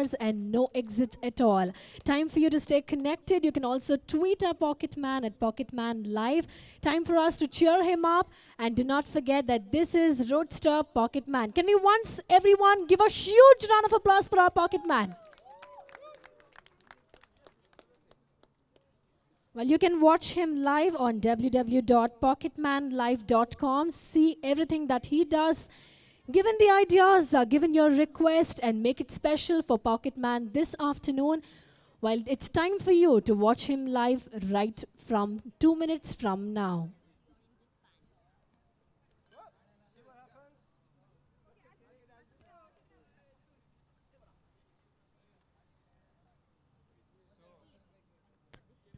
ideas and no exits at all. Time for you to stay connected. You can also tweet our Pocketman at Pocketman Live. Time for us to cheer him up. And do not forget that this is Roadster Pocketman. Can we once, everyone, give a huge round of applause for our Pocketman? Well, you can watch him live on www.pocketmanlive.com. See everything that he does. Given the ideas, given your request, and make it special for Pocketman this afternoon. Well, it's time for you to watch him live right from 2 minutes from now.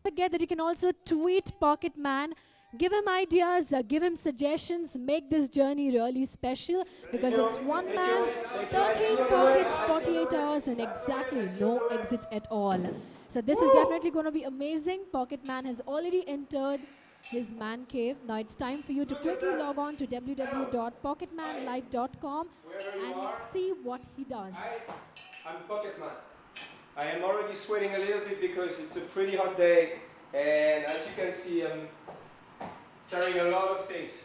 Forget that you can also tweet Pocketman, give him ideas, give him suggestions, make this journey really special because it's one man, 13 pockets, 48 hours, and exactly no exits at all. So this is definitely going to be amazing. Pocketman has already entered his man cave. Now it's time for you to quickly log on to www.pocketmanlive.com and see what he does. Hi, I'm Pocketman. I am already sweating a little bit because it's a pretty hot day, and as you can see, I'm carrying a lot of things.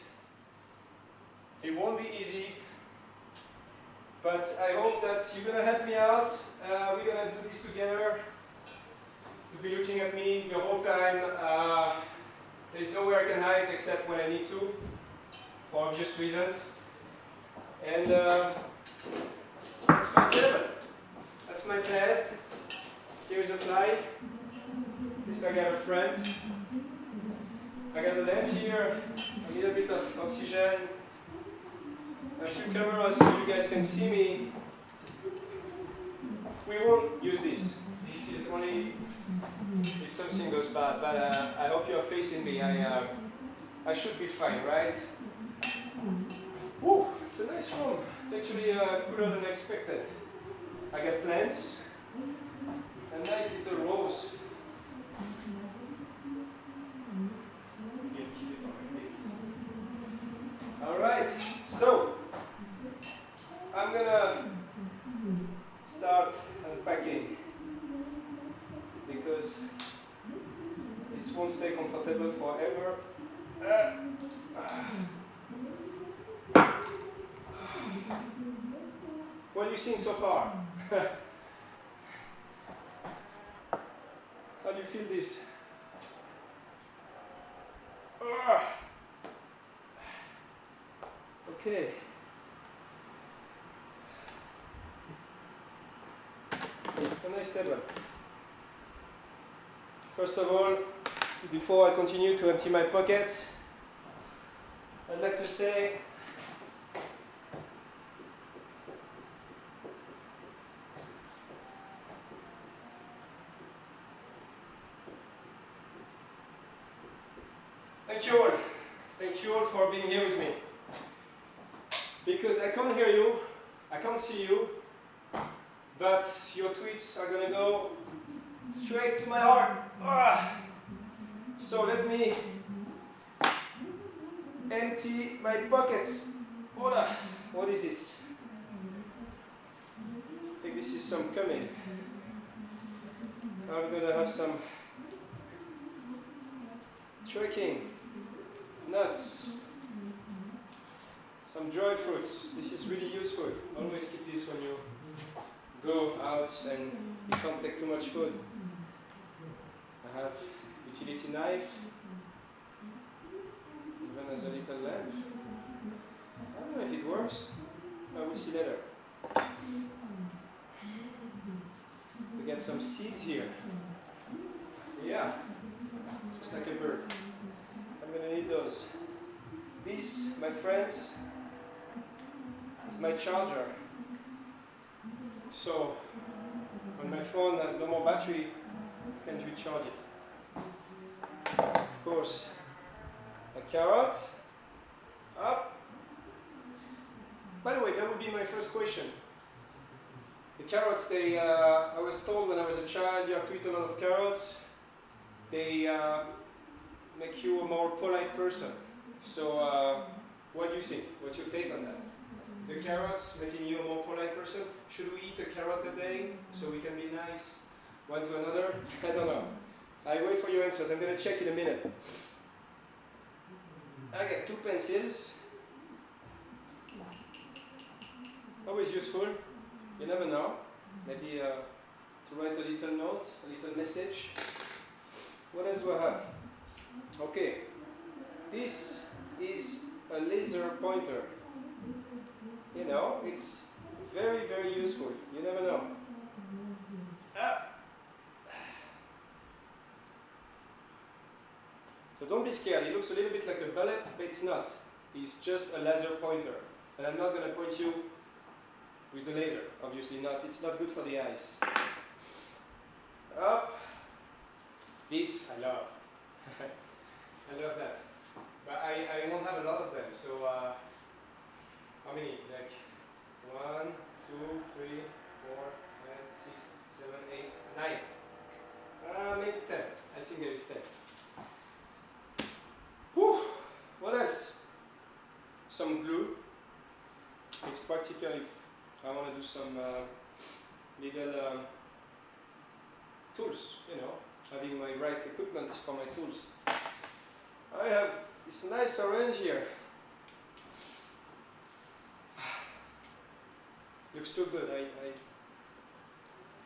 It won't be easy, but I hope that you're gonna help me out. We're gonna do this together. You'll be looking at me the whole time. There's nowhere I can hide except when I need to, for obvious reasons. And that's my cabin. That's my bed. Here's a fly. At least I got a friend. I got a lamp here, a little bit of oxygen, a few cameras so you guys can see me. We won't use this. This is only if something goes bad, but I hope you're facing me. I should be fine, right? Woo, it's a nice room. It's actually cooler than expected. I got plants. A nice little rose. Alright, so I'm gonna start unpacking because this won't stay comfortable forever. What do you think so far? How do you feel this? Okay. It's a nice table. First of all, before I continue to empty my pockets, I'd like to say thank you all. Thank you all for being here with me. Because I can't hear you, I can't see you, but your tweets are gonna go straight to my heart. So let me empty my pockets. What is this? I think this is some coming. I'm gonna have some trekking nuts. Some dry fruits. This is really useful. Always keep this when you go out and you can't take too much food. I have utility knife, even as a little lamp. I don't know if it works. I will see later. We got some seeds here. Yeah, just like a bird. I'm gonna need those. This, my friends, is my charger. So when my phone has no more battery, I can recharge it. Of course, a carrot. Up. By the way, that would be my first question. The carrots, they, I was told when I was a child, you have to eat a lot of carrots. They make you a more polite person. So, what do you think? What's your take on that? It's the carrots making you a more polite person. Should we eat a carrot a day so we can be nice one to another? I don't know. I wait for your answers. I'm going to check in a minute. I got 2 pencils. Always useful. You never know. Maybe to write a little note, a little message. What else do I have? Okay. This is a laser pointer. You know, it's very, very useful. You never know. So don't be scared. It looks a little bit like a bullet, but it's not. It's just a laser pointer. And I'm not going to point you with the laser. Obviously not. It's not good for the eyes. Up. This I love. I love that. But I won't have a lot of them. So how many? Like 1, 2, 3, 4, 5, 6, 7, 8, 9. Maybe 10. I think there is 10. Whew. What else? Some glue. It's practical if I want to do some little tools, you know, having my right equipment for my tools. I have this nice orange here. Looks too good.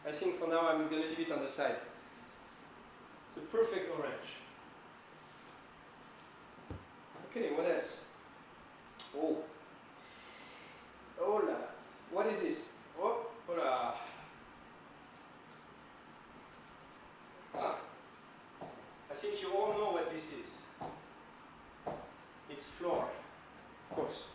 I think for now I'm going to leave it on the side. It's a perfect orange. Okay, what else? Oh. Hola. What is this? Oh, hola. Ah. I think you all know what this is. It's flour, of course.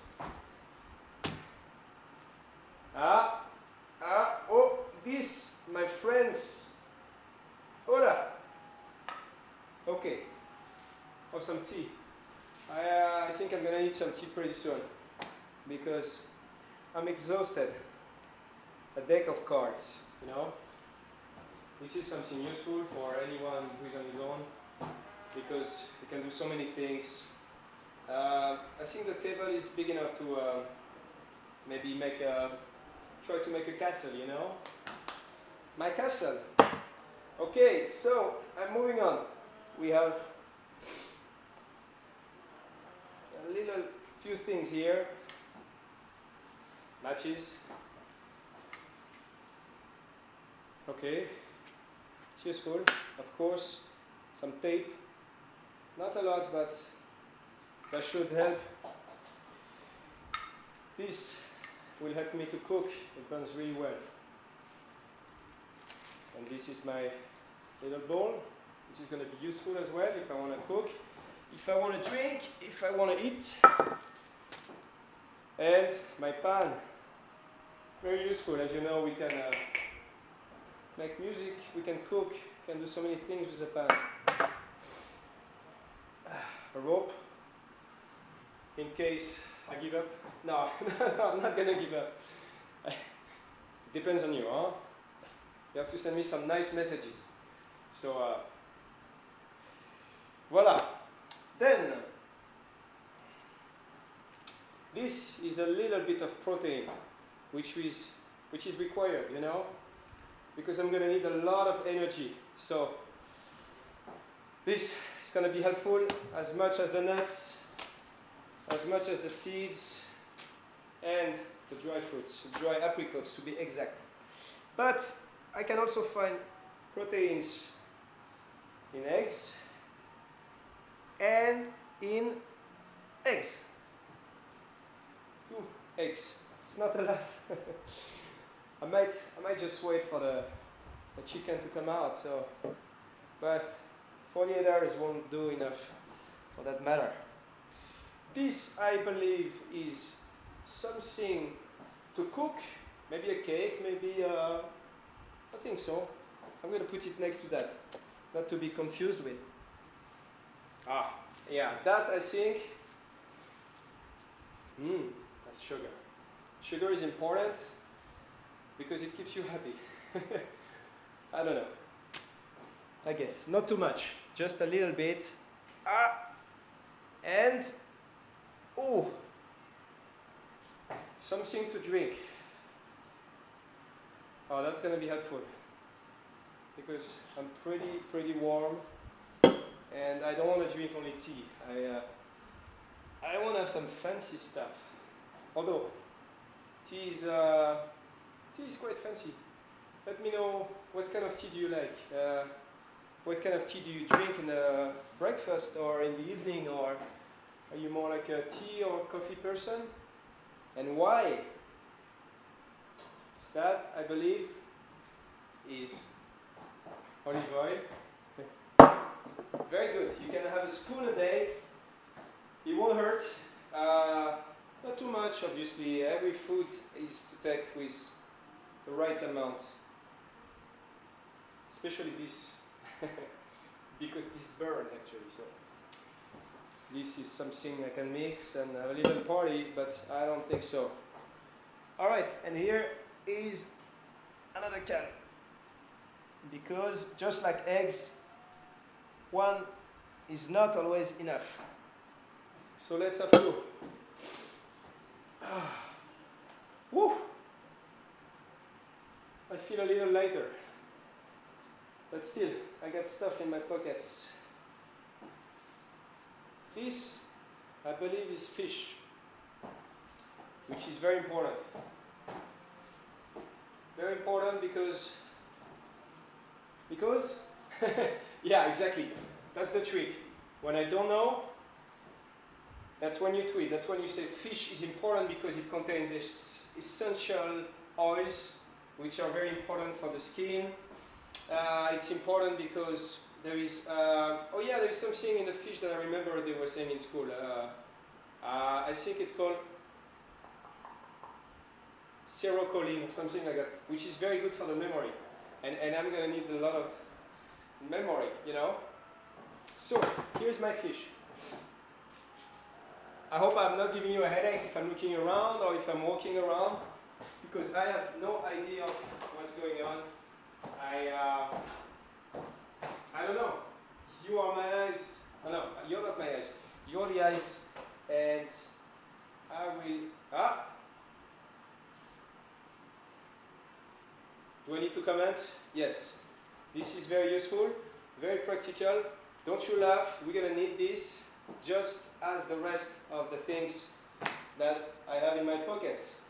Oh, this, my friends. Hola. Okay. Oh, some tea. I think I'm gonna need some tea pretty soon because I'm exhausted. A deck of cards, you know. This is something useful for anyone who's on his own because you can do so many things. I think the table is big enough to maybe try to make a castle, you know. My castle. Okay, so I'm moving on. We have a little few things here. Matches. Okay, it's useful, of course. Some tape. Not a lot, but that should help. This will help me to cook. It burns really well. And this is my little bowl, which is going to be useful as well if I want to cook, if I want to drink, if I want to eat. And my pan, very useful. As you know, we can make music, we can cook, we can do so many things with the pan. A rope, in case I give up. No, I'm not gonna give up. It depends on you, huh? You have to send me some nice messages. So, voila. Then, this is a little bit of protein, which is required, you know, because I'm gonna need a lot of energy. So, this is gonna be helpful as much as the nuts, as much as the seeds, and the dry fruits, the dry apricots to be exact. But I can also find proteins in eggs and in eggs. 2 eggs. It's not a lot. I might just wait for the chicken to come out. So, but 48 hours won't do enough for that matter. This, I believe, is something to cook. Maybe a cake. Maybe I think so. I'm going to put it next to that, not to be confused with. Yeah, that I think. That's sugar. Sugar is important because it keeps you happy. I don't know. I guess not too much, just a little bit. And something to drink. Oh, that's gonna be helpful because I'm pretty warm, and I don't want to drink only tea. I want to have some fancy stuff. Although tea is quite fancy. Let me know what kind of tea do you like. What kind of tea do you drink in the breakfast or in the evening, or are you more like a tea or coffee person? And why? So that, I believe, is olive oil. Very good. You can have a spoon a day. It won't hurt. Not too much, obviously. Every food is to take with the right amount. Especially this. Because this burns actually. So this is something I can mix and have a little party, but I don't think so. Alright, and here is another can. Because just like eggs, one is not always enough. So let's have two. Woo! I feel a little lighter. But still, I got stuff in my pockets. This, I believe, is fish, which is very important. Very important because, yeah, exactly. That's the trick. When I don't know, that's when you tweet. That's when you say fish is important because it contains essential oils, which are very important for the skin. It's important because there is, there is something in the fish that I remember they were saying in school. I think it's called serotonin or something like that, which is very good for the memory. And I'm going to need a lot of memory, you know. So, here's my fish. I hope I'm not giving you a headache if I'm looking around or if I'm walking around, because I have no idea of what's going on. I don't know. You are my eyes. Oh, no, you're not my eyes. You're the eyes, and I will. Do I need to comment? Yes. This is very useful, very practical. Don't you laugh. We're gonna need this just as the rest of the things that I have in my pockets.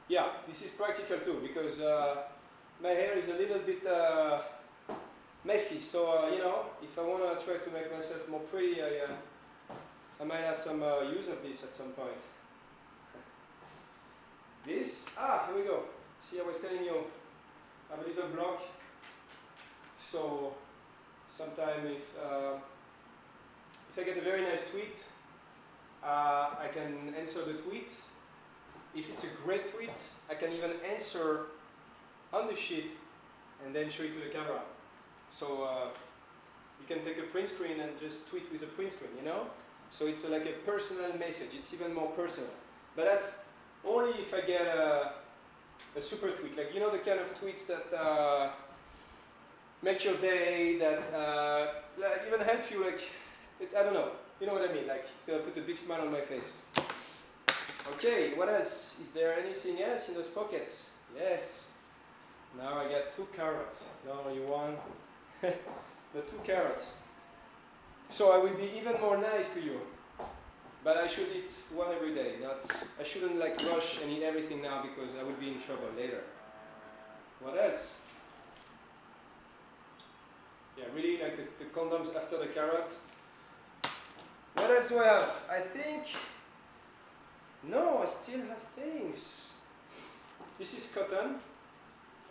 Yeah, this is practical too because my hair is a little bit messy. So you know, if I want to try to make myself more pretty, I might have some use of this at some point. This, here we go. See, I was telling you, I have a little block. So sometime if I get a very nice tweet, I can answer the tweet. If it's a great tweet, I can even answer on the sheet and then show it to the camera. So you can take a print screen and just tweet with a print screen, you know? So it's like a personal message. It's even more personal. But that's only if I get a super tweet. Like, you know, the kind of tweets that make your day, that like even help you, like, I don't know. You know what I mean? Like, it's gonna put a big smile on my face. Okay, what else? Is there anything else in those pockets? Yes. Now I got 2 carrots. Not only one, but 2 carrots. So I will be even more nice to you. But I should eat one every day. I shouldn't like rush and eat everything now because I will be in trouble later. What else? Yeah, really like the condoms after the carrot. What else do I have? I think... No, I still have things. This is cotton,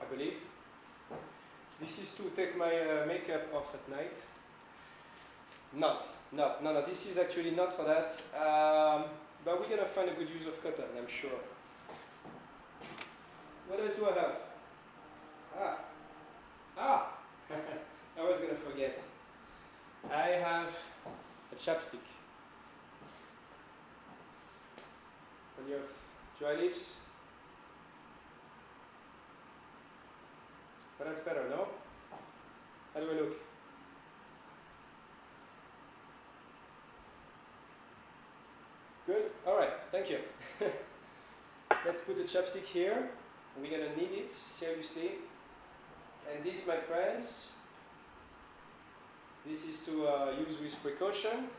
I believe. This is to take my makeup off at night. No, this is actually not for that. But we're gonna find a good use of cotton, I'm sure. What else do I have? I was gonna forget. I have a chapstick. When you have dry lips. But that's better, no? How do I look? Good? Alright. Thank you. Let's put the chopstick here. We're gonna need it, seriously. And this, my friends, this is to use with precaution,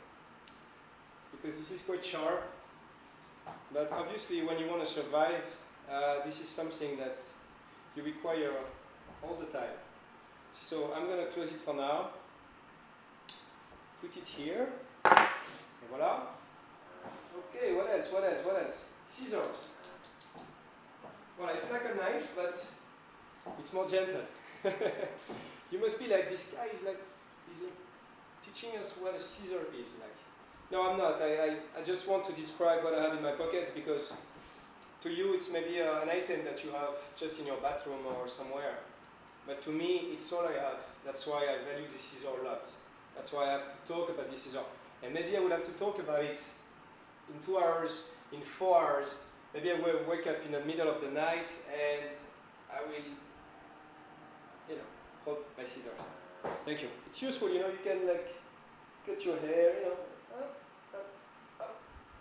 because this is quite sharp. But obviously, when you want to survive, this is something that you require all the time. So I'm gonna close it for now. Put it here. Et voilà. Okay, what else? What else? What else? Scissors. Well, it's like a knife, but it's more gentle. You must be like, this guy is like, he's like teaching us what a scissor is like. No, I'm not. I just want to describe what I have in my pockets, because to you it's maybe an item that you have just in your bathroom or somewhere. But to me, it's all I have. That's why I value this scissor a lot. That's why I have to talk about this scissor. And maybe I will have to talk about it in 2 hours, in 4 hours. Maybe I will wake up in the middle of the night and I will, you know, hold my scissors. Thank you. It's useful, you know, you can like cut your hair, you know.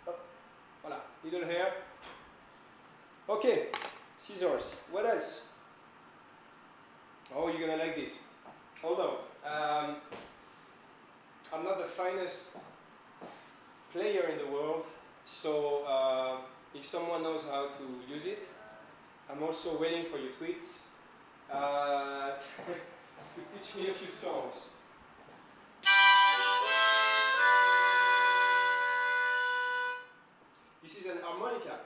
Up. Voila, little hair. Okay, scissors. What else? Oh, you're gonna like this. Hold on. I'm not the finest player in the world, so if someone knows how to use it, I'm also waiting for your tweets to teach me a few songs. This is an harmonica.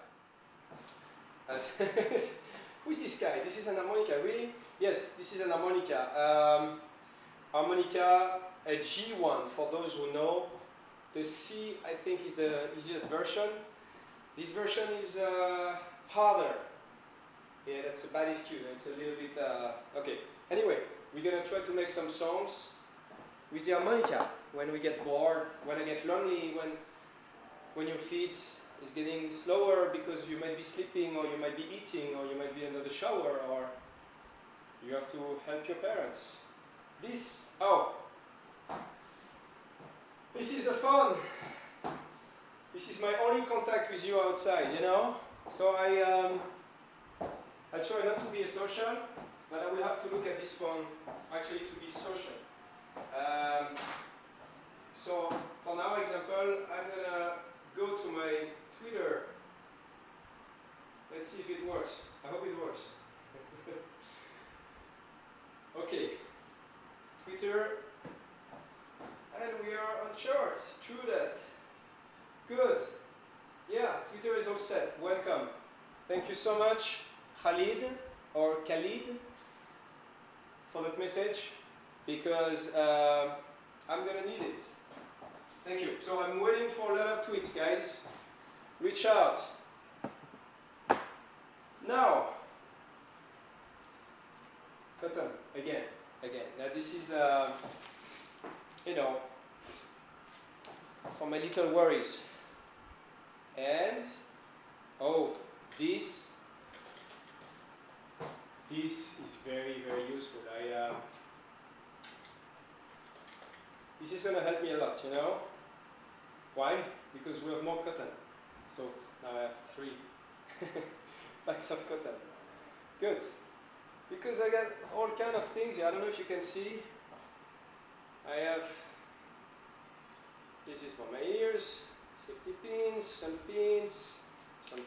Who's this guy? This is an harmonica, really? Yes, this is an harmonica. Harmonica, a G1, for those who know. The C, I think, is the easiest version. This version is harder. Yeah, that's a bad excuse. It's a little bit... okay. Anyway, we're gonna try to make some songs with the harmonica. When we get bored, when I get lonely, when your feet is getting slower because you might be sleeping, or you might be eating, or you might be under the shower, or you have to help your parents. This is the fun. This is my only contact with you outside, you know? So I try not to be a social, but I will have to look at this phone actually to be social. So for now example, I'm gonna go to my Twitter. Let's see if it works. I hope it works. Okay, Twitter, and we are on charts. True that. Good. Yeah, Twitter is all set. Welcome. Thank you so much, Khalid or Khalid, for that message, because I'm gonna need it. Thank you. So I'm waiting for a lot of tweets, guys. Reach out. Now, cotton again. Now this is, you know, for my little worries. And oh, this is very, very useful. This is gonna help me a lot, you know. Why? Because we have more cotton. So now I have 3 packs of cotton. Good. Because I got all kind of things here. I don't know if you can see. I have, this is for my ears, safety pins, some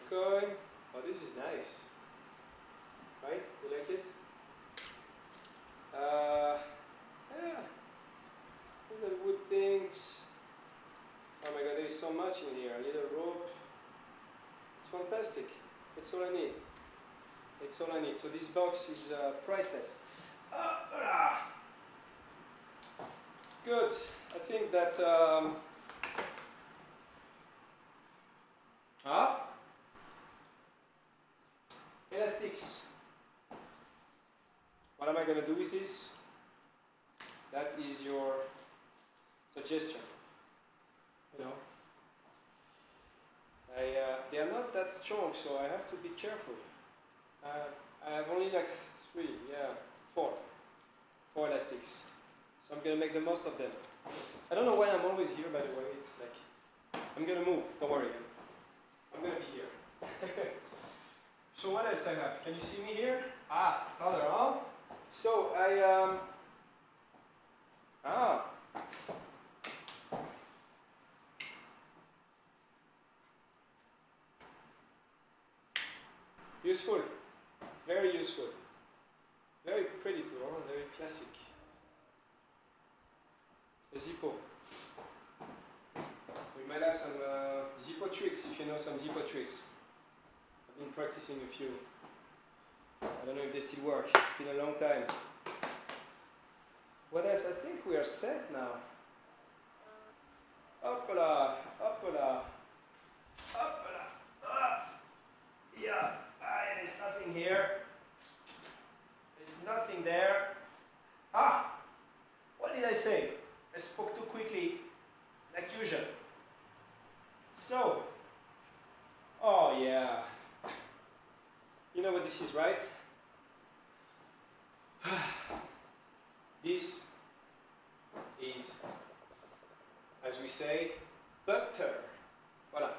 coin. Oh, this is nice. Right? You like it? Yeah. Little wood things. Oh my god, there is so much in here. A little rope. It's fantastic. It's all I need. It's all I need. So this box is priceless. Good. I think that elastics. What am I going to do with this? That is your suggestion. You know, they are not that strong, so I have to be careful. I have only like 4 elastics. So I'm gonna make the most of them. I don't know why I'm always here, by the way. It's like, I'm gonna move, don't worry. I'm gonna be here. So what else I have? Can you see me here? Ah, it's harder, huh? So useful, very useful, very pretty too, huh? Very classic. A Zippo. We might have some Zippo tricks if you know some Zippo tricks. I've been practicing a few. I don't know if they still work. It's been a long time. What else? I think we are set now. Hoppala, hoppala, hoppala. Ah. Yeah, there's nothing here. There's nothing there. Ah! What did I say? I spoke too quickly, like usual. So, oh yeah. You know what this is, right? This is, as we say, butter. Voilà.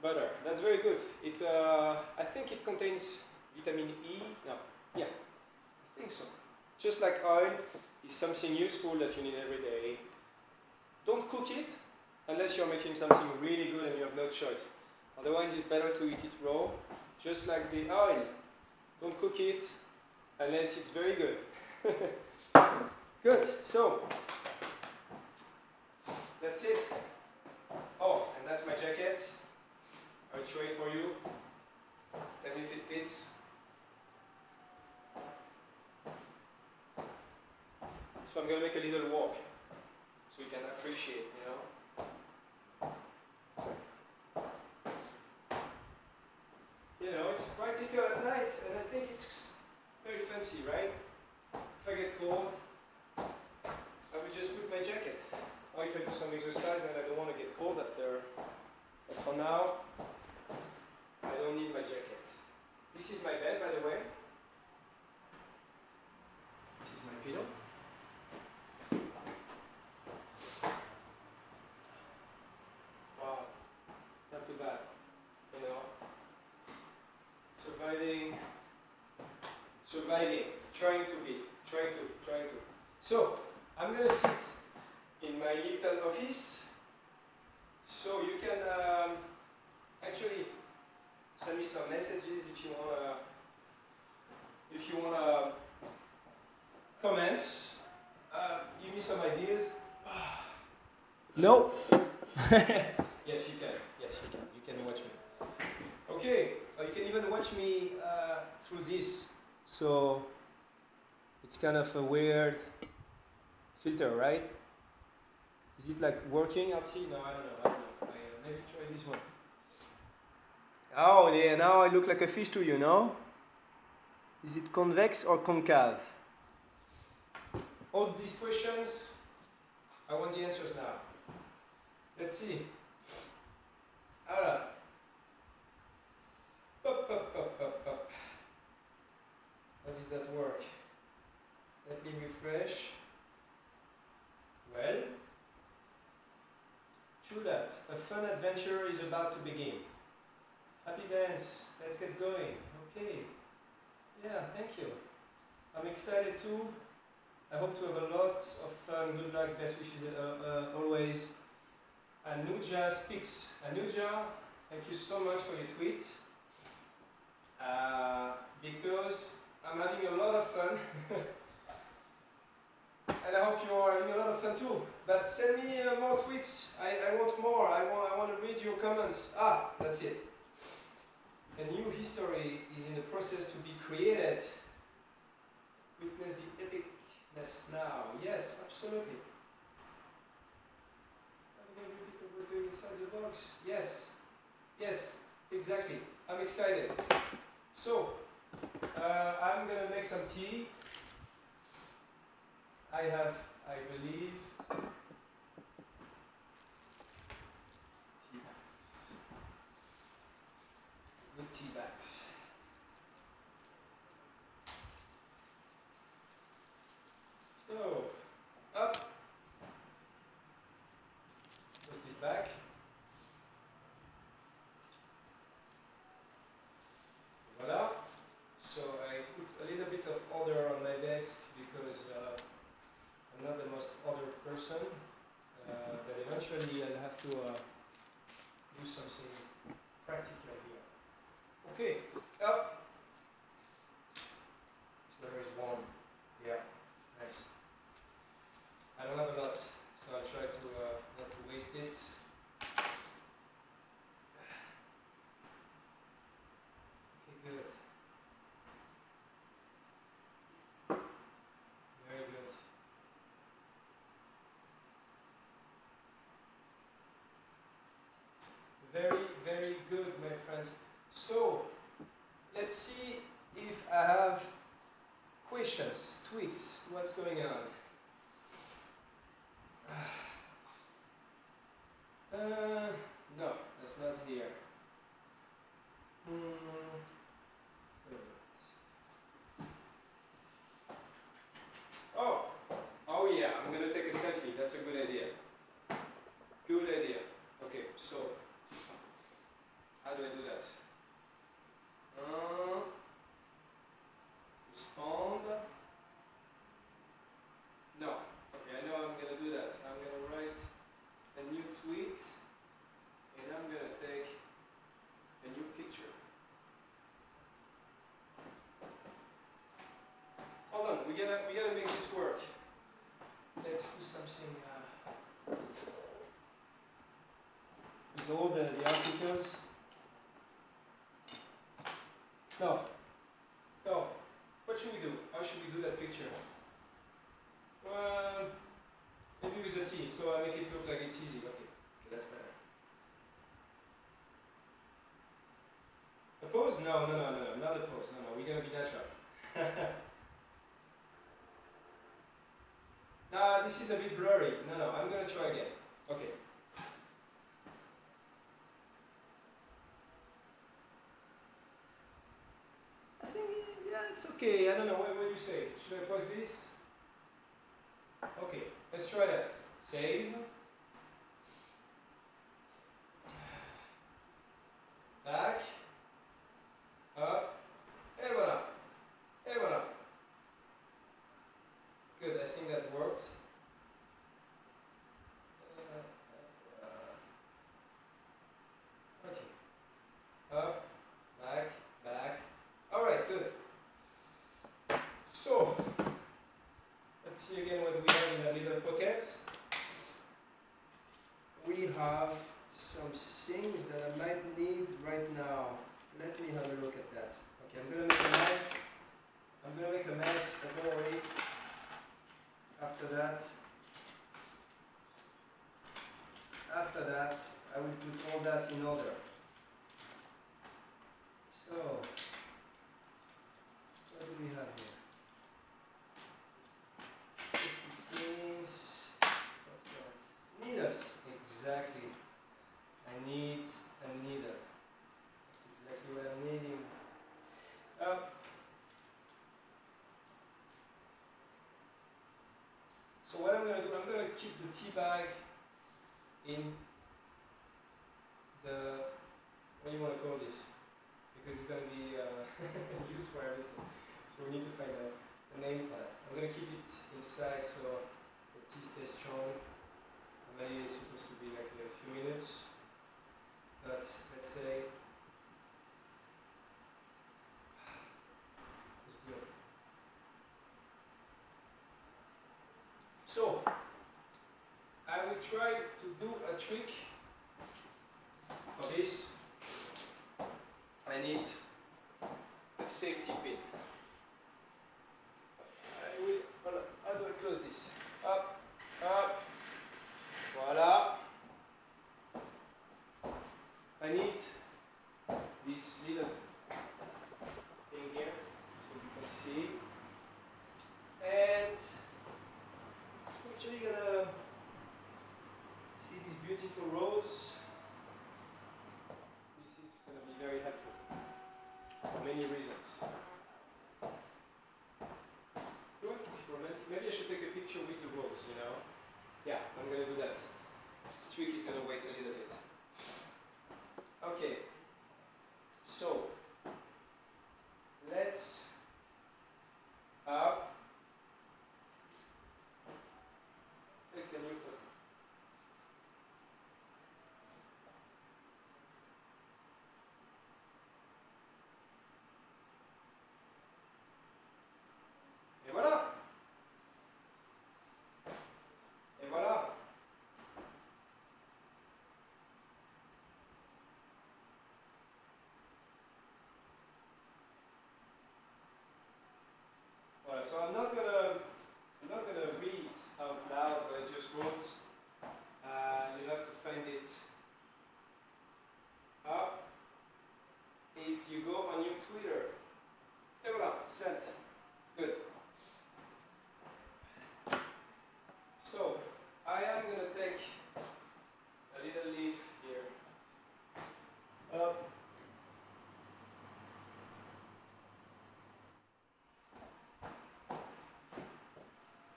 Butter. That's very good. It, I think it contains vitamin E. No, yeah, I think so. Just like oil is something useful that you need every day. Don't cook it unless you're making something really good and you have no choice. Otherwise, it's better to eat it raw, just like the oil. Don't cook it unless it's very good. Good, so that's it. Oh, and that's my jacket. I'll show it for you. Tell me if it fits. So I'm gonna make a little walk so you can appreciate, you know. You know, it's practical at night, and I think it's very fancy, right? If I get cold, I will just put my jacket. Or if I do some exercise and I don't want to get cold after. But for now, I don't need my jacket. This is my bed, by the way. This is my pillow. Wow, not too bad, you know. Surviving, trying to. So, I'm gonna sit in my little office, so you can actually send me some messages if you wanna comments, give me some ideas. No. Yes, you can. Yes, you can. You can watch me. Okay. You can even watch me through this. So it's kind of a weird filter, right? Is it like working? I'll see. No, I don't know. Maybe try this one. Oh, yeah. Now I look like a fish to you, no? Is it convex or concave? All these questions, I want the answers now. Let's see. Voilà. Up. How does that work? Let me refresh. Well, true that. A fun adventure is about to begin. Happy dance. Let's get going. Okay. Yeah, thank you. I'm excited too. I hope to have a lot of fun. Good luck. Best wishes always. Anuja speaks. Anuja, thank you so much for your tweet. Because I'm having a lot of fun. And I hope you are having a lot of fun too. But send me more tweets. I want more. I want to read your comments. That's it. A new history is in the process to be created. Witness the epicness now. Yes, absolutely. I'm going to repeat what we're doing inside the box. Yes, exactly. I'm excited. So, I'm going to make some tea. I have, I believe, tea bags. Good tea bags. So, up. Put this back. have to do something practical here. Okay, up. It's very warm. Yeah, nice. I don't have a lot, so I'll try to not to waste it. Okay, good. Very good. Very, very good, my friends. So, let's see if I have questions, tweets, what's going on. No, that's not here. Oh, oh yeah, I'm gonna take a selfie. That's a good idea. Good idea. Okay, so how do I do that? Respond. No. Okay, I know I'm gonna do that. I'm gonna write a new tweet, and I'm gonna take a new picture. Hold on, we gotta make this work. Let's do something with all the articles. No. No. What should we do? How should we do that picture? Maybe with the T, so I make it look like it's easy. Okay, that's better. A pose? No, not a pose. No, we're gonna be natural. Nah, this is a bit blurry. No, I'm gonna try again. Okay. I think, yeah, it's okay. I don't know. What do you say? Should I pause this? Okay, let's try that. Save. Back. Up. Et voilà. Et voilà. Good, I think that worked. Okay. Up. Back. Back. Alright, good. So, let's see again what we have in that little pocket. We have some things that I might need right now. Let me have a look at that. Okay, I'm gonna make a mess. But don't worry. After that, I will put all that in order. So, what do we have here? Safety pins. What's that? Needles. Exactly. I need a needle. That's exactly what I'm needing. So what I'm going to do, I'm going to keep the tea bag in the, what do you want to call this? Because it's going to be used for everything. So we need to find a name for that. I'm going to keep it inside so the tea stays strong. Normally it's supposed to be like a few minutes, but let's say it's good. So I will try to do a trick. For this, I need a safety pin. How do I close this? Up, up, voila. I need this little thing here, so you can see. And actually gonna see this beautiful rose. This is gonna be very helpful for many reasons. Romantic. Maybe I should take a picture with the rose, you know? Yeah, I'm gonna do that. This trick is gonna wait a little bit. Okay. So let's take a new photo. So I'm not gonna read out loud what I just wrote. You'll have to find it up. If you go on your Twitter, et voilà, sent. Good. So I am gonna take a little leaf here.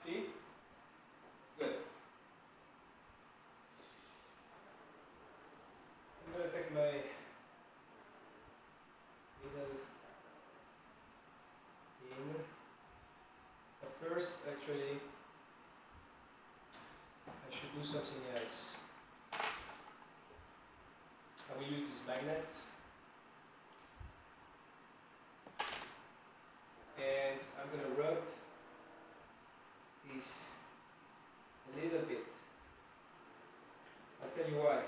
See? Good. I'm gonna take my little in. But first, actually, I should do something else. I will use this magnet. And I'm gonna rub this a little bit. I'll tell you why.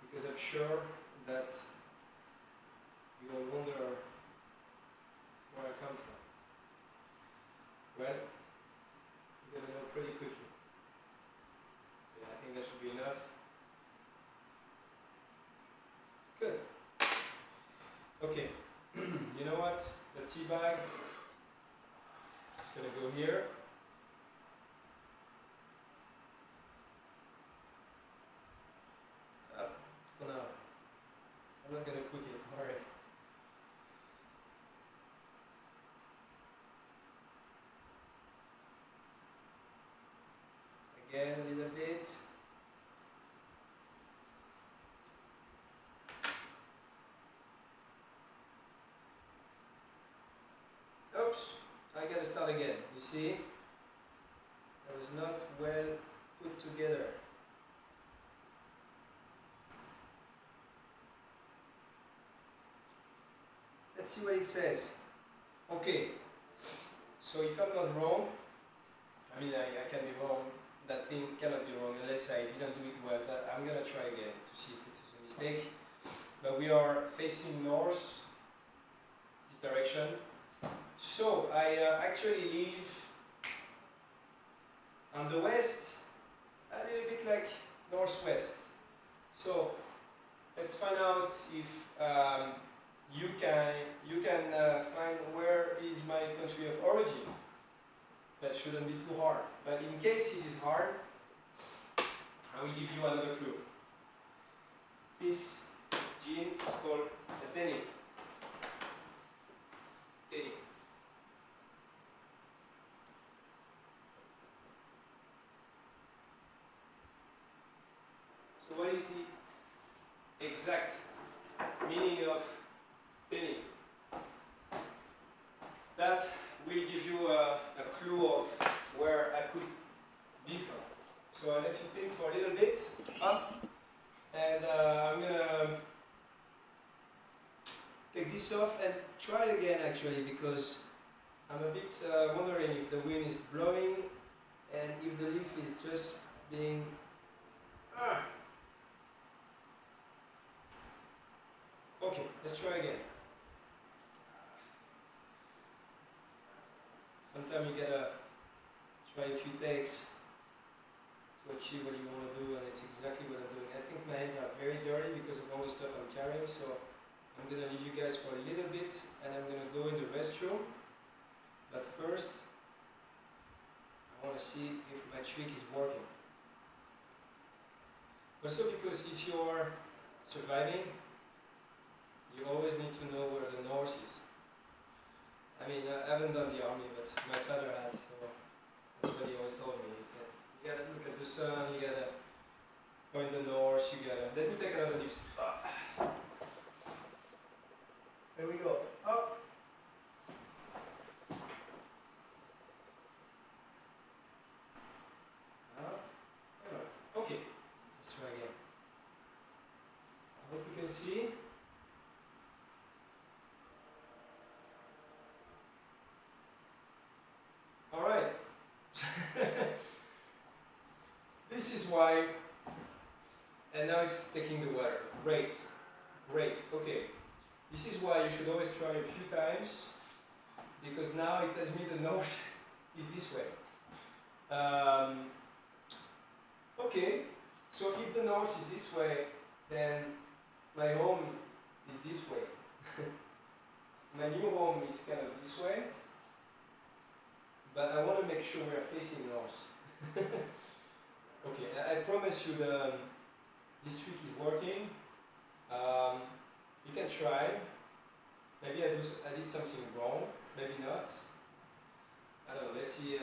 Because I'm sure that you will wonder where I come from. Well, you're gonna know pretty quickly. Yeah, I think that should be enough. Good. Okay. You know what? The tea bag is gonna go here. For now. I'm not gonna cook it, alright. Again, a little bit. Oops, I gotta start again. You see? That was not well put together. Let's see what it says. Okay, so if I'm not wrong, I mean I can be wrong, that thing cannot be wrong unless I didn't do it well, but I'm gonna try again to see if it is a mistake. But we are facing north, this direction. So I actually leave on the west a little bit like northwest. So let's find out if you can find where is my country of origin. That shouldn't be too hard. But in case it is hard, I will give you another clue. This gene is called a denim. Denim. So what is the exact meaning of denim? That will give you a clue of where I could be from. So I'll let you think for a little bit, and I'm gonna take this off and try again actually, because I'm a bit wondering if the wind is blowing and if the leaf is just being Okay, let's try again. Sometimes you gotta try a few takes to achieve what you want to do, and it's exactly what I'm doing. I think my hands are very dirty because of all the stuff I'm carrying, so I'm gonna leave you guys for a little bit, and I'm gonna go in the restroom. But first, I want to see if my trick is working. Also, because if you are surviving, you always need to know where the north is. I mean, I haven't done the army, but my father had, so that's what he always told me. He said, you gotta look at the sun, you gotta point the north, you gotta... Let me take another leaf. There we go. Up. Okay, let's try again. I hope you can see. Alright. This is why, and now it's taking the water. Great, great, okay. This is why you should always try a few times because now it tells me the nose is this way. Okay, so if the nose is this way, then my home is this way. My new home is kind of this way, but I want to make sure we are facing north. Okay, I promise you this trick is working. You can try. Maybe I did something wrong, maybe not. I don't know, let's see,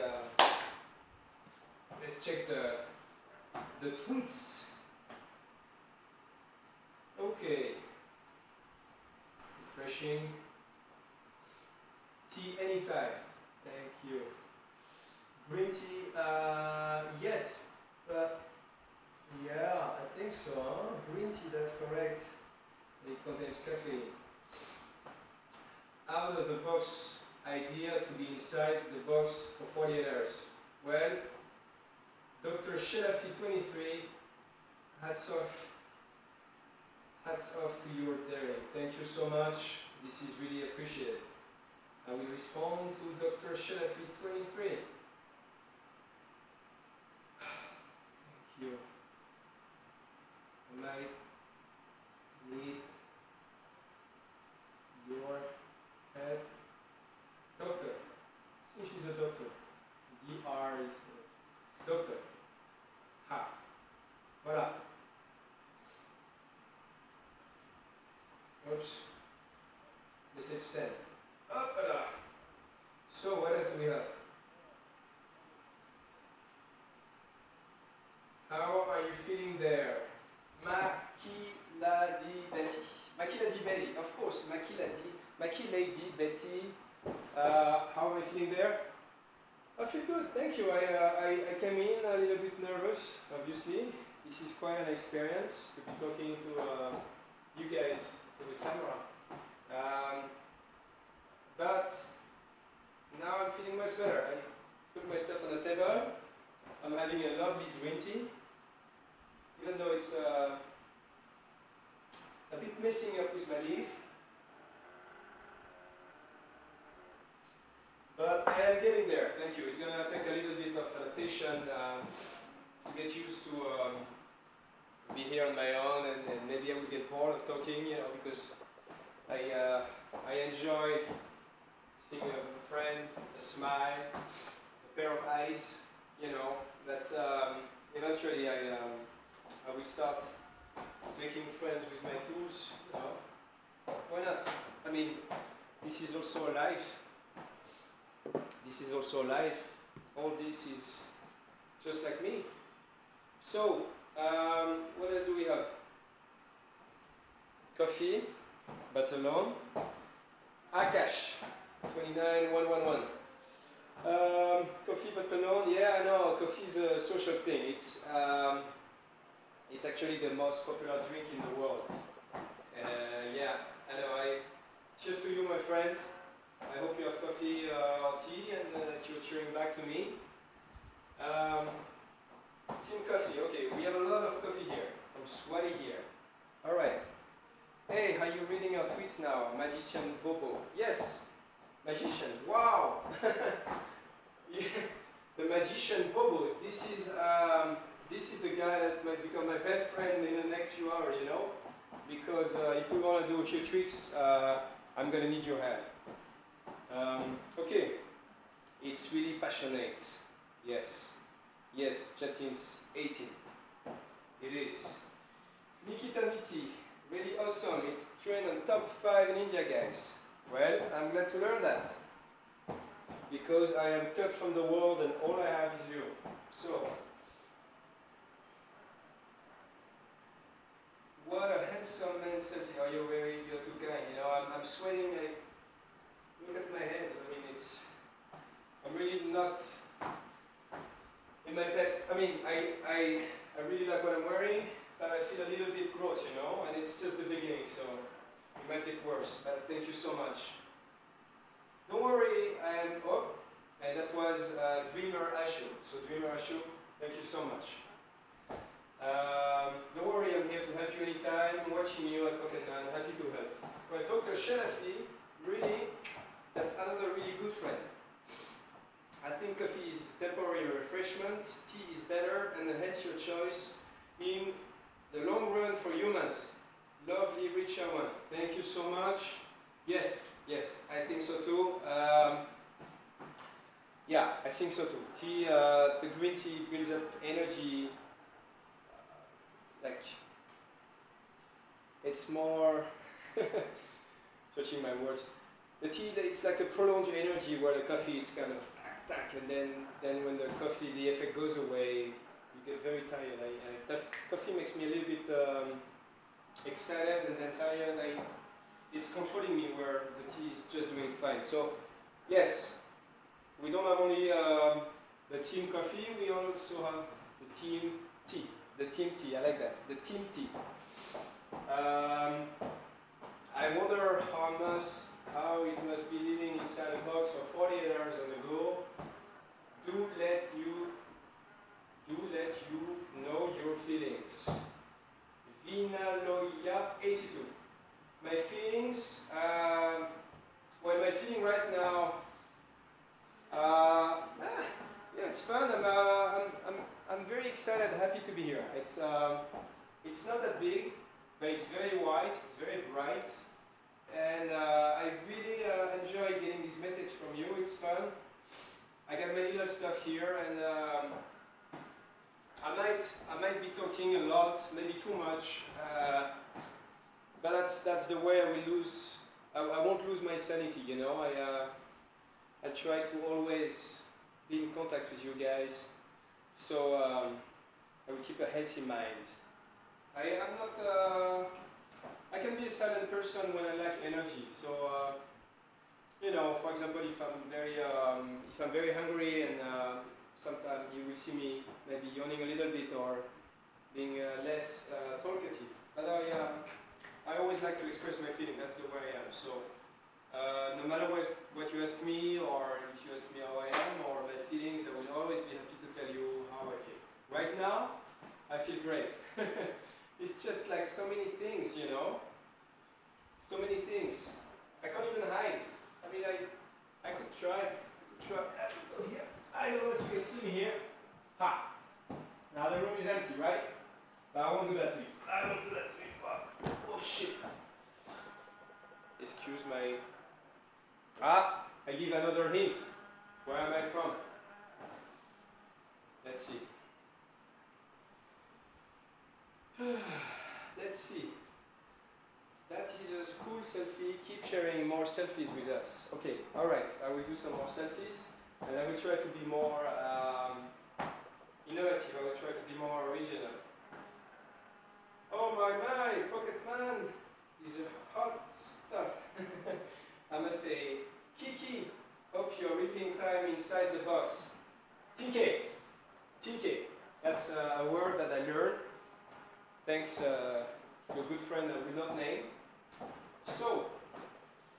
let's check the tweets. Okay, refreshing. Tea anytime, thank you. Green tea, yes, yeah, I think so, huh? Green tea, that's correct. It contains caffeine. Out of the box idea to be inside the box for 48 hours. Well, Dr. Shelafi 23, hats off to your daring. Thank you so much. This is really appreciated. I will respond to Dr. Shelafi 23. Thank you. I might need your head. Doctor. I think she's a doctor. DR is doctor. Ha. Voilà. Oops. Message sent. Up-a-la. So what else do we have? How are you feeling there? Makiladi Betty. Makiladi Betty, of course. Makiladi Betty. How am I feeling there? I feel good, thank you. I came in a little bit nervous, obviously. This is quite an experience to be talking to you guys with the camera. But now I'm feeling much better. I put my stuff on the table. I'm having a lovely green tea, even though it's a bit messing up with my leaf. But I am getting there, thank you. It's going to take a little bit of adaptation to get used to be here on my own, and maybe I will get bored of talking, you know, because I enjoy seeing a friend, a smile, a pair of eyes, you know, that eventually I will start making friends with my tools, you know. Why not? I mean, this is also a life. This is also life. All this is just like me. So, what else do we have? Coffee, but alone. Akash, 29111. Coffee but alone. Yeah, I know. Coffee is a social thing. It's actually the most popular drink in the world. Yeah, I know. Cheers to you, my friend. I hope you have coffee or tea and that you're cheering back to me. Team coffee, okay, we have a lot of coffee here. I'm sweaty here. Alright. Hey, are you reading our tweets now? Magician Bobo. Yes, magician. Wow! Yeah. The magician Bobo. This is the guy that might become my best friend in the next few hours, you know? Because if we want to do a few tricks, I'm gonna need your help. Okay, it's really passionate. Yes, yes, Jatin's 18. It is. Nikita Niti, really awesome. It's trained on top 5 in India, guys. Well, I'm glad to learn that. Because I am cut from the world and all I have is you. So, what a handsome man selfie. Oh, you're too kind. You know, I'm sweating. Look at my hands. I mean, I'm really not in my best. I mean, I really like what I'm wearing, but I feel a little bit gross, you know, and it's just the beginning, so it might get worse. But thank you so much. Don't worry, and that was Dreamer Ashu. So Dreamer Ashu, thank you so much. Don't worry, I'm here to help you anytime. I'm watching you at Pocketman, happy to help. Well, Dr. Shelafi, really, that's another really good friend. I think coffee is temporary refreshment, tea is better and a healthier choice in the long run for humans. Lovely Richard one. Thank you so much. Yes, I think so too. Yeah, I think so too. Tea, the green tea builds up energy. Like, it's more, switching my words. The tea, it's like a prolonged energy, where the coffee is kind of tack, tack, and then when the coffee, the effect goes away, you get very tired. Coffee makes me a little bit excited and then tired. It's controlling me, where the tea is just doing fine. So, yes, we don't have only the team coffee, we also have the team tea. The team tea, I like that. The team tea. I wonder how it must be living inside a box for 48 hours on the go. Do let you know your feelings. Vinaloya82. My feelings, well, my feeling right now, yeah, it's fun. I'm very excited, happy to be here. It's not that big, but it's very wide, it's very bright, and I really enjoy getting this message from you. It's fun. I got my little stuff here, and I might be talking a lot, maybe too much, but that's the way I will lose. I won't lose my sanity, you know. I try to always be in contact with you guys, so I will keep a healthy mind. I'm not. I can be a silent person when I lack energy. So, you know, for example, if I'm very hungry, and sometimes you will see me maybe yawning a little bit or being less talkative. But I always like to express my feeling. That's the way I am. So, no matter what you ask me, or if you ask me how I am or my feelings, I will always be happy to tell you how I feel. Right now, I feel great. It's just like so many things, you know? So many things. I can't even hide. I mean, I could try. Oh, here. I don't know if you can see me here. Ha! Now the room is empty, right? But I won't do that to you. I won't do that to you. Oh shit. Excuse my... I give another hint. Where am I from? Let's see. Let's see. That is a school selfie. Keep sharing more selfies with us. Okay, alright. I will do some more selfies, and I will try to be more innovative. I will try to be more original. Oh my, Pocketman is a hot stuff. I must say, Kiki, hope you're reaping time inside the box. TK, that's a word that I learned. Thanks to a good friend I will not name. So,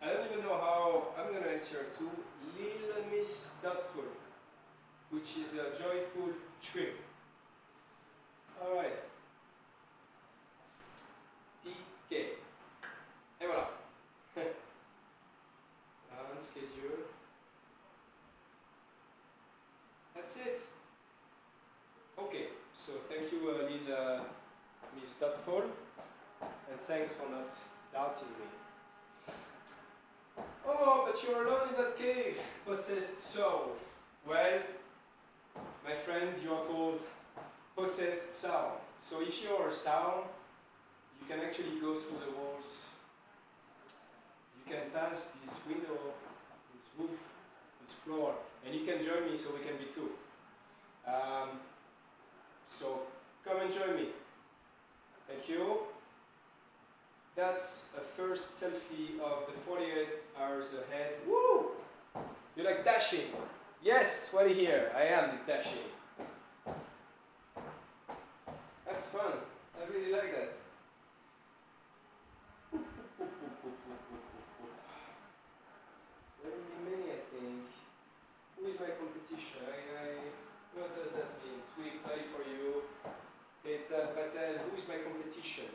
I don't even know how I'm going to answer to Lil Miss Doubtful, which is a joyful shrimp. Alright. TK. Et voilà. On schedule. That's it. Okay, so thank you, Lil Miss Doubtful, and thanks for not doubting me. Oh, but you're alone in that cave, possessed soul. Well, my friend, you are called possessed soul. So if you're a soul, you can actually go through the walls. You can pass this window, this roof, this floor, and you can join me, so we can be two. So come and join me. Thank you. That's a first selfie of the 48 hours ahead. Woo! You like dashing? Yes, what do you hear? I am dashing. That's fun. I really like that. There will be many, I think. Who is my competition? What does that mean? Tweet, play for you. Petal, Patel, who is my competition?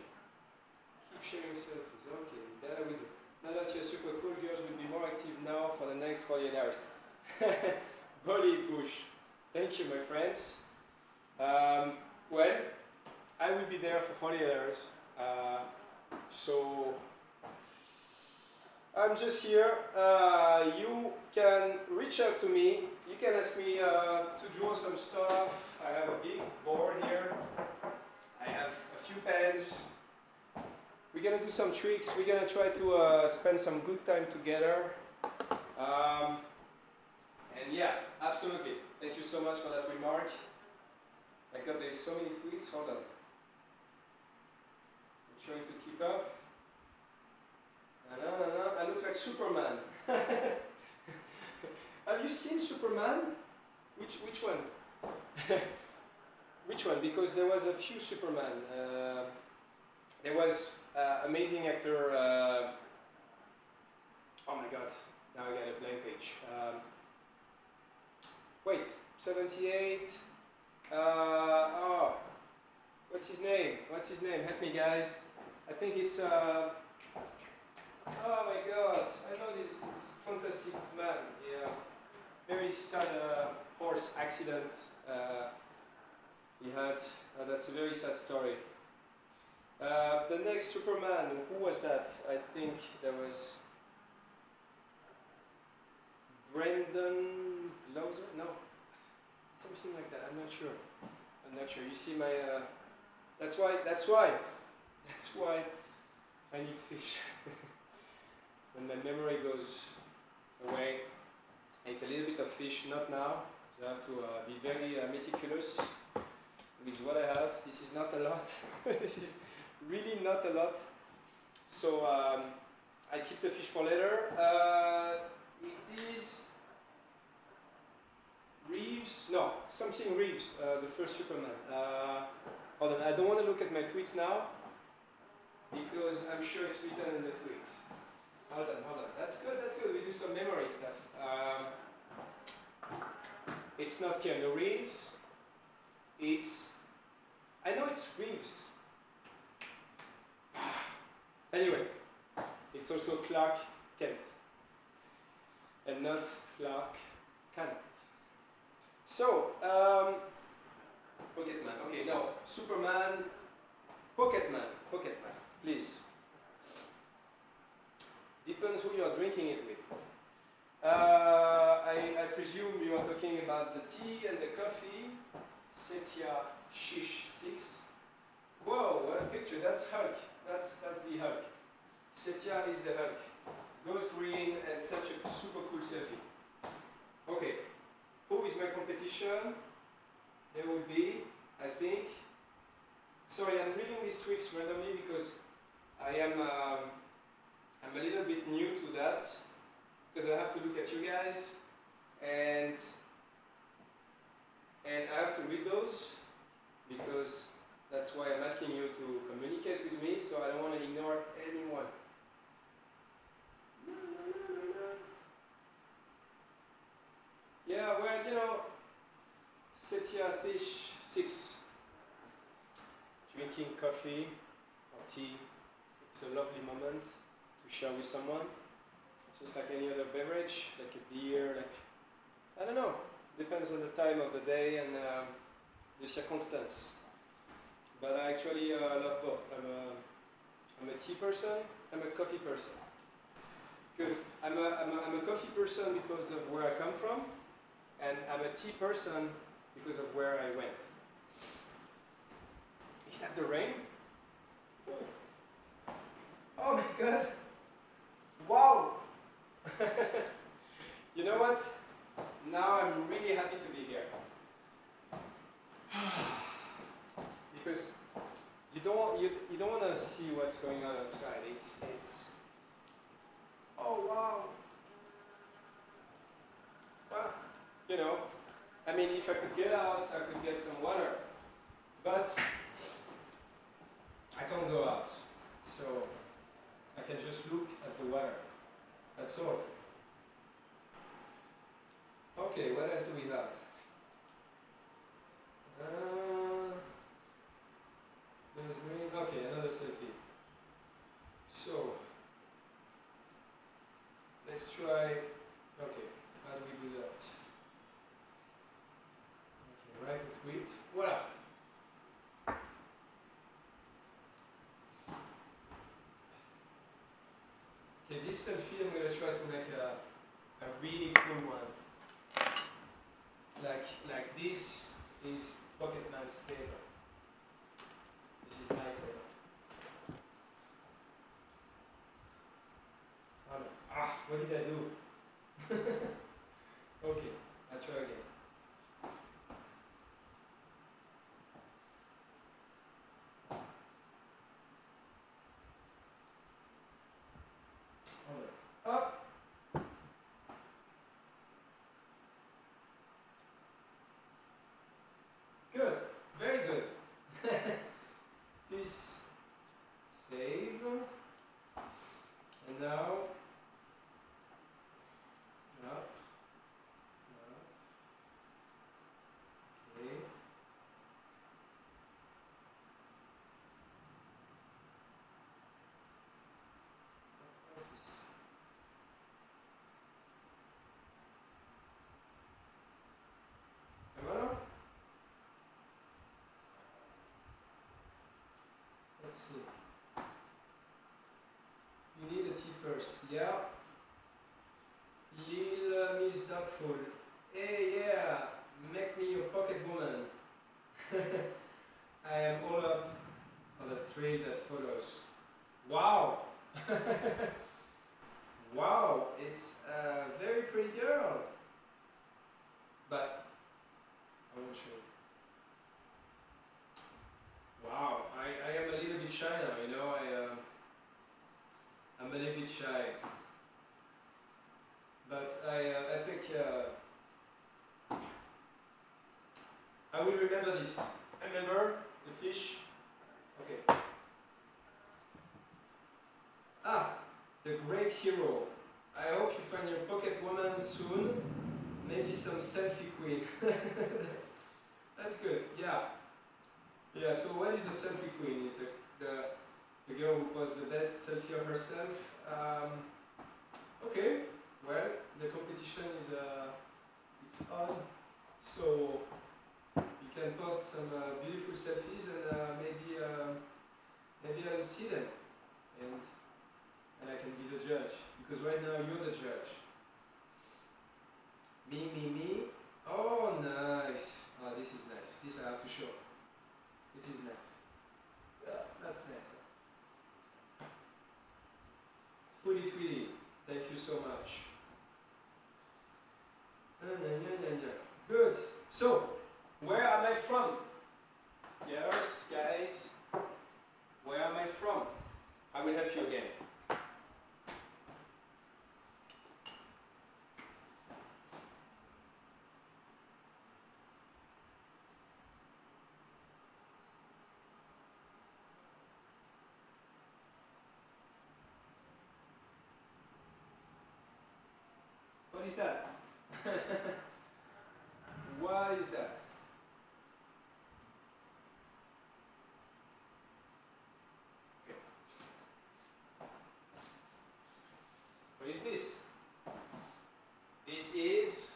Keep sharing selfies. Okay, that I will do. Now that you're super cool, girls will be more active now for the next 48 hours. Bolly Bush. Thank you, my friends. Well, I will be there for 48 hours. So I'm just here. You can reach out to me. You can ask me to draw some stuff. I have a big board here. I have a few pens. We're gonna do some tricks. We're gonna try to spend some good time together. And yeah, absolutely. Thank you so much for that remark. My God, there's so many tweets. Hold on. I'm trying to keep up. I look like Superman. Have you seen Superman? Which one? Which one? Because there was a few Superman. There was amazing actor. Oh my God! Now I got a blank page. Wait, 78. Oh, what's his name? What's his name? Help me, guys. I think it's. Oh my God! I know this fantastic man. Yeah, very sad horse accident he had. That's a very sad story. The next Superman, who was that? I think there was Brendan Glauser? No, something like that. I'm not sure. I'm not sure. You see my. That's why I need fish. When my memory goes away, I eat a little bit of fish. Not now. So I have to be very meticulous with what I have. This is not a lot. This is really not a lot. So I keep the fish for later. It is Reeves. No, something Reeves. The first Superman. Hold on. I don't want to look at my tweets now because I'm sure it's written in the tweets. Hold on. That's good. We do some memory stuff. It's not Keanu Reeves. I know it's Reeves. Anyway, it's also Clark Kent. And not Clark Kent. So, Pocketman. Okay, no. Superman. Pocketman, please. Depends who you are drinking it with. I presume you are talking about the tea and the coffee. Setia Shish 6. Whoa, what a picture. That's Hulk. That's the Hulk. Setia is the Hulk. Ghost green and such a super cool selfie. Okay. Who is my competition? There will be, I think. Sorry, I'm reading these tweets randomly because I'm a little bit new to that because I have to look at you guys and I have to read those because that's why I'm asking you to communicate with me, so I don't want to ignore anyone. Yeah, well, you know, Setia Fish 6, drinking coffee or tea, it's a lovely moment to share with someone, just like any other beverage, like a beer, like, I don't know, depends on the time of the day and the circumstance. But I actually love both. I'm a tea person, I'm a coffee person. Good. I'm a coffee person because of where I come from, and I'm a tea person because of where I went. Is that the rain? Oh my God! Wow! You know what? Now I'm really happy to be here. Because you don't want to see what's going on outside. It's oh wow. Well, you know, I mean, if I could get out, I could get some water, but I can't go out, so I can just look at the water. That's all. Okay, what else do we have? There's green. Okay, another selfie. So let's try. Okay. this selfie, I'm gonna try to make a really cool one. Like this is Pocketman's table. This is my table. Oh no. Ah, what did I do? Okay, I'll try again. Hold on. Up. Good. Very good. Please save. And now up. Okay. Voilà. Let's see. You need a tea first. Yeah. Lil Miss Doubtful. Hey, yeah. Make me your pocket woman. I am all up on the thread that follows. Wow. Wow. It's a very pretty girl. But I won't show you. Wow, I am a little bit shy now, you know, I'm a little bit shy. But I think I will remember this. Remember the fish? Okay. Ah, the great hero. I hope you find your pocket woman soon. Maybe some selfie queen. That's good, yeah. Yeah, so what is a selfie queen? Is the girl who posts the best selfie of herself? Okay, well, the competition is it's on, so you can post some beautiful selfies and maybe I'll see them and I can be the judge, because right now you're the judge. Me. Oh, nice. Oh, this is nice. This I have to show. This is nice. Yeah, that's nice. That's fully tweety. Thank you so much. Good. So, where am I from? Yes, guys. Where am I from? I will help you again. What is that? What is that? Okay. What is this? This is...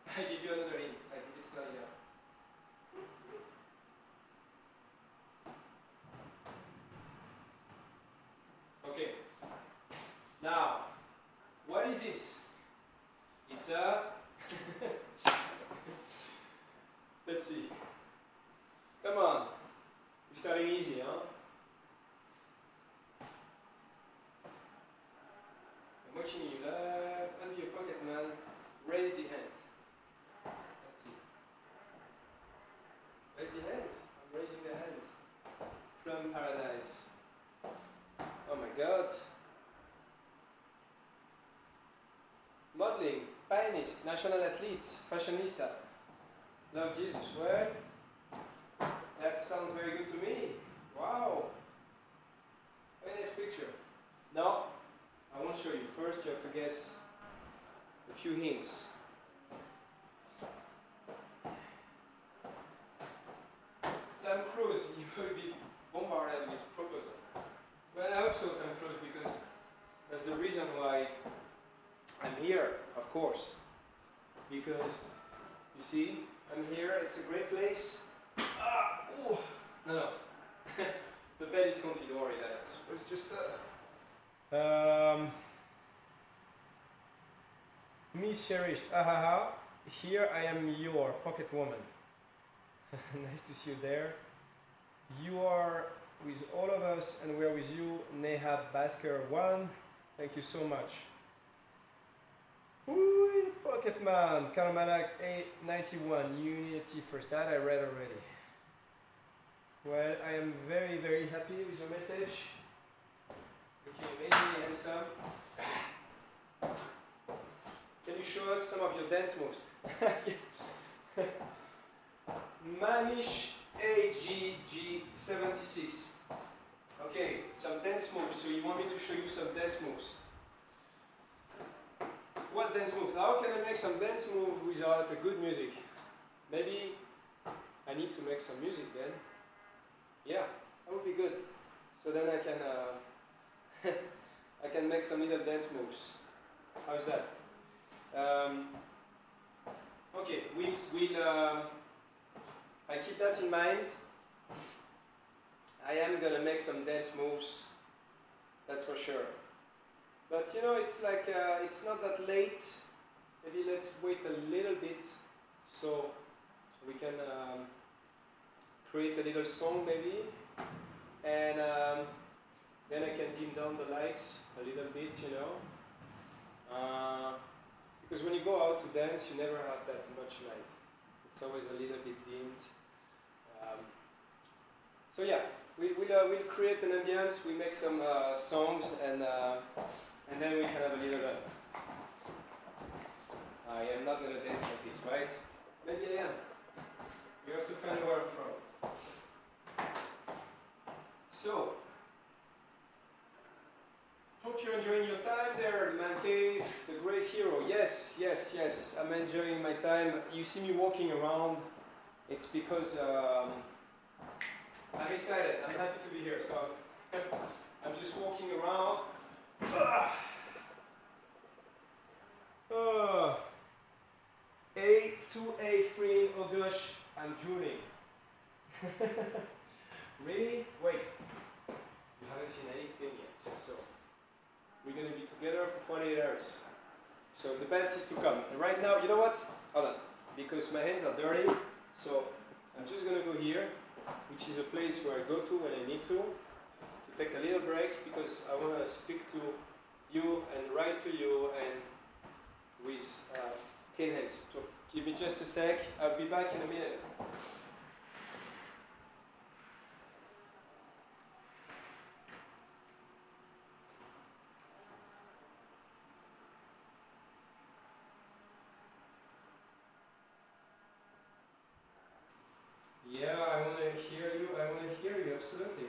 I give you another hint. I think it's not enough. Okay. Now, what is this? It's a... Let's see. Come on. We're starting easy, huh? I'm watching you live. Under your pocket, man. Raise the hand. Let's see. Raise the hand. I'm raising the hand. Plum Paradise. Oh my god. Modeling, pianist, national athlete, fashionista. Love Jesus. Well, that sounds very good to me. Wow. Very nice picture. No, I won't show you. First, you have to guess a few hints. Tom Cruise, you will be bombarded with proposal. Well, I hope so, Tom Cruise, because that's the reason why I'm here, of course. Because, you see, I'm here, it's a great place. Ah, ooh. No. The bed is comfy, don't worry, that was just Miss Cherished, ahaha, here I am your pocket woman. Nice to see you there. You are with all of us and we're with you, Neha Basker 1. Thank you so much. Ooh, Pocketman, Karmalak 891, Unity first. That I read already. Well, I am very, very happy with your message. Looking amazingly handsome. Can you show us some of your dance moves? Manish AGG76. Okay, some dance moves. So you want me to show you some dance moves? What dance moves? How can I make some dance move without a good music? Maybe I need to make some music then. Yeah, that would be good. So then I can I can make some little dance moves. How's that? Okay, I keep that in mind. I am gonna make some dance moves, that's for sure. But you know, it's like it's not that late. Maybe let's wait a little bit so we can create a little song maybe, and then I can dim down the lights a little bit, you know. Because when you go out to dance, you never have that much light. It's always a little bit dimmed. So yeah, we'll create an ambience. We make some songs, and then we can have a little. I am not gonna dance like this, right? Maybe I am. You have to find where I'm from. So, hope you're enjoying your time there, the man cave, the great hero. Yes, yes, yes. I'm enjoying my time. You see me walking around. It's because I'm excited. I'm happy to be here. So I'm just walking around. A3, oh gosh, I'm drooling. Really? Wait. You haven't seen anything yet. So we're going to be together for 48 hours. So the best is to come. And right now, you know what? Hold on. Because my hands are dirty. So I'm just going to go here, which is a place where I go to when I need to take a little break, because I want to speak to you and write to you and with clean hands. So give me just a sec. I'll be back in a minute. Yeah, I want to hear you. I want to hear you, absolutely.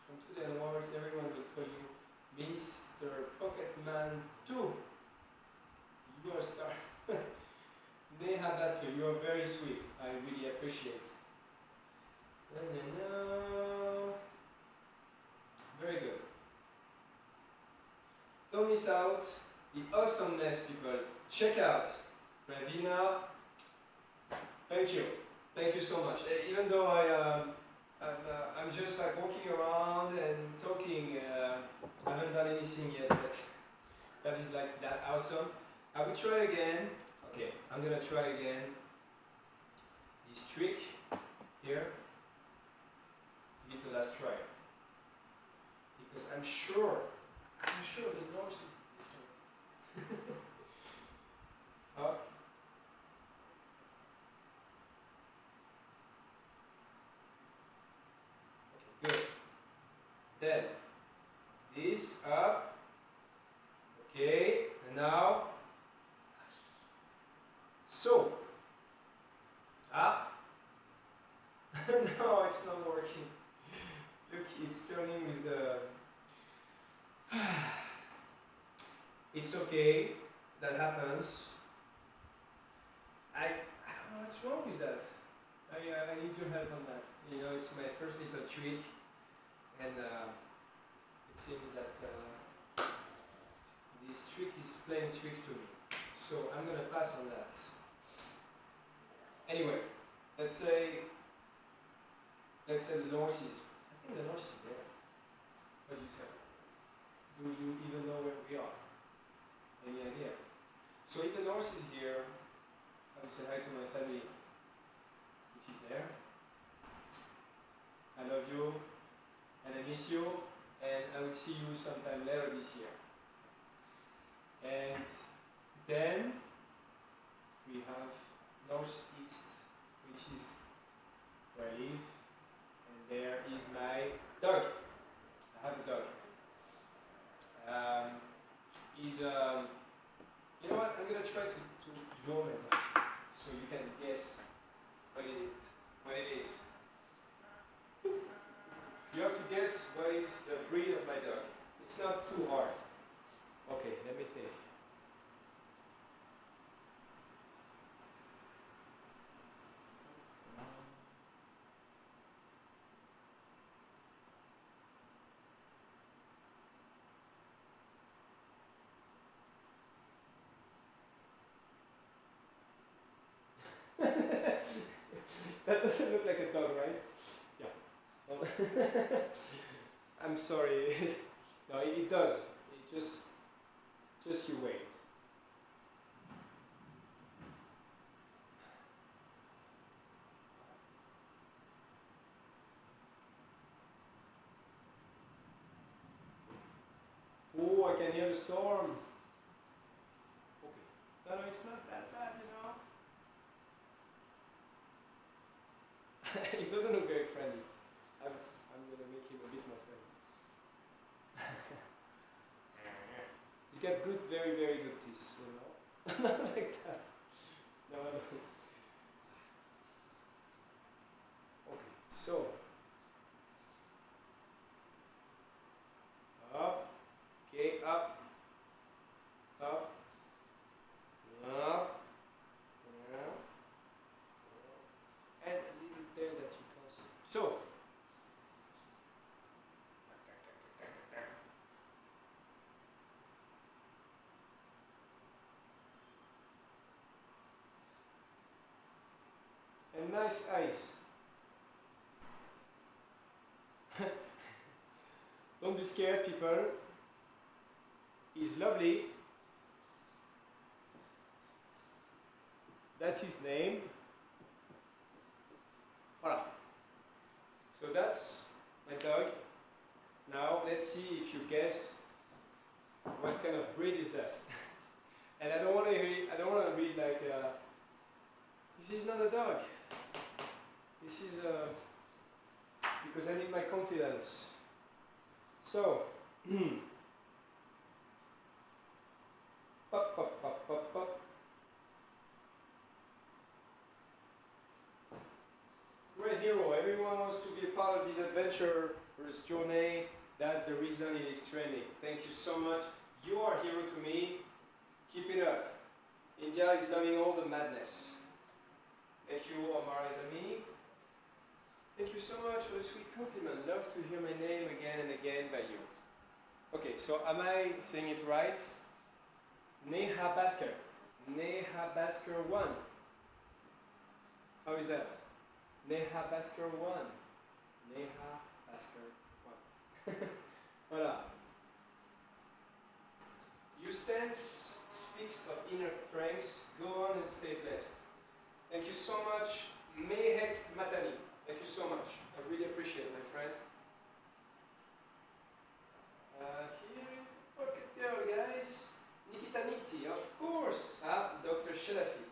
From today onwards, everyone will call you Mr. Pocketman 2. You are a star. Neha Basker, you are very sweet. I really appreciate. Very good. Don't miss out the awesomeness, people. Check out Ravina. Thank you. Thank you so much. Even though I'm just like walking around and talking, I haven't done anything yet, but that is like that awesome. I will try again. Okay, I'm gonna try again this trick here. Give it a last try. Because I'm sure the noise is this one. Up. Good. Then this up. Okay, and now so up. No, it's not working. Look, it's turning with the. It's okay. That happens. I don't know what's wrong with that. I need your help on that. You know, it's my first little trick, and it seems that this trick is playing tricks to me. So I'm gonna pass on that. Anyway, let's say the north is. I think the north is there. What do you say? Do you even know where we are? Any idea? So if the horse is here, I would say hi to my family, which is there. I love you, and I miss you, and I will see you sometime later this year. And then we have northeast, which is where I live, and there is my dog. I have a dog. He's you know what? I'm gonna try to draw my dog so you can guess what is it, what it is. You have to guess what is the breed of my dog. It's not too hard. Okay, let me think. That doesn't look like a dog, right? Yeah. Well, I'm sorry. No, it does. It just you wait. Oh, I can hear the storm. Okay. No, it's not that bad, you know. It doesn't look very friendly. I'm gonna make him a bit more friendly. He's got good, very, very good teeth, you know. Not like that. No, no. Okay, so up, okay, up, up, up, and a little tail that you can't see. So. And nice eyes. Don't be scared, people. He's lovely. That's his name. Voilà. So that's my dog. Now let's see if you guess what kind of breed is that. And I don't want to read like this is not a dog. This is because I need my confidence. So pop pop pop pop pop. Great hero. Everyone wants to be a part of this adventurous journey. That's the reason it is trending. Thank you so much. You are a hero to me. Keep it up. India is loving all the madness. Thank you, Omar Azami. Thank you so much for the sweet compliment. Love to hear my name again and again by you. Okay, so am I saying it right? Neha Basker. Neha Basker 1. How is that? Neha Basker 1. Neha Basker 1. Voilà. Your stance speaks of inner strength. Go on and stay blessed. Thank you so much, Mehek Matani. Thank you so much. I really appreciate it, my friend. Here is the pocket girl, guys. Nikita Niti, of course. Dr. Shelafi.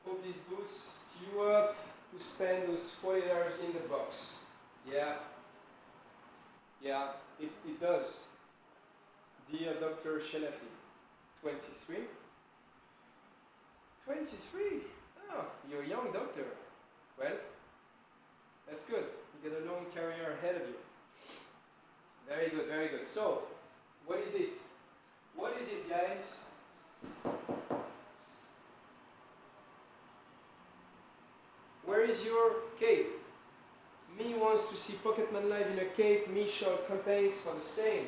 Hope this boosts you up to spend those $40 in the box. Yeah. Yeah, it does. Dear Dr. Shelafi. 23. 23? Oh, you're a young doctor. Well, that's good. You got a long career ahead of you. Very good, very good. So, what is this? What is this, guys? Where is your cape? Me wants to see Pocketman live in a cape. Me short campaigns for the same.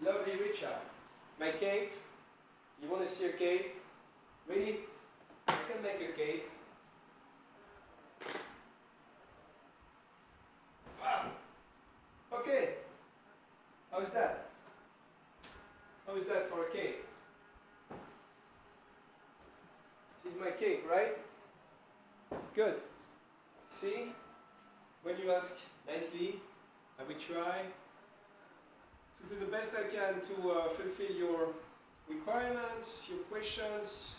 Lovely Richard. My cape. You want to see a cape? Really? I can make a cape. Wow. Okay. How's is my cake, right? Good. See? When you ask nicely, I will try to do the best I can to fulfill your requirements, your questions,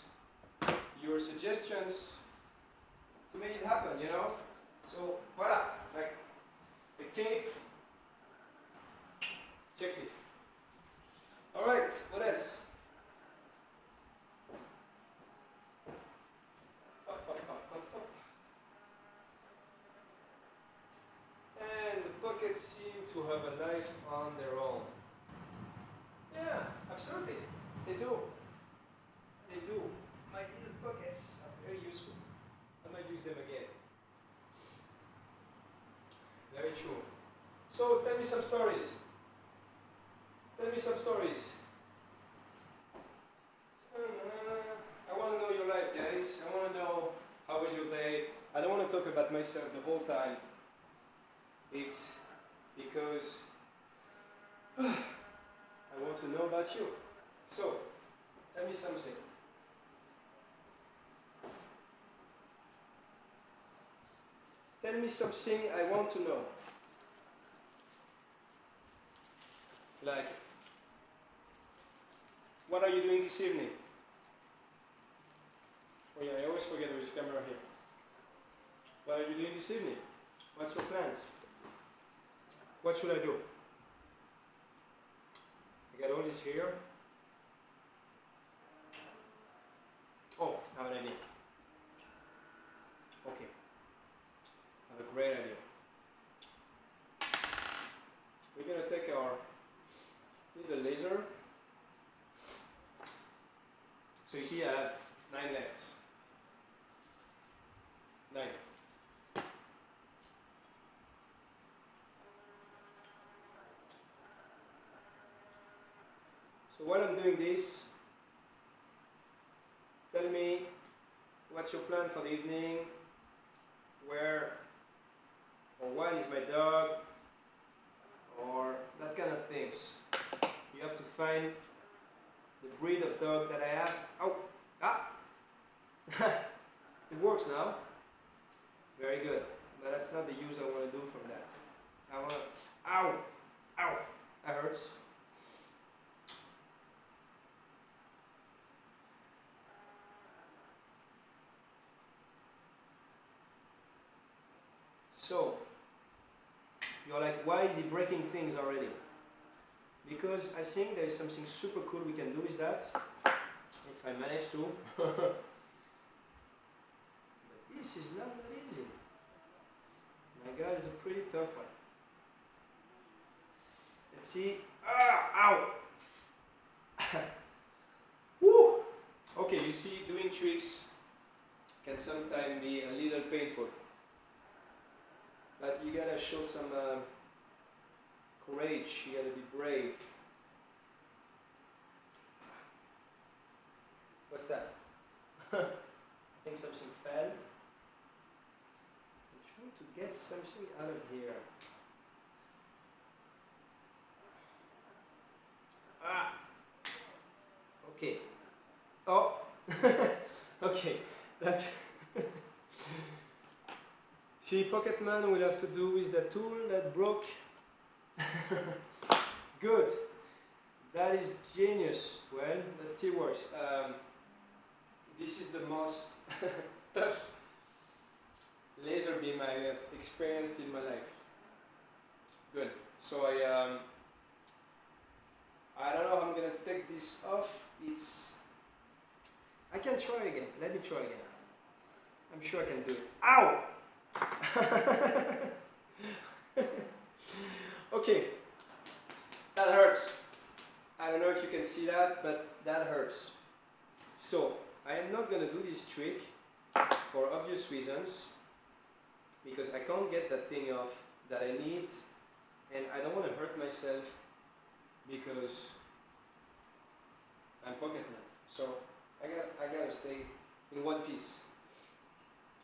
your suggestions, to make it happen, you know? So, voila, like the cape checklist. Alright, what else? And the pockets seem to have a life on their own. Yeah, absolutely. They do. They do. My little pockets are very useful. I might use them again. Very true. So tell me some stories. Tell me some stories. I want to know your life, guys. I want to know how was your day. I don't want to talk about myself the whole time. It's because I want to know about you. So, tell me something. Tell me something I want to know. Like, what are you doing this evening? Oh yeah, I always forget there's a camera here. What are you doing this evening? What's your plans? What should I do? I got all this here. Oh, I have an idea. Okay. I have a great idea. We're gonna take our little laser. So you see I have 9 left. 9. So while I'm doing this, tell me what's your plan for the evening, where or what is my dog, or that kind of things. You have to find the breed of dog that I have. Oh, ah! It works now. Very good. But that's not the use I want to do from that. I want to, ow! Ow! That hurts. So, you're like, why is he breaking things already? Because I think there is something super cool we can do with that, if I manage to. But this is not that easy. My God is a pretty tough one. Let's see. Ah! Ow! Woo! Okay, you see, doing tricks can sometimes be a little painful. But you gotta show some courage, you gotta be brave. What's that? I think something fell. I'm trying to get something out of here. Ah! Okay. Oh! Okay, that's... See, Pocketman will have to do with the tool that broke. Good. That is genius. Well, that still works. This is the most tough laser beam I have experienced in my life. Good. So I don't know how I'm gonna take this off. I can try again. Let me try again. I'm sure I can do it. Ow! Okay, that hurts. I don't know if you can see that, but that hurts. So, I am not gonna do this trick for obvious reasons, because I can't get that thing off that I need, and I don't want to hurt myself because I'm Pocketman. So, I gotta stay in one piece.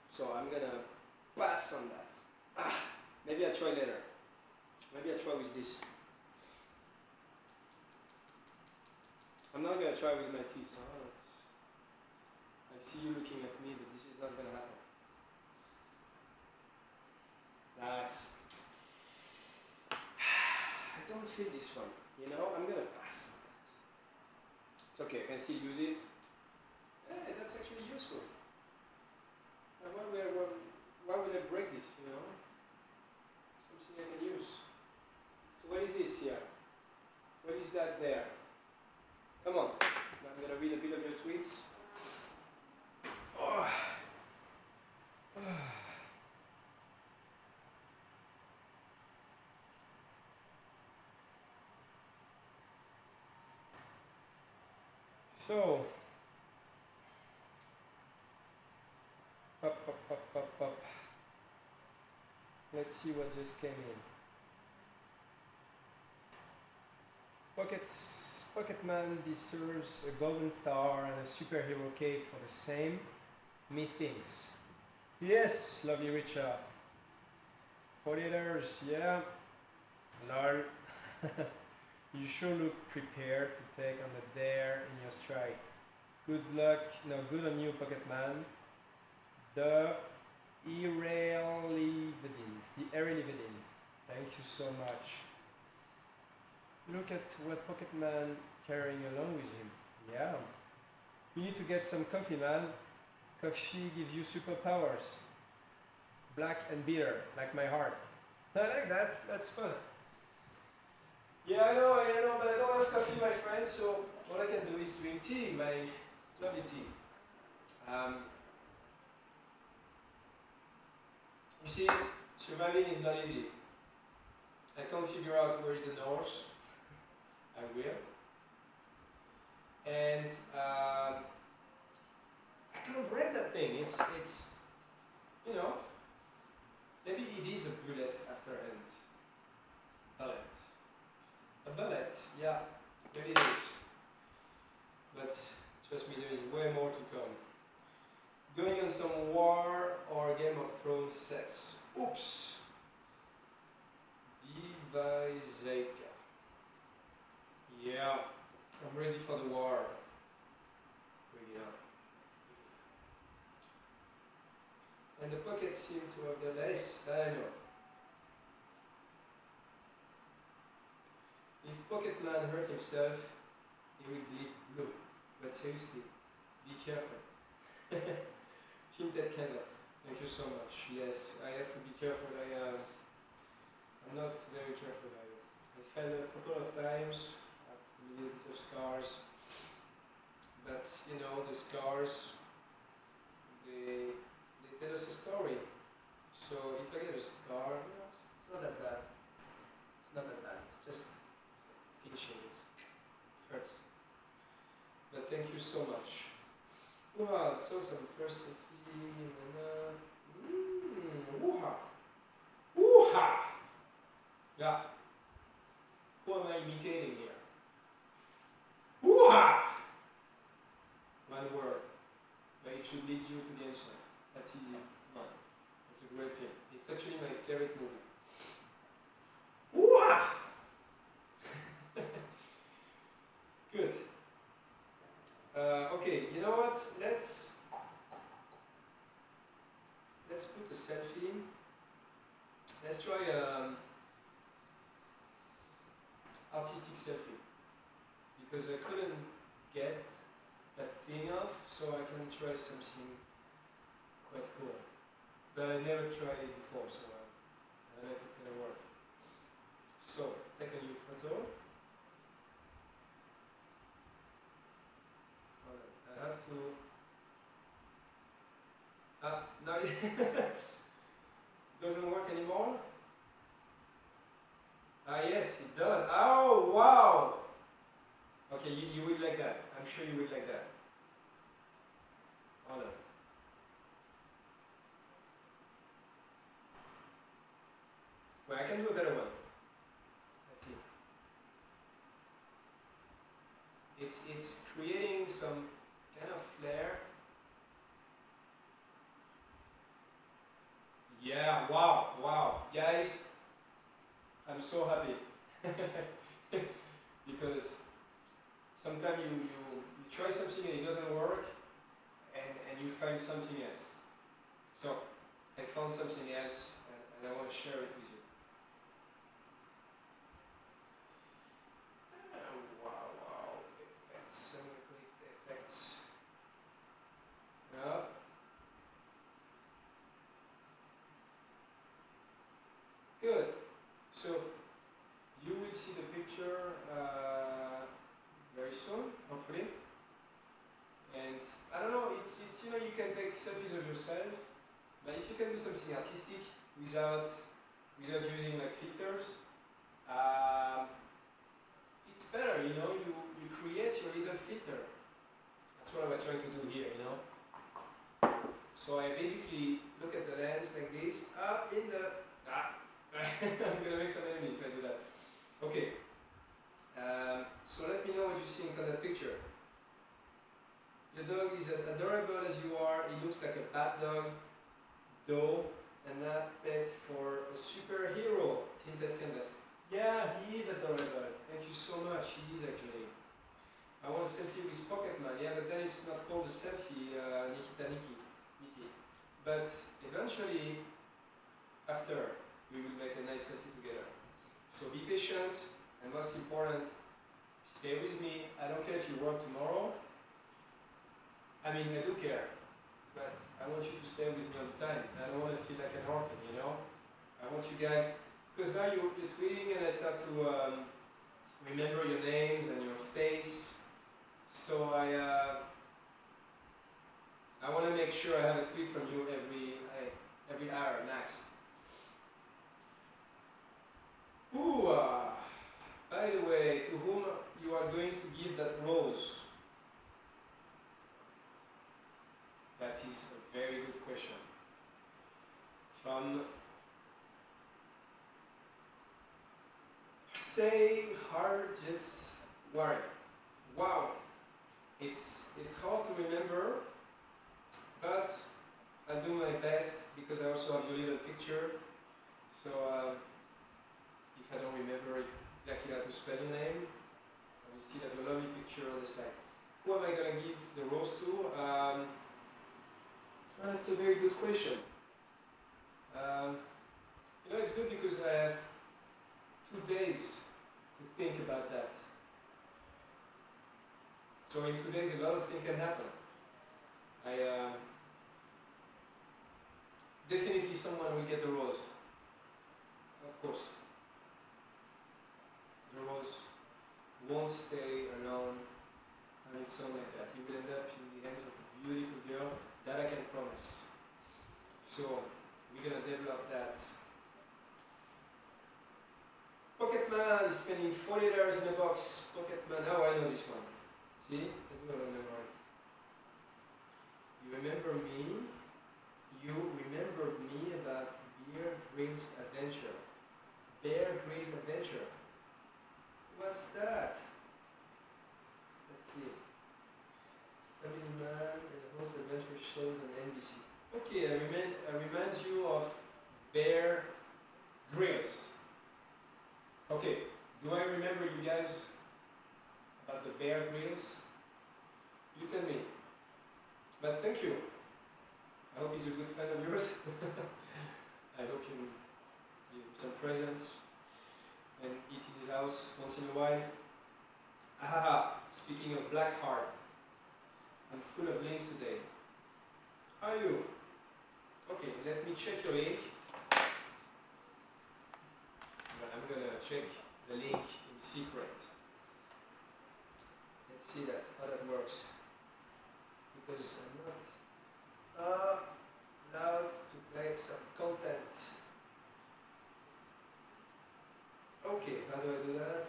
So I'm gonna pass on that. Ah, maybe I'll try later. Maybe I'll try with this. I'm not gonna try with my teeth. I see you looking at me, but this is not gonna happen. That's. I don't feel this one. You know, I'm gonna pass on that. It's okay, I can still use it. Hey, that's actually useful. Why would I break this, you know? Something I can use. So what is this here? What is that there? Come on. Now I'm gonna read a bit of your tweets. Oh. So, up. Let's see what just came in. Pocketman deserves a golden star and a superhero cape for the same. Methinks. Yes, lovely Richard. 48 hours, yeah. Lol. You sure look prepared to take on the dare in your stride. Good luck, no, good on you, Pocketman. The Irrelividin. Thank you so much. Look at what Pocketman carrying along with him. Yeah. You need to get some coffee, man. Coffee gives you superpowers. Black and bitter, like my heart. I like that. That's fun. Yeah, I know, but I don't have coffee, my friend, so all I can do is drink tea, my lovely tea. You see, surviving is not easy. I can't figure out where's the north. I will. And I can't break that thing. It's you know, maybe it is a bullet after end. Bullet. A bullet, yeah, maybe it is. But trust me, there is way more to come. Going on some War or Game of Thrones sets. Oops. Diviseka. Yeah, I'm ready for the war. Bring it on. And the pockets seem to have the less that I know. If Pocketman hurt himself, he would bleed blue. But seriously, be careful. Tinted canvas. Thank you so much. Yes, I have to be careful. I'm not very careful. I fell a couple of times. I have a little bit of scars. But you know, the scars, they tell us a story. So if I get a scar, you know, it's not that bad. It's not that bad. It's just pinching. It hurts. But thank you so much. Wow, it's awesome. First, woo-ha! Woo-ha! Yeah. Who am I imitating here? Woo-ha! One word. But it should lead you to the answer. That's easy. No. It's a great film. It's actually my favorite movie. Woo-ha! Good. Okay, you know what? Let's put a selfie. Let's try artistic selfie because I couldn't get that thing off, so I can try something quite cool. But I never tried it before, so I don't know if it's gonna work. So take a new photo. I have to. No, it doesn't work anymore. Yes, it does. Oh, wow! Okay, you will like that. I'm sure you will like that. Hold on. Well, I can do a better one. Let's see. It's creating some kind of flare. Yeah, wow. Guys, I'm so happy. Because sometimes you try something and it doesn't work, and you find something else. So I found something else and I want to share it with you. Wow, effects, so many great effects. Yeah. Good. So you will see the picture very soon, hopefully. And I don't know, it's you know, you can take selfies of yourself, but if you can do something artistic without using like filters, it's better. You know, you create your little filter. That's what I was trying to do here. You know. So I basically look at the lens like this, up in the I'm gonna make some enemies if I do that. Okay. So let me know what you think on that picture. Your dog is as adorable as you are. He looks like a bad dog, though, and not pet for a superhero. Tinted canvas. Yeah, he is adorable. Thank you so much. He is actually. I want a selfie with Pocketman. Yeah, but then it's not called a selfie, Niki. But eventually, after, we will make a nice selfie together. So be patient, and most important, stay with me. I don't care if you work tomorrow. I mean, I do care, but I want you to stay with me all the time. I don't want to feel like an orphan, you know? I want you guys, because now you're tweeting and I start to remember your names and your face. So I want to make sure I have a tweet from you every hour max. Ooh, by the way, to whom you are going to give that rose? That is a very good question. From Say Hard Just Worry. Wow, it's hard to remember, but I'll do my best because I also have your little picture. So if I don't remember exactly how to spell your name, I will still have a lovely picture on the side. Who am I going to give the rose to? That's a very good question. You know, it's good because I have 2 days to think about that. So in 2 days, a lot of things can happen. Definitely someone will get the rose. Of course. The rose won't stay alone on its own like that. He will end up in the hands of a beautiful girl. That I can promise. So we're gonna develop that. Pocketman is spending $40 in a box. Pocketman, oh, I know this one. See, I do remember. You remember me? You remembered me about Bear Grylls Adventure. Bear Grylls Adventure. What's that? Let's see. Family Man and host adventure shows on NBC. Okay, I remind you of Bear Grylls. Okay, do I remember you guys about the Bear Grylls? You tell me. But thank you. I hope he's a good friend of yours. I hope you give him some presents and eat in his house once in a while. Ah, speaking of Blackheart, I'm full of links today. How are you? Okay, let me check your link. I'm gonna check the link in secret. Let's see how that works. Because I'm not allowed to play some content. Okay, how do I do that?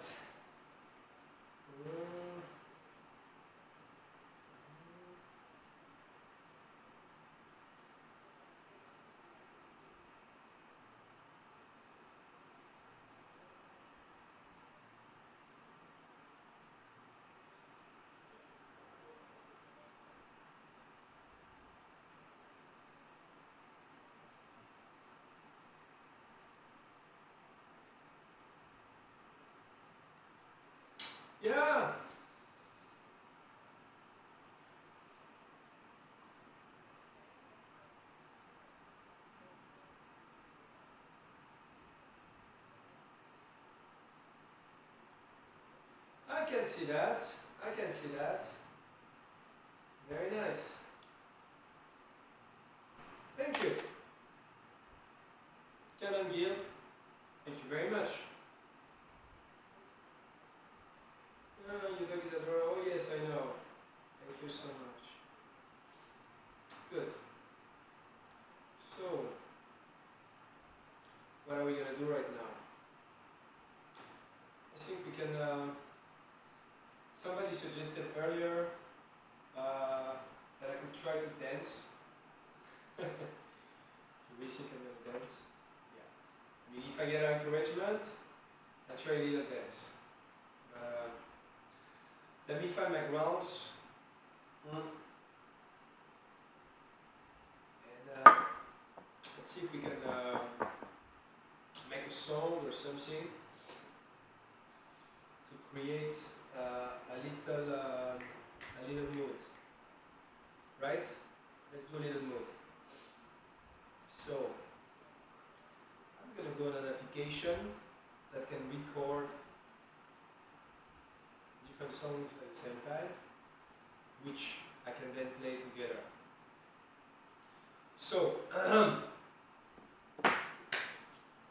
Yeah. can see that. I can see that. Very nice. Thank you. Canon Gil, thank you very much. Your dog is adorable. Oh yes, I know. Thank you so much. Good. So, what are we gonna do right now? I think we can. Somebody suggested earlier that I could try to dance. Basic and then dance. Yeah. I mean, if I get encouragement, I try a little dance. Let me find my grounds. And let's see if we can make a song or something to create a little mood. Right? Let's do a little mood. So, I'm going to go on an application that can record different songs at the same time, which I can then play together. So,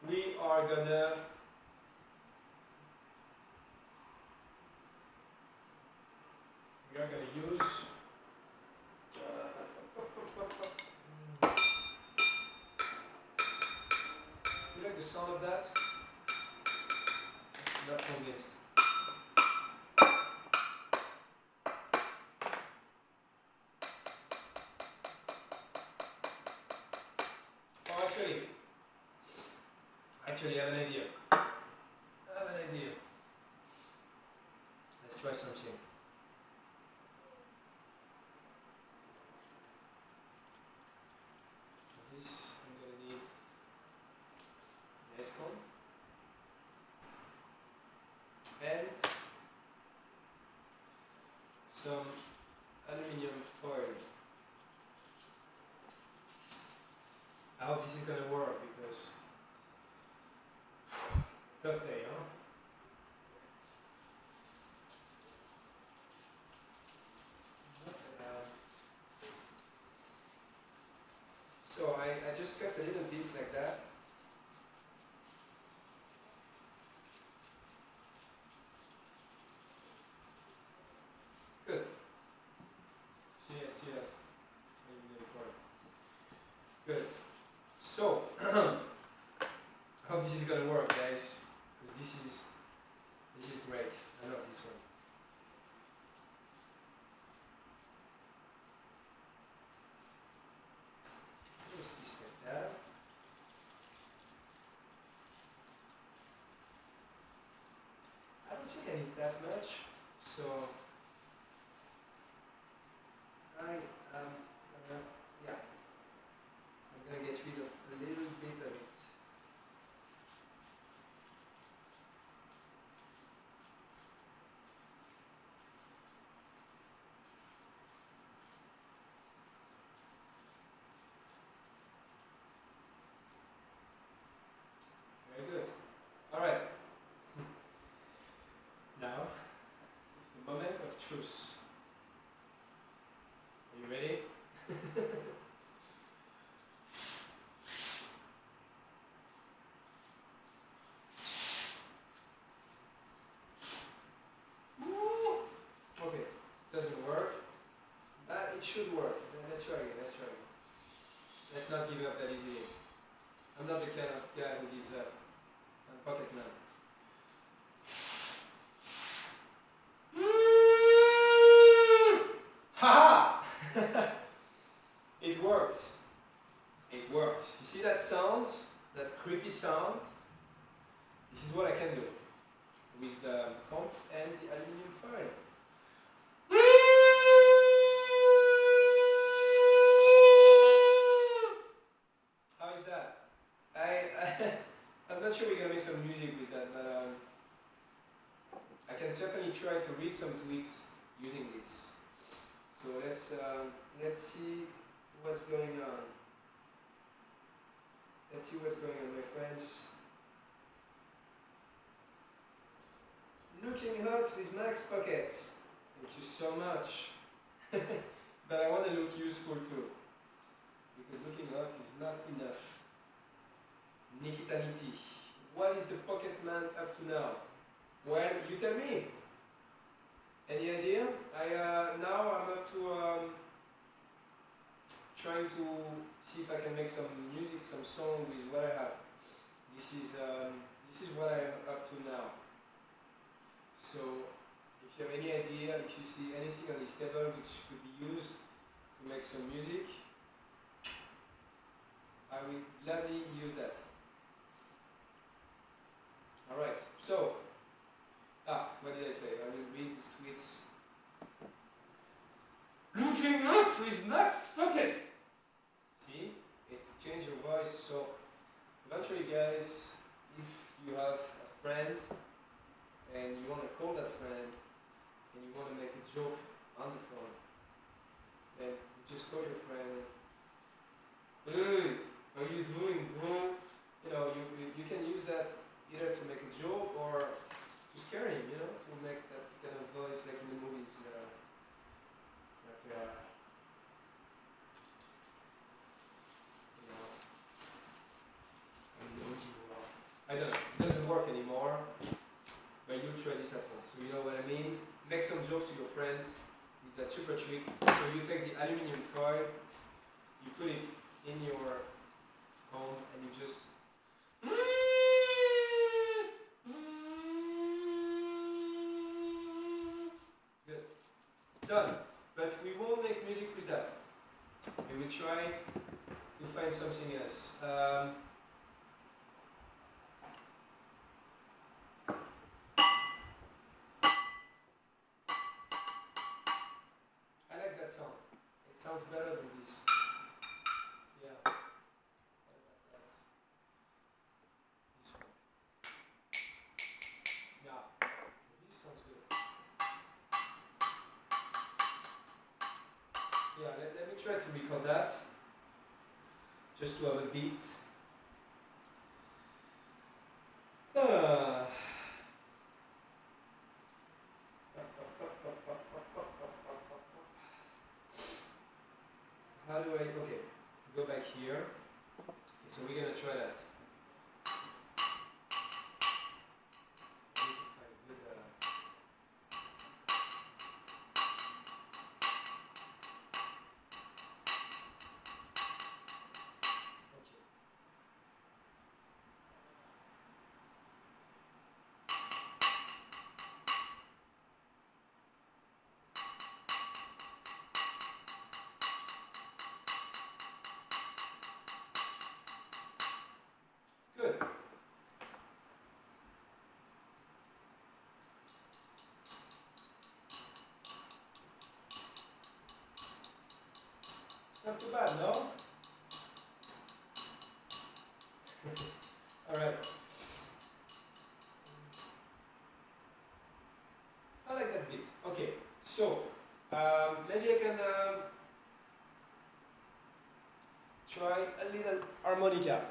we are gonna use you like the sound of that? Not convinced. Oh, actually, I have an idea. Let's try something. For this, I'm gonna need an S-con and some aluminium foil. I hope this is gonna work because tough day, huh? So I just cut a little piece like that. Good. See, I still have aluminium foil. Good. So, I hope this is gonna work, guys, because this is great. I love this one. Just this like that. I don't think I need that much, so I am gonna, yeah, I'm gonna get rid of a little bit of it. Very good. All right. Now it's the moment of truth. Are you ready? Okay, doesn't work, but it should work. Let's try again. Let's not give up that easily. I'm not the kind of guy who gives up. I'm Pocketman. Haha! It worked. It worked. You see that sound? That creepy sound? This is what I can do with the comp and the aluminium foil. How is that? I'm not sure we're gonna make some music with that, but I can certainly try to read some tweets using this. So let's see what's going on. Let's see what's going on, my friends. Looking hot with max pockets. Thank you so much. But I want to look useful too. Because looking hot is not enough. Nikitaniti. What is the Pocketman up to now? Well, you tell me. Any idea? Now I'm up to trying to see if I can make some music, some song with what I have. This is what I am up to now. So, if you have any idea, if you see anything on this table which could be used to make some music, I will gladly use that. Alright, so, what did I say? I will read these tweets. Looking up with Max Pocket! See? It's changed your voice, so eventually guys, if you have a friend and you want to call that friend and you want to make a joke on the phone, then you just call your friend. Hey, how are you doing, bro? You know, you can use that either to make a joke or to scare him, you know, to make that kind of voice like in the movies. I don't know, it doesn't work anymore, but you try this at home. So you know what I mean? Make some jokes to your friends with that super trick. So you take the aluminum foil, you put it in your home, and you just good. Done. But we won't make music with that. We will try to find something else. I like that song. It sounds better than this. Yeah. What about that? This one. Yeah. This sounds good. Yeah, let me try to record that. Just to have a beat. How do I, okay, go back here. Okay, so we're gonna try that. I need to find a good, Good. It's not too bad, no? Alright. I like that beat. Okay, so maybe I can try a little harmonica.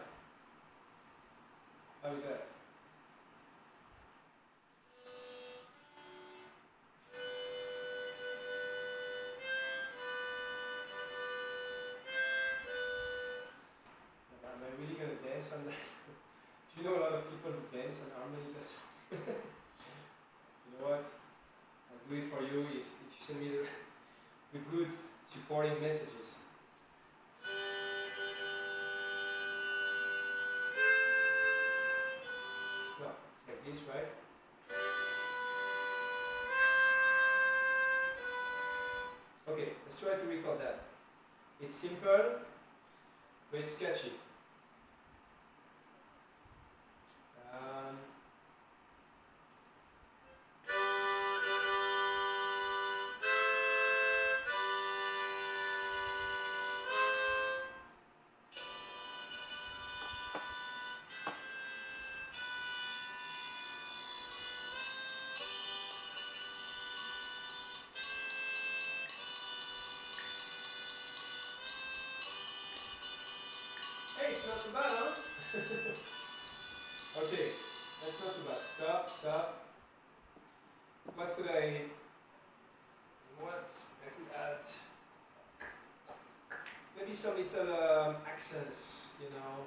How's that? Am I really gonna dance on that? Do you know a lot of people who dance on harmonicas? You know what? I'll do it for you if you send me the good supporting messages. No, it's like this, right? Okay, let's try to record that. It's simple, but it's catchy. Hey, it's not too bad, huh? Okay, that's not too bad. Stop, stop. what could I could add? Maybe some little accents, you know,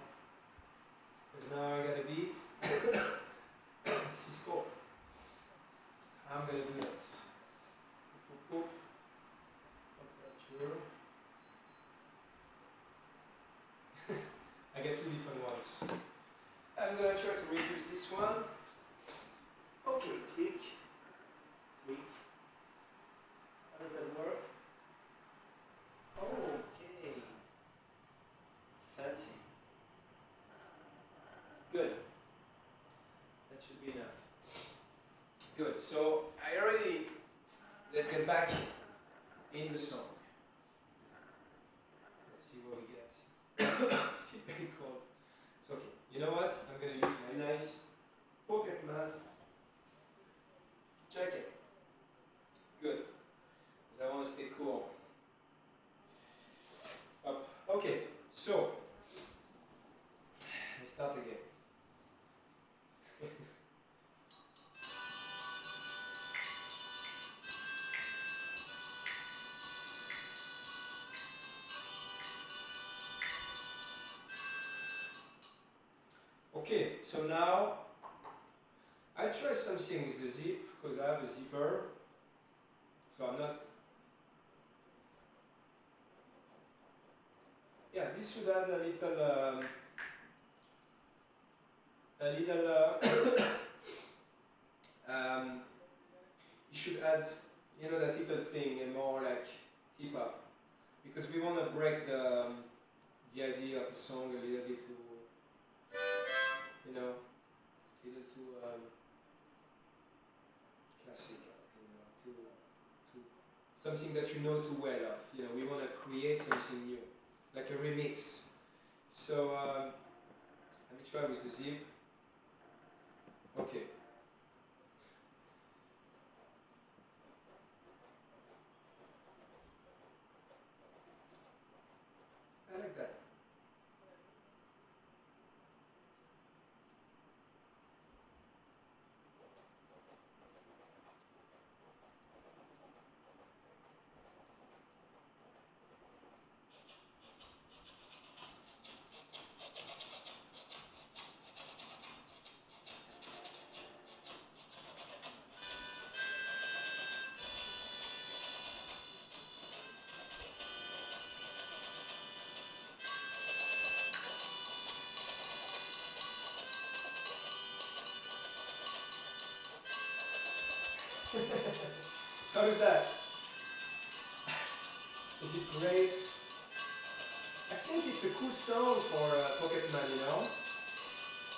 because now I got a beat. This is cool. I'm gonna do that. Boop, boop, boop. Temperature. I get two different ones. I'm gonna try to reduce this one. Okay, click. Click. How does that work? Okay. Fancy. Good. That should be enough. Good. So I already. Let's get back in the song. Let's see what we get. It's still very cold. It's okay. You know what? I'm gonna use my nice Pocketman jacket. Good. Because I want to stay cool. Up. Okay. So let's start again. Okay, so now I'll try something with the zip because I have a zipper. So I'm not. Yeah, this should add a little. You should add, you know, that little thing and more like hip hop because we want to break the idea of a song a little bit too, you know, a little too classic, you know, too something that you know too well of. You know, we want to create something new, like a remix. So let me try with the zip. Okay. I like that. How is that? Is it great? I think it's a cool sound for Pocketman, you know,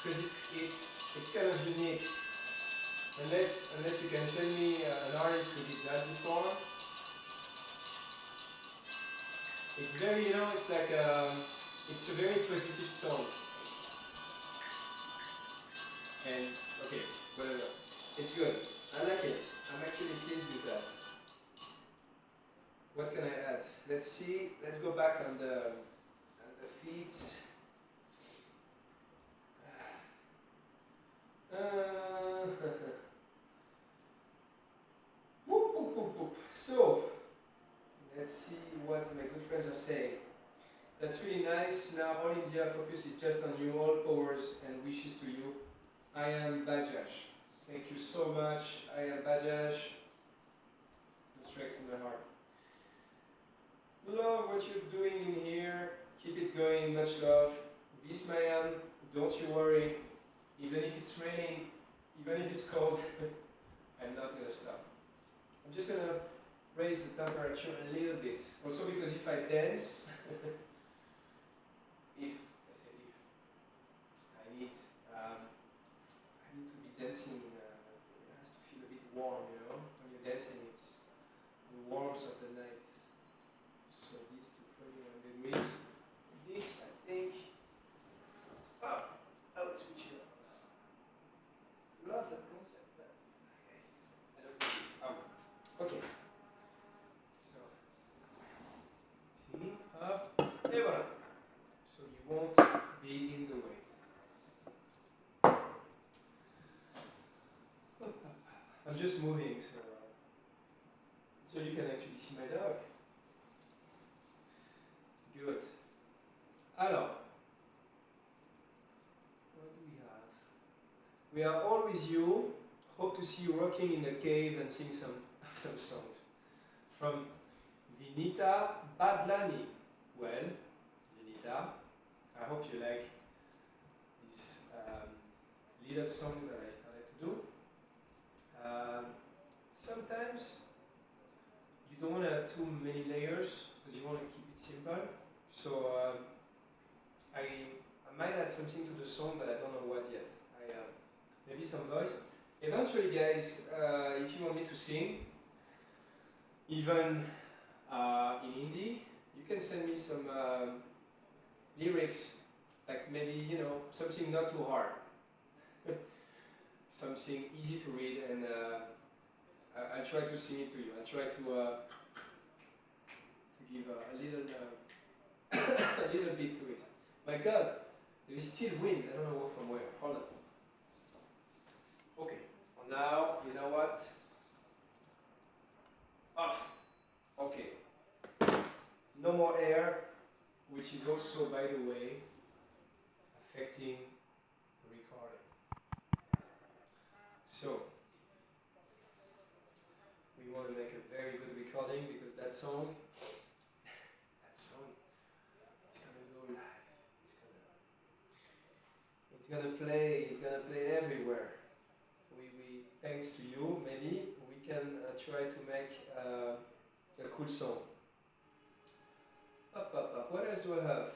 because it's kind of unique. Unless you can tell me an artist who did that before. It's very, you know, it's like it's a very positive song. And okay, whatever. It's good. I like it. I'm actually pleased with that. What can I add? Let's see. Let's go back on the feeds. Whoop, whoop, whoop, whoop. So let's see what my good friends are saying. That's really nice. Now all India focus is just on you. All powers and wishes to you. I am Bajaj. Thank you so much. I am Bajaj. Straight to my heart. Love what you're doing in here. Keep it going. Much love. Vismayam. Don't you worry. Even if it's raining, even if it's cold, I'm not gonna stop. I'm just gonna raise the temperature a little bit. Also because if I dance, I need to be dancing. It has to feel a bit warm, you know. When you're dancing, it's the warmth of the night. So this to 21 degrees. This, I think. I'll switch it off. Love that concept, but I don't think it. Okay. So, see, up, et voilà. So you won't be in the way. I'm just moving, so you can actually see my dog. Good. Alors, what do we have? We are all with you. Hope to see you rocking in the cave and sing some songs. From Vinita Badlani. Well, Vinita, I hope you like these little songs that I started to do. Sometimes you don't want to have too many layers because you want to keep it simple. So I might add something to the song, but I don't know what yet. Maybe some voice. Eventually, guys, if you want me to sing, even in Hindi, you can send me some lyrics, like maybe, something not too hard. Something easy to read, and I'll try to sing it to you. I'll try to give a little a little bit to it. My God, there is still wind. I don't know from where. Hold on. Okay. Well, now you know what? Off. Okay. No more air, which is also, by the way, affecting the recording. So, we want to make a very good recording because that song, it's gonna go live. It's gonna play everywhere. We thanks to you, maybe we can try to make a cool song. Up. What else do I have?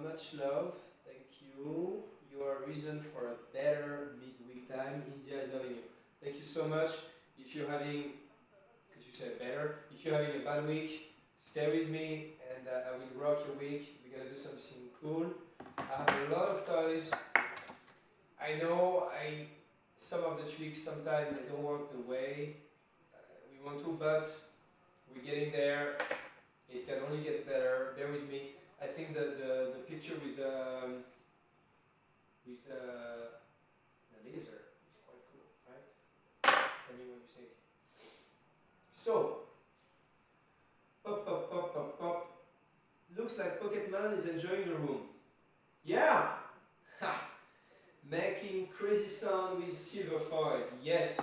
Much love. Thank you. You are a reason for a better midweek time. India is loving you. Thank you so much. If you're having, because you said better, if you're having a bad week, stay with me and I will rock your week. We're gonna do something cool. I have a lot of toys. I know some of the tricks sometimes they don't work the way we want to, but we're getting there. It can only get better. Bear with me. I think that the picture with the laser is quite cool, right? Tell me what you think. So, pop. Looks like Pocketman is enjoying the room. Yeah! Ha! Making crazy sound with silver foil. Yes!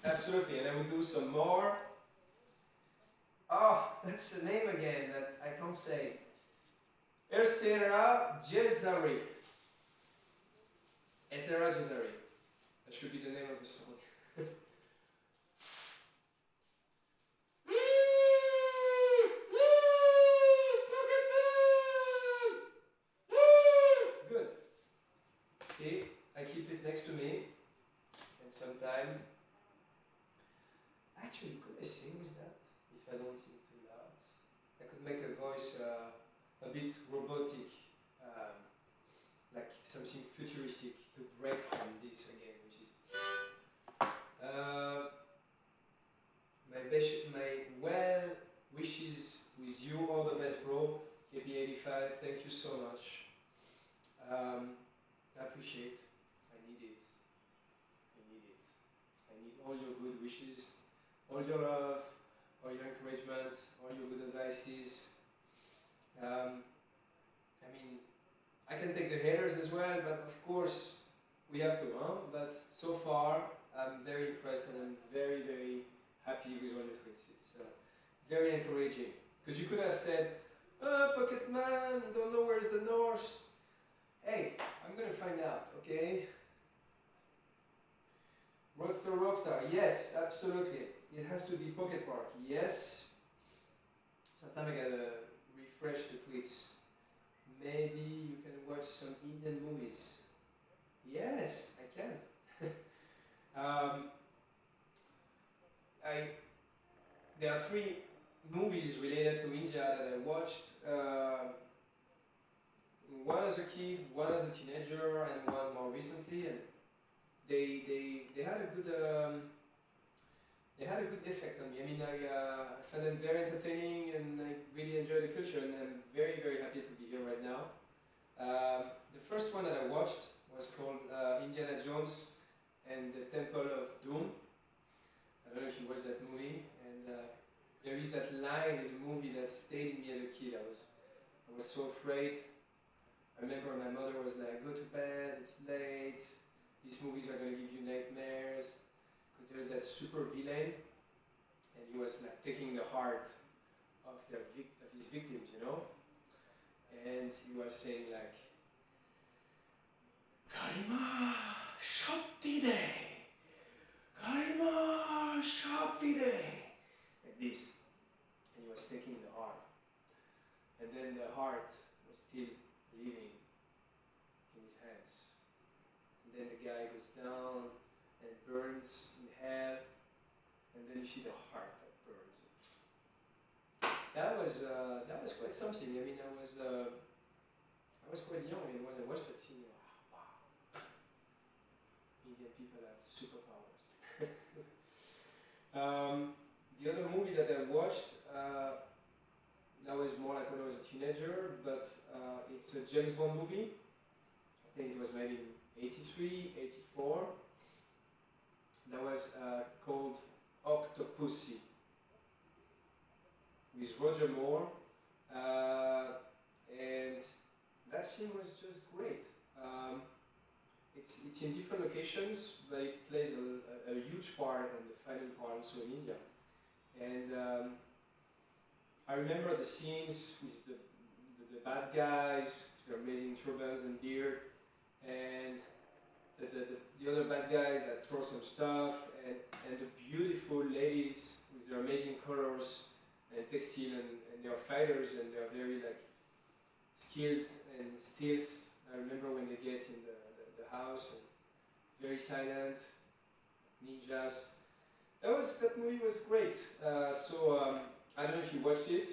Absolutely. And then we do some more. Oh, that's the name again that I can't say. Esera Jezari. Esera Jezari. That should be the name of the song. Good. See, I keep it next to me, and sometime. Actually, could I sing with that? If I don't sing too loud, I could make a voice a bit robotic, like something futuristic to break from this again, which is my well wishes with you. All the best, bro. KP85, thank you so much. I appreciate. I need it. I need all your good wishes, all your love, all your encouragement, all your good advices. I mean, I can take the haters as well, but of course we have to, huh? But so far, I'm very impressed and I'm very, very happy with all your tweets. It's very encouraging. Because you could have said, Pocketman, you don't know where's the north. Hey, I'm gonna find out, okay? Rockstar, yes, absolutely. It has to be Pocket Park, yes. Sometimes I gotta refresh the tweets. Maybe you can watch some Indian movies. Yes, I can. There are 3 movies related to India that I watched. One as a kid, one as a teenager, and one more recently. And they had a good effect on me. I mean, I found them very entertaining, and I really enjoy the culture, and I'm very, very happy to be here right now. The first one that I watched was called Indiana Jones and the Temple of Doom. I don't know if you watched that movie, and there is that line in the movie that stayed in me as a kid. I was so afraid. I remember my mother was like, "Go to bed, it's late, these movies are going to give you nightmares." Because there's that super villain, and he was like taking the heart of his victims, you know? And he was saying like, "Kalima Shoptide! Kalima Shoptide!" Like this. And he was taking the heart. And then the heart was still living in his hands. And then the guy goes down and burns in hell. And then you see the heart that burns. That was quite something. I mean, I was quite young, and when I watched that scene, wow, Indian people have superpowers. The other movie that I watched, that was more like when I was a teenager, but it's a James Bond movie. I think it was maybe in 83, 84. That was called Octopussy, with Roger Moore, and that film was just great. It's in different locations, but it plays a huge part, and the final part also in India. And I remember the scenes with the bad guys, with their amazing turbans and beard, and the other bad guys that throw some stuff, and the beautiful ladies with their amazing colors and textile, and they're fighters, and they're very like skilled and stealth. I remember when they get in the house, and very silent, ninjas. That movie was great. I don't know if you watched it.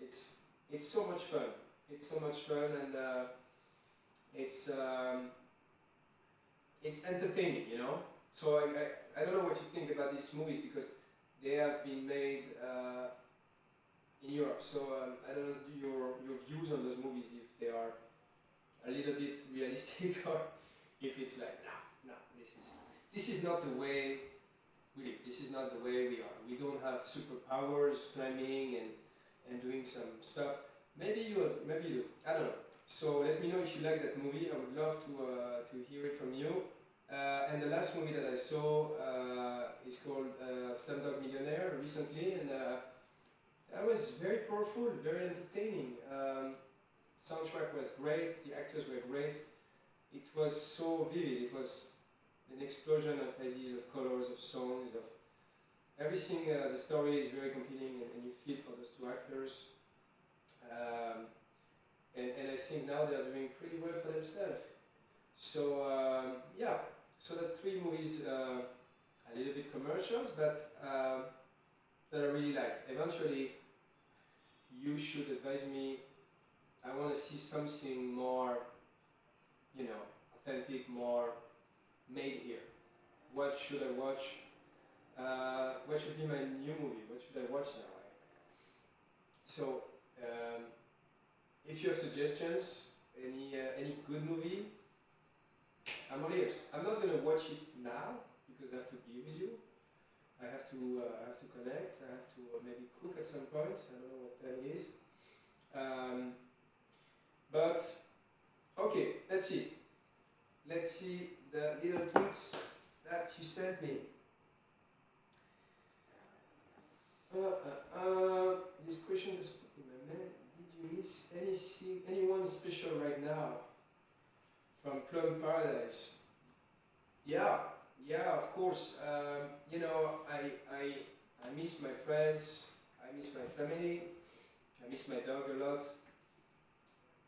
It's so much fun. It's so much fun, and it's entertaining, you know. So I don't know what you think about these movies, because they have been made in Europe. So I don't know your views on those movies, if they are a little bit realistic, or if it's like, no, this is not the way we live. This is not the way we are. We don't have superpowers, climbing and doing some stuff. Maybe you do. I don't know. So let me know if you like that movie. I would love to hear it from you. And the last movie that I saw is called Slumdog Millionaire recently, and that was very powerful, very entertaining. Soundtrack was great, the actors were great. It was so vivid. It was an explosion of ideas, of colors, of songs, of everything. The story is very compelling, and you feel for those two actors. And I think now they are doing pretty well for themselves. So yeah, so the three movies, a little bit commercials, but that I really like. Eventually, you should advise me. I want to see something more, you know, authentic, more made here. What should I watch? What should be my new movie? What should I watch now? So, if you have suggestions, any good movie, I'm all ears. I'm not gonna watch it now because I have to be with you. I have to connect. I have to maybe cook at some point. I don't know what time it is. But okay, let's see. Let's see the little tweets that you sent me. This question just put in my mind. Did you miss anyone special right now from Plum Paradise? Yeah, of course. You know, I miss my friends. I miss my family. I miss my dog a lot.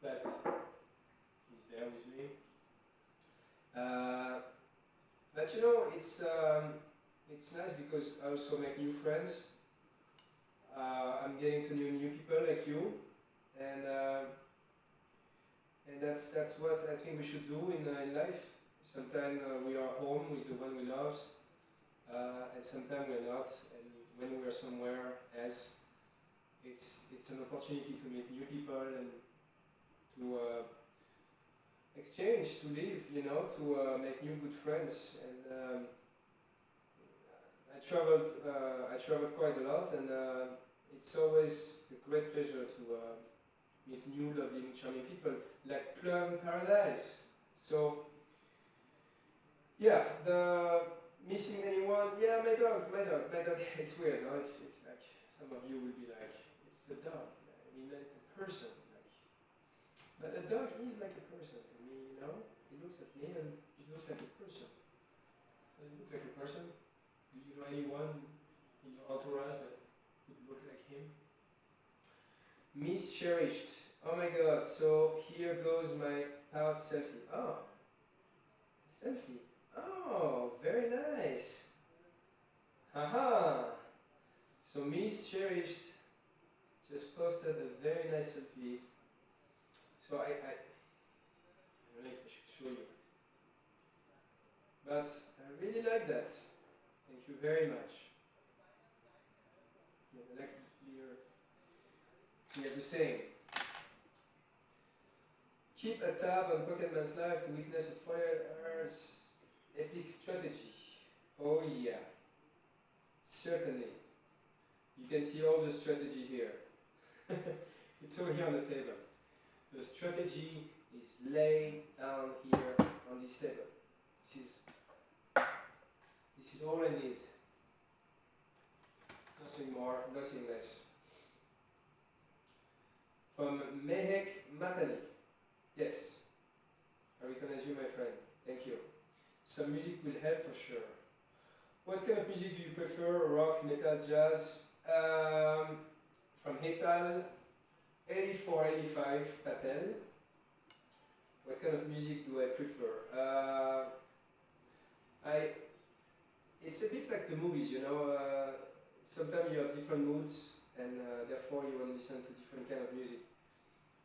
But he's there with me. But you know, it's nice because I also make new friends. I'm getting to know new people like you, and that's what I think we should do in life. Sometimes we are home with the one we love, and sometimes we're not. And when we are somewhere else, it's an opportunity to meet new people and exchange, to live, you know, to make new good friends. And I traveled quite a lot, and it's always a great pleasure to meet new, lovely, charming people like Plum Paradise. So yeah, the missing anyone? Yeah, my dog. It's weird, no? It's like some of you will be like, it's a dog. I mean, it's a person. Like, but a dog is like a person to me, you know. He looks at me and he looks like a person. Does he look like a person? Do you know anyone in your entourage that would look like him? Miss Cherished. Oh my god, so here goes my pouch selfie. Oh, selfie. Oh, very nice. Haha. So Miss Cherished just posted a very nice selfie. So I don't know if I should show you. But I really like that. Thank you very much. Yeah, like we are the same. Keep a tab on Pocketman's life to witness a 4 hours epic strategy. Oh yeah, certainly. You can see all the strategy here. It's over here on the table. The strategy is laid down here on this table. This is all I need. Nothing more, nothing less. From Mehek Matani. Yes, I recognize you, my friend. Thank you. Some music will help for sure. What kind of music do you prefer? Rock, metal, jazz? From Hetal 8485 Patel. What kind of music do I prefer? It's a bit like the movies, you know. Sometimes you have different moods, and therefore you want to listen to different kind of music.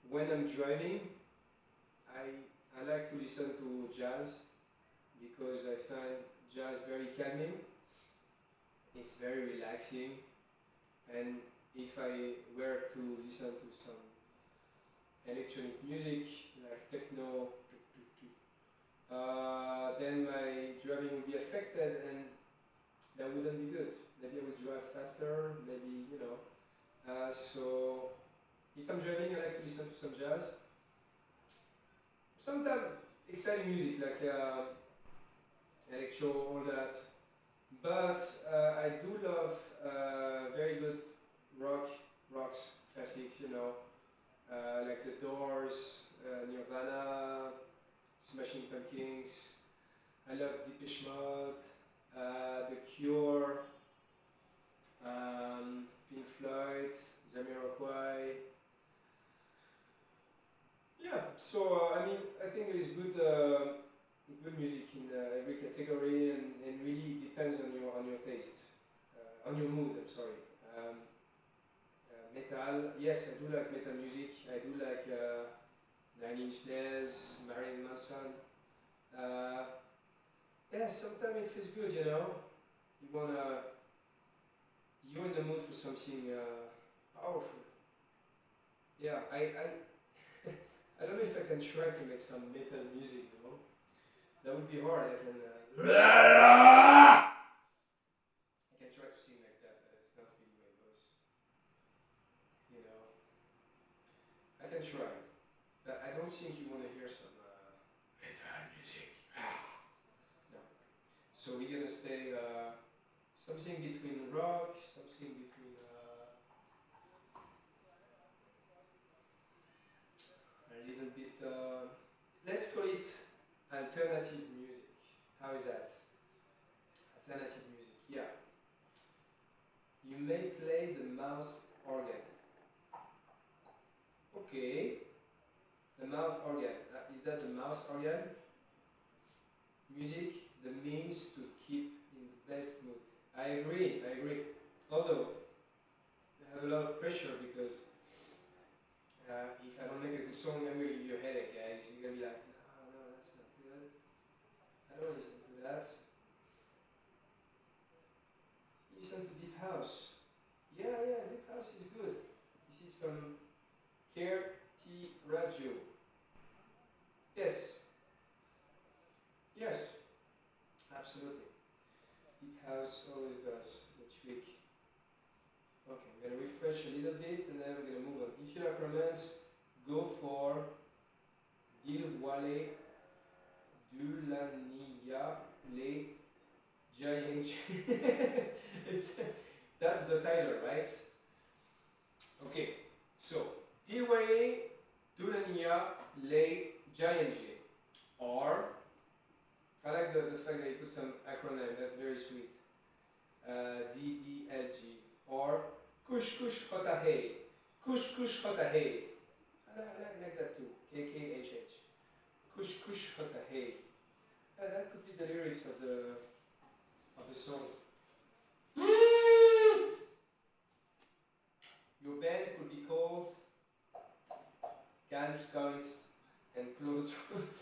When I'm driving, I like to listen to jazz because I find jazz very calming. It's very relaxing, and if I were to listen to some electronic music like techno, then my driving would be affected, and that wouldn't be good. Maybe I would drive faster, maybe, you know. So if I'm driving, I like to listen to some jazz. Sometimes exciting music like electro, all that. But I do love very good rocks, classics, you know, like The Doors, Nirvana, Smashing Pumpkins. I love Depeche Mode, The Cure, Pink Floyd, Jamiroquai. Yeah, so I mean, I think there is good music in every category, and really depends on your taste, on your mood. I'm sorry. Metal, yes, I do like metal music. I do like Nine Inch Nails, Marilyn Manson. Yeah, sometimes it feels good, you know. You're in the mood for something powerful. Yeah, I don't know if I can try to make some metal music, though. That would be hard. I can try to sing like that, but it's not really my voice. You know, I can try, but I don't think you want to hear some metal music. No. So we're gonna stay something between rock, something between a little bit. Let's call it alternative music. How is that? Alternative music. Yeah. You may play the mouse organ. Okay. The mouse organ. Is that the mouse organ? Music, the means to keep in the best mood. I agree. Although, I have a lot of pressure because if I don't make a good song, I'm going to give you a headache, guys. You're going to be like, no, that's not good. I don't listen to that. Listen to Deep House. Yeah, Deep House is good. This is from Care T Raju. Yes. Yes, absolutely. It house always does the trick. Okay, I'm gonna refresh a little bit and then we're gonna move on. If you like romance, go for Dil Wale Dulania Le Giant. It's that's the title, right? Okay, so Dil Wale Dulania Le Giant. Or I like the fact that you put some acronym, that's very sweet. DDLG. Or Kush Kush Hota Hey. Kush Kush Hota Hey. I like that too. KKHH. Kush Kush Hota Hey. That could be the lyrics of the song. Your band could be called Ganz Kunst and Closed Rooms.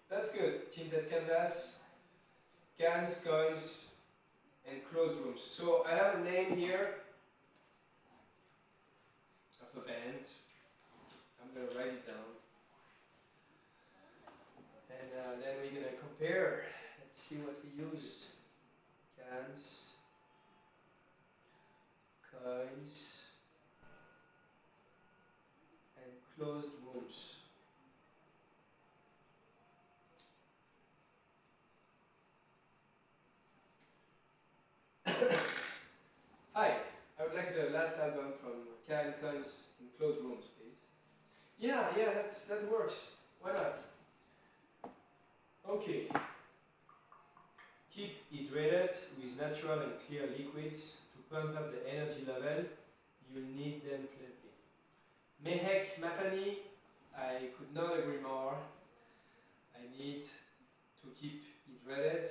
That's good. Tinted Canvas, Ganz Kunst and Closed Rooms. So I have a name here of a band. I'm gonna write it down. And then we're gonna compare. Let's see what we use. Cans, coins, and closed rooms. Hi, I would like the last album from Can, Coins, and Closed Rooms, please. Yeah, that works. Why not? Okay. Keep hydrated with natural and clear liquids to pump up the energy level. You need them plenty. Mehek Matani, I could not agree more. I need to keep hydrated.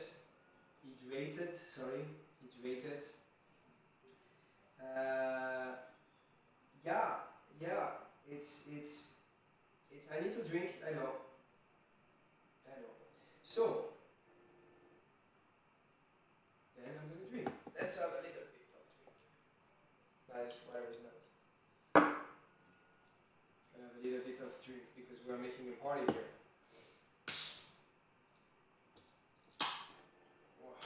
Yeah, it's. I need to drink. I know. So then I'm gonna drink. Let's have a little bit of drink. Nice, whatever is not. Gonna have a little bit of drink because we're making a party here. Wow.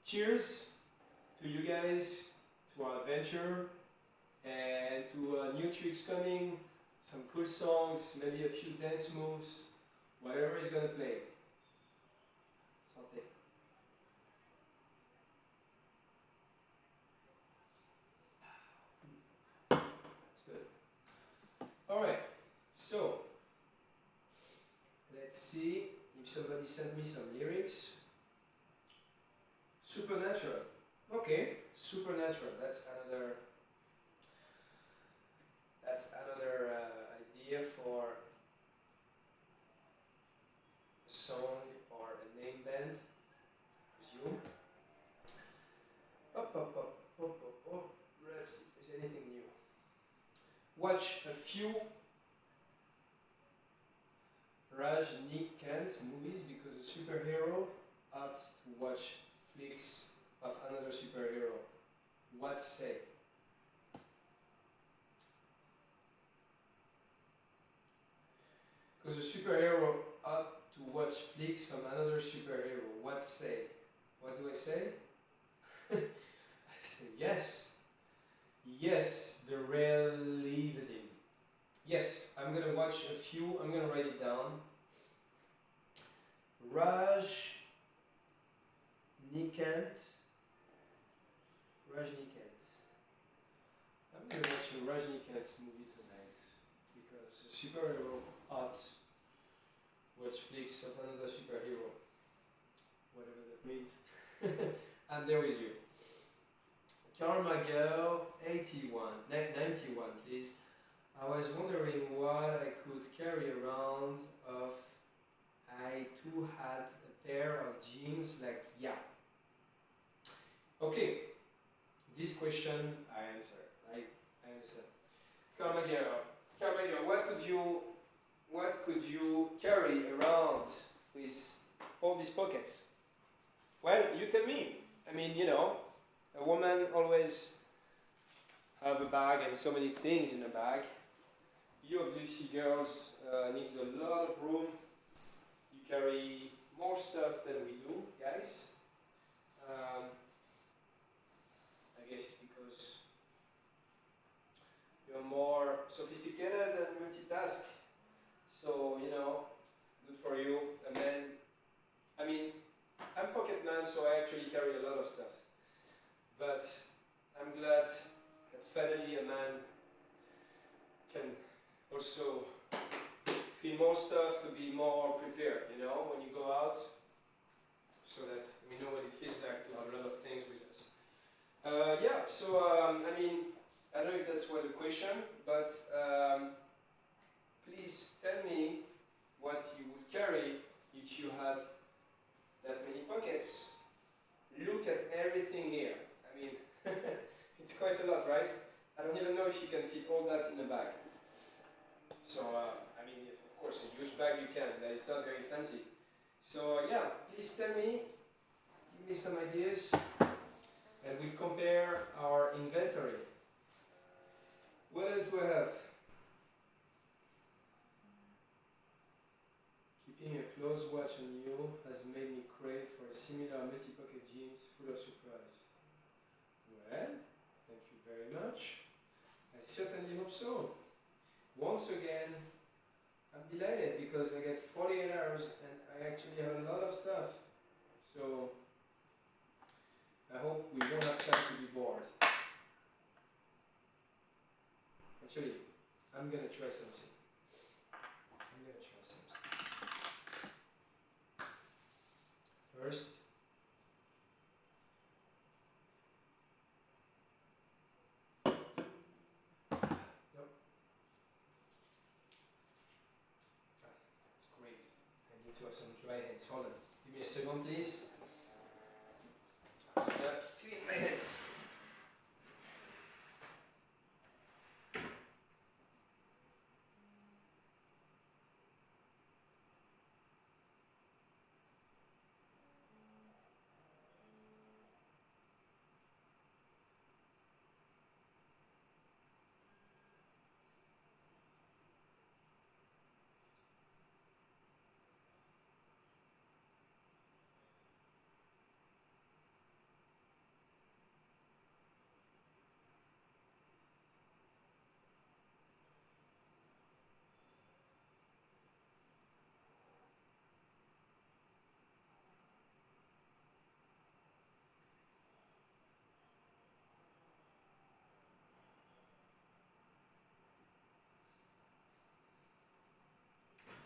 Cheers to you guys, to our adventure, and to new tricks coming, some cool songs, maybe a few dance moves, whatever is gonna play. Santé. That's good. Alright, so let's see if somebody sent me some lyrics. Supernatural. Okay, supernatural. That's another idea for a song or a name band, I presume. Let's see if there's anything new. Watch a few Rajnikant movies because a superhero ought to watch flicks of another superhero. What say? Because a superhero ought to watch flicks from another superhero. What say? What do I say? I say yes. Yes, the relevity. Yes, I'm gonna watch a few. I'm gonna write it down. Rajnikant. I'm gonna watch a Rajnikant movie tonight because a superhero ought watch flicks of another superhero. Whatever that means. I'm there with you. Karma Girl 81, 91 please. I was wondering what I could carry around if I too had a pair of jeans like yeah. Okay, this question I answer. I understand. Karma Girl, what could you carry around with all these pockets? Well, you tell me. I mean, a woman always have a bag and so many things in a bag. you obviously girls needs a lot of room. You carry more stuff than we do, guys. I guess it's because you're more sophisticated and multitask. So, you know, good for you. And then, I mean, I'm pocket man, so I actually carry a lot of stuff. But I'm glad that finally a man can also feel more stuff to be more prepared, you know, when you go out, so that we know what it feels like to have a lot of things with us. Yeah, so I mean, I don't know if that was a question, but please tell me what you would carry if you had that many pockets. Look at everything here. I mean, it's quite a lot, right? I don't even know if you can fit all that in a bag. So, I mean, yes, of course, a huge bag you can, but it's not very fancy. So, yeah, please tell me, give me some ideas, and we'll compare our inventory. What else do I have? Keeping a close watch on you has made me crave for a similar multi-pocket jeans full of surprise. Well, thank you very much. I certainly hope so. Once again, I'm delighted because I get 48 hours and I actually have a lot of stuff. So I hope we won't have time to be bored. Actually, I'm gonna try something. First, nope. That's great. I need to have some dry hands. Hold on. Give me a second, please. Yeah, clean my hands.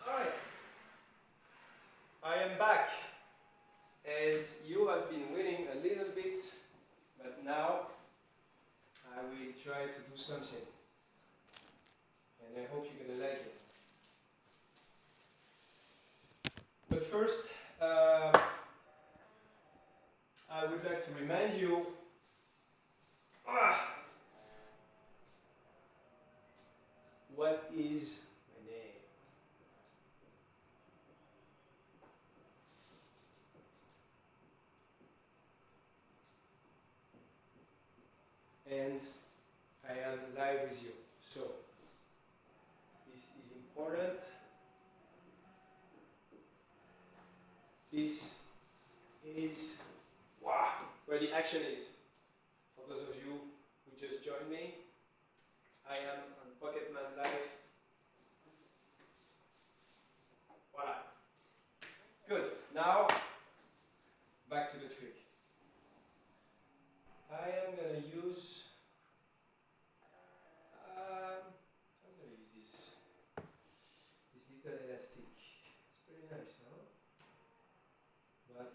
Alright. I am back. And you have been waiting a little bit, but now I will try to do something. And I hope you're gonna like it. But first, I would like to remind you what is my name. And I am live with you. So, this is important. This is where the action is. For those of you who just joined me, I am on Pocketman Live. Voila. Good. Now, back to the trick. I am going to use this little elastic. It's pretty nice, huh? But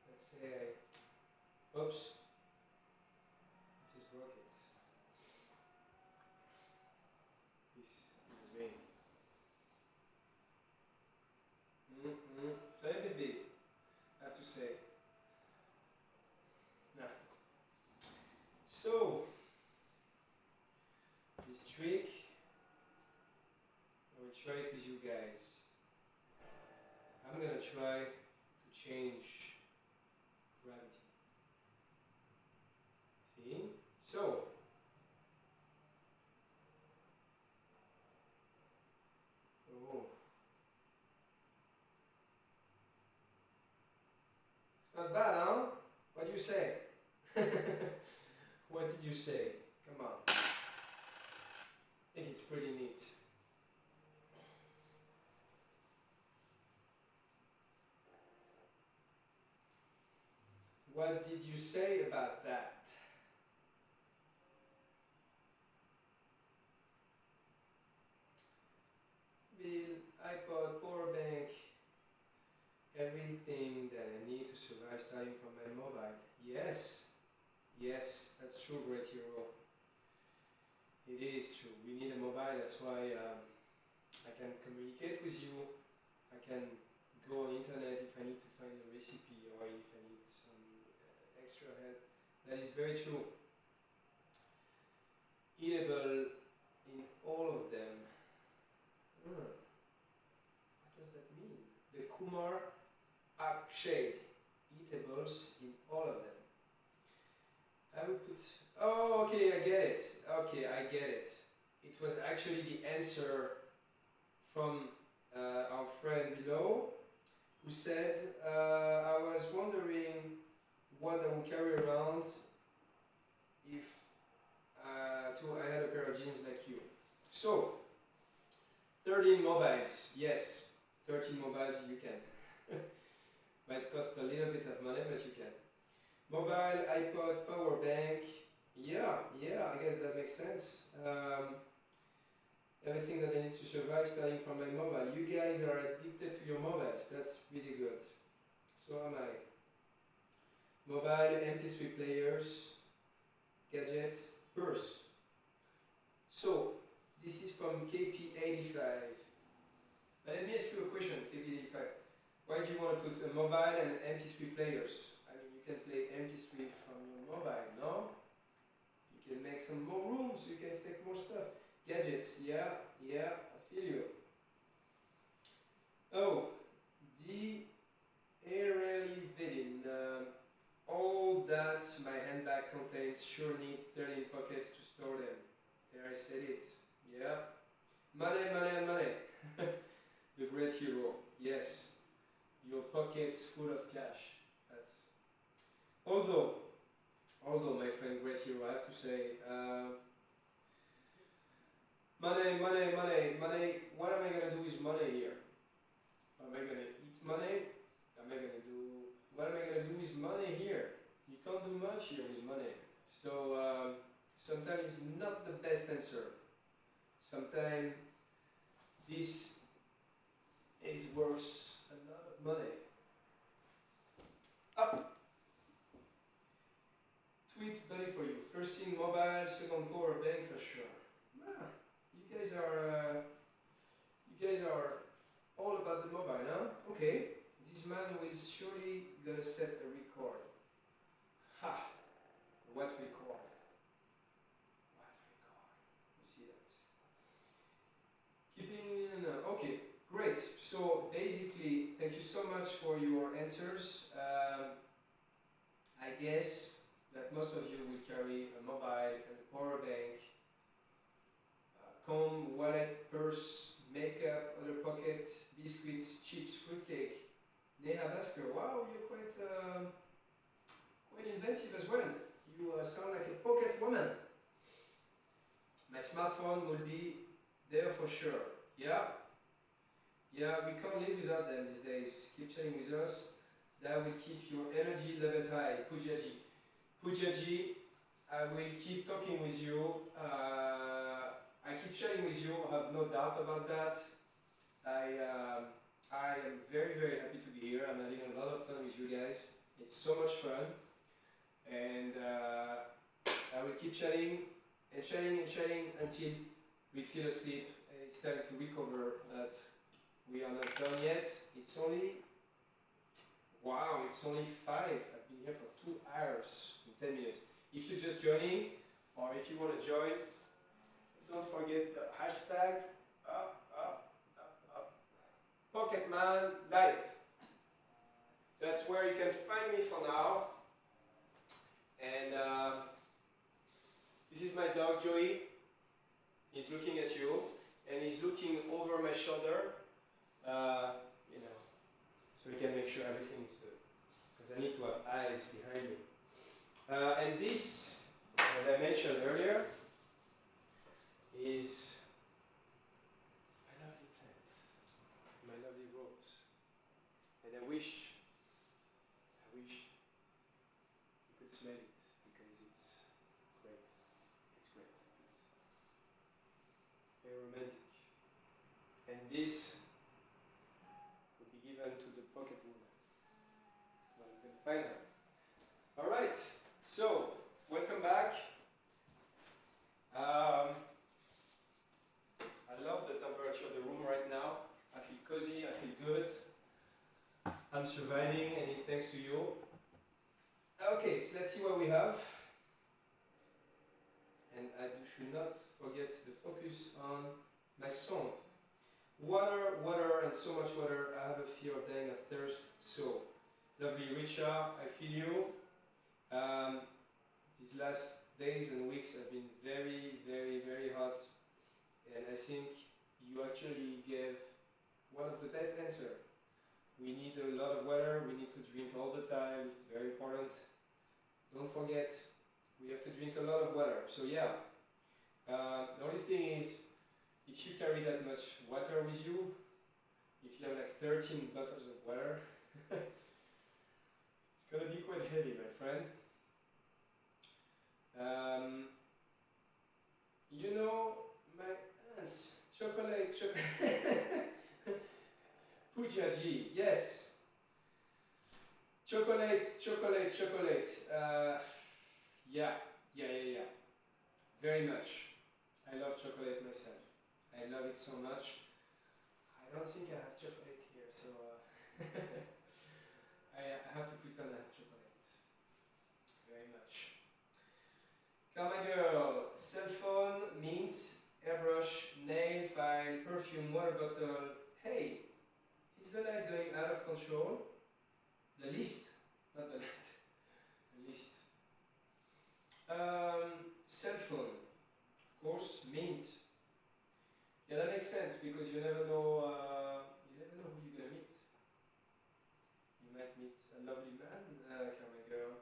let's say oops, I just broke it. This is a ring. It's a little bit big, I have to say. Nah. So, this trick, I will try it with you guys. I'm gonna try to change gravity. See? So, Not bad, huh? What do you say? What did you say? Come on. I think it's pretty neat. What did you say about that? Bill, iPod, power bank, everything that I need to survive starting from my mobile. Yes, yes, that's true, great hero. It is true. We need a mobile, that's why I can communicate with you. I can go on internet if I need to find a recipe or if I need some extra help. That is very true. Eatable in all of them. What does that mean? The Kumar Akshay. Eatables in all of them. I would put. Oh, okay, I get it. Okay, I get it. It was actually the answer from our friend below, who said, I was wondering what I would carry around if I had a pair of jeans like you. So, 13 mobiles. Yes, 13 mobiles you can. Might cost a little bit of money, but you can. Mobile, iPod, power bank. Yeah, I guess that makes sense. Everything that I need to survive starting from my mobile. You guys are addicted to your mobiles. That's really good. So am I. Mobile, MP3 players, gadgets, purse. So, this is from KP85. But let me ask you a question, KP85. Why do you want to put a mobile and MP3 players? I mean, you can play MP3 from your mobile, no? You can make some more room so you can stack more stuff. Gadgets, yeah, I feel you. Oh, the airily vidin. All that my handbag contains sure needs 13 pockets to store them. There I said it. Yeah. Money. The great hero. Yes. Your pockets full of cash. That's. Although my friend great hero, I have to say, money. What am I gonna do with money here? Am I gonna eat money? What am I gonna do with money here? You can't do much here with money. So sometimes it's not the best answer. Sometimes this is worth a lot of money. Up. Tweet buddy for you. First thing mobile, second power bank for sure. Ah, you guys are all about the mobile, huh? Okay. This man will surely gonna set a record. Ha! What record? You see that? Keeping okay, great. So basically, thank you so much for your answers. I guess that most of you will carry a mobile and a power bank, comb, wallet, purse, makeup, other pocket, biscuits, chips, fruitcake. Neha Basker, wow, you're quite inventive as well. You sound like a pocket woman. My smartphone will be there for sure. Yeah, we can't live without them these days. Keep chatting with us. That will keep your energy levels high. Pujaji, I will keep talking with you. I keep chatting with you. I have no doubt about that. I am very, very happy to be here. I'm having a lot of fun with you guys. It's so much fun. And I will keep chatting until we feel asleep and it's time to recover, but we are not done yet. It's only 5. I've been here for 2 hours and 10 minutes. If you're just joining, or if you want to join, don't forget the hashtag Pocketman Live. That's where you can find me for now. And this is my dog Joey. He's looking at you, and he's looking over my shoulder, so we can make sure everything is good. Because I need to have guys behind me. And this, as I mentioned earlier, is my lovely plant, my lovely rose. And I wish you could smell it because it's great. It's great. It's very romantic. And this will be given to the pocket woman. Well, I'm going to find her. All right. So, welcome back. I love the temperature of the room right now. I feel cozy, I feel good. I'm surviving, and it's thanks to you. Okay, so let's see what we have. And I should not forget the focus on my song. Water, water, and so much water. I have a fear of dying of thirst. So, lovely Richa, I feel you. These last days and weeks have been very, very, very hot. And I think you actually gave one of the best answers. We need a lot of water, we need to drink all the time, it's very important. Don't forget, we have to drink a lot of water. So yeah, the only thing is, if you carry that much water with you, if you have like 13 bottles of water, it's gonna be quite heavy, my friend. You know, my aunts, chocolate. Pujaji, yes. Chocolate. Yeah. Very much. I love chocolate myself. I love it so much. I don't think I have chocolate here, so I have to pretend I have chocolate. Very much. Come my girl, cell phone, mint, airbrush, nail file, perfume, water bottle. Hey, is the light going out of control? The list, not the light, the list. Cell phone, of course, mint. Yeah, that makes sense because you never know who you're gonna meet. You might meet a lovely man, come my girl,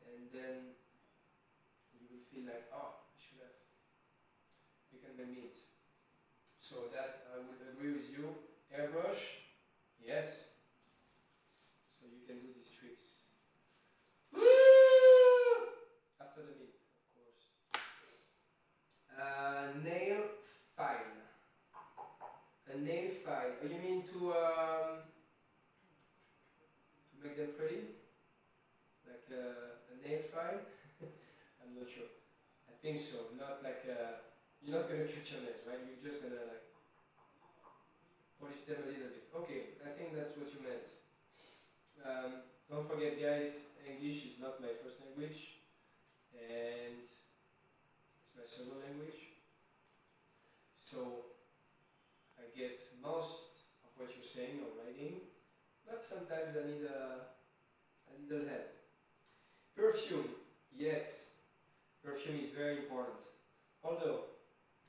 and then you will feel like, oh, I should have taken my mint. So that I would agree with you. Airbrush, yes. So you can do these tricks. Woo! After the mint, of course. Nail file. A nail file. Oh, you mean to make them pretty? Like a nail file? I'm not sure. I think so. Not like you're not gonna cut your nails, right? You're just gonna like polish them a little bit. Okay, I think that's what you meant. Don't forget, guys, English is not my first language, and it's my second language. So I get most of what you're saying or writing, but sometimes I need a little help. Perfume, yes, perfume is very important. Although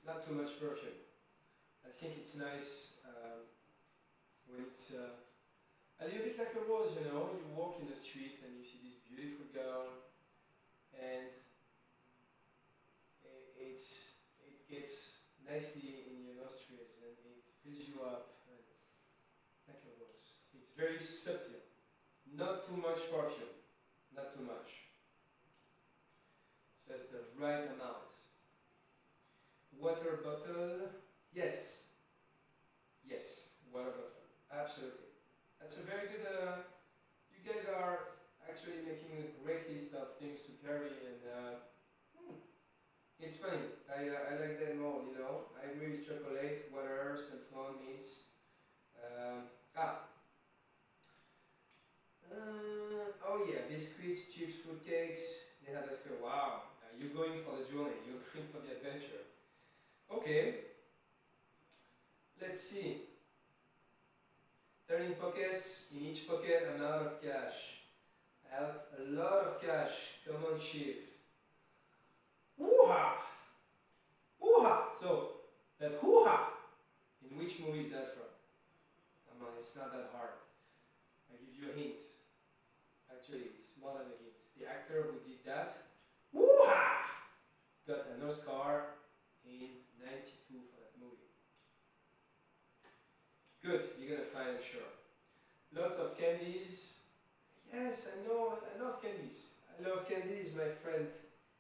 not too much perfume. I think it's nice when it's a little bit like a rose, you know. You walk in the street and you see this beautiful girl, and it gets nicely in your nostrils and it fills you up like a rose. It's very subtle. Not too much perfume. Not too much. Just the right amount. Water bottle. Yes. Yes. Water bottle. Absolutely. That's a very good. You guys are actually making a great list of things to carry, and it's funny. I like them all. You know, I agree with chocolate, water, cell phone, mints. Oh yeah, biscuits, chips, fruitcakes. They have us go. Wow, you're going for the journey. You're going for the adventure. Okay. Let's see. 13 pockets, in each pocket amount of cash. Out a lot of cash. Come on, chief. Woo-ha! Woo-ha! So, that woo-ha! In which movie is that from? Come on, it's not that hard. I give you a hint. Actually, it's more than a hit. The actor who did that, woo-ha! Got an Oscar in '92 for that movie. Good, you're gonna find, I'm sure. Lots of candies. Yes, I know, I love candies. I love candies, my friend.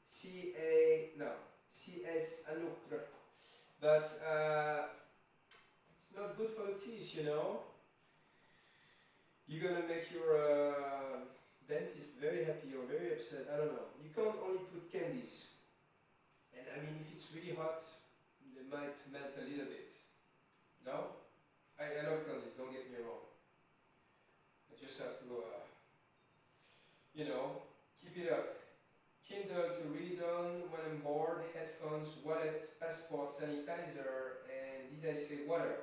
CS Anuk. But it's not good for the teeth, you know. You're gonna make your dentist very happy or very upset. I don't know. You can't only put candies. And I mean, if it's really hot, they might melt a little bit. No? I love candies, don't get me wrong. I just have to, you know, keep it up. Kindle to read on when I'm bored, headphones, wallet, passport, sanitizer, and did I say water?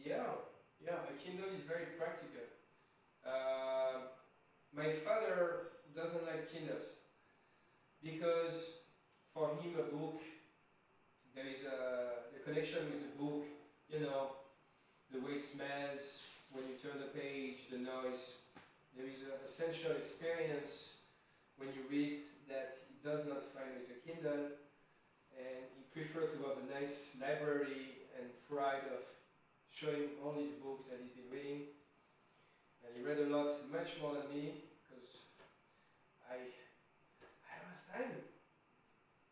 Yeah, a Kindle is very practical. My father doesn't like Kindles because for him a book, there is the connection with the book, you know, the way it smells when you turn the page, the noise. There is an essential experience when you read that he does not find with the Kindle, and he prefers to have a nice library and pride of showing all these books that he's been reading. And he read a lot, much more than me, because I don't have time.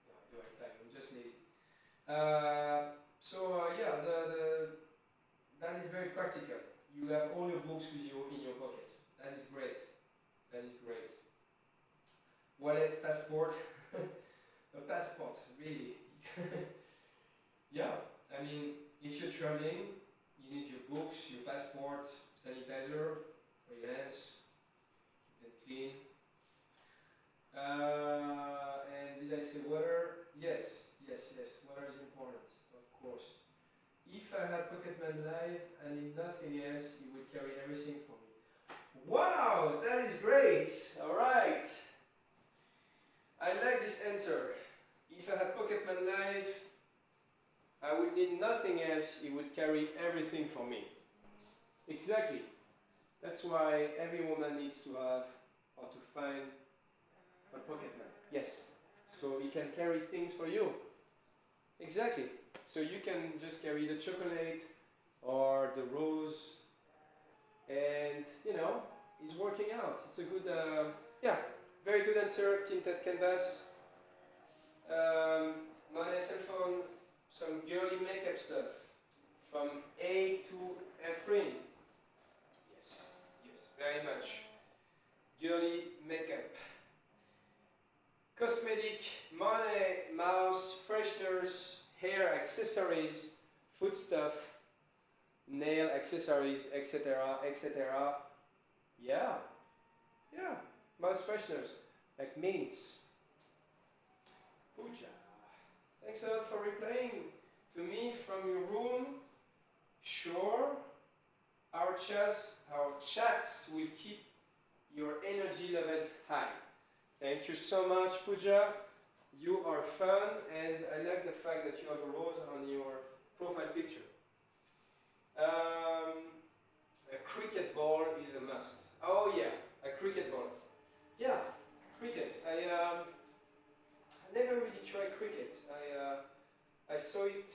No, I don't have time, I'm just lazy. Yeah, that is very practical. You have all your books with you in your pocket. That is great. That is great. Wallet, passport. A passport, really. Yeah, I mean, if you're traveling, you need your books, your passport, sanitizer for your hands, keep them clean. And did I say water? Yes, water is important, of course. If I had Pocketman Live and in nothing else, he would carry everything for me. Wow, that is great. All right. I like this answer. If I had Pocketman Live, I would need nothing else. He would carry everything for me. Exactly. That's why every woman needs to have or to find a Pocketman. Yes. So he can carry things for you. Exactly. So you can just carry the chocolate or the rose, and you know, it's working out. It's a good, very good answer. Tinted canvas, my cell phone, some girly makeup stuff from A to Efrin. Yes, very much. Girly makeup. Cosmetic, money, mouse, fresheners, hair accessories, food stuff, nail accessories, etc., etc. Yeah, mouse fresheners, like mints. Puja. Thanks a lot for replying to me from your room. Sure, our chats will keep your energy levels high. Thank you so much, Pooja. You are fun, and I like the fact that you have a rose on your profile picture. A cricket ball is a must. Oh yeah, a cricket ball. Yeah, cricket. I never really tried cricket. I saw it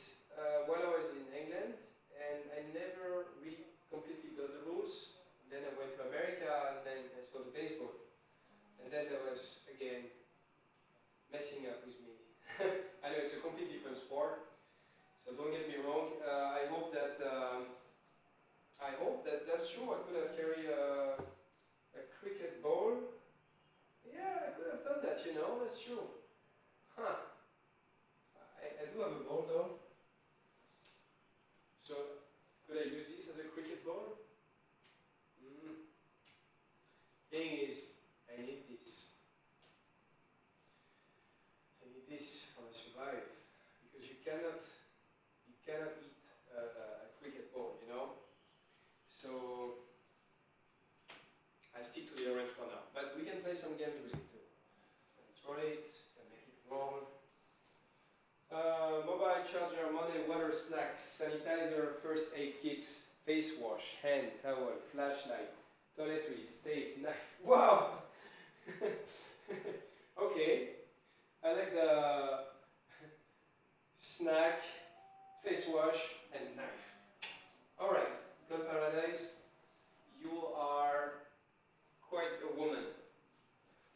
while I was in England, and I never really completely got the rules. Then I went to America, and then I saw the baseball. And then there was, again, messing up with me. I know it's a completely different sport, so don't get me wrong. I hope that that's true. I could have carried a cricket ball. Yeah, I could have done that, you know, that's true. Huh. I do have a ball though. So, could I use this as a cricket ball? Thing is, I need this. I need this for a survive, because you cannot eat a cricket ball, you know. So I stick to the orange for now, but we can play some games with it too. Let's roll it and make it roll. Mobile charger, money, water, snacks, sanitizer, first aid kit, face wash, hand towel, flashlight, toiletries, tape, knife. Wow! Okay, I like the snack, face wash, and knife. Alright, Girl Paradise, you are quite a woman.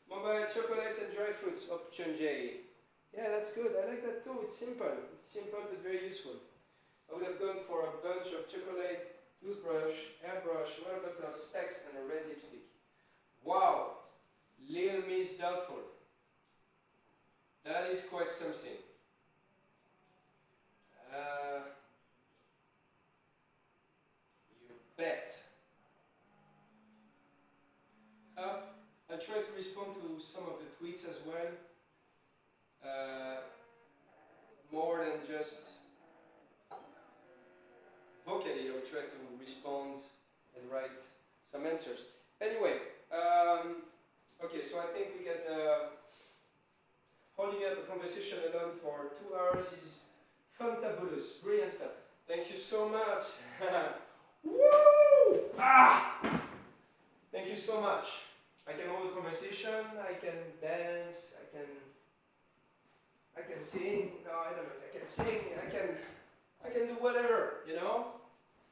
Mobile chocolates and dry fruits, option J. Yeah, that's good. I like that too. It's simple. It's simple but very useful. I would have gone for a bunch of chocolate, toothbrush, airbrush, water bottle, specs, and a red lipstick. Wow! Little Miss Doubtful. That is quite something. You bet. Up. I'll try to respond to some of the tweets as well. More than just vocally, I will try to respond and write some answers. Anyway, okay, so I think we get holding up a conversation alone for 2 hours is fantabulous, brilliant stuff. Thank you so much. Woo! Ah! Thank you so much. I can hold a conversation, I can dance, I can sing. No, I don't know if I can sing. I can do whatever, you know,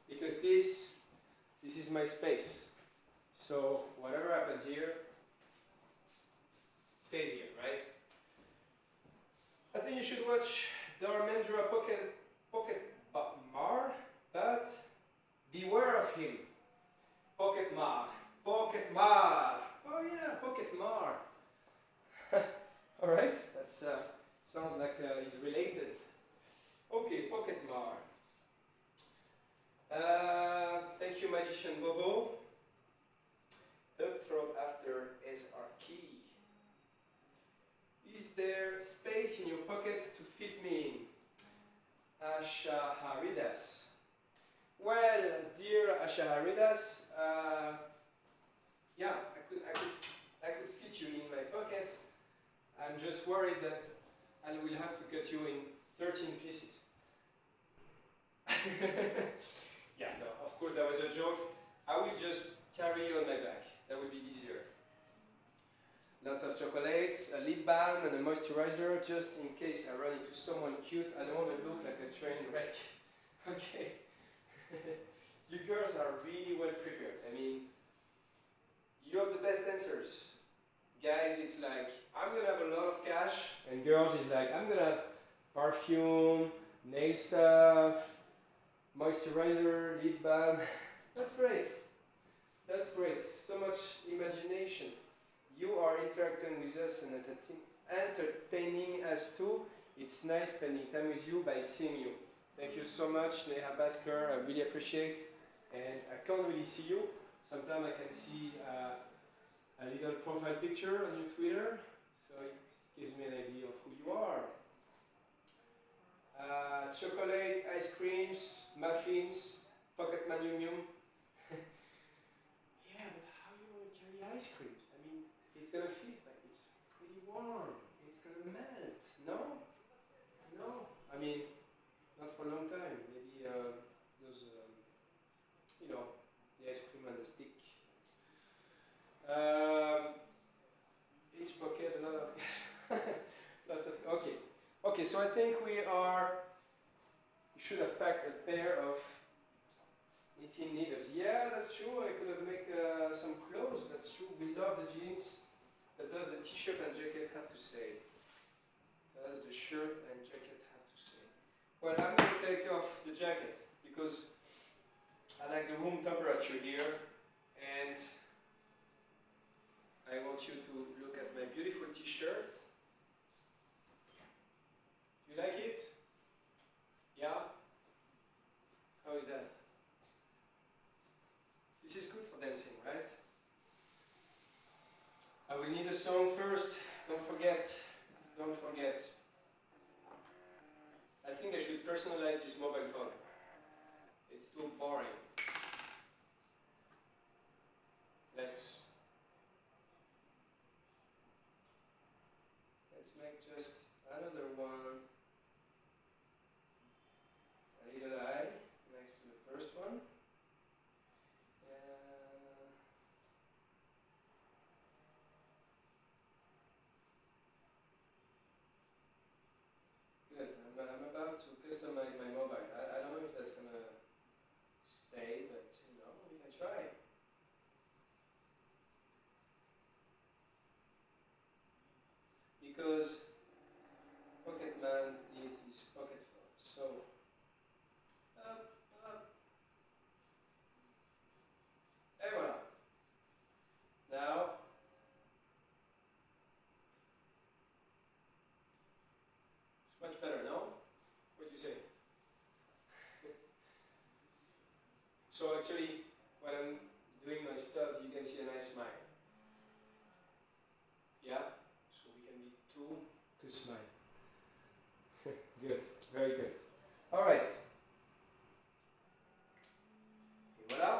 because this is my space. So whatever happens here stays here, right? I think you should watch Dharmendra Pocketman, but beware of him. Pocketman. Oh yeah, Pocketman. All right, that's sounds like he's related. Okay, Pocketman. Thank you, Magician Bobo. Heartthrob after SR key. Is there space in your pocket to fit me in? Ashaharidas. Well, dear Ashaharidas, yeah, I could fit you in my pockets. I'm just worried that I will have to cut you in 13 pieces. Yeah, no, of course that was a joke. I will just carry you on my back. That would be easier. Lots of chocolates, a lip balm and a moisturizer just in case I run into someone cute. I don't want to look like a train wreck. Okay. You girls are really well prepared. I mean, you have the best answers. Guys, it's like, I'm gonna have a lot of cash, and girls is like, I'm gonna have perfume, nail stuff, moisturizer, lip balm. That's great. That's great. So much imagination. You are interacting with us and entertaining us too. It's nice spending time with you by seeing you. Thank you so much, Neha Basker. I really appreciate. And I can't really see you. Sometimes I can see a little profile picture on your Twitter, so it gives me an idea of who you are. Chocolate, ice creams, muffins, Pocketman Yum Yum. Yeah, but how you want to carry ice creams? I mean, it's gonna fit, but it's pretty warm. It's gonna melt. No? No? I mean, not for a long time. Maybe those, you know, the ice cream and the stick. Each pocket, a lot of lots of. Okay, okay. So I think we should have packed a pair of knitting needles. Yeah, that's true. I could have made some clothes. That's true. We love the jeans. But does the t-shirt and jacket have to say? Does the shirt and jacket have to say? Well, I'm going to take off the jacket because I like the room temperature here, and I want you to look at my beautiful t-shirt. You like it? Yeah? How is that? This is good for dancing, right? I will need a song first. Don't forget. Don't forget. I think I should personalize this mobile phone. It's too boring. Let's make just another one. A little eye next to the first one. because Pocketman needs his pocket phone. So, up, up, et voilà. Now, it's much better, no? What do you say? So actually, when I'm doing my stuff, you can see a nice smile. Yeah? So we can be two to smile. Good, very good. Alright. Voilà.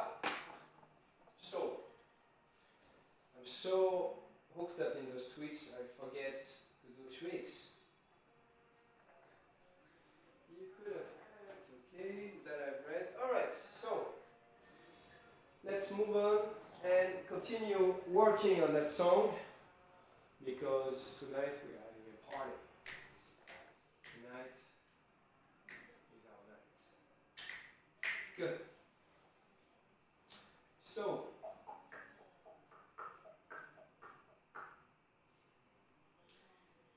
So, I'm so hooked up in those tweets, I forget to do tricks. You could have read, okay, that I've read. Alright, so let's move on and continue working on that song because tonight we are having a party. Tonight is our night. Good. So,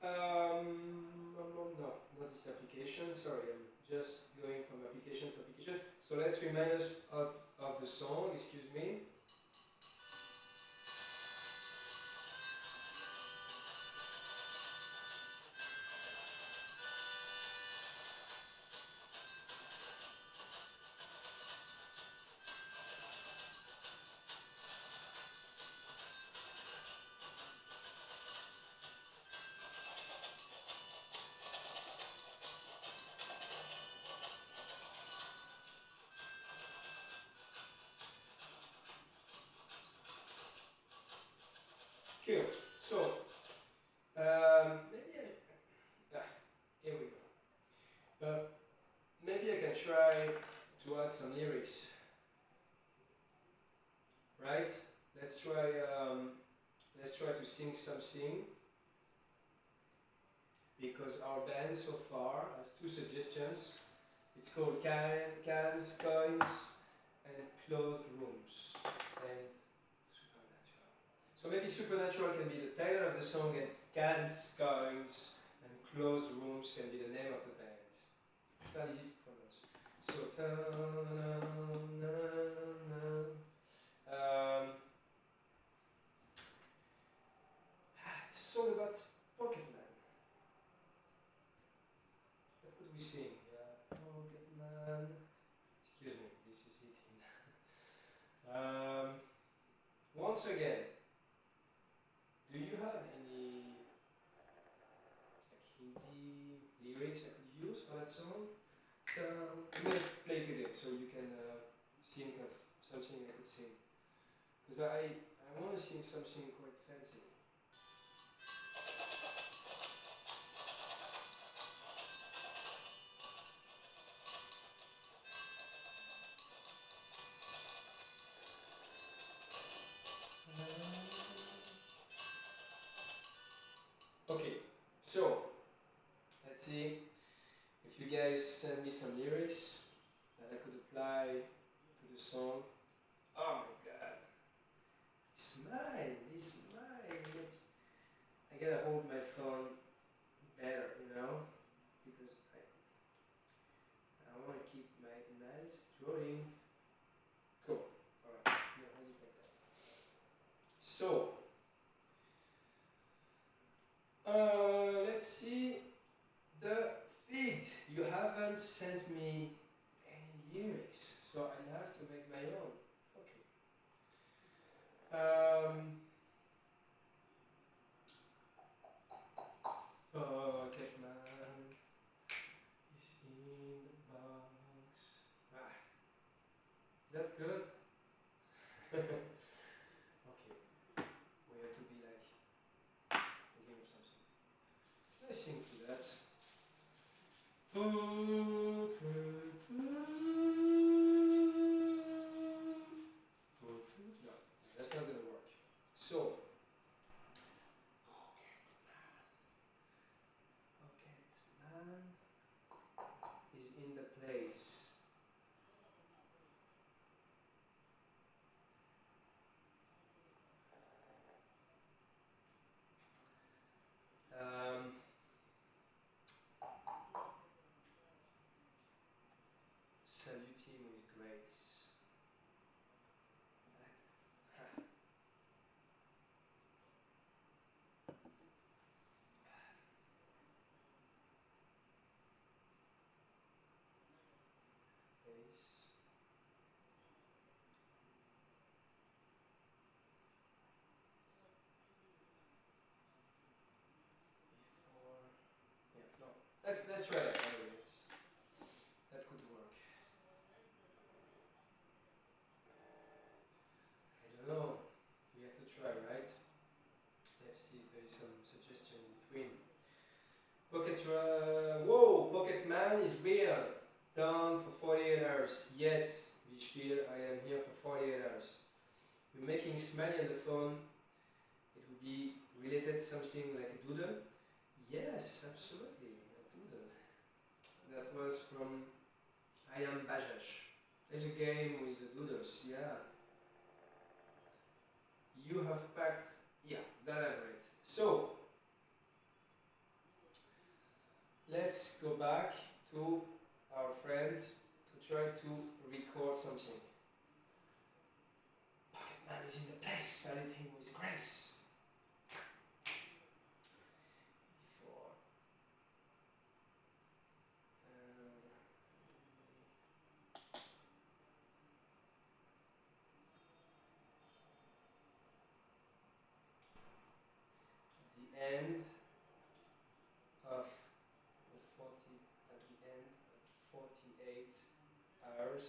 no, not this application, sorry, I'm just going from application to application. So let's remind us of the song, excuse me. Cool. So, here we go. Maybe I can try to add some lyrics, right? Let's try to sing something because our band so far has two suggestions. It's called Cans, Coins, and Closed Rooms, and Supernatural. So maybe Supernatural can be the title of the song, and Cans, Coins, and Closed Rooms can be the name of the band. It's not easy to pronounce. So, it's a song about Pocketman. What could we sing? Pocketman. Excuse me, this is it. Once again, do you have any Hindi lyrics I could use for that song? I'm going to play it again so you can think of something I could sing. Because I want to sing something quite fancy. Okay, so let's see if you guys send me some lyrics that I could apply to the song. Oh my god, it's mine, it's mine. I gotta hold my phone better, you know, because I want to keep my nice drawing. Cool, alright, no, hold it like that. So, let's see. The feed. You haven't sent me any lyrics, so I have to make my own. Okay. Pocketman is in the box. Is that good? Okay. We have to be like thinking of something. Let's sing to that. No, that's not gonna work. So, Pocketman is in the place. Let's try that. That could work. I don't know. We have to try, right? Let's see if there is some suggestion in between. Whoa! Pocketman is real. Down for 48 hours. Yes, Vishpil, I am here for 48 hours. You're making smiley on the phone. It would be related to something like a doodle. Yes, absolutely, a doodle. That was from I Am Bajaj. There's a game with the doodles, yeah. You have packed, yeah, that I've read. So, let's go back to our friend to try to record something. Pocketman is in the place, salute him with grace. Before. The end of the 48 hours,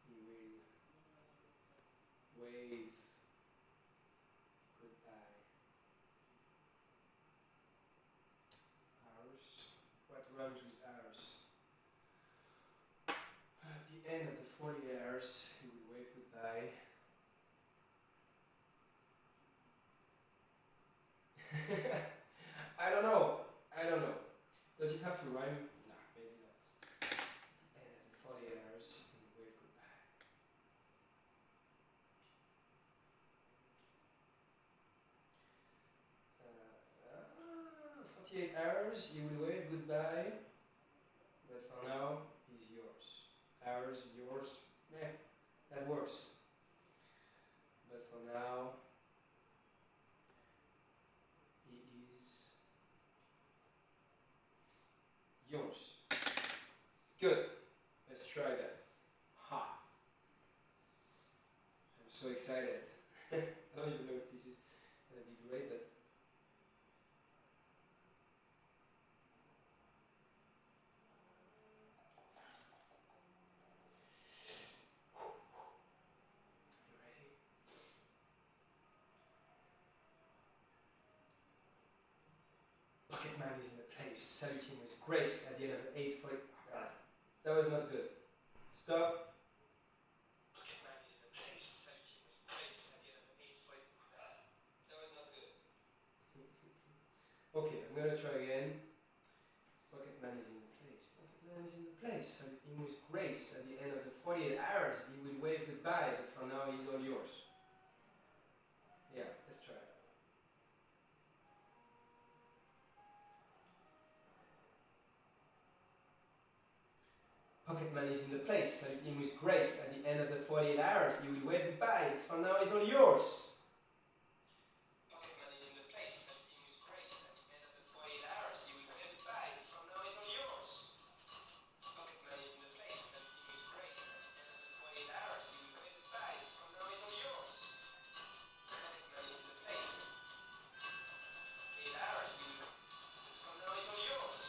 he will wave goodbye. Hours? What rhymes with hours? At the end of the 48 hours, he will wave goodbye. I don't know. Does it have to rhyme? No, maybe not. At the end of the 48 hours, he will wave goodbye. 48 hours, he will wave goodbye. But for now, he's yours. Ours, yours, that works. But for now, he is yours. Good. Let's try that. Ha! I'm so excited. I don't even know if this is going to be great, but Pocketman is in the place, saluting with grace at the end of the 8:40. That was not good. Stop. Pocketman is in the place, saluting with grace at the end of the 8:40. That was not good. Okay, I'm gonna try again. Pocketman is in the place. Pocketman is in the place, saluting with grace at the end of the 48 hours. He will wave goodbye, but for now he's all yours. Yeah, let's try. Pocketman is in the place, saluting with grace at the end of the 48 hours. He will wave goodbye, but for now he's all yours. Pocketman is in the place, saluting with grace at the end of the 48 hours. He will wave goodbye, but for now he's all yours. Pocketman is in the place, saluting with grace at the end of the 48 hours. He will wave goodbye, but for now he's all yours. Pocketman is in the place. 8 hours, he will, but for now he's all yours.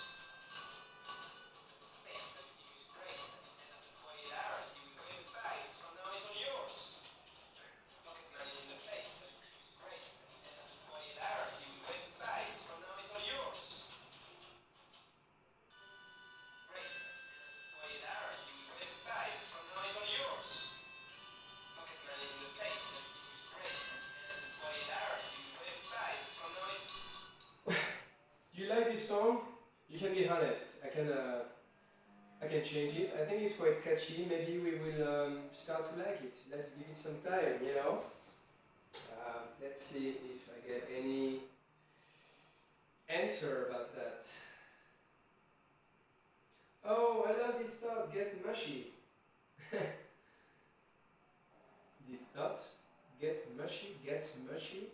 Do you like this song? You can be honest. I can change it. I think it's quite catchy. Maybe we will start to like it. Let's give it some time, you know. Let's see if I get any answer about that. Oh, I love this thought. Get mushy. This thought, get mushy, gets mushy.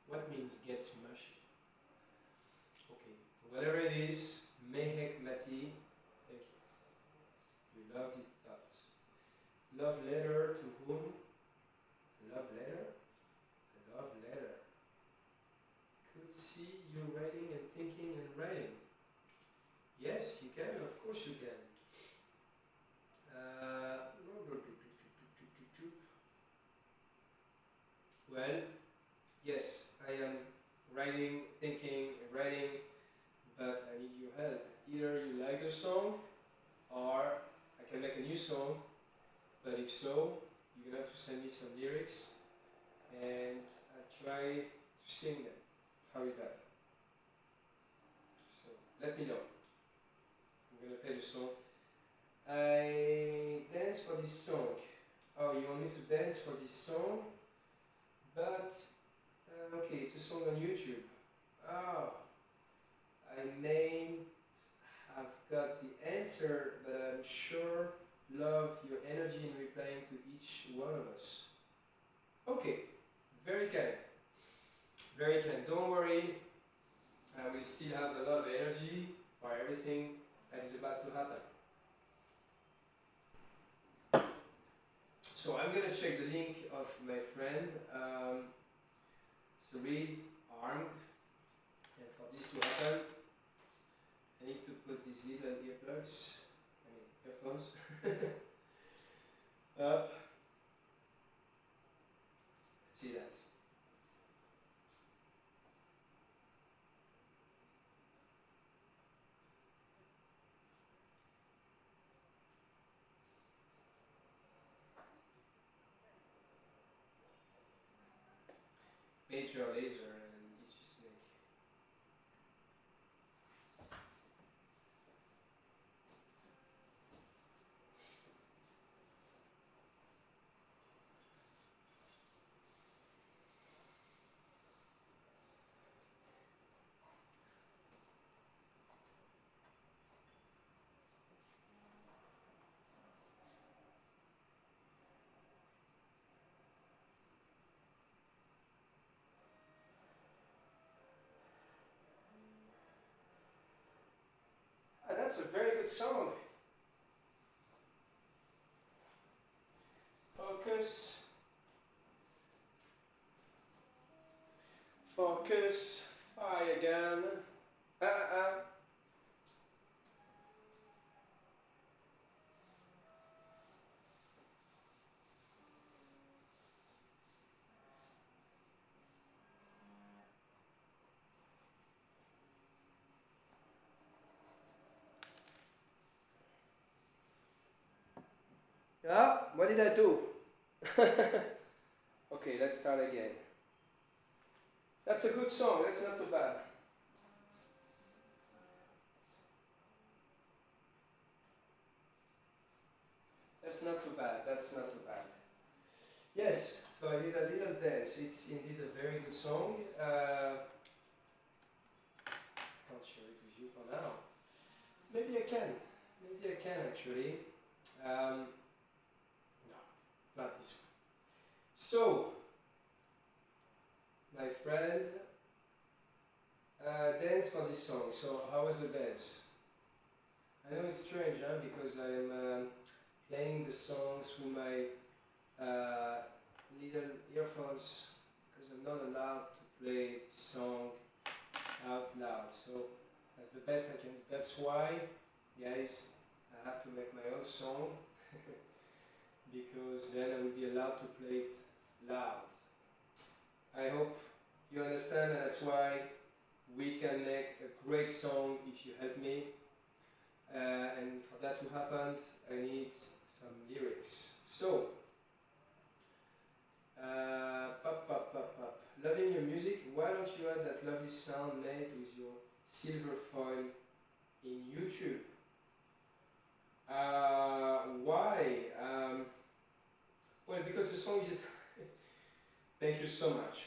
What means gets mushy? Okay, whatever it is, Mehek Mati, thank you. You love this thought. Love letter to whom? Love letter? Love letter. Cool. Well, yes, I am writing, thinking, and writing, but I need your help. Either you like the song, or I can make a new song, but if so, you're gonna have to send me some lyrics, and I'll try to sing them. How is that? So, let me know. I'm gonna play the song. I dance for this song. Oh, you want me to dance for this song? But, okay, it's a song on YouTube. Oh, I may have got the answer, but I'm sure love your energy in replying to each one of us. Okay, very kind. Very kind. Don't worry, I will still have a lot of energy for everything that is about to happen. So I'm gonna check the link of my friend Sarid Arm, and for this to happen, I need to put these little earplugs, earphones, up. Let's see that. Major laser and DJ snake. Ah, that's a very good song. Focus. Focus. Fire again. Ah. Ah, what did I do? Okay, let's start again. That's a good song, that's not too bad. That's not too bad, that's not too bad. Yes, so I did a little dance. It's indeed a very good song. Can't share it with you for now. Maybe I can. Maybe I can actually. No, not this one. So, my friend danced for this song. So, how was the dance? I know it's strange, huh? Because I'm playing the song through my little earphones, because I'm not allowed to play the song out loud. So, that's the best I can do. That's why, guys, I have to make my own song because then I will be allowed to play it loud. I hope you understand, and that's why we can make a great song if you help me. And for that to happen, I need some lyrics. So, pop. Loving your music, why don't you add that lovely sound made with your silver foil in YouTube? Why? Well, because the song is. Thank you so much.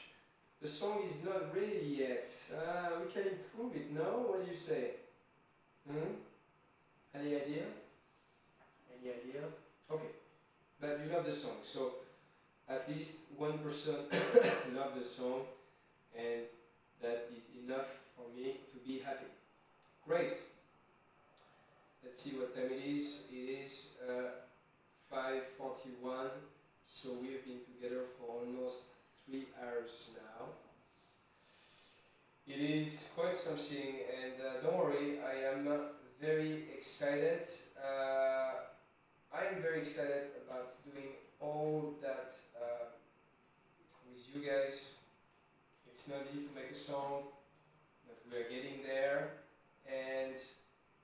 The song is not ready yet. We can improve it, no? What do you say? Any idea? Any idea? Okay, but you love the song, so at least one person love the song, and that is enough for me to be happy. Great. Let's see what time it is. It is 5:41, so we have been together for almost 3 hours now. It is quite something, and don't worry, I am very excited. I am very excited about doing all that with you guys. It's not easy to make a song, but we are getting there, and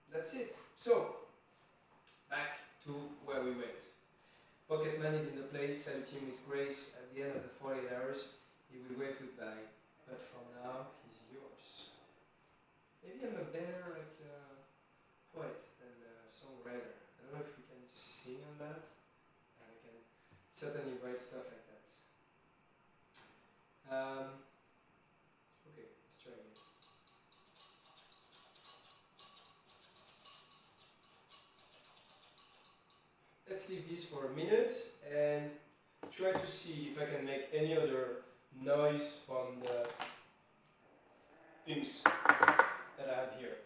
that's it. So, back to where we went. Pocketman is in the place, saluting with grace. At the end of the 48 hours, he will wave goodbye. But for now, he's yours. Maybe I'm a better poet than a songwriter. I don't know if we can sing on that. I can certainly write stuff like that. Okay, let's try again. Let's leave this for a minute and try to see if I can make any other noise from the things that I have here.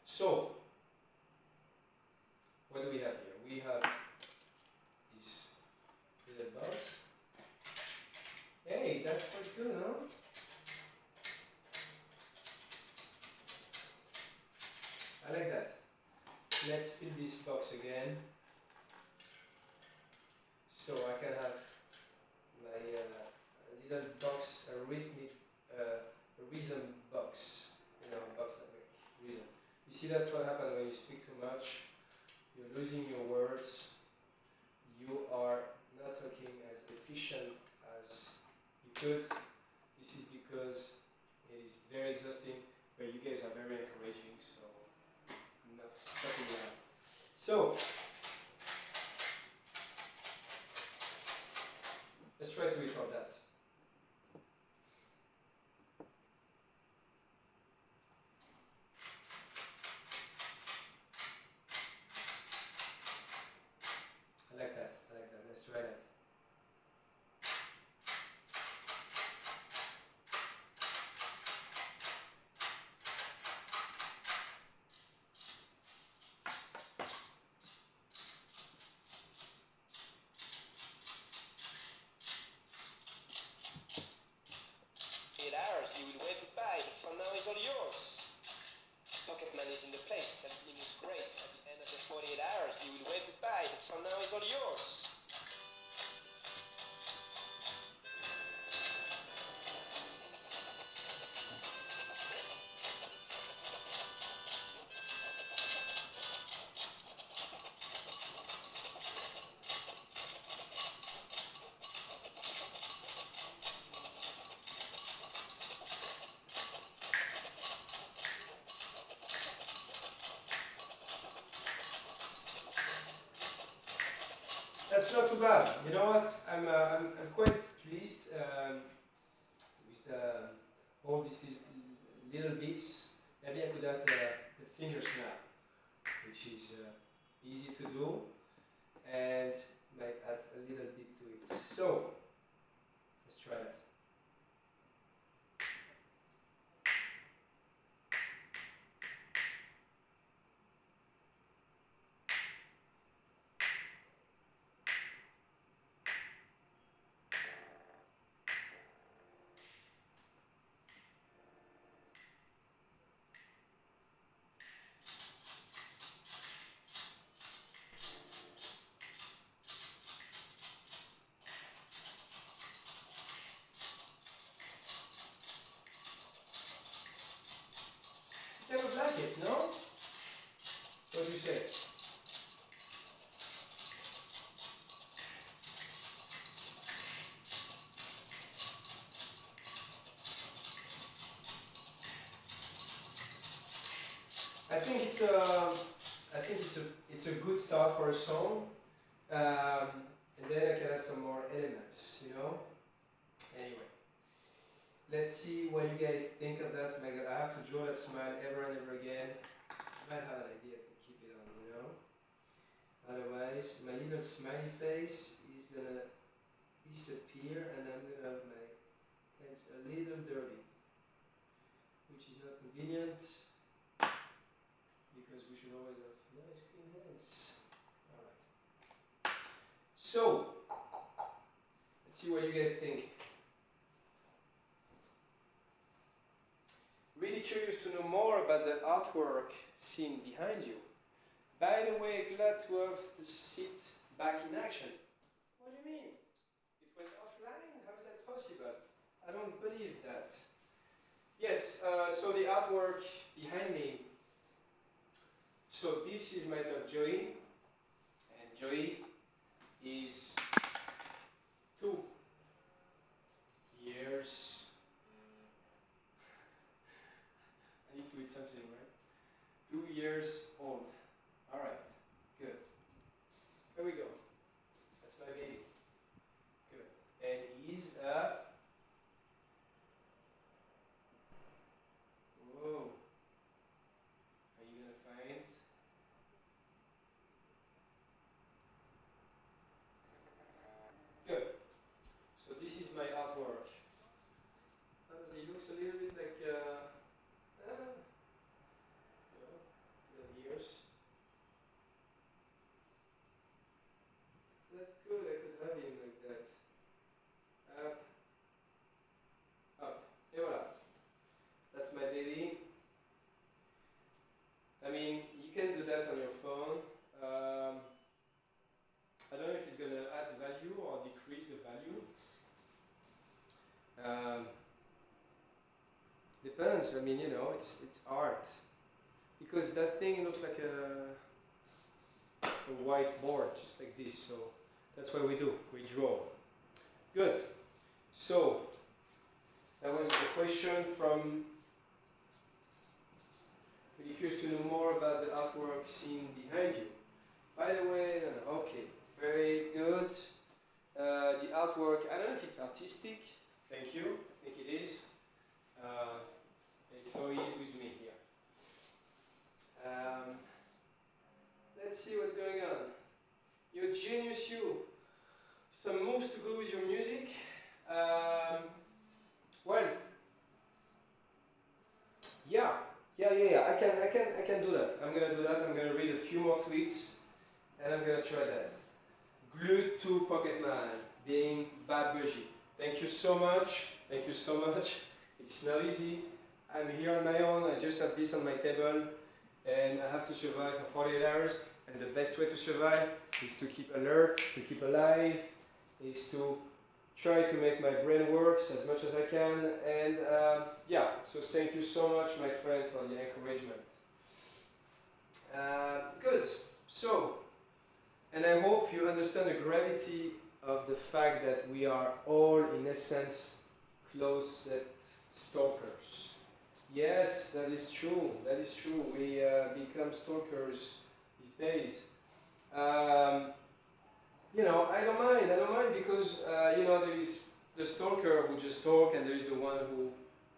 So, what do we have here? We have this little box. Hey, that's quite good, huh? I like that. Let's fill this box again. So I can have my little box, a rhythm box, a box that makes rhythm. You see, that's what happens when you speak too much. You're losing your words. You are not talking as efficient as you could. This is because it is very exhausting, but you guys are very encouraging, so I'm not stopping now. So, let's try to record that. I like that. Let's try that. Hours, he will wave goodbye, but for now it's all yours. Pocketman is in the place, saluting his grace. At the end of the 48 hours, he will wave goodbye, but for now it's all yours. That's not too bad. You know what? I'm quite pleased with all these little bits. Maybe I could add the finger snap, which is easy to do, and might add a little bit to it. So let's try that. Kind of like it, no? What do you say? I think it's a good start for a song, and then I can add some more elements, Anyway, let's see what you guys think of that. My God, I have to draw that smile ever and ever again. I might have an idea to keep it on, Otherwise, my little smiley face is gonna disappear, and I'm gonna have my hands a little dirty, which is not convenient. Because we should always have nice clean hands. Alright. So, let's see what you guys think. Really curious to know more about the artwork scene behind you. By the way, glad to have the seat back in action. What do you mean? possible. I don't believe that. Yes, so the artwork behind me. So this is my dog Joey, and Joey is 2 years. I need to eat something, right? 2 years old. All right, good. Here we go. That's my baby. Good. And he's a. Whoa. Are you gonna find? Good. So this is my artwork. How does he looks a little bit like the ears. That's good. I could have him like that. Up, up. Et voilà. That's my baby. I mean, you can do that on your phone. I don't know if it's gonna add value or decrease the value. Depends. I mean, you know, it's art, because that thing looks like a whiteboard, just like this. So that's what we do. We draw. Good. So that was the question from. Really curious to know more about the artwork seen behind you. By the way, okay, very good. The artwork, I don't know if it's artistic. Thank you. I think it is. And so he is with me here. Let's see what's going on. You're genius, you. Some moves to go with your music. Well, yeah. I can do that. I'm gonna do that. I'm gonna read a few more tweets, and I'm gonna try that. Glued to Pocketman, being bad bougie. Thank you so much. Thank you so much. It's not easy. I'm here on my own. I just have this on my table, and I have to survive for 48 hours. And the best way to survive is to keep alert, to keep alive, is to try to make my brain works as much as I can. And yeah, so thank you so much, my friend, for the encouragement. Good. So, and I hope you understand the gravity of the fact that we are all, in essence, closet stalkers. Yes, that is true. That is true. We become stalkers these days. You know, I don't mind because, you know, there is the stalker who just talk, and there is the one who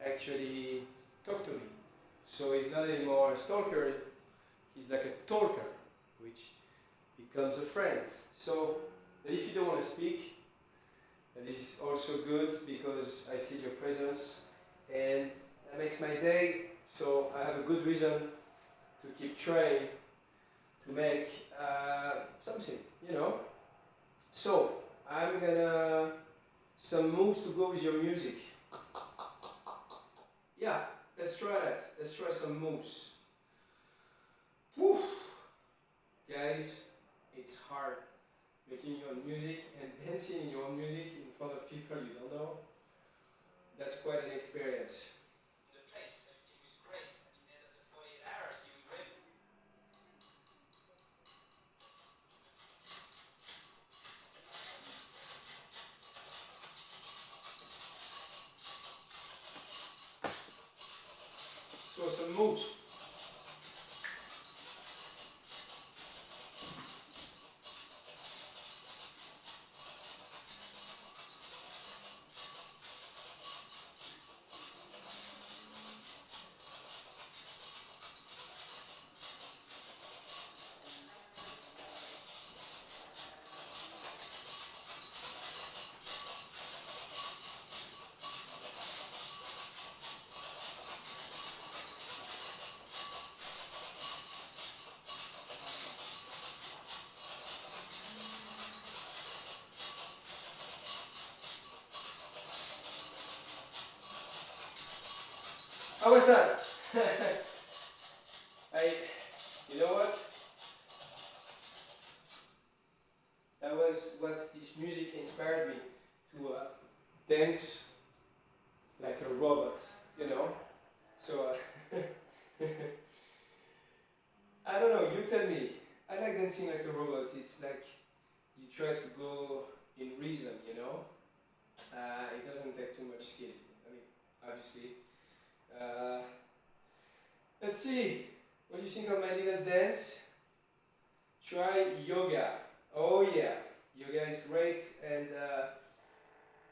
actually talk to me. So he's not anymore a stalker, he's like a talker, which becomes a friend. So if you don't want to speak, that is also good, because I feel your presence, and that makes my day. So I have a good reason to keep trying to make something, you know. So I'm gonna some moves to go with your music. Yeah, let's try that. Let's try some moves. Woo. Guys, it's hard making your own music and dancing in your own music in front of people you don't know. That's quite an experience. The place, it was great. At the end of the 48 hours, you were grateful. So some moves. How was that? You know what? That was what this music inspired me dance like a robot, you know. So I don't know. You tell me. I like dancing like a robot. It's like you try to go in rhythm, you know. It doesn't take too much skill. I mean, obviously. Uh, let's see. What do you think of my little dance? Try yoga. Oh yeah, yoga is great, and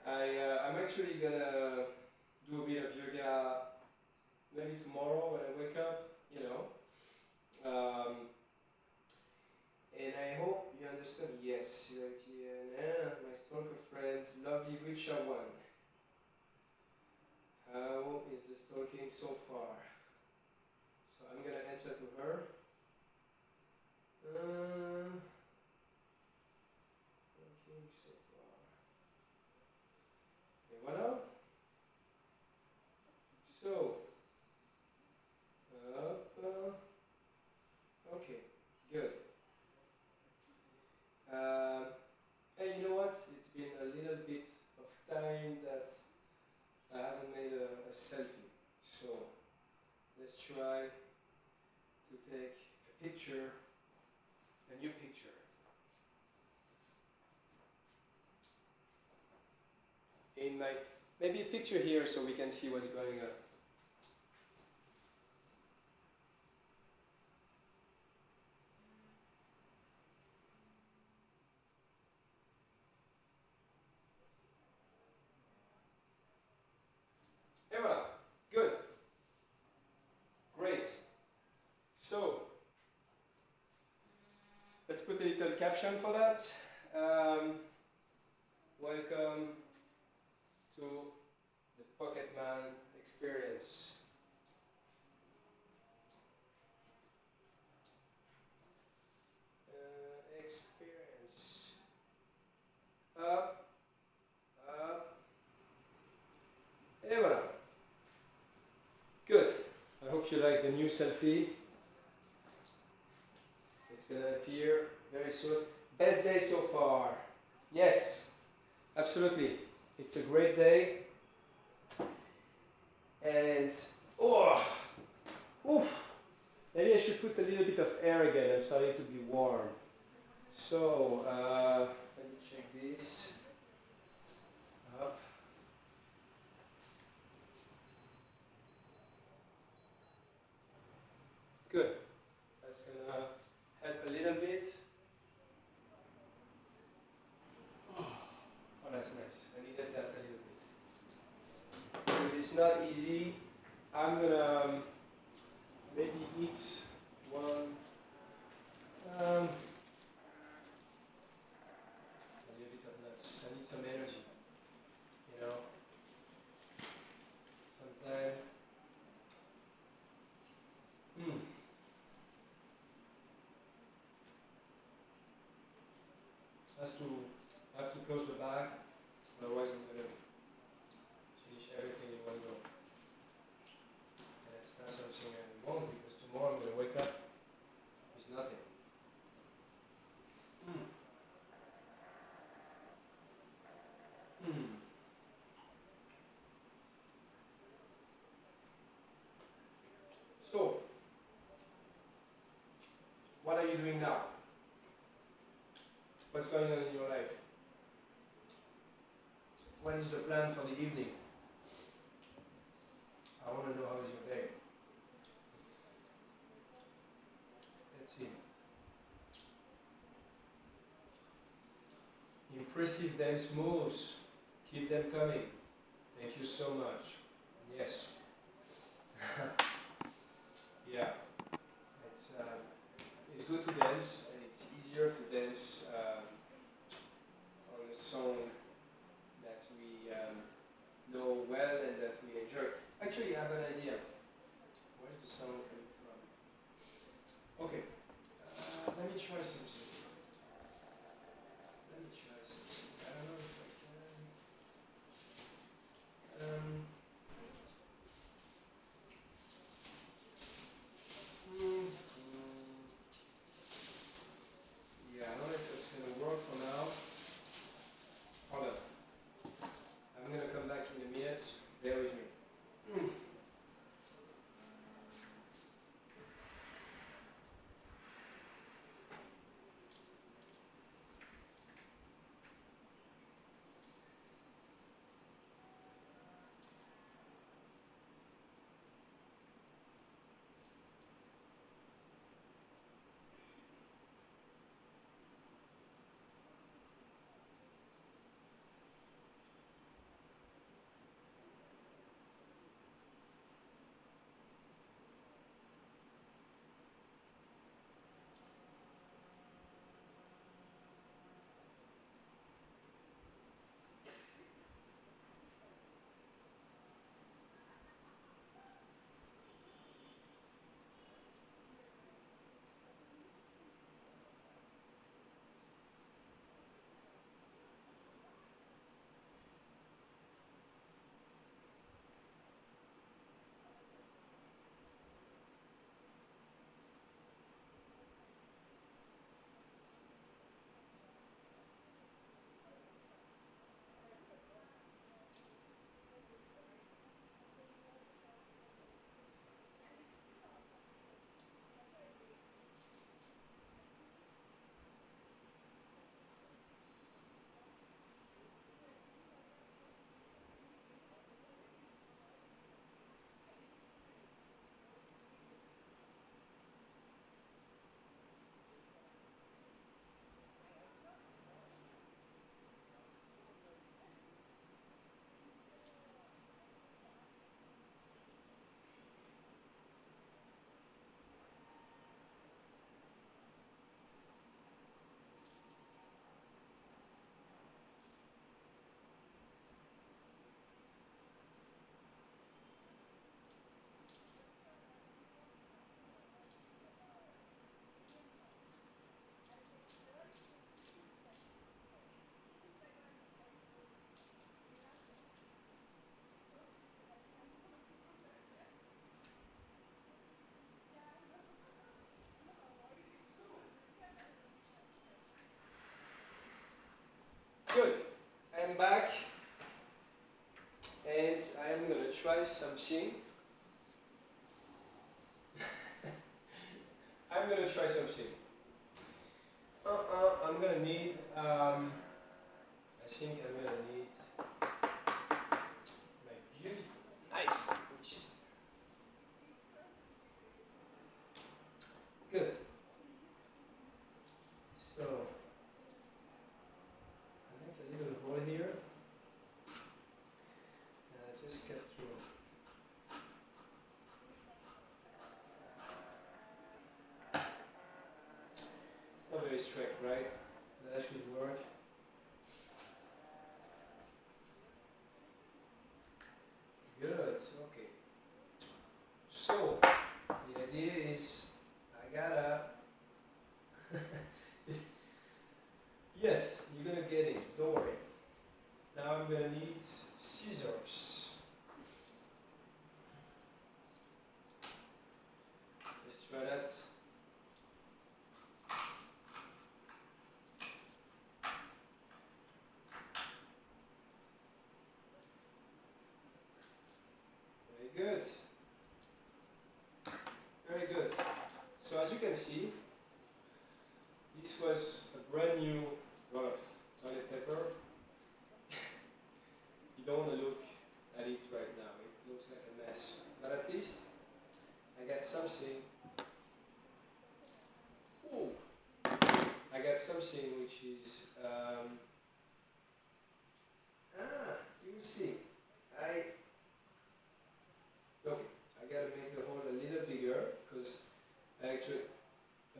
I'm actually gonna do a bit of yoga maybe tomorrow when I wake up. You know. And I hope you understand. Yes, my stalker friend, lovely Richard one. How is the stalking so far? So I'm gonna answer to her. Stalking so far. Et voilà. So, okay, good. And you know what? It's been a little bit of time that I haven't made a selfie. So let's try to take a picture, a new picture. In my, maybe a picture here so we can see what's going on. Et voilà, good, great. So, let's put a little caption for that. Welcome to the Pocketman experience. Experience. Up, up. Et voilà. Good. I hope you like the new selfie. It's gonna appear very soon. Best day so far. Yes, absolutely. It's a great day. And oof, maybe I should put a little bit of air again. I'm starting to be warm. So let me check this. Up. Good. That's gonna help a little bit. Oh, that's nice. I needed that a little bit. Because it's not easy. I'm gonna maybe eat one. A little bit of nuts. I need some energy. You know. Sometime. I have to close the bag, otherwise I'm gonna finish everything in one go. And it's not something I want because tomorrow I'm gonna wake up with nothing. So, what are you doing now? What's going on in your life? What is the plan for the evening? I want to know how is your day. Let's see. Impressive dance moves. Keep them coming. Thank you so much. Yes. Yeah. It's good to dance, and it's easier to dance on a song that we know well and that we enjoy. Actually, I have an idea. Where's the sound coming from? Okay. Let me try something. I don't know if I can. Yeah, I don't know if it's gonna work for now. Hold on. I'm gonna Good. I'm back and I'm gonna try something. I'm gonna try something. I'm gonna need, I think I'm gonna need my beautiful knife, which is good. So, I make a little hole here, and I just cut through. It's not very straight, right? That should work. Good, okay. So, the idea is I gotta. Yes, you're gonna get it, don't worry. Now I'm gonna need scissors. Let's try that. Very good. Very good. So as you can see, this was a brand new roll of toilet paper. You don't want to look at it right now, it looks like a mess. But at least I got something. Ooh. I got something which is, you will see. Okay, I gotta make the hole a little bigger because I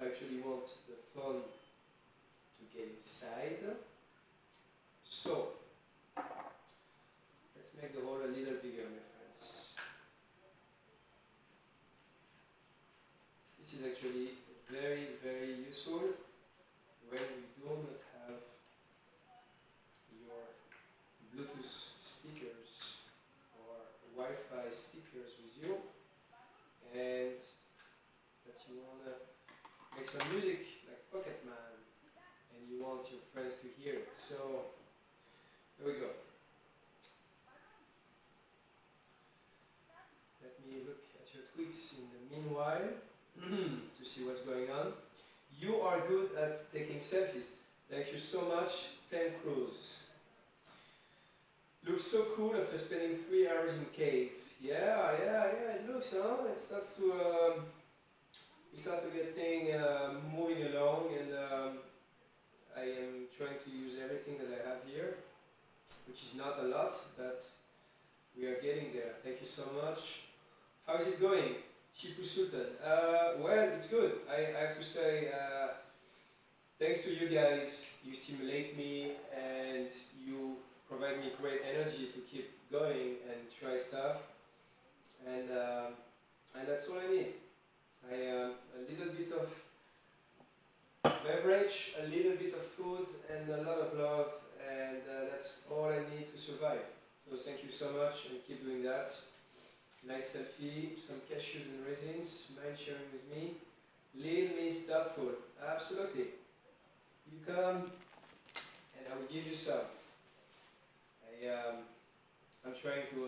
actually want the phone to get inside. So, let's make the hole a little bigger, my friends. This is actually very, very useful when you do not have your Bluetooth speakers or Wi-Fi speakers with you and that you want to make some music like Pocketman and you want your friends to hear it. So, here we go. Let me look at your tweets in the meanwhile to see what's going on. You are good at taking selfies. Thank you so much, 10 Cruz. Looks so cool after spending 3 hours in cave. Yeah, it looks, huh? It starts to, we start to get things moving along, and I am trying to use everything that I have here, which is not a lot, but we are getting there. Thank you so much. How's it going? Chipu Sultan. Well, it's good. I have to say, thanks to you guys, you stimulate me and you provide me great energy to keep going and try stuff. And that's all I need. A little bit of beverage, a little bit of food, and a lot of love, and that's all I need to survive. So thank you so much, and keep doing that. Nice selfie, some cashews and raisins, mind sharing with me. Little Miss Doubtful, absolutely. You come, and I will give you some. I'm trying to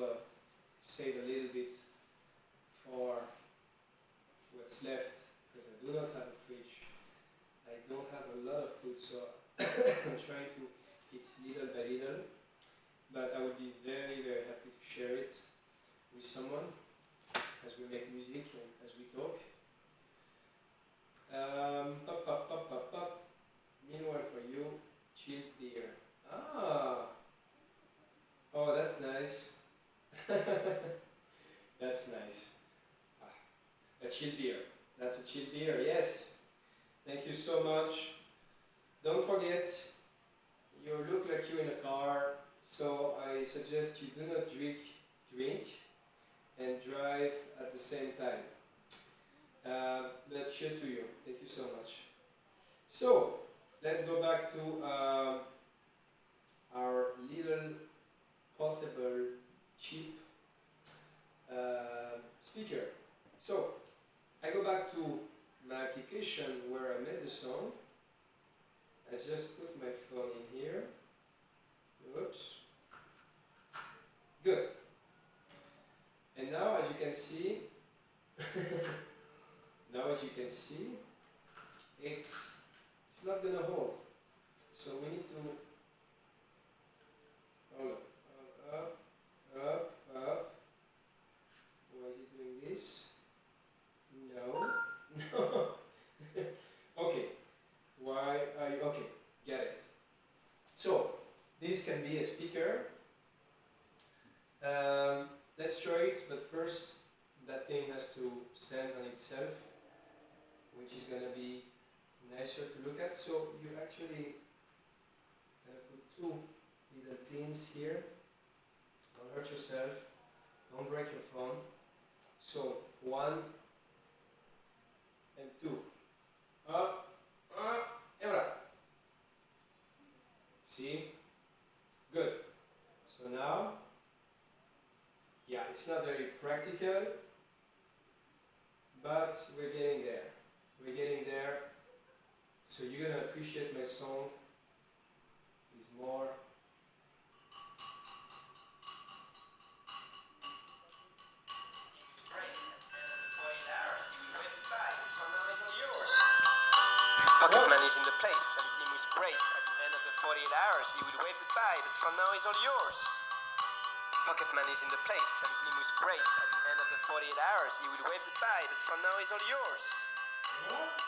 save a little bit for what's left, because I do not have a fridge. I don't have a lot of food, so I'm trying to eat little by little. But I would be very, very happy to share it with someone as we make music and as we talk. Meanwhile, for you, chilled beer. Oh, that's nice. That's nice. A chilled beer. That's a chilled beer, yes. Thank you so much. Don't forget, you look like you're in a car, so I suggest you do not drink and drive at the same time. But cheers to you. Thank you so much. So, let's go back to our little portable, cheap speaker. So, I go back to my application where I made the song. I just put my phone in here. can see, now as you can see, it's not gonna hold. So we need to hold up, up, up. Why is it doing this? No, no. Okay. Why are you okay? Get it. So this can be a speaker. Let's try it, but first that thing has to stand on itself, which is gonna be nicer to look at. So you actually gonna put two little pins here. Don't hurt yourself. Don't break your phone. So 1 and 2. Up, and up. See? Good. So now, yeah, it's not very practical, but we're getting there. We're getting there. So you're gonna appreciate my song with more. Pocketman is in the place, saluting him with grace. At the end of the 48 hours, he will wave goodbye, but from now is all yours. Pocketman is in the place, saluting him with grace. At the end of the 48 hours, he will wave goodbye, but from now is all yours.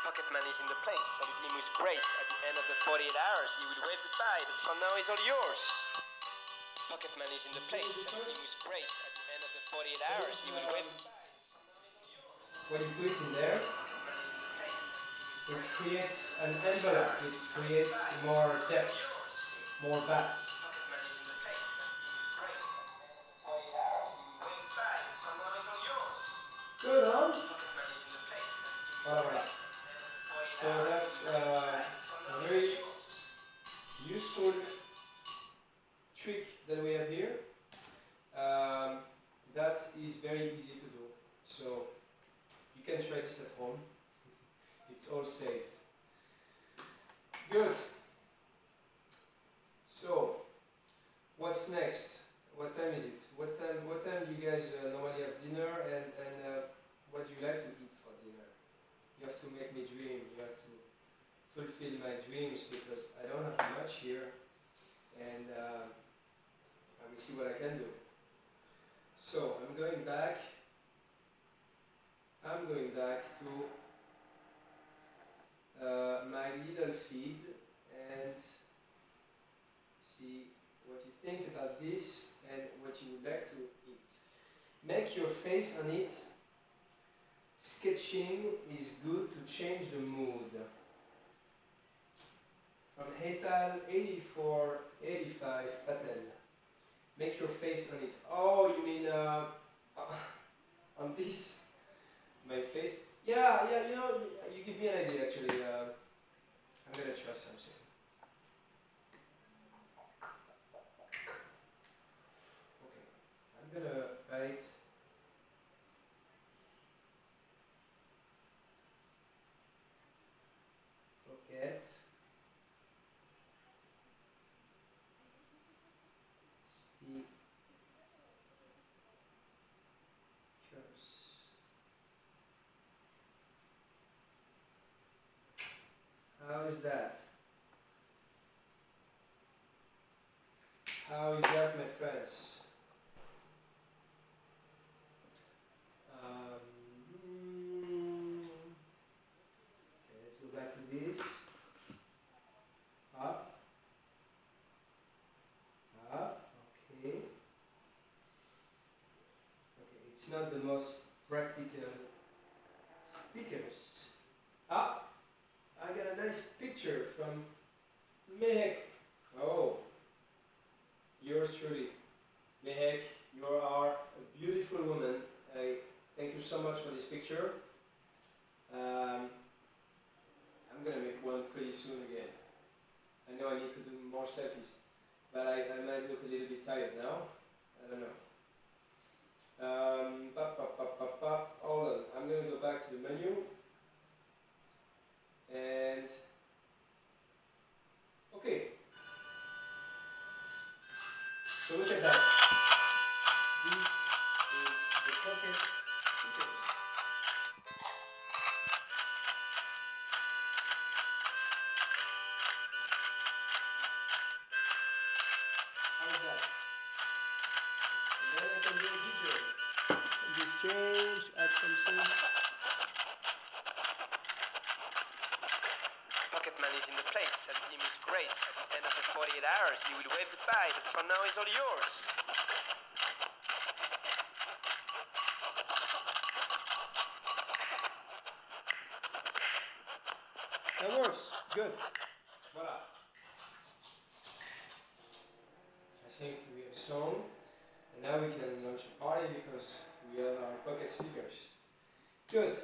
Pocketman is in the place, saluting him with grace. At the end of the 48 hours, he will wave goodbye, but from now is all yours. Pocketman is in the place, saluting him with grace. At the end of the 48 hours, he will wave goodbye. When you put it in there, it creates an envelope, it creates more depth, more bass. Good, huh? Alright. So that's a very useful trick that we have here. That is very easy to do. So you can try this at home. It's all safe. Good. So, what's next? What time is it? What time do you guys normally have dinner, and what do you like to eat for dinner? You have to make me dream. You have to fulfill my dreams, because I don't have much here, and I will see what I can do. So I'm going back to my little feed and see what you think about this and what you would like to eat. Make your face on it. Sketching is good to change the mood. From Hetal 8485 Patel. Make your face on it. Oh, you mean on this? My face? Yeah, you know, you give me an idea actually. I'm gonna try something. Okay, I'm gonna write pocket speakers. How is that? How is that, my friends? Okay, let's go back to this. Up. Okay. Okay, it's not the most practical speakers. I got a nice picture from Mehek. Oh, yours truly. Mehek, you are a beautiful woman. I thank you so much for this picture. I'm gonna make one pretty soon again. I know I need to do more selfies, but I might look a little bit tired now. I don't know. Hold on, I'm gonna go back to the menu. And okay, so look at that. This is the pocket like that. And then I can do a DJ. And just change, add something. Pocketman is in the place, and with him is grace. At the end of the 48 hours, he will wave goodbye. That for now is all yours. That works. Good. Voila. I think we have a song, and now we can launch a party because we have our pocket speakers. Good.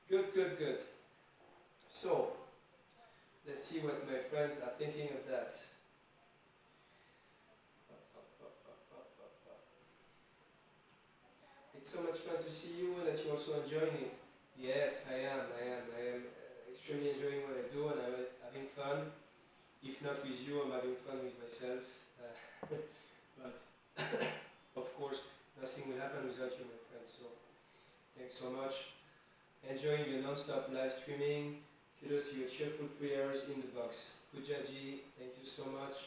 Good, good, good. So, let's see what my friends are thinking of that. It's so much fun to see you and that you're also enjoying it. Yes, I am extremely enjoying what I do and I'm having fun. If not with you, I'm having fun with myself. But of course, nothing will happen without you, my friends. So thanks so much. Enjoying your non-stop live streaming. Kudos to your cheerful prayers in the box. Pujaji, thank you so much.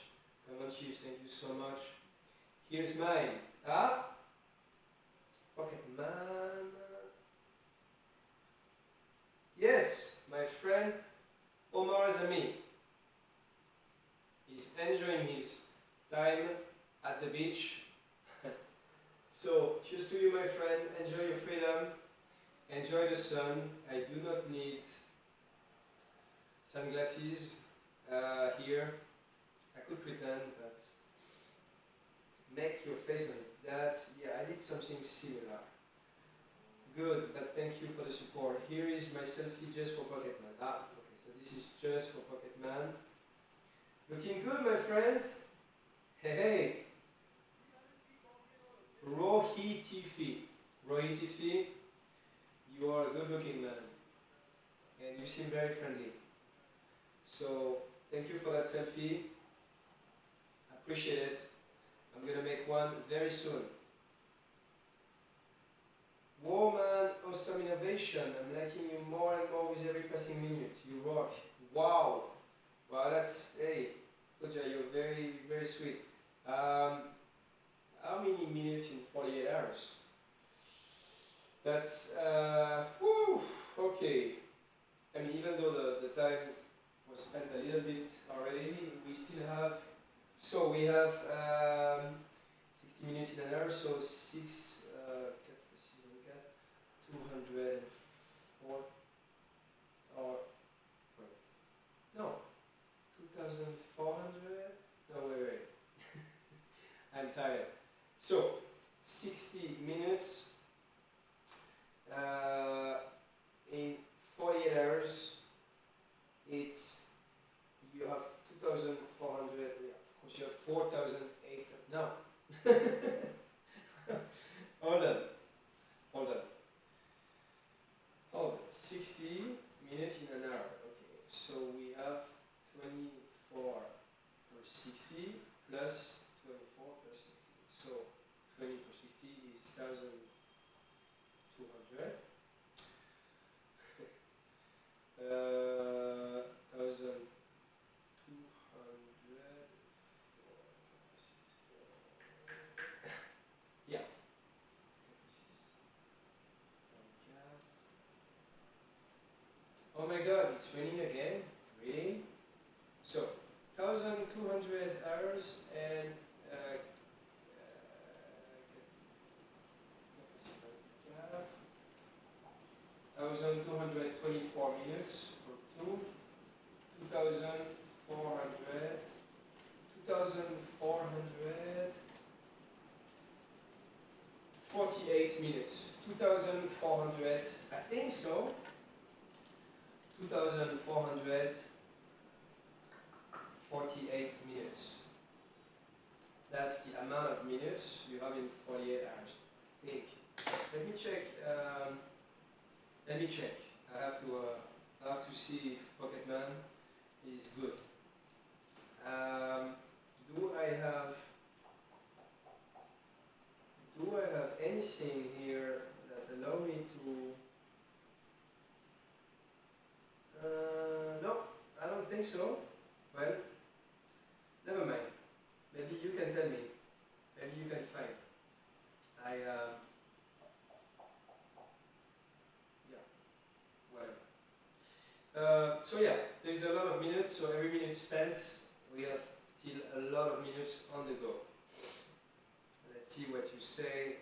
Come on, Chiefs, thank you so much. Here's mine. Pocketman. Yes, my friend Omar Zami is enjoying his time at the beach. So, cheers to you, my friend. Enjoy your freedom. Enjoy the sun. I do not need sunglasses here. I could pretend, but make your face on it. That, yeah, I did something similar. Good, but thank you for the support. Here is my selfie just for Pocketman. Okay, so this is just for Pocketman. Looking good, my friend. Hey, hey. Rohi Tifi, you are a good looking man. And you seem very friendly. So, thank you for that selfie. I appreciate it. I'm gonna make one very soon. Whoa man, awesome innovation. I'm liking you more and more with every passing minute. You rock. Wow. Wow, that's, hey, Koja, you're very, very sweet. How many minutes in 48 hours? That's, whew, okay. I mean, even though the time was spent a little bit already, we still have, so we have 60 minutes in an hour, so 204, or, wait, no, 2,400, no, wait, I'm tired. So, 60 minutes in 48 hours, it's, you have 2,400, yeah, of course you have 4,800, no. Hold on. 60 minutes in an hour, okay, so we have 24 per 60 plus 24 per 60, so 20 per 60 is 1,200. 1,200. Yeah. Oh my god, it's raining again? Really? So, 1,200 hours and 1,224 minutes for 2,400, 2,448 minutes, 2,400, I think so, 2,448 minutes. That's the amount of minutes you have in 48 hours, I think. Let me check. I have to see if Pocketman is good. Do I have anything here that allow me to? No, I don't think so. Well, never mind. Maybe you can tell me. Maybe you can find. Yeah, whatever. So yeah, there's a lot of minutes. So every minute spent, we have still a lot of minutes on the go. Let's see what you say.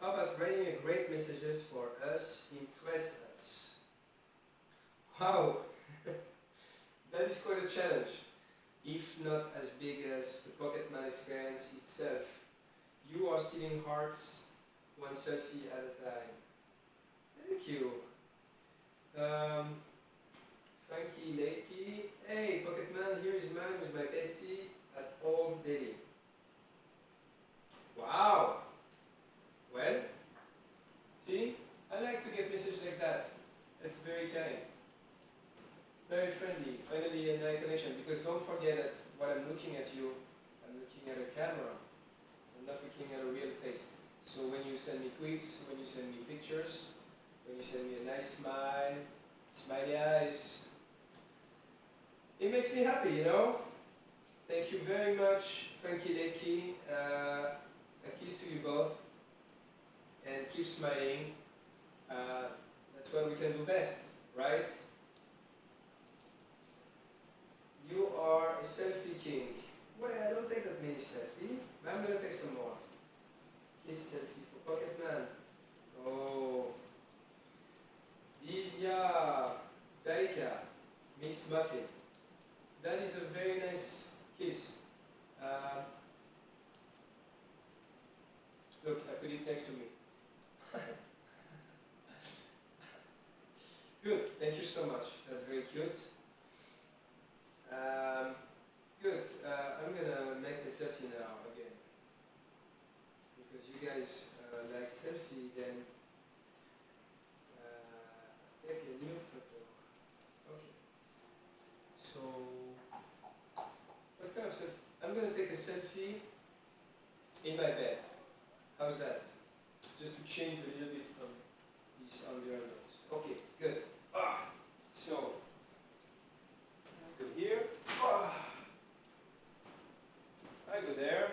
How about writing a great messages for us, impress us? Wow, that is quite a challenge, if not as big as the Pocketman experience itself. You are stealing hearts one selfie at a time. Thank you. Frankie Latey. Hey, Pocketman, here is mine with my bestie at Old Delhi. Wow. Well, see, I like to get messages like that. That's very kind. Very friendly. Finally, a nice connection. Because don't forget that while I'm looking at you, I'm looking at a camera. I'm not looking at a real face. So when you send me tweets, when you send me pictures, when you send me a nice smile, smiley eyes, it makes me happy, you know? Thank you very much, Frankie Latey. A kiss to you both. And keep smiling. That's what we can do best, right? You are a selfie king. Well, I don't take that many selfies, but I'm gonna take some more. Kiss selfie for Pocketman. Oh. Divya, Zaika, Miss Muffin. That is a very nice kiss. Look, I put it next to me. Good, thank you so much. That's very cute. Good, I'm gonna make a selfie now again. Because you guys like selfie, then take a new photo. Okay. So, what kind of selfie? I'm gonna take a selfie in my bed. How's that? Just to change a little bit from these environments. Okay, good. So, I go here. I go there.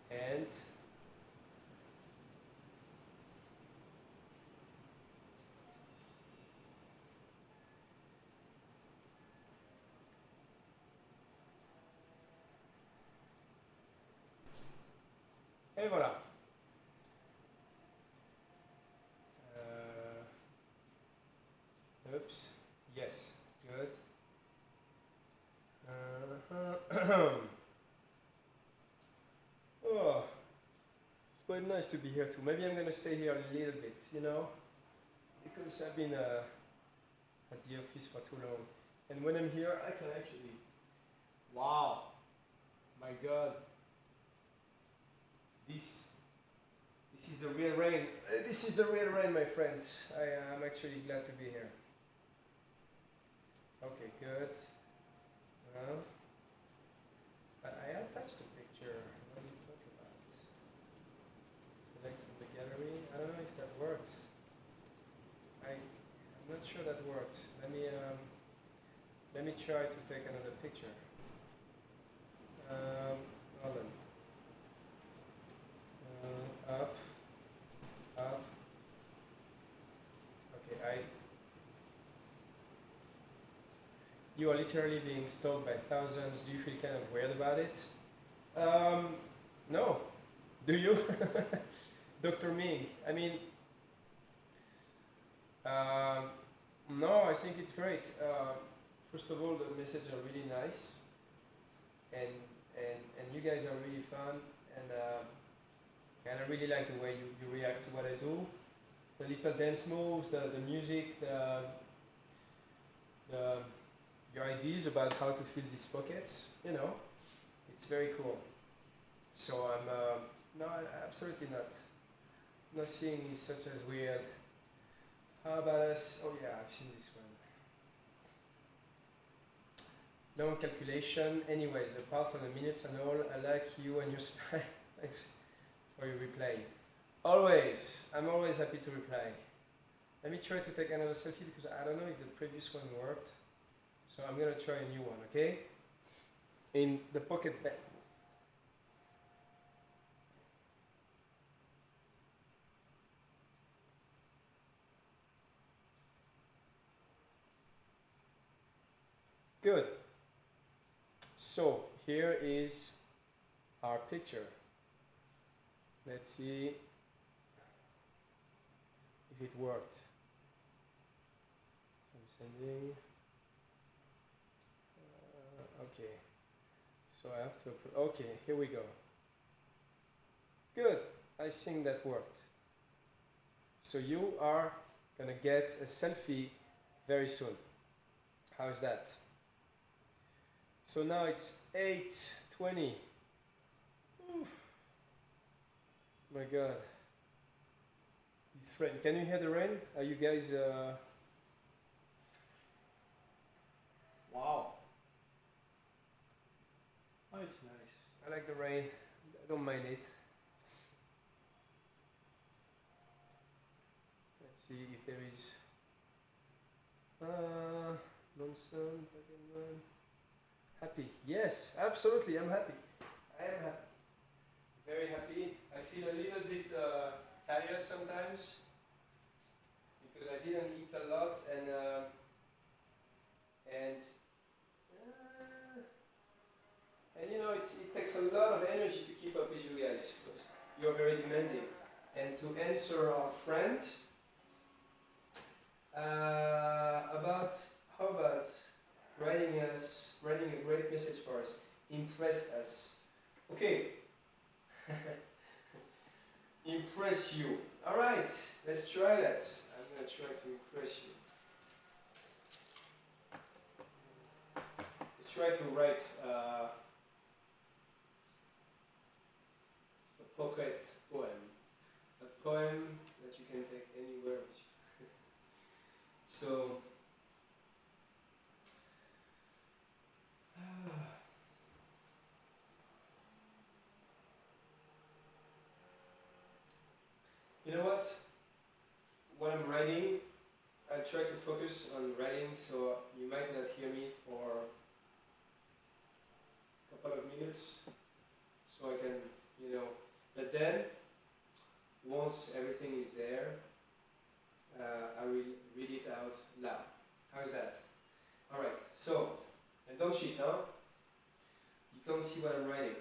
And et voilà. Oops. Yes. Good. Oh, it's quite nice to be here too. Maybe I'm gonna stay here a little bit, you know, because I've been at the office for too long. And when I'm here, I can actually. Wow. My God. This is the real rain. This is the real rain, my friends. I'm actually glad to be here. Okay, good. Well, I attached a picture. What are you talking about? Select from the gallery. I don't know if that worked. I'm not sure that worked. Let me try to take another picture. Hold on. Up. Okay, You are literally being stalked by thousands. Do you feel kind of weird about it? No. Do you? Dr. Ming. I mean, no, I think it's great. First of all, the messages are really nice. And you guys are really fun. And I really like the way you react to what I do. The little dance moves, the music, your ideas about how to fill these pockets, you know, it's very cool. So no, absolutely not. Nothing is such as weird. How about us? Oh yeah, I've seen this one. Long calculation. Anyways, apart from the minutes and all, I like you and your smile. Thanks for your reply. I'm always happy to reply. Let me try to take another selfie because I don't know if the previous one worked. So I'm gonna try a new one, okay? In the pocket bag. Good. So here is our picture. Let's see if it worked. I'm sending. Okay. So I have to. Okay, here we go. Good. I think that worked. So you are gonna get a selfie very soon. How's that? So now it's 8:20. My God. It's rain. Can you hear the rain? Are you guys Wow. Oh, it's nice. I like the rain. I don't mind it. Let's see if there is Monson, happy. Yes, absolutely, I'm happy. I am happy. Very happy. I feel a little bit tired sometimes because I didn't eat a lot and you know it takes a lot of energy to keep up with you guys because you're very demanding. And to answer our friend about how about writing a great message for us, impress us. Okay. Impress you. All right, let's try that. I'm gonna try to impress you. Let's try to write a pocket poem. A poem that you can take anywhere with you. So, you know what? When I'm writing, I try to focus on writing, so you might not hear me for a couple of minutes, so I can, you know, but then, once everything is there, I will read it out loud. How's that? Alright, so, and don't cheat, huh? You can't see what I'm writing.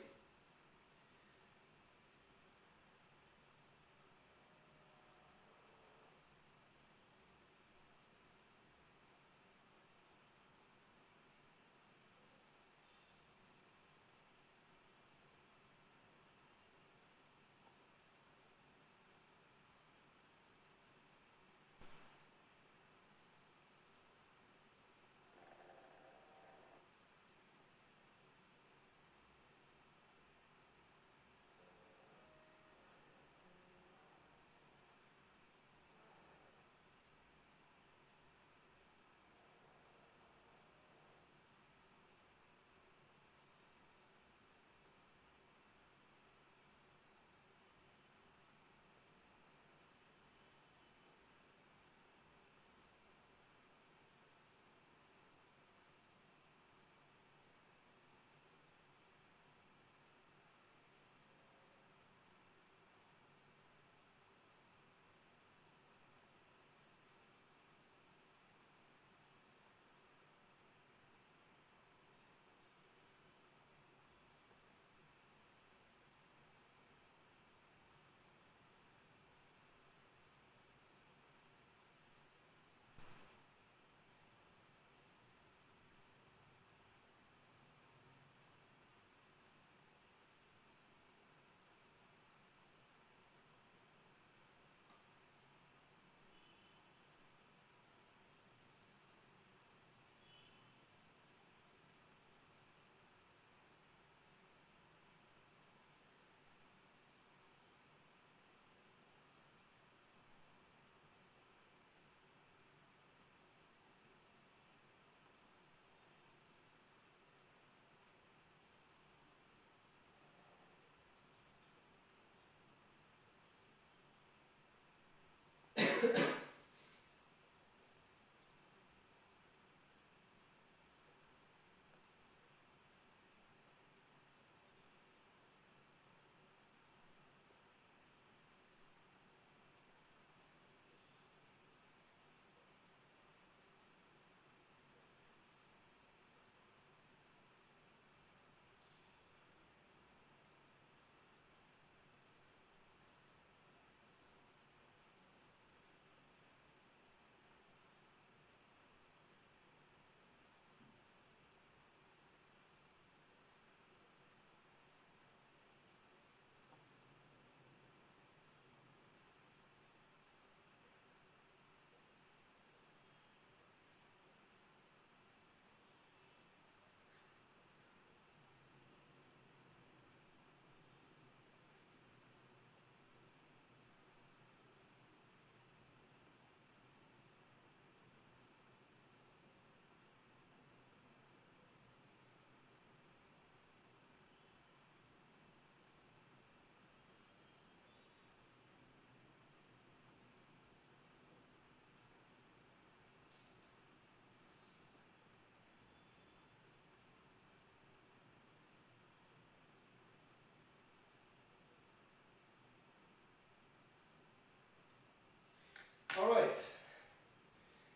Alright,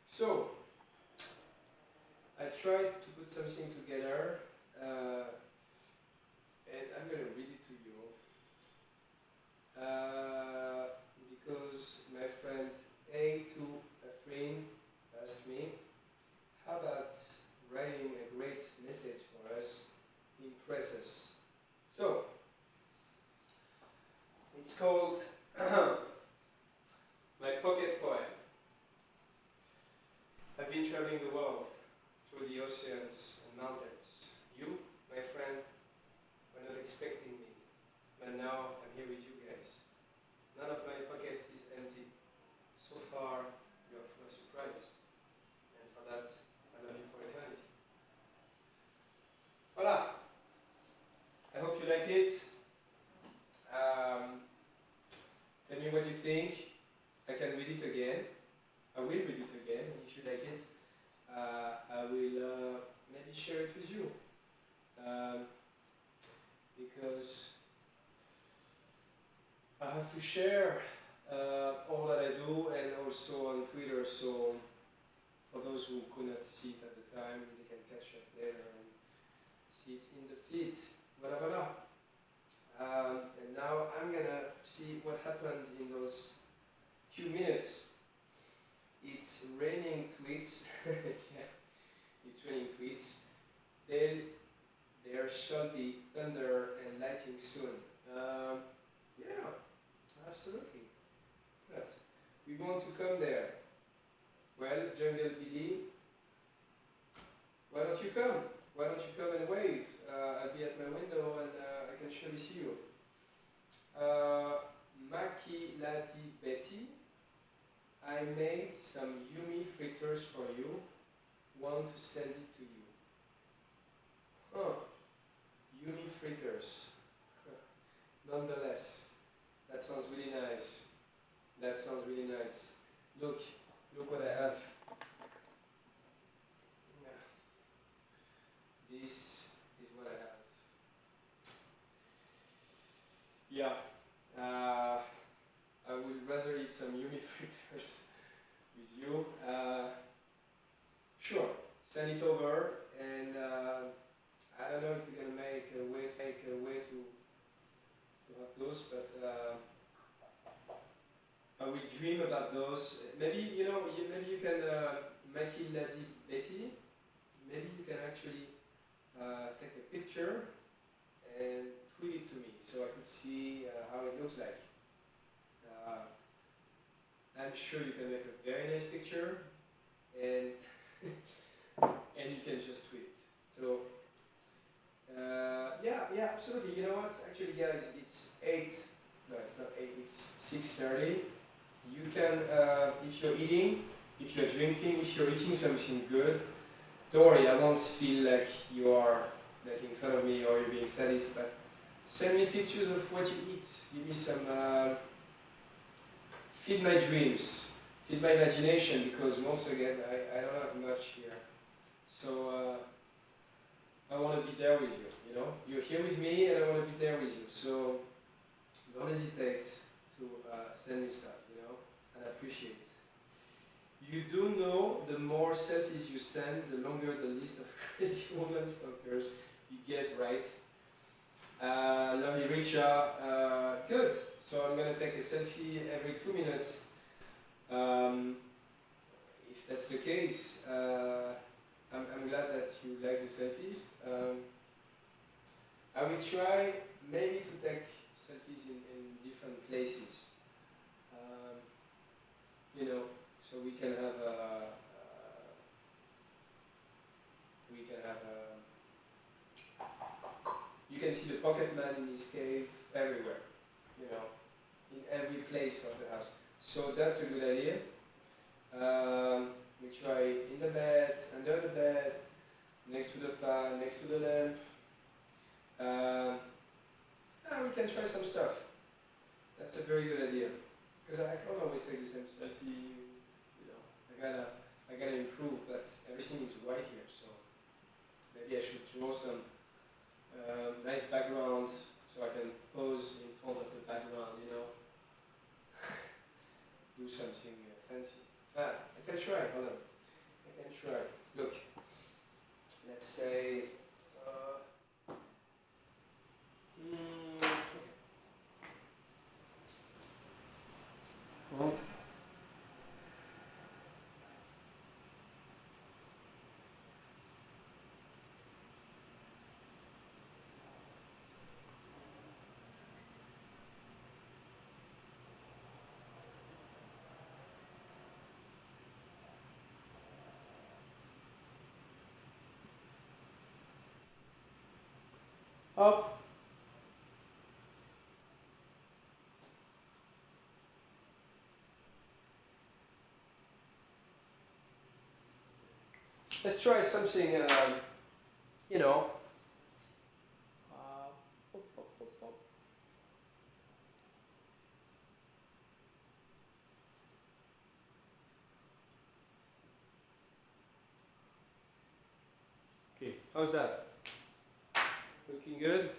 so I tried to put something together and I'm going to read it to you because my friend A2 Afrin asked me, how about writing a great message for us, impress us. So, it's called My Pocket Poem. I've been traveling the world through the oceans and mountains. You, my friend, were not expecting me, but now I'm here with you guys. None of my pocket is empty. So far, you are full of surprise. And for that, I love you for eternity. Voila! I hope you like it. Tell me what you think. I can read it again. I will read it again. If you like it, I will maybe share it with you. Because I have to share all that I do and also on Twitter, so for those who could not see it at the time, they can catch up later and see it in the feed. Voila, voila. And now I'm gonna see what happened in those few minutes. It's raining tweets. Yeah, it's raining tweets. There shall be thunder and lightning soon. Yeah, absolutely. But we want to come there. Well, Jungle Billy, why don't you come? Why don't you come and wave? I'll be at my window and I can surely see you. Maki Ladi Betty, I made some yummy fritters for you. Want to send it to you. Huh. Yummy fritters. Nonetheless, that sounds really nice. That sounds really nice. Look what I have. This is what I have. Yeah, I would rather eat some yummy fritters with you. Sure, send it over, and I don't know if we're gonna make a way to have those, but I will dream about those. Maybe maybe you can Maki Ladi Betty. Maybe you can actually take a picture and tweet it to me so I could see how it looks like. I'm sure you can make a very nice picture and and you can just tweet it. So yeah, absolutely. You know what? Actually, guys, it's 8. No, it's not 8. It's 6:30. You can, if you're eating, if you're drinking, if you're eating something good, don't worry. I won't feel like you are making fun of me or you're being sadist. But send me pictures of what you eat. Give me some. Feed my dreams. Feed my imagination. Because once again, I don't have much here. So. I want to be there with you, you know? You're here with me and I want to be there with you. So don't hesitate to send me stuff, you know? And I appreciate it. You do know the more selfies you send, the longer the list of crazy woman stalkers you get, right? Lovely Richa, good. So I'm going to take a selfie every 2 minutes. If that's the case, I'm glad that you like the selfies. I will try maybe to take selfies in different places. You know, so we can have you can see the Pocketman in his cave everywhere, you know, in every place of the house. So that's a good idea. We try in the bed, under the bed, next to the fan, next to the lamp. We can try some stuff. That's a very good idea. Because I can't always take the same selfie, you know. I gotta improve, but everything is white here, so maybe I should draw some nice background so I can pose in front of the background, you know. Do something fancy. I can try, hold on. I can try. Look, let's say, okay. Well, up. Let's try something, you know. Pop, pop, pop, pop. Okay, how's that? Looking good?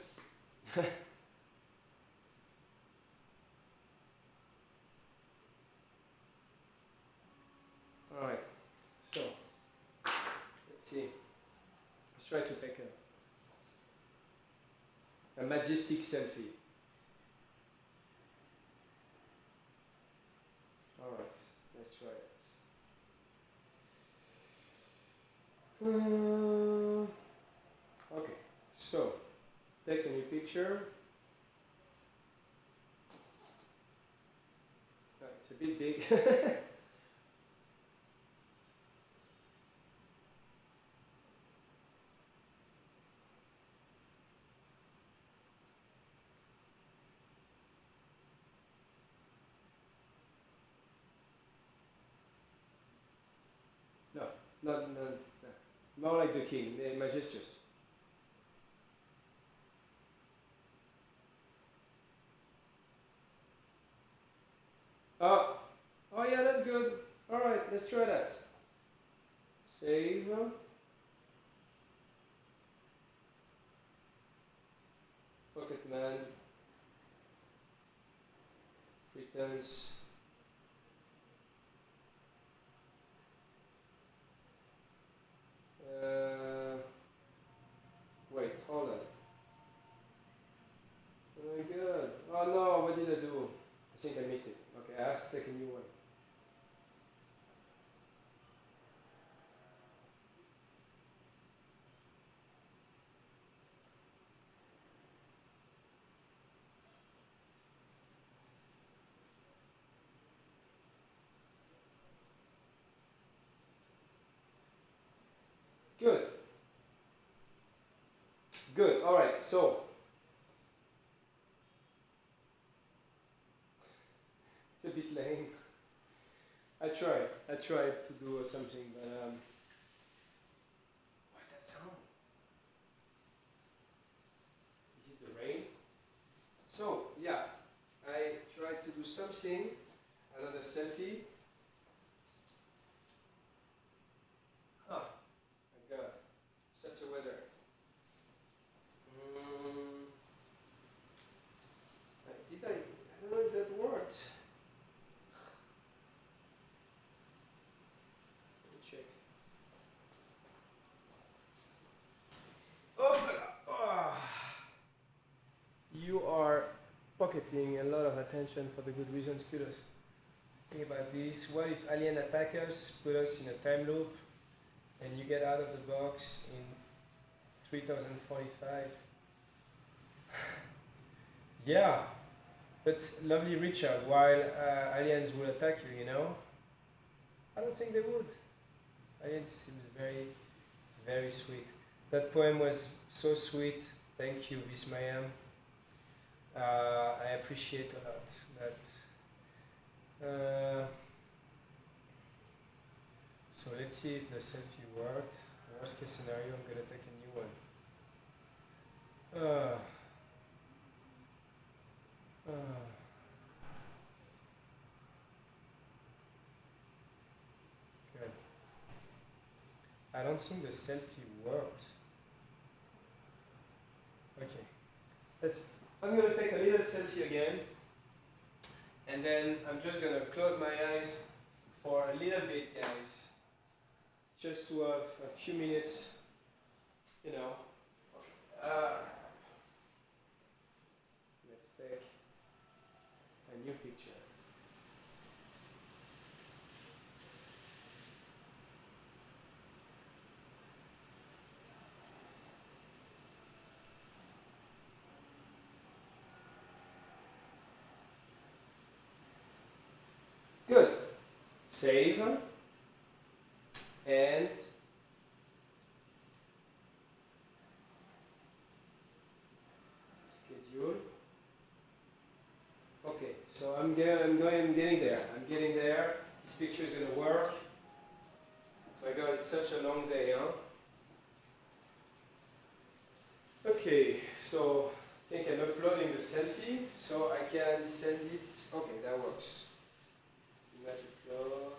Alright, so let's see. Let's try to take a majestic selfie. Alright, let's try it. Okay, so take a new picture. It's a bit big. No, not, no. More like the king, majestuous. Oh, oh yeah, that's good. All right, let's try that. Save. Pocketman. Pretense. Wait, hold on. Oh my god. Oh no, what did I do? I think I missed it. Okay, I have to take a new one. Good. Good. All right. So it's a bit lame. I tried to do something, but what's that sound? Is it the rain? So yeah, I tried to do something. Another selfie. Huh. My God, such a weather. Did I? I don't know if that worked. Let me check. Oh, you are pocketing a lot of attention for the good reasons. Kudos. Think about this. What if alien attack us, put us in a time loop, and you get out of the box in 3045? Yeah, but lovely Richard, while aliens will attack you, you know? I don't think they would. Aliens seems very, very sweet. That poem was so sweet. Thank you, Vismayam. I appreciate a lot that. So let's see if the selfie worked. Worst case scenario, I'm gonna take a new one. Good. I don't think the selfie worked. Okay. I'm gonna take a little selfie again, and then I'm just gonna close my eyes just to have a few minutes, you know. Let's take a new picture. Good. Save and schedule. Okay, so I'm getting there. I'm getting there. This picture is gonna work. My God, it's such a long day, huh? Okay, so I think I'm uploading the selfie, so I can send it. Okay, that works. Image upload.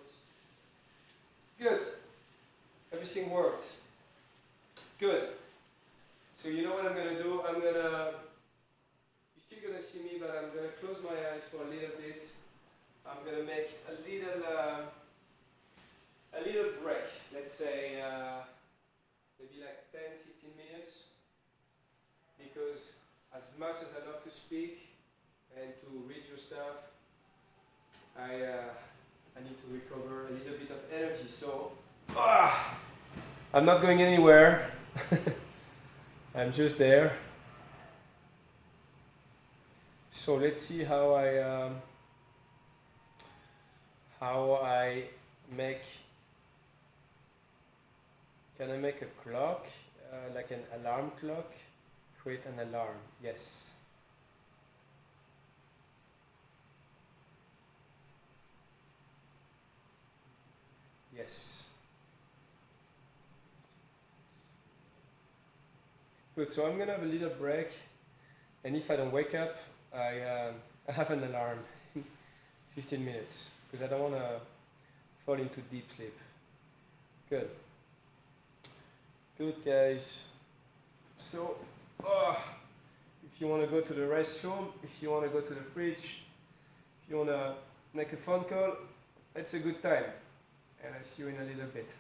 Good. Everything worked. Good. So you know what I'm gonna do? You're still gonna see me, but I'm gonna close my eyes for a little bit. I'm gonna make a little break. Let's say maybe like 10-15 minutes. Because as much as I love to speak and to read your stuff, I need to recover a little bit of energy. So I'm not going anywhere. I'm just there. So let's see how I make. Can I make a clock, like an alarm clock? Create an alarm. Yes. Yes. Good. So I'm gonna have a little break, and if I don't wake up, I have an alarm in 15 minutes because I don't want to fall into deep sleep. Good. Good, guys. So, if you want to go to the restroom, if you want to go to the fridge, if you want to make a phone call, it's a good time. And I'll see you in a little bit.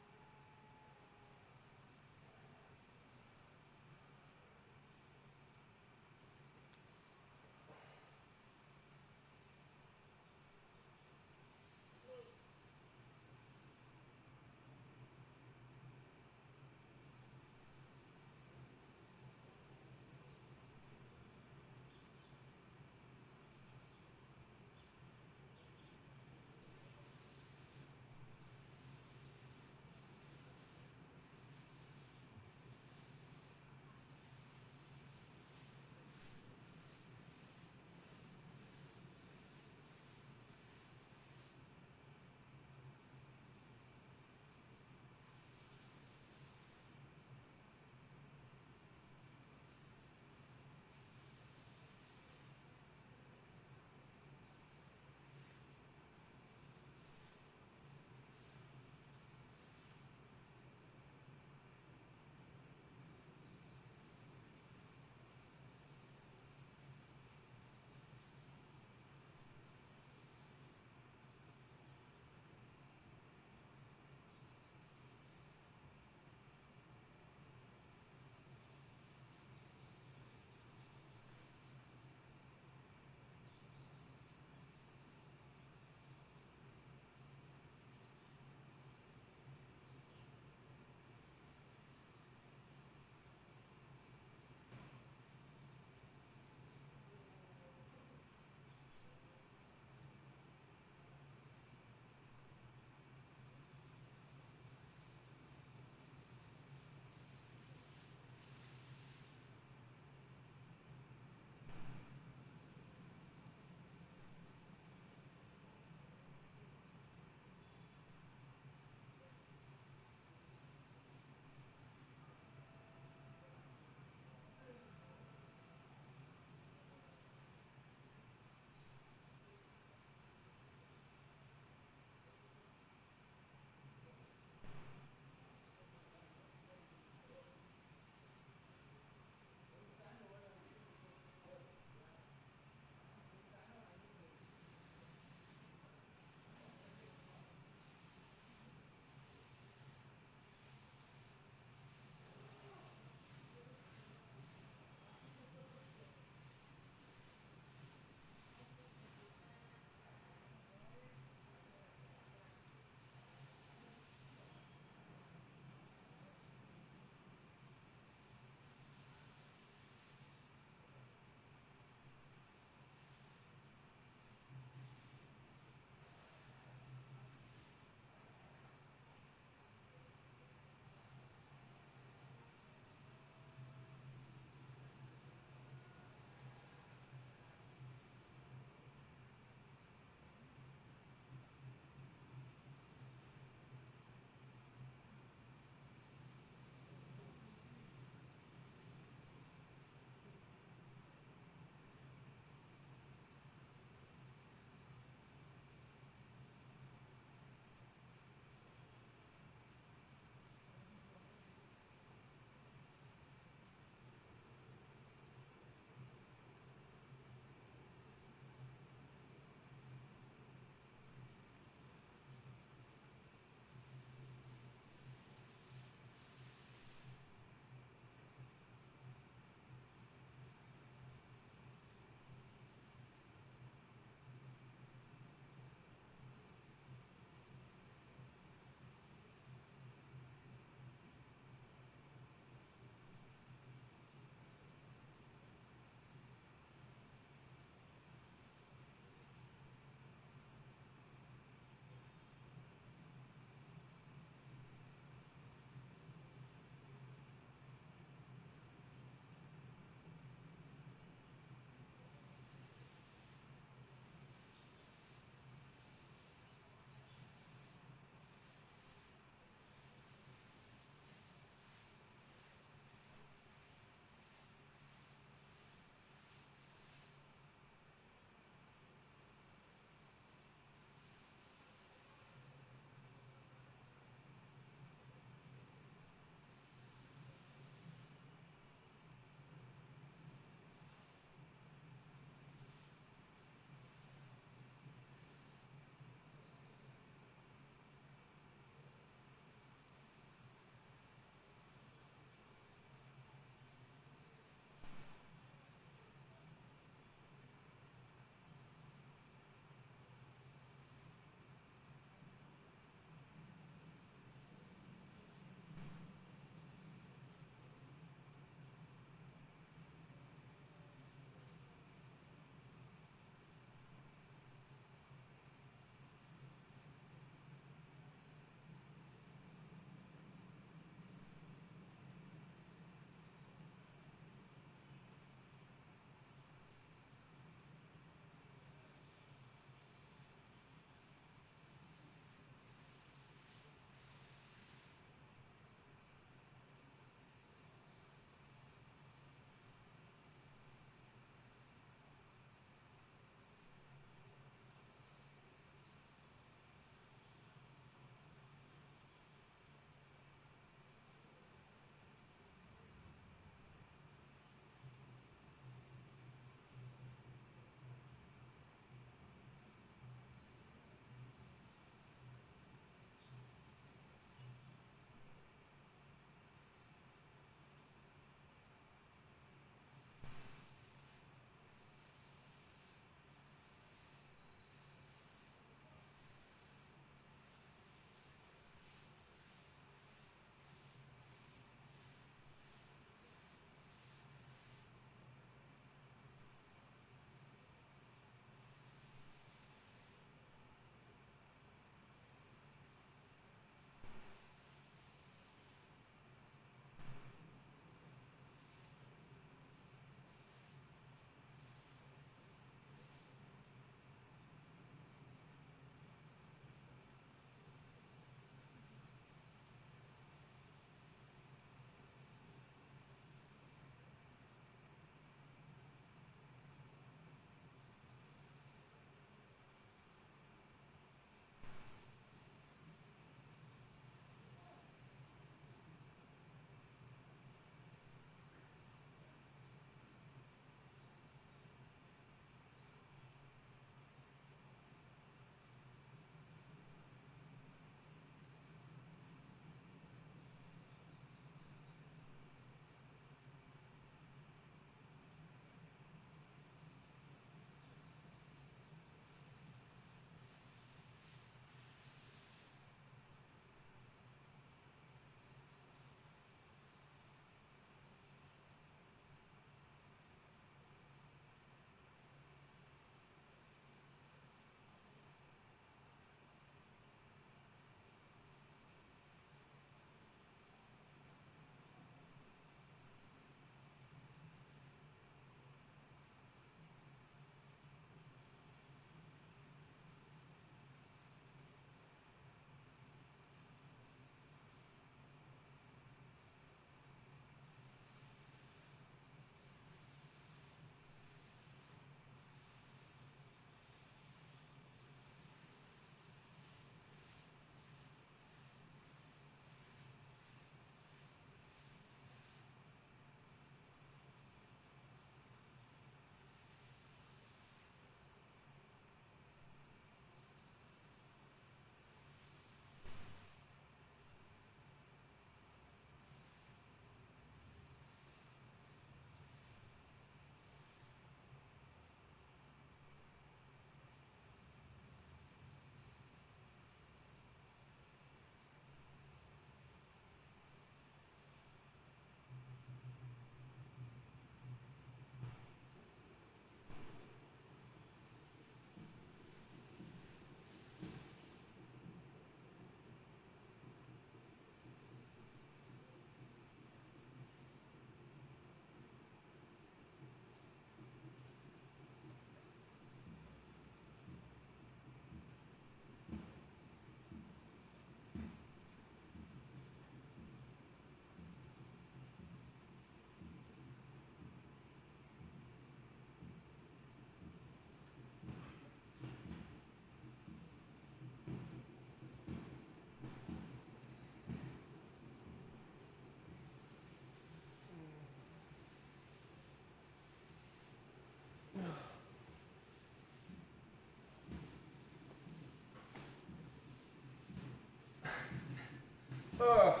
Oh,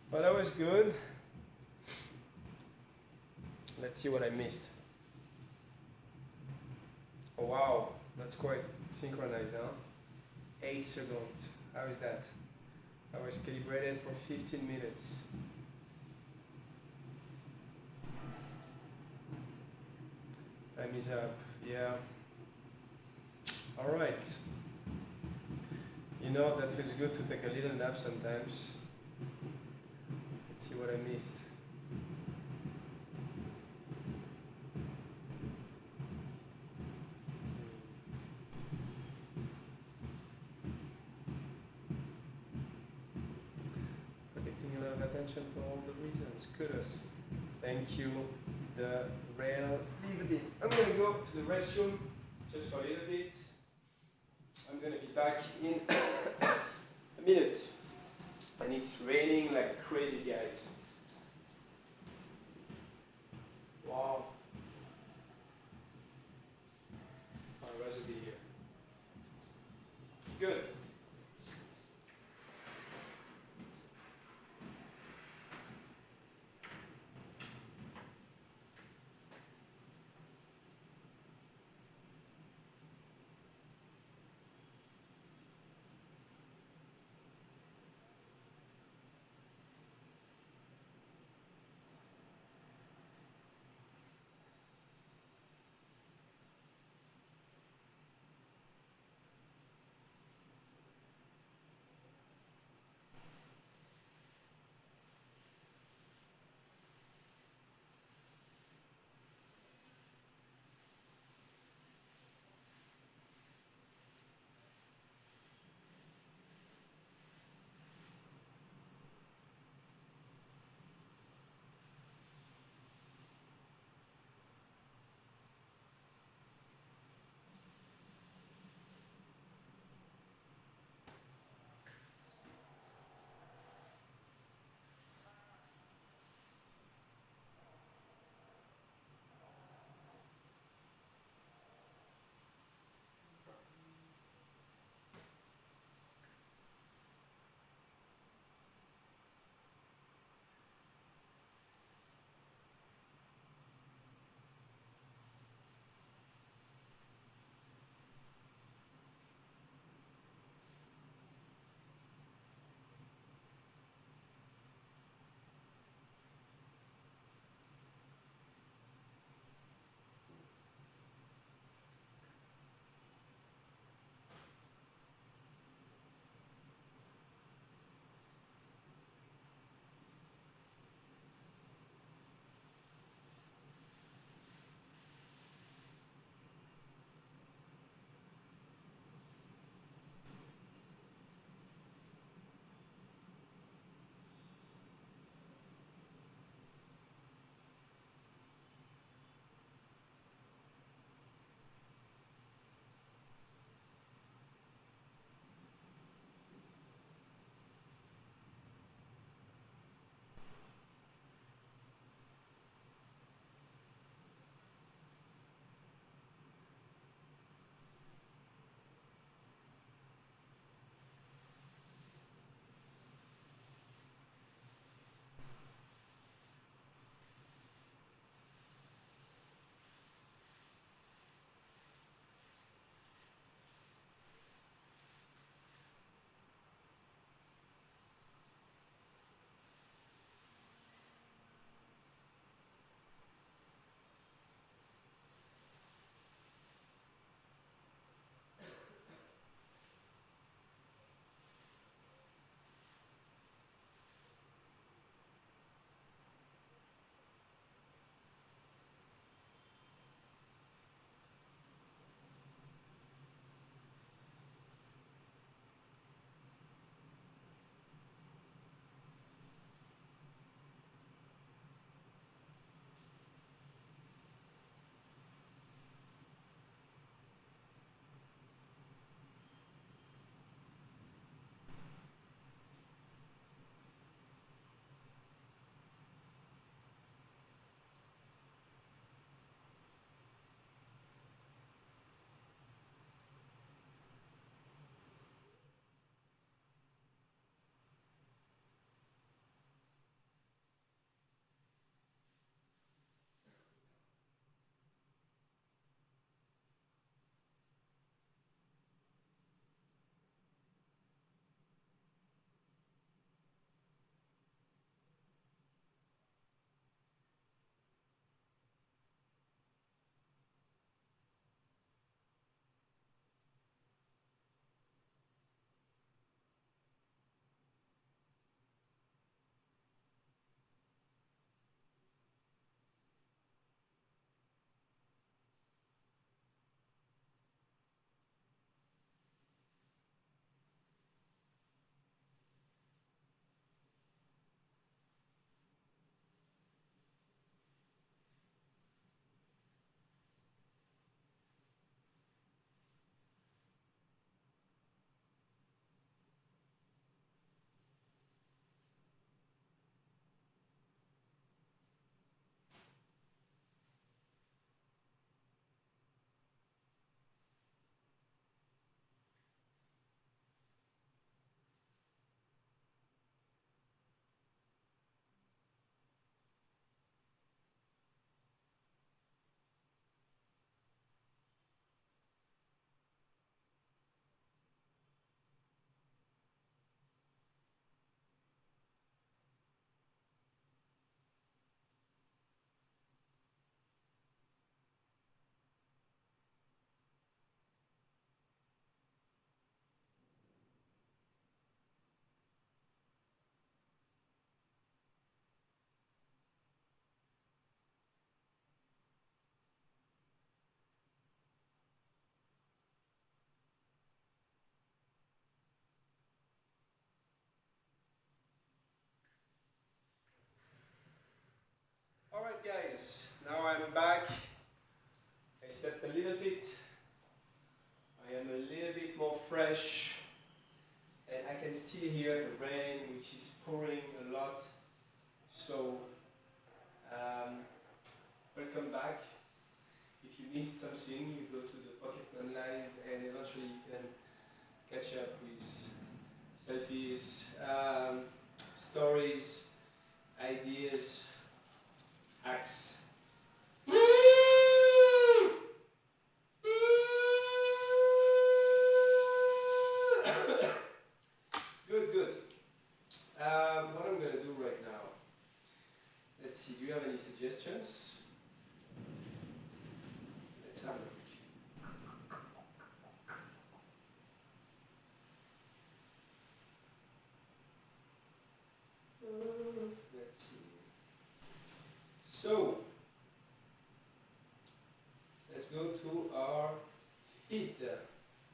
but that was good. Let's see what I missed. Oh wow, that's quite synchronized, huh? 8 seconds. How is that? I was calibrated for 15 minutes. Time is up. Yeah. All right. You know, that feels good to take a little nap sometimes. Let's see what I missed. Getting a lot of attention for all the reasons. Kudos. Thank you. The real DVD. I'm gonna go to the restroom just for a little bit. I'm gonna be back in a minute. And it's raining like crazy, guys. Wow. I'd rather be here. Good. fresh, and I can still hear the rain, which is pouring a lot. So welcome back. If you missed something, you go to the Pocketman Live, and eventually you can catch up with selfies, stories, ideas, hacks. Good, good. What I'm going to do right now, let's see, do you have any suggestions? Let's have a look. Let's see. So, let's go to our feed,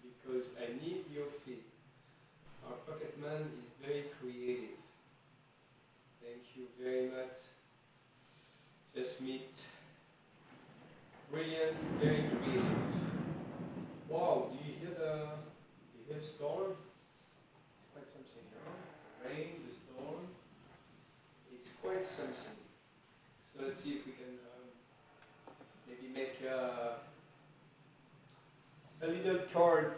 because I need your feed. Our Pocketman is very creative. Thank you very much. Just meet. Brilliant, very creative. Wow, do you hear the storm? It's quite something, huh? The rain, the storm. It's quite something. So let's see if we can maybe make a little card,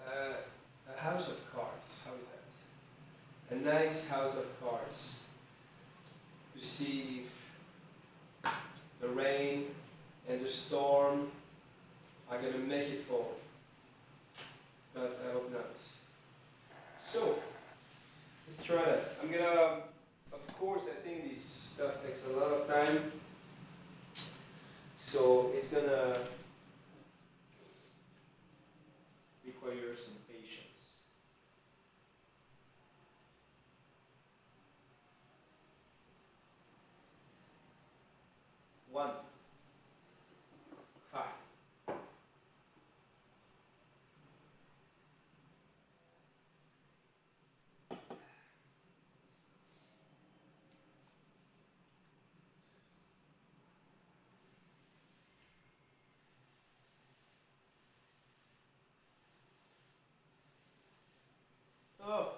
a house of cards. How's that? A nice house of cards to see if the rain and the storm are gonna make it fall. But I hope not. So let's try that. I'm gonna, of course, I think this stuff takes a lot of time. So it's gonna require some patience. One. Hi. Oh.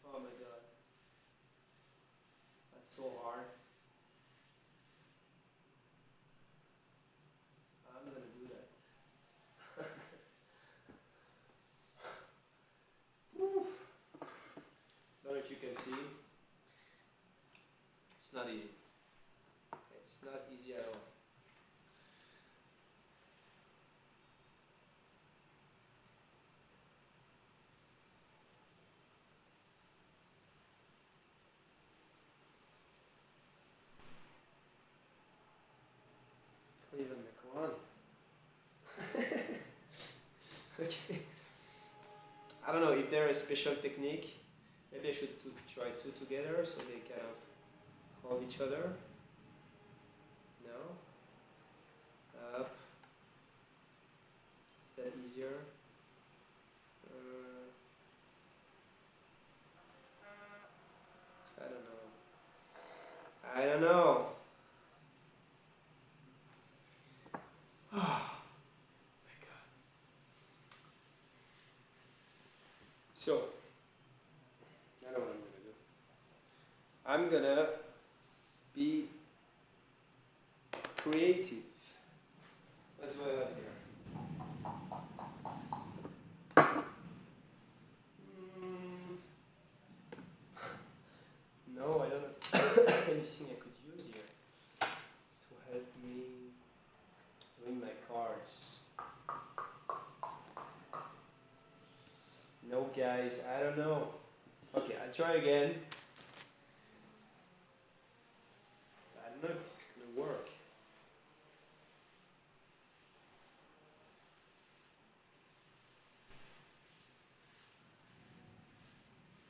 Oh my god. That's so hard. I'm gonna do that. Woo. Don't know if you can see. It's not easy. It's not easy at all. Can't even make one. Okay. I don't know if there is a special technique. Maybe I should try two together so they kind of hold each other. No? Up. Is that easier? I don't know. I don't know. Oh my god. So, I know what I'm gonna do. I'm gonna be creative. That's what I have here. No, I don't have anything I could use here to help me doing my cards. No, guys, I don't know. Okay, I'll try again. I don't know if this is gonna work.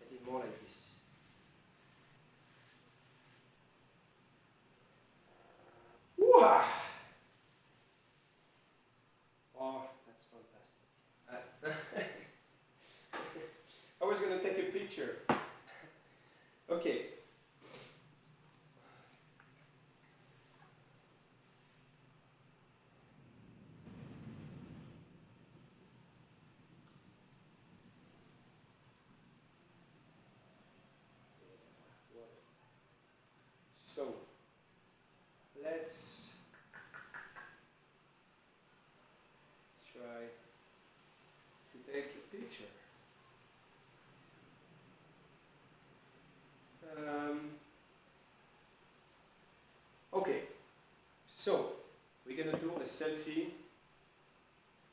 Maybe more like this. Wah! Oh, that's fantastic. I was gonna take a picture. Okay. let's try to take a picture. Okay, so we're gonna do a selfie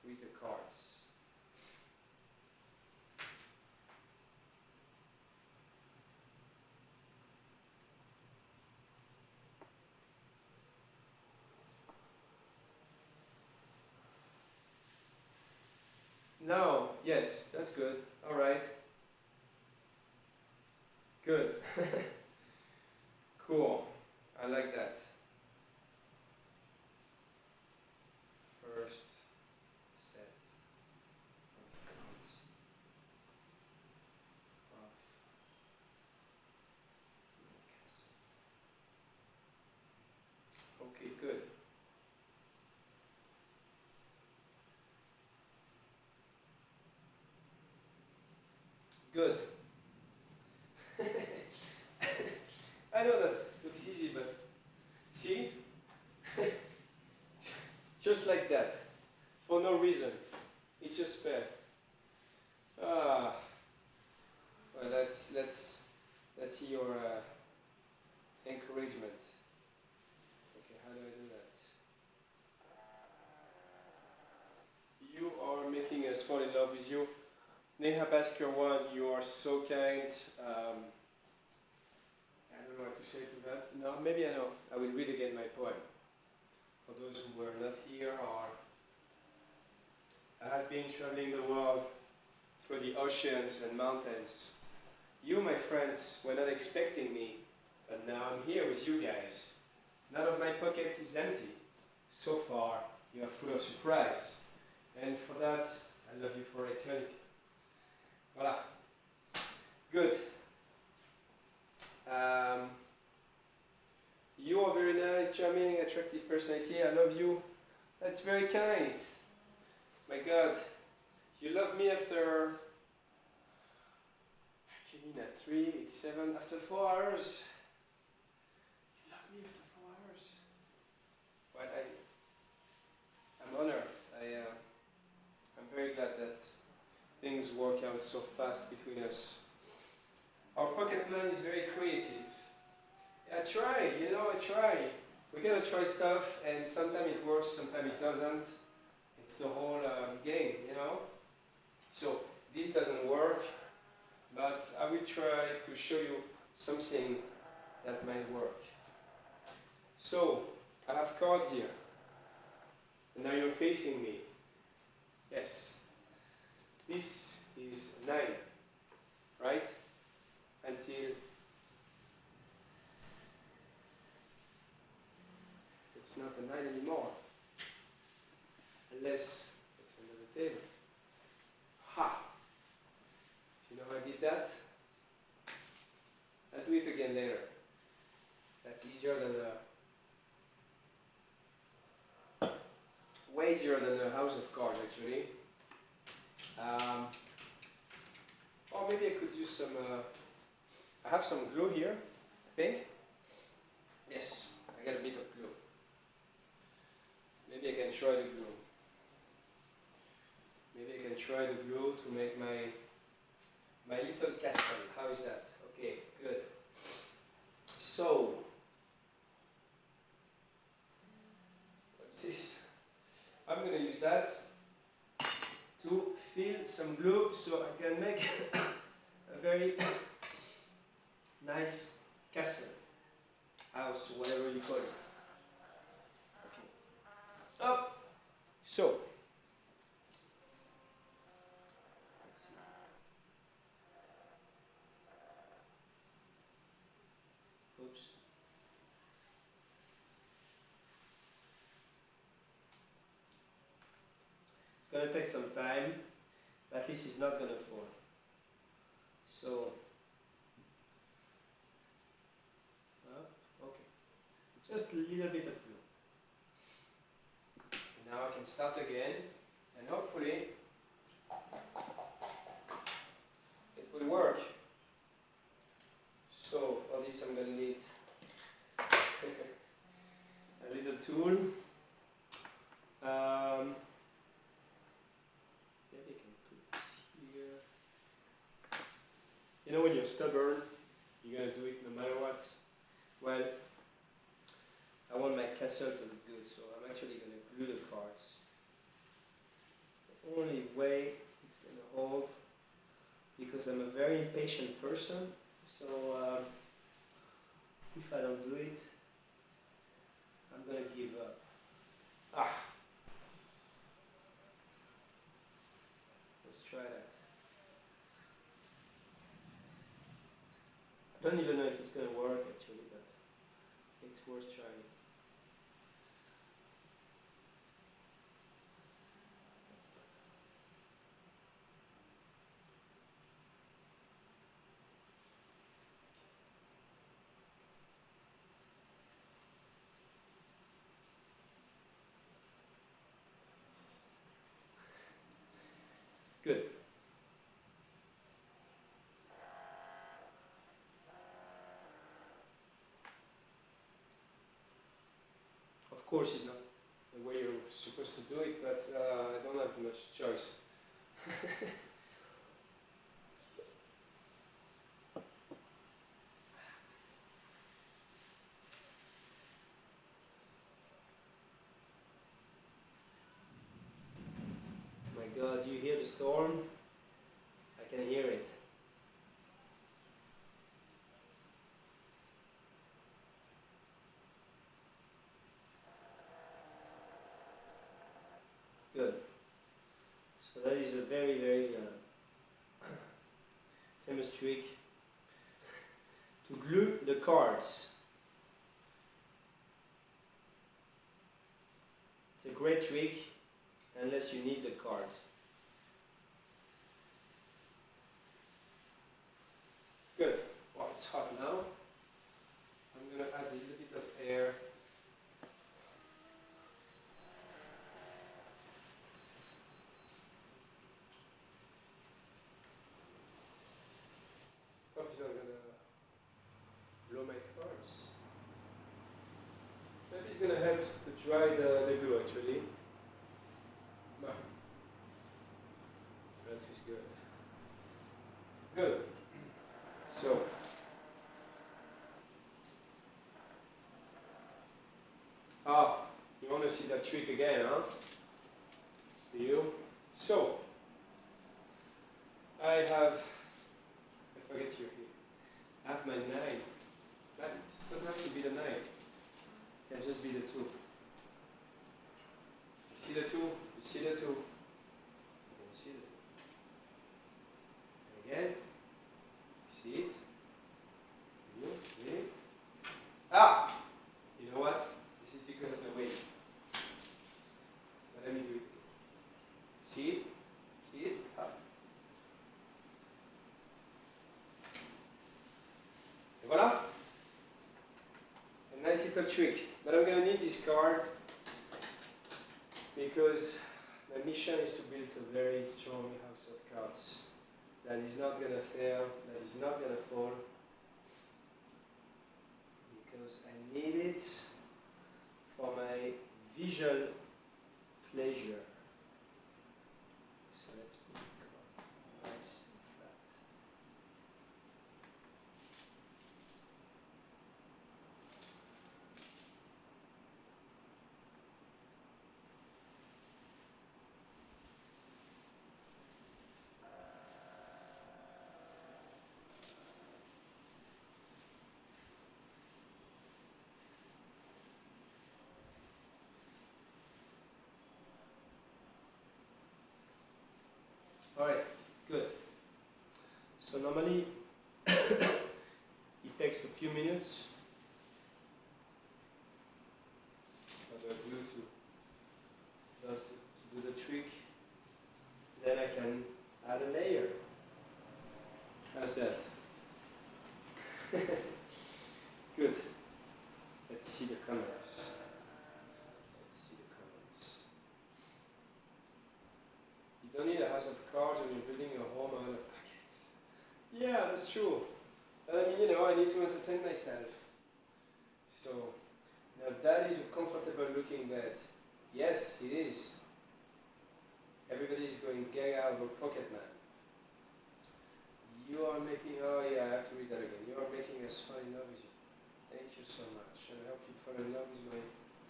with the cards. No, yes, that's good. All right. Good. Cool. I like that. First set of cards of Newcastle. Okay, good. Good. I know that looks easy, but see? Just like that. For no reason. It just fell. Ah. Well, let's see your encouragement. Okay, how do I do that? You are making us fall in love with you. Neha Basker one, you are so kind. I don't know what to say to that. No, maybe I know. I will read again my poem. For those who were not here, or I have been traveling the world through the oceans and mountains. You, my friends, were not expecting me, but now I'm here with you guys. None of my pocket is empty. So far, you are full of surprise. And for that, I love you for eternity. Voilà. Good. You are very nice, charming, attractive personality. I love you. That's very kind. My God. You love me after... I came in at 3, it's 7, after 4 hours. You love me after 4 hours. Well, I'm honored. I'm very glad that things work out so fast between us. Our Pocketman is very creative. I try, I try. We gotta try stuff, and sometimes it works, sometimes it doesn't. It's the whole game, So this doesn't work, but I will try to show you something that might work. So I have cards here, and now you're facing me. Yes. This is 9, right? Until it's not a 9 anymore, unless it's under the table. Ha! You know how I did that? I'll do it again later. That's easier than way easier than a house of cards, actually. Or maybe I could use some, I have some glue here, I think. Yes, I got a bit of glue. Maybe I can try the glue. Maybe I can try the glue to make my little castle. How is that? Okay, good. So, what's this? I'm going to use that to fill some glue so I can make a very nice castle, house, whatever you call it. Okay. Up. So, let's see. Oops. It's going to take some time, but at least it's not going to fall. So, okay, just a little bit of glue. And now I can start again, and hopefully it will work. So for this I'm going to need a little You know when you're stubborn, you're gonna do it no matter what? Well, I want my castle to look good, so I'm actually gonna glue the cards. It's the only way it's gonna hold, because I'm a very impatient person, so if I don't do it, I'm gonna give up. Let's try that. I don't even know if it's gonna work actually, but it's worth trying. Good. Of course, it's not the way you're supposed to do it, but I don't have much choice. My God, do you hear the storm? I can hear it. Good. So that is a very, very famous trick to glue the cards. It's a great trick unless you need the cards. Good. Well, it's hot now. I'm going to add a little bit of air. Hope it's not going to blow my cards. Maybe it's going to help to dry the glue actually. No. That is good. Good. So, you want to see that trick again, huh? Do you? So, I forget you here. I have my 9. That doesn't have to be the 9. It can just be the 2. You see the 2? You see the 2? You can see the 2. And again. You see it? You? Really? You know what? This is because of the weight. But let me do it. See it? See it? And voila! A nice little trick. But I'm going to need this card because my mission is to build a very strong house of cards that is not going to fail, that is not going to fall, because I need it for my visual pleasure. So let's put the card nice and flat. Alright, good. So normally it takes a few minutes for the glue to do the trick. Then I can add a layer. How's that? Good. Let's see the cameras. Let's see the cameras. You don't need a house of cards when you're building a home out of packets. Yeah, that's true. I need to entertain myself. So, now that is a comfortable looking bed. Yes, it is. Everybody is going gaga over Pocketman. You are making, oh yeah, I have to read that again. You are making us fall in love with you. Thank you so much. I hope you fall in love with my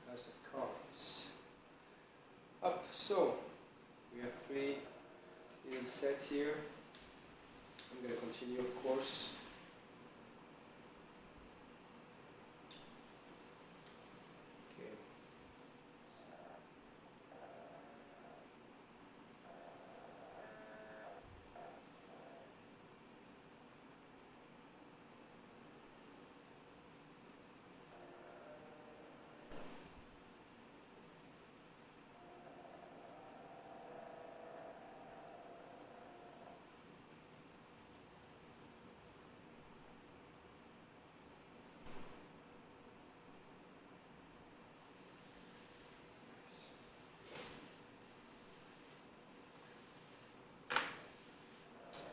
house of cards. Up, so we have 3 little sets here. I'm going to continue, of course. Okay.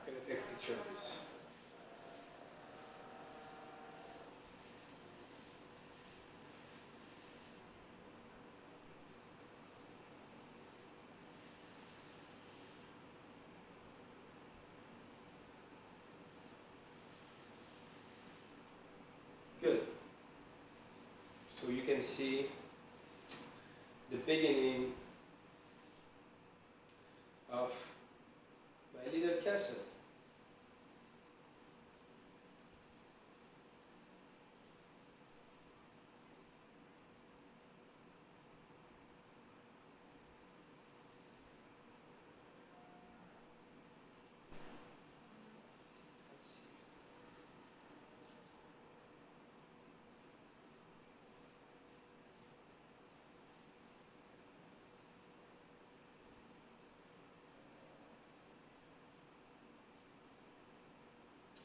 I'm going to take a picture of this. Good. So you can see the beginning of my little castle. Let's see.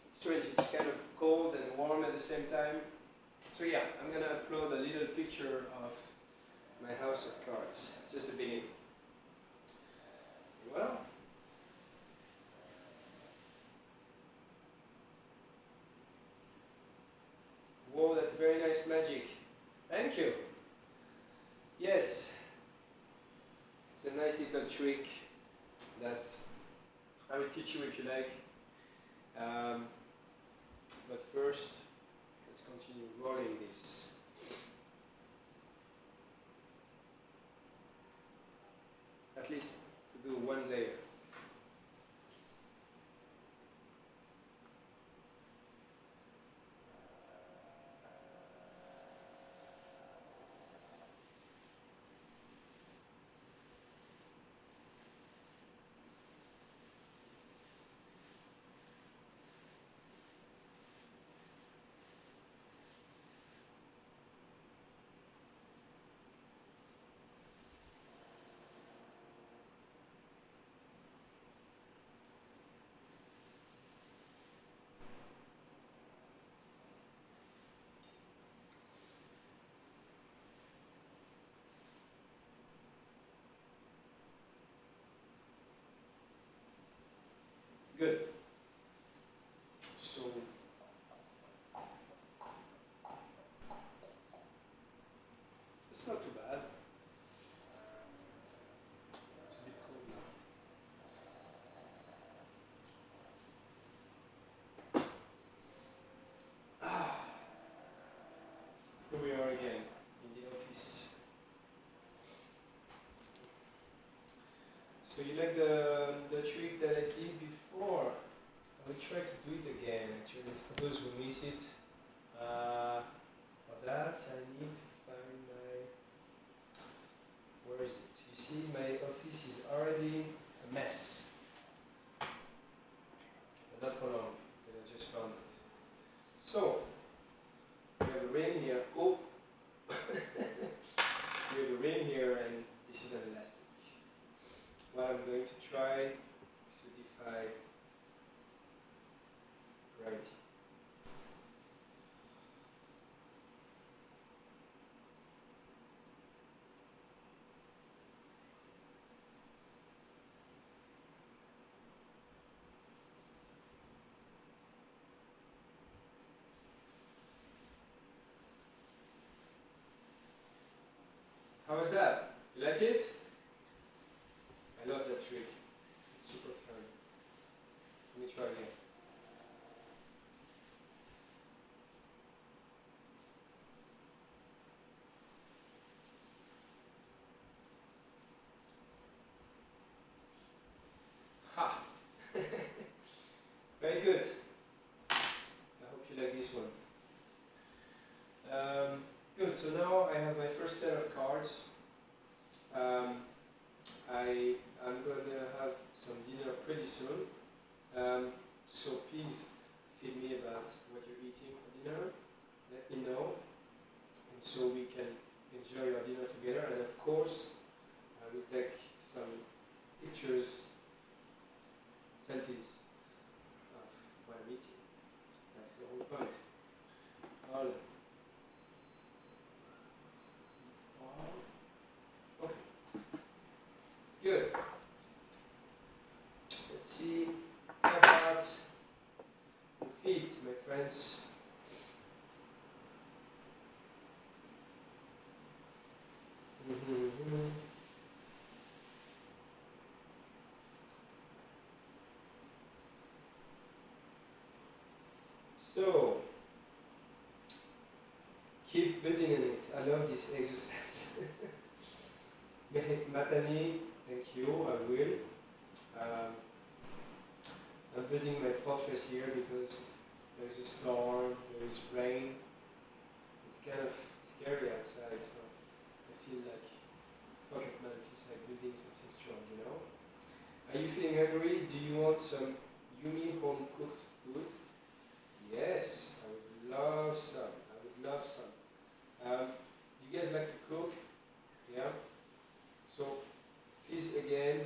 It's strange, it's kind of cold and warm at the same time. So yeah, I'm gonna upload a little picture of my house of cards, just the beginning. Well, whoa, that's very nice magic. Thank you. Yes, it's a nice little trick that I will teach you if you like. But first, let's continue rolling this. At least to do 1 layer. Good. So it's not too bad. It's a bit cold now. Here we are again in the office. So you like the trick that I did before? I will try to do it again actually for those who miss it. For that I need to find my, where is it? You see my office is already a mess. But not for long, because I just found it. So we have a ring here. Oh, we have a ring here, and this is an elastic. What I'm going to try is to defy gravity. How was that? You like it? I love that trick. It's super fun. Let me try again. good. I hope you like this one. Good, so now I have my first set of cards. I'm going to have some dinner pretty soon. So please feed me about what you're eating for dinner. Let me know. And so we can enjoy our dinner together. And of course, I will take some pictures, selfies of what I'm eating. That's the whole point. All. Okay. Good. Let's see. How about your feet, my friends? So, keep building on it. I love this exercise. Matani, thank you, I will. I'm building my fortress here because there's a storm, there's rain. It's kind of scary outside, so I feel like Pocketman feels like building something strong, you know? Are you feeling hungry? Do you want some yummy home-cooked food? Yes, I would love some. I would love some. Do you guys like to cook? Yeah? So, please again,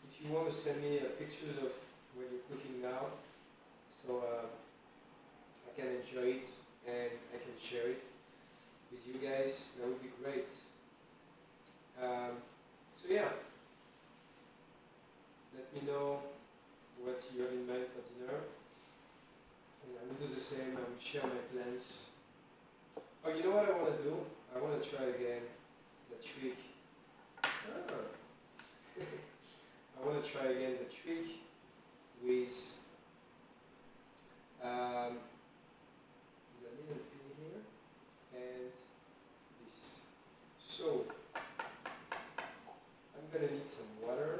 if you want to send me pictures of what you're cooking now, so I can enjoy it and I can share it with you guys, that would be great. So yeah, let me know what you have in mind for dinner. And I will do the same, I will share my plans. Oh, you know what I want to do? I want to try again the trick. I want to try again the trick with the little pin here and this. So, I'm going to need some water.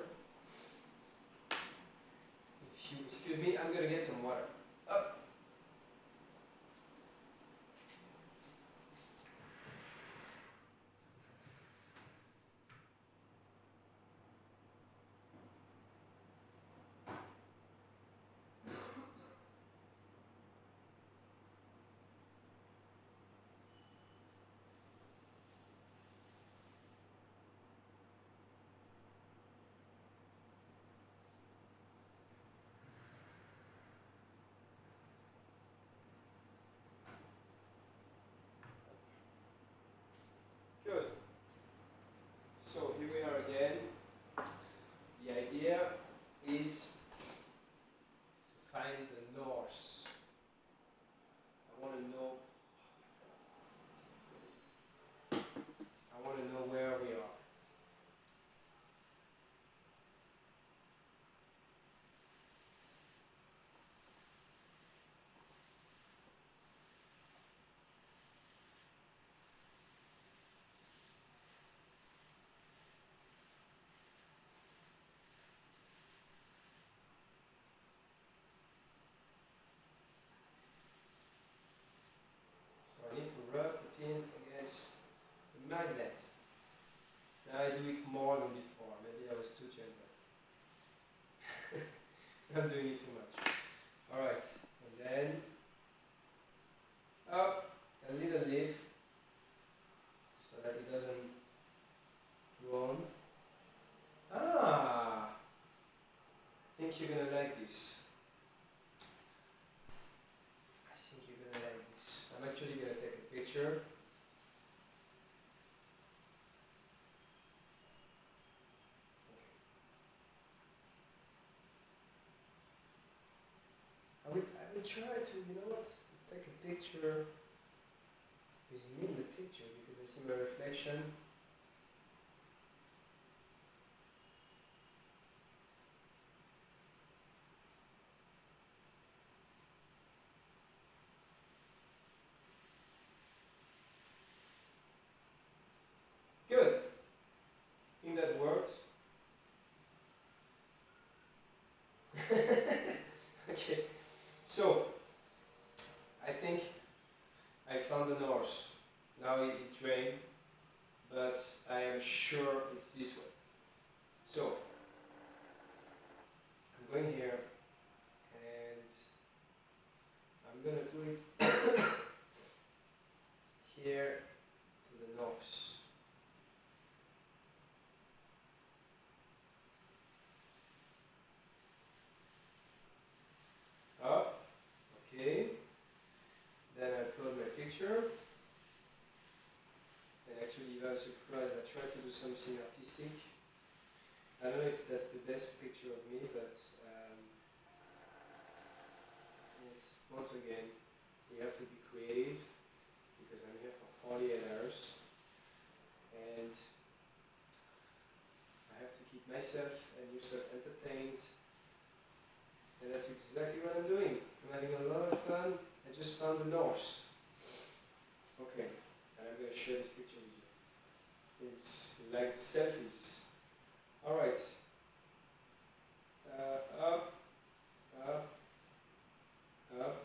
If you excuse me, I'm going to get some water. Up. Good. So here we are again. The idea is to find the north. I want to know where we are. So I need to rub the pin against the magnet. Now I do it more than before. Maybe I was too gentle. I'm doing it too much. Alright, and then up a little leaf so that it doesn't drone. Ah! I think you're gonna like this. I think you're gonna like this. I'm actually gonna take a picture. I will try to, you know what, take a picture with me in the picture because I see my reflection. Good. I think that worked. Okay. So, I think I found the north. Now it rained, but I am sure it's this way. So, I'm going here and I'm gonna do it here to the north. Up, okay. Then I upload my picture. And actually, you are surprised, I tried to do something artistic. I don't know if that's the best picture of me, but it's, once again, we have to be creative because I'm here for 48 hours and I have to keep myself and yourself entertained, and that's exactly what I'm doing. I'm having a lot of fun. I just found the north. Okay, and I'm going to share this picture with you. It's like selfies. Alright. Up, up, up.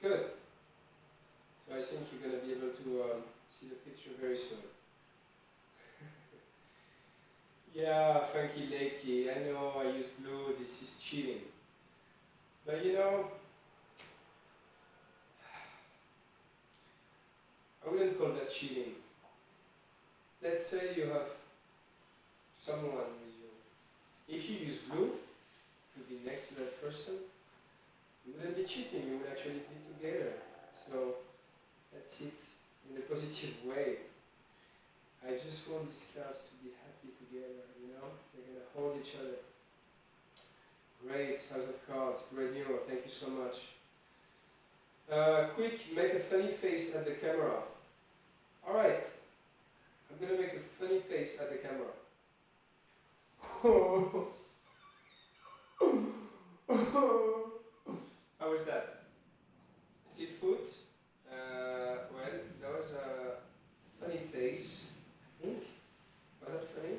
Good. So I think you're going to be able to see the picture very soon. Yeah, funky lately. I know I use glue. This is cheating. But you know, I wouldn't call that cheating. Let's say you have someone with you. If you use glue to be next to that person, you wouldn't be cheating, you would actually be together. So that's it in a positive way. I just want these cars to be happy together, you know? They're gonna hold each other. Great, House of Cards, great hero, thank you so much. Quick, make a funny face at the camera. Alright, I'm gonna make a funny face at the camera. How was that? Still foot? Well, that was a funny face, I think. Was that funny?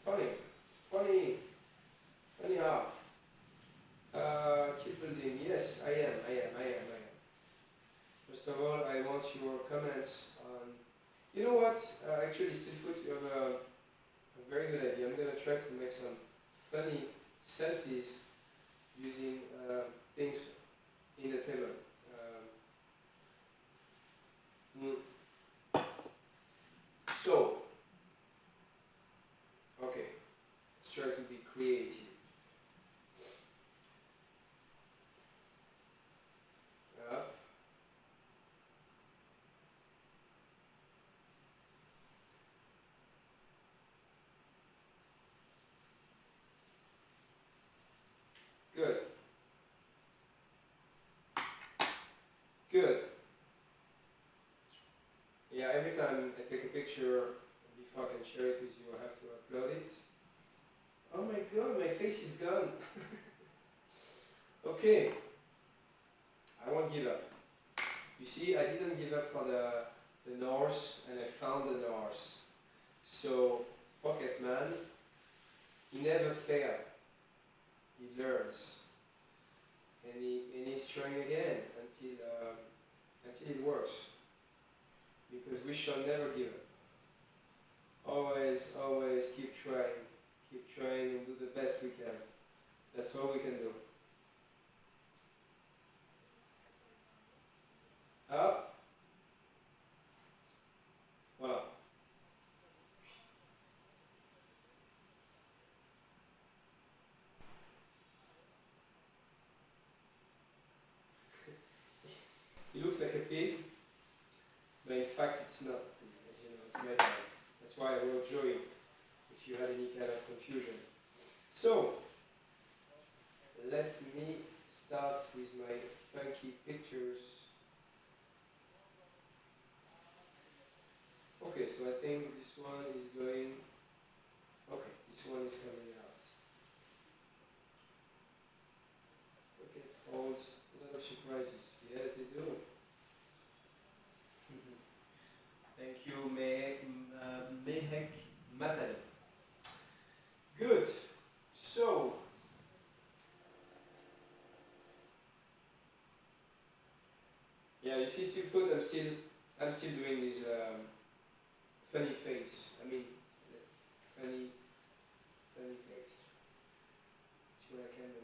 Funny. Funny. Funny how? Keep building. Yes, I am. First of all, I want your comments on... You know what? Actually, still foot, you have a very good idea. I'm going to try to make some funny selfies using things in the table. So, okay, let's try to be creative. Up. Good. Good. Yeah, every time I take a picture, before I can share it with you, I have to upload it. Oh my god, my face is gone. Okay. I won't give up. You see, I didn't give up for the Norse, and I found the Norse. So, Pocketman, he never fails. He learns. And he's trying again until it works. Because we shall never give up. Always, always keep trying and do the best we can. That's all we can do. Up. Voilà. He looks like a pig, but in fact it's not. As you know, it's metal. That's why I wrote Joey, if you had any kind of confusion. So, let me start with my funky pictures. Okay, so I think this one is going... Okay, this one is coming out. Pocket holds a lot of surprises. Yes, they do. Thank you, Mehek Matali. Good. So, yeah, you see still foot, I'm still doing this funny face. I mean, that's funny face. Let's see what I can do.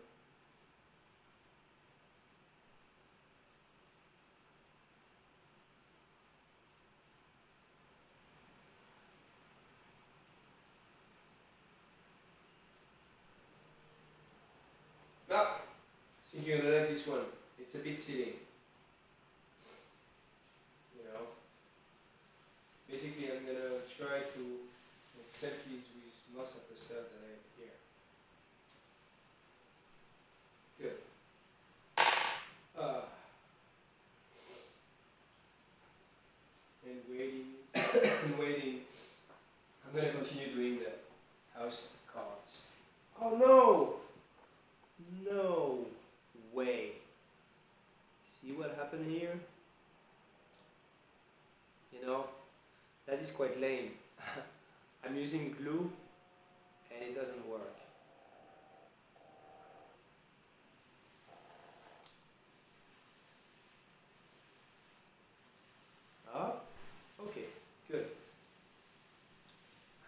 Ah, I think you're gonna like this one. It's a bit silly. You know. Basically, I'm gonna try to make selfies with most of the stuff that I have here. Good. And waiting, and waiting. I'm gonna continue doing the House of Cards. Oh no! No way. See what happened here? You know, that is quite lame. I'm using glue and it doesn't work. Ah, okay, good.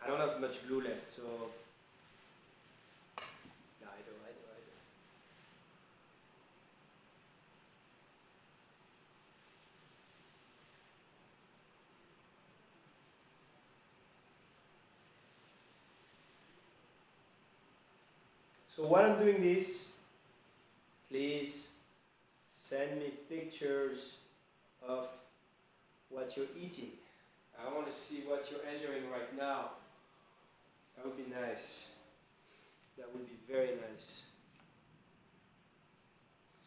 I don't have much glue left, so no, I do. So while I'm doing this, please send me pictures of what you're eating. I want to see what you're enjoying right now. That would be nice. That would be very nice.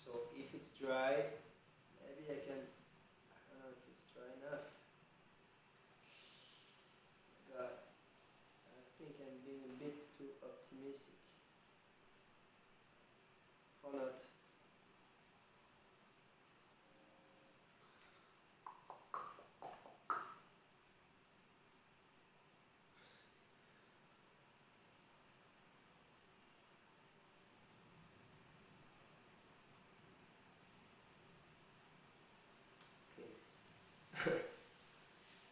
So if it's dry, maybe I can, I don't know if it's dry enough. God, I think I'm being a bit too optimistic. Or not. Okay.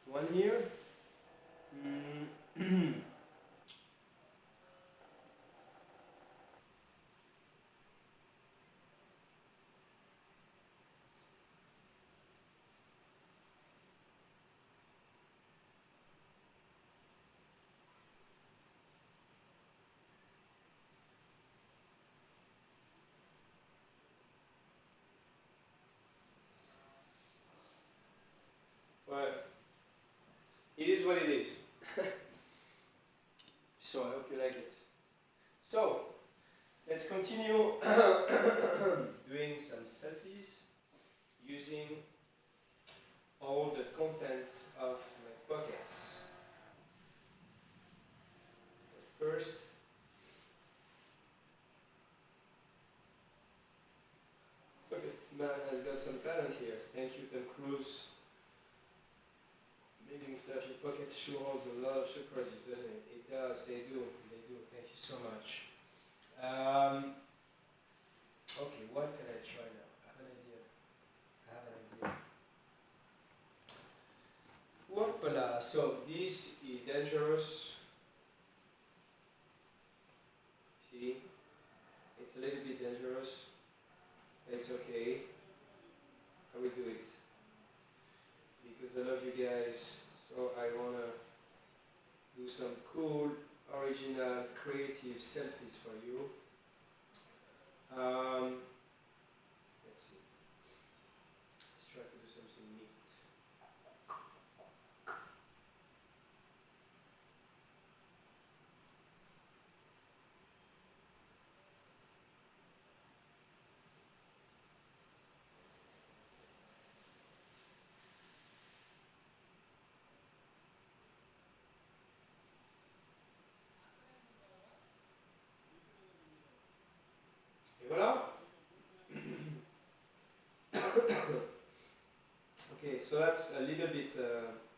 One here. Well, it is what it is. So I hope you like it. So let's continue doing some selfies using all the contents of my pockets. But first, Pocketman has got some talent here. Thank you, Tom Cruise. Amazing stuff. Your pocket sure holds a lot of surprises, doesn't it? It does. They do. Thank you so much. Okay, what can I try now? I have an idea. Whoopala. So this is dangerous. See, it's a little bit dangerous. It's okay. I will do it because I love you guys. So I wanna do some cool, original, creative selfies for you. Let's see. Let's try to do something neat. Et voilà. Okay, so that's a little bit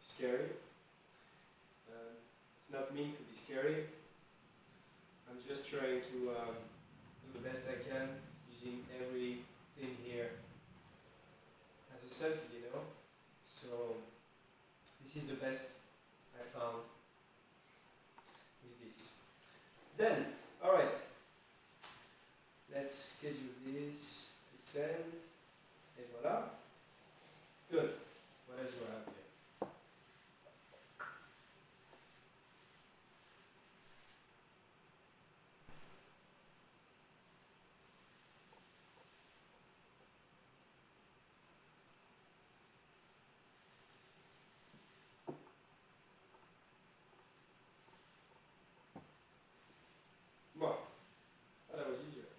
scary. It's not meant to be scary. I'm just trying to do the best I can using everything here as a selfie, you know. So this is the best I found with this. Then, alright, let's schedule this to send, and voila. Good. What else do I have here? Well, that was easier.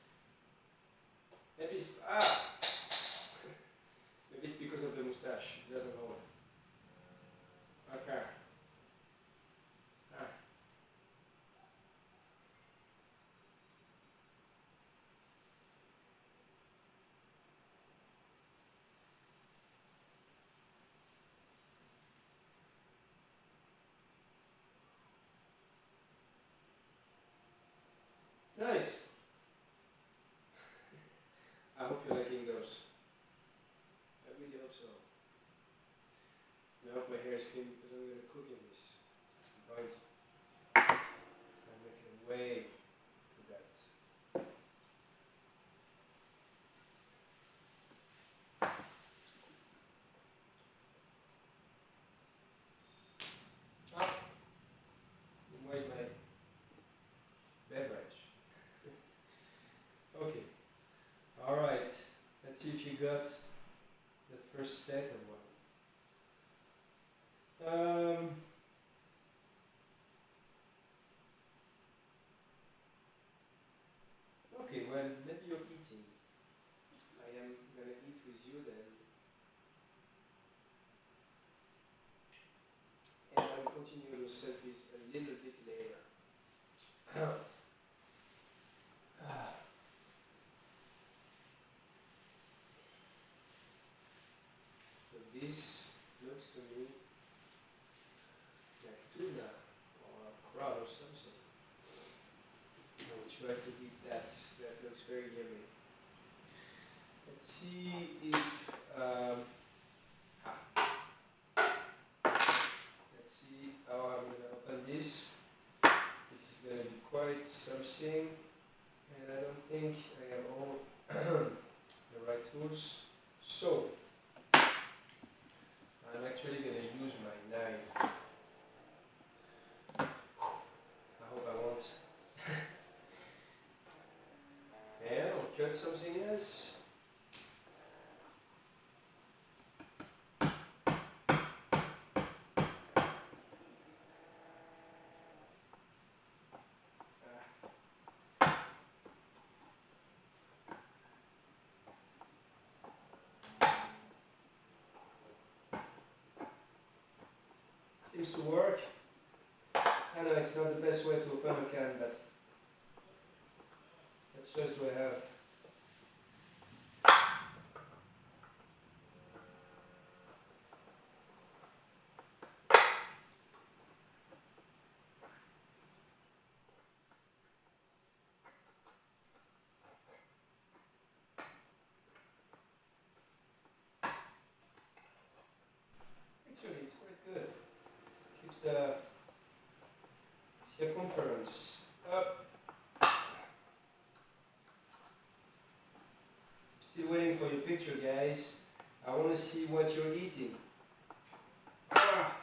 Maybe it's, maybe it's because of the mustache. It doesn't hold. Okay. Ah. Nice. I hope you're liking those. I really hope so. I hope my hair is clean because I'm going to cook in this. That's right. I'm making way for that. Ah, and where's my beverage? Okay. Alright. Let's see if you got the first set of one. Okay, well, maybe you're eating. I am gonna eat with you then. And I will continue those selfies a little bit later. So this looks to me like tuna or crab or something. I will try to eat that. That looks very yummy. Let's see if let's see how I'm gonna open this. This is gonna be quite something, and I don't think I have all the right tools. So I'm actually gonna use my knife. I hope I won't. And I'll cut something else. Seems to work. I know it's not the best way to open a can, but what choice do I have? Actually, it's quite good. Keeps the circumference up. Still waiting for your picture, guys. I want to see what you're eating. Ah.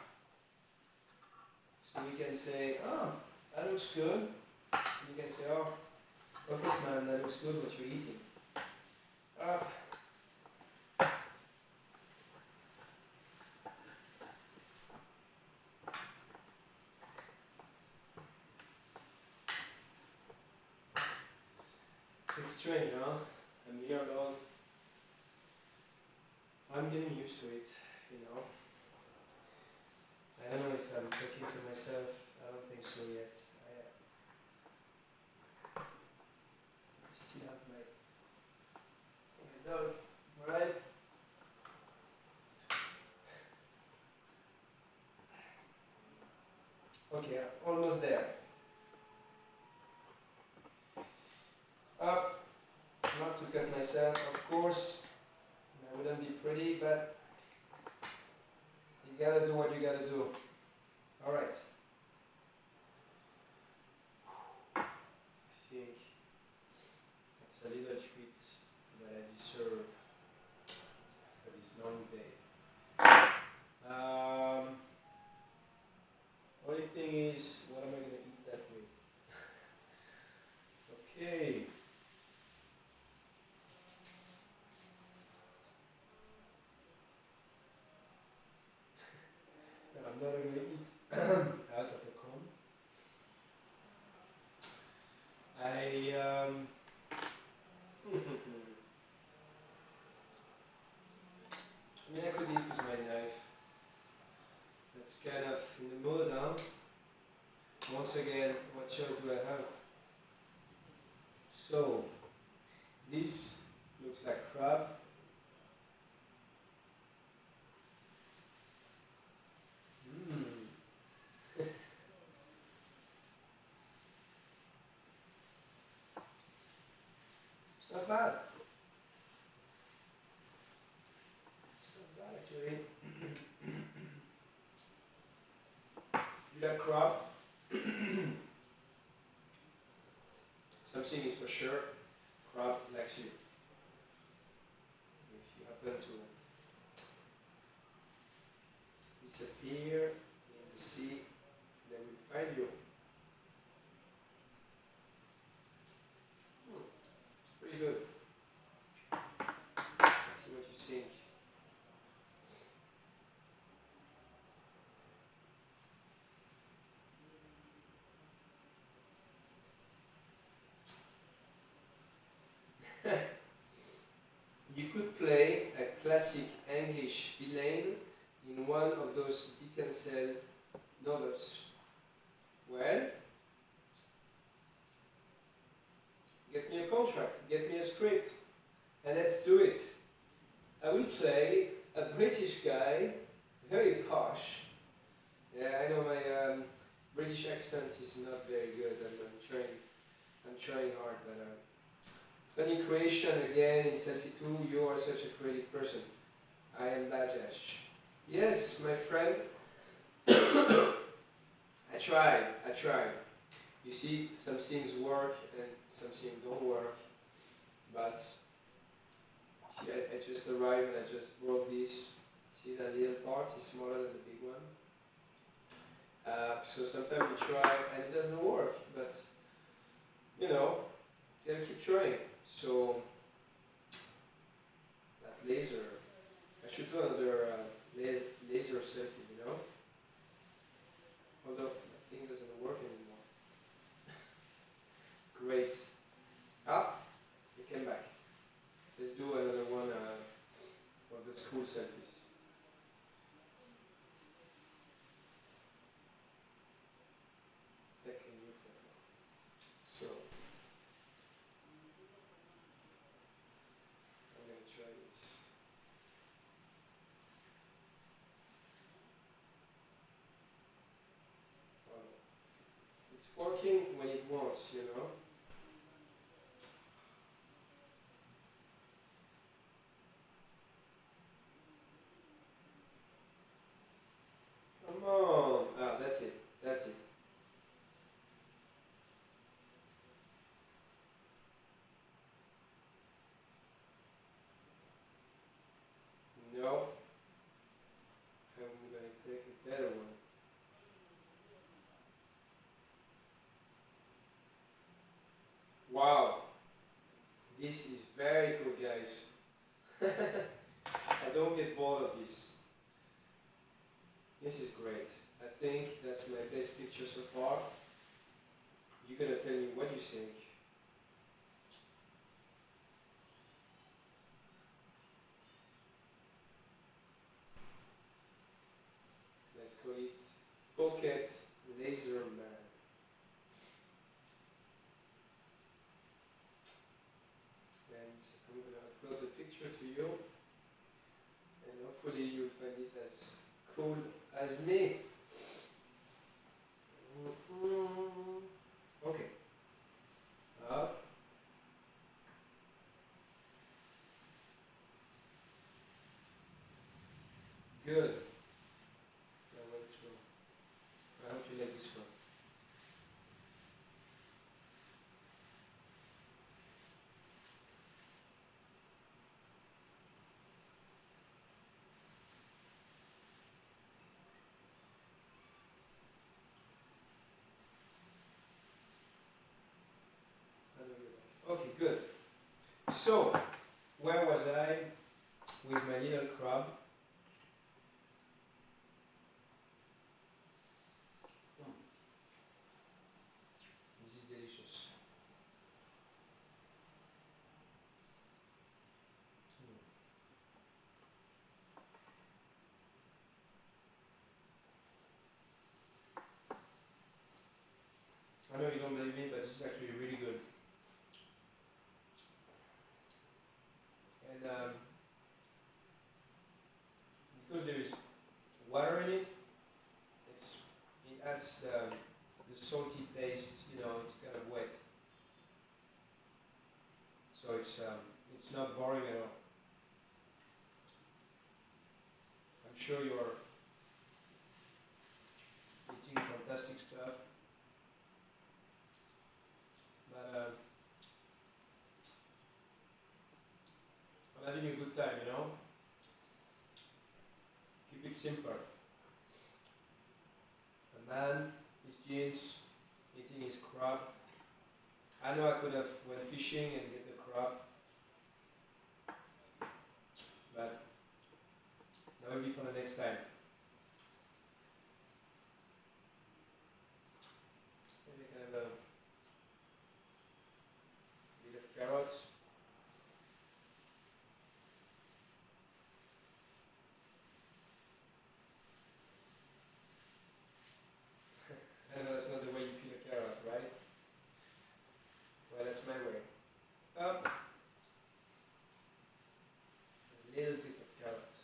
So we can say, oh, that looks good. You can say, oh, Pocketman, that looks good what you're eating. Ah. It's strange, huh? I'm here alone. I'm getting used to it, you know. I don't know if I'm talking to myself. I don't think so yet. I still have my dog, right? Okay, almost there. cut myself, of course. That wouldn't be pretty, but you gotta do what you gotta do. Alright. I think that's a little treat that I deserve after this long day. Only thing is, what am I gonna eat that with? Okay. No, I'm not gonna eat out of a cone. I mean, I could eat with my knife. That's kind of in the mood, huh? Once again, what choice do I have? So, this looks like crab. It's not bad. It's not bad actually. You like crab? Something is for sure, crab likes you. If you happen to disappear in the sea, they will find you. It's pretty good. Let's see what you think. You could play a classic English villain in one of those Dickens novels. Well, get me a contract, get me a script, and let's do it. I will play a British guy, very posh. Yeah, I know my British accent is not very good, and I'm trying hard, but funny creation again in Selfie 2, you are such a creative person. I am Bajash. Yes, my friend. I tried. You see, some things work and some things don't work. But, see, I just arrived and I just broke this. See, that little part is smaller than the big one. So sometimes you try and it doesn't work, but, you know, you gotta keep trying. So, that laser, I should do another laser selfie, you know? Although that thing doesn't work anymore. Great. Ah, it came back. Let's do another one of the school selfies. Take a new photo. So, I'm going to try this. It's working when it wants, you know. Come on. Ah, that's it. That's it. No. I'm going to take a better one. Wow. This is very cool, guys. I don't get bored of this. This is great. I think that's my best picture so far. You're gonna tell me what you think. Let's call it Pocket Laser Man. And I'm gonna upload the picture to you. And hopefully you'll find it as cool as me. Okay. Up. Okay, good. So, where was I with my little crab? This is delicious. I know you don't believe me, but this is actually really good. And because there's water in it, it adds the salty taste. You know, it's kind of wet, so it's not boring at all. I'm sure you're eating fantastic stuff, but I'm having a good time. You know, keep it simple. A man, his jeans, eating his crab. I know I could have went fishing and get the crab, but that will be for the next time. Maybe I can have a bit of carrots. I know that's not the way you peel a carrot, right? Well, that's my way. Up. A little bit of carrots.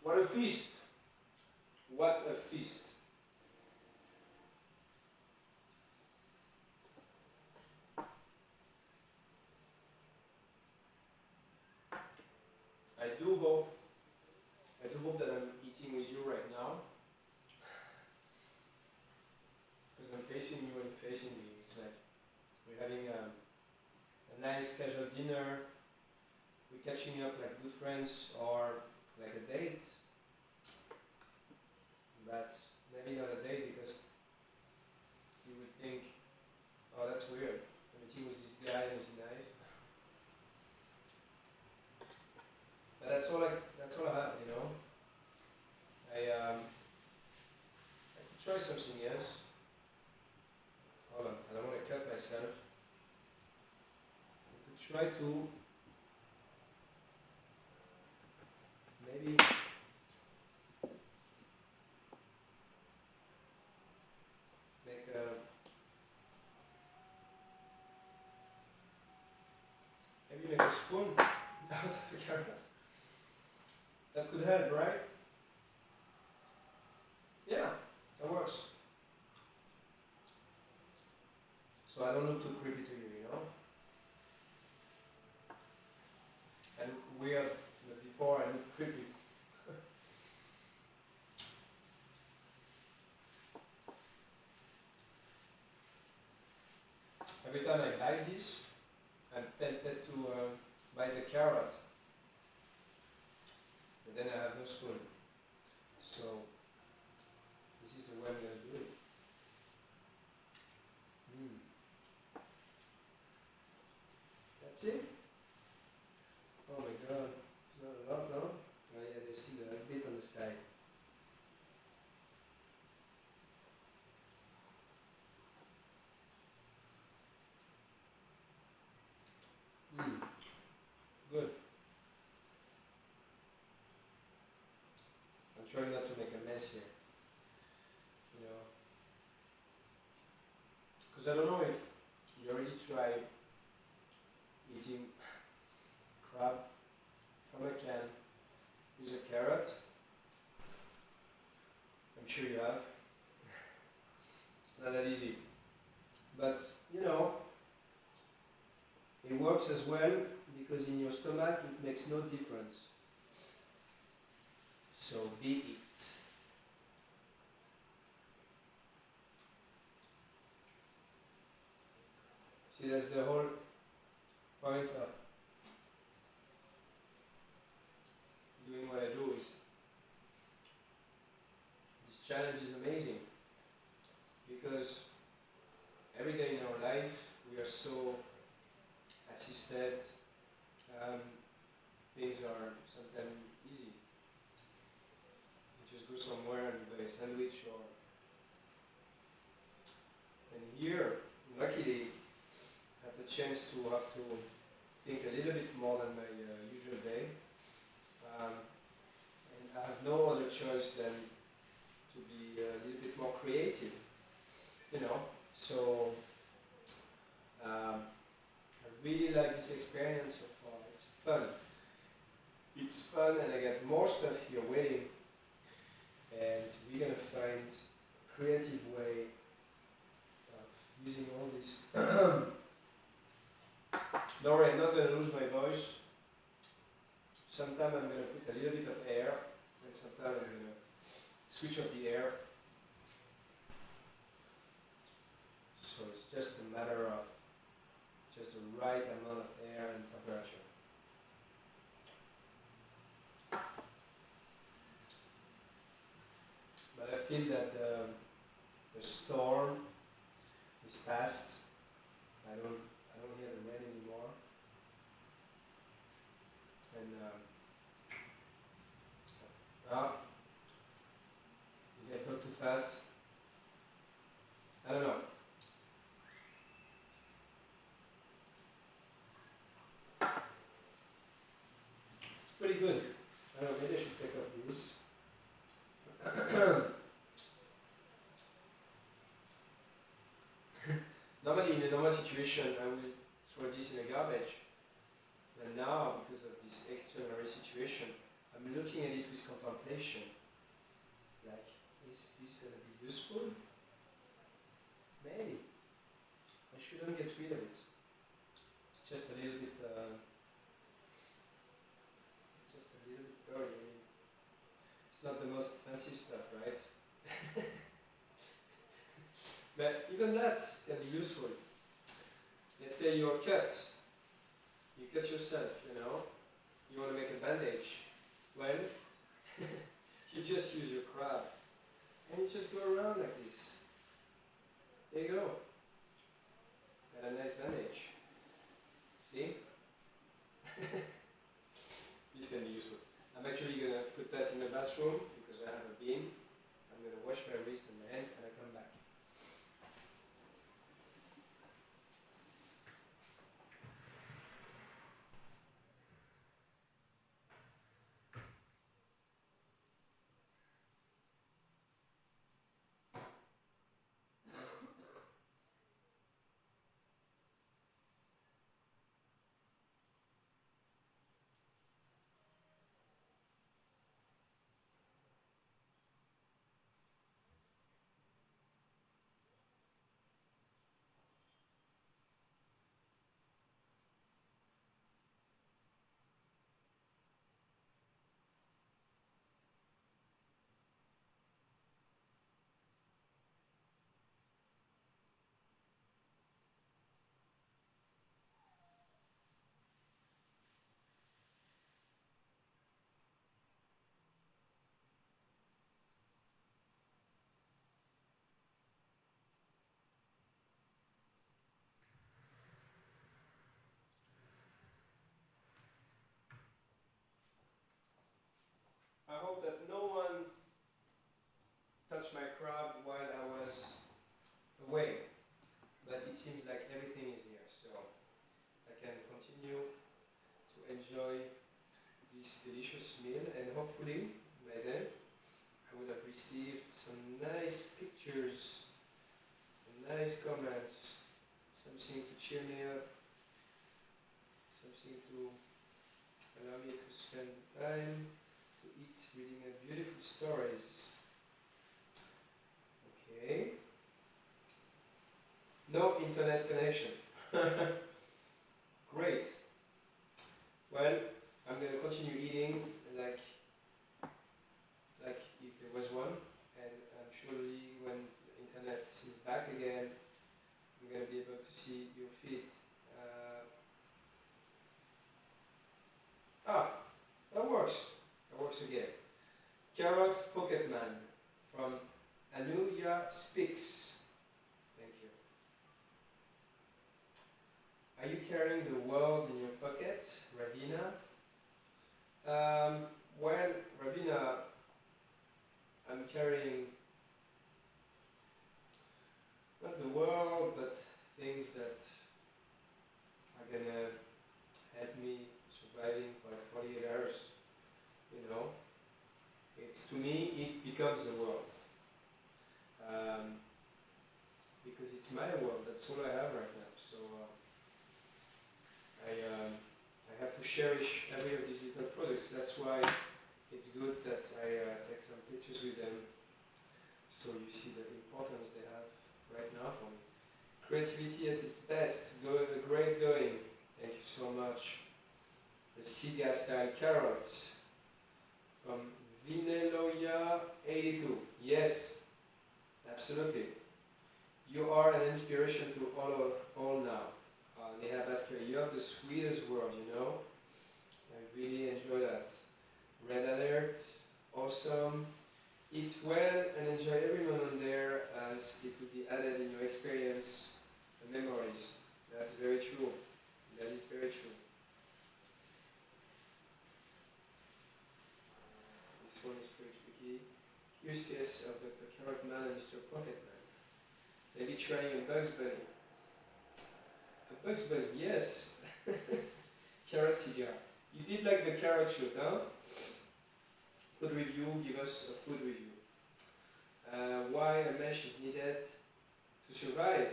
What a feast! What a feast! I do hope that I'm eating with you right now, because I'm facing you and facing me. It's like we're having a nice casual dinner. We're catching up like good friends or like a date, but maybe not a date because you would think, oh, that's weird. I'm eating with this guy and his knife. But that's all I have, you know. I could try something else. Hold on, I don't want to cut myself. I could try to maybe make a spoon out of a carrot. That could help, right? Yeah, that works. So I don't look too creepy to you, you know? I look weird, but before I look creepy. Every time I buy this, I'm tempted to buy the carrot, but then I have no spoon. So this is the way I'm gonna do it. That's it? Oh my god, it's not a lot, no? Oh yeah, there's still a bit on the side. Good. I'm trying not to make a mess here, you know. Because I don't know if you already tried eating crab from a can with a carrot. I'm sure you have. It's not that easy. But, you know, it works as well because in your stomach it makes no difference. So be it. See, that's the whole point of doing what I do is this challenge is amazing because every day in our life we are so assisted. Things are sometimes easy. You just go somewhere and you buy a sandwich and here, luckily, I have the chance to have to think a little bit more than my usual day. And I have no other choice than to be a little bit more creative, you know. So I really like this experience so far. It's fun. It's fun, and I got more stuff here waiting. And we're gonna find a creative way of using all this. Don't worry, I'm not gonna lose my voice. Sometimes I'm gonna put a little bit of air, and sometimes I'm gonna switch off the air. So it's just a matter of just the right amount of air and temperature. But I feel that the storm is past. I don't hear the rain anymore. And did I talk too fast? I don't know. It's pretty good. I don't know, maybe I should pick up this. Normally in a normal situation I will throw this in the garbage. But now, because of this extraordinary situation, I'm looking at it with contemplation. Like, is this going to be useful? Maybe. I shouldn't get rid of it. It's just a little bit dirty. I mean, it's not the most fancy stuff, right? But even that can be useful. Let's say you're cut. You cut yourself, you know. You want to make a bandage. Well, you just use your crab. And you just go around like this. There you go. Got a nice bandage. See? This can be useful. I'm actually going to put that in the bathroom because I have a bin. I'm going to wash my wrist and my hands and I come back. I hope that no one touched my crab while I was away, but it seems like everything is here, so I can continue to enjoy this delicious meal, and hopefully by then I will have received some nice pictures and nice comments, something to cheer me up, something to allow me to spend time to eat reading beautiful stories. Okay. No internet connection. Great. Well, I'm going to continue eating like if there was one, and I'm surely when the internet is back again, I'm going to be able to see your feet. That works. That works. Carrot Pocketman from Anuya Speaks. Thank you. Are you carrying the world in your pocket, Ravina? Well, Ravina, I'm carrying not the world, but things that are gonna help me surviving for like 48 hours. You know, it's to me it becomes the world because it's my world. That's all I have right now. So I have to cherish every of these little products. That's why it's good that I take some pictures with them, so you see the importance they have right now for me. Creativity at its best, great going. Thank you so much. The Siga style carrots from Vineloya82. Yes, absolutely. You are an inspiration to all now. Neha Basker, you have the sweetest world, you know. I really enjoy that. Red Alert, awesome. Eat well and enjoy every moment there, as it will be added in your experience and memories. That's very true. That is very true. This one is pretty tricky. Use case of Dr. Carrot Man and Mr. Pocketman. Maybe trying a Bugs Bunny. A Bugs Bunny, yes. Carrot cigar. You did like the carrot shoot, huh? Food review, give us a food review. Why a mesh is needed to survive?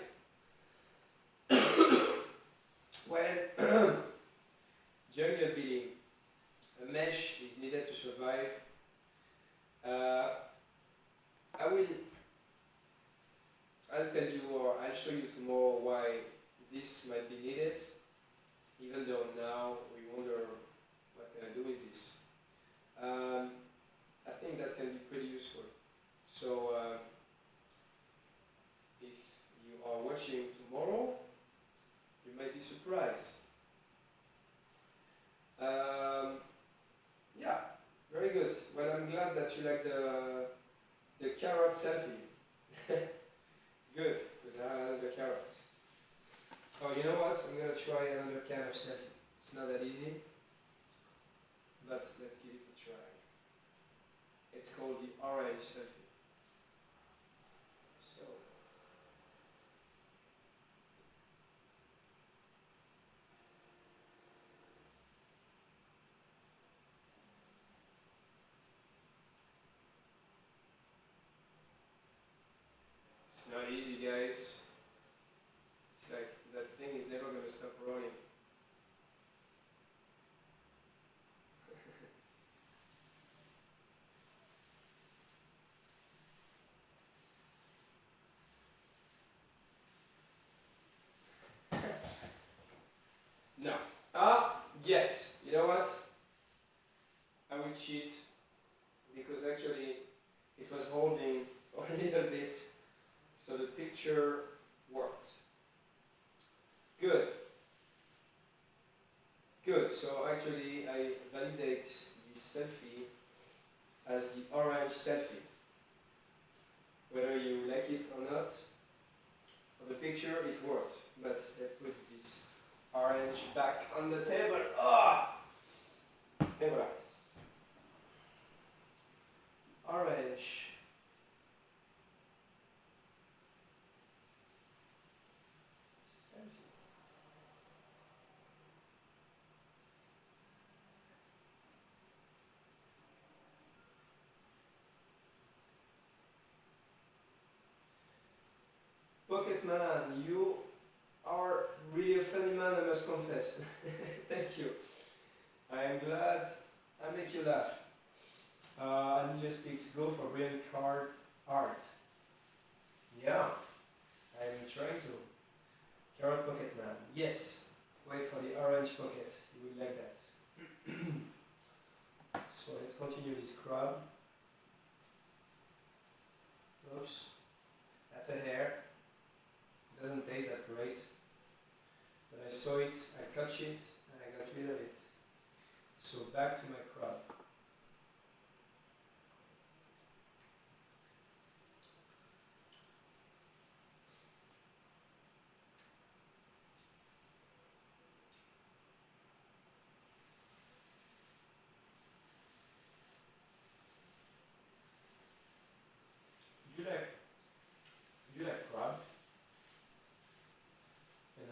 Well, jungle beating. A mesh is needed to survive. I'll tell you, or I'll show you tomorrow why this might be needed, even though now we wonder what can I do with this. I think that can be pretty useful. So if you are watching tomorrow, you might be surprised. Yeah, very good. Well, I'm glad that you like the carrot selfie. Good, because I like the carrot. Oh, you know what? I'm gonna try another kind of selfie. It's not that easy, but let's give it a try. It's called the orange selfie. So. It's not easy, guys. It's like that thing is never gonna stop rolling. No. Yes. You know what? I will cheat because actually it was holding for a little bit, so the picture worked. Good. Good. So actually I validate this selfie as the orange selfie. Whether you like it or not, for the picture it worked, but let's put this orange back on the table. Et voilà. Orange. Selfie. Pocketman, you are really a funny man, I must confess. Thank you. I am glad I make you laugh. Ninja Speaks, go for Brimming card art. Yeah, I'm trying to. Carrot Pocketman, yes. Wait for the orange pocket, you will like that. So let's continue this crab. Oops, that's a hair. It doesn't taste that great. But I saw it, I touched it, and I got rid of it. So back to my crab.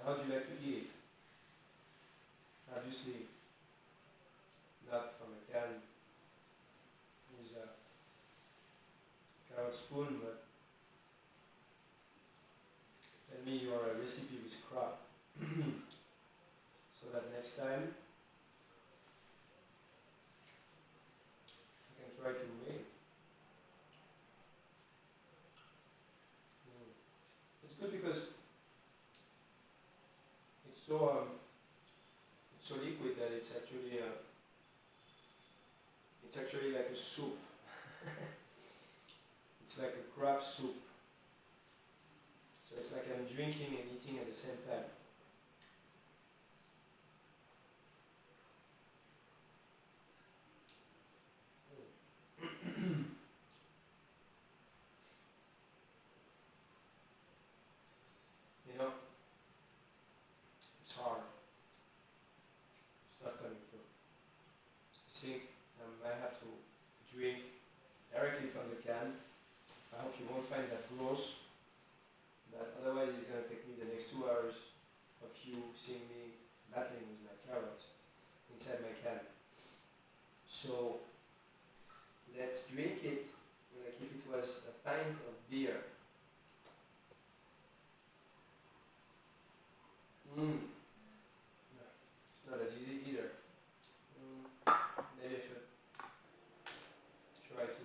how do you like to eat it? Obviously, not from a can with a carrot spoon, but tell me your recipe with crab. So that next time I can try to make it. It's good because it's so liquid that it's actually like a soup. It's like a crab soup. So it's like I'm drinking and eating at the same time. You know, it's hard. It's not coming through. See, I have to drink directly from the can. I hope you won't find that gross. But otherwise, it's going to take me the next 2 hours of you seeing me battling with my carrot inside my can. So let's drink it like if it was a pint of beer. No, it's not that easy either. Maybe I should try to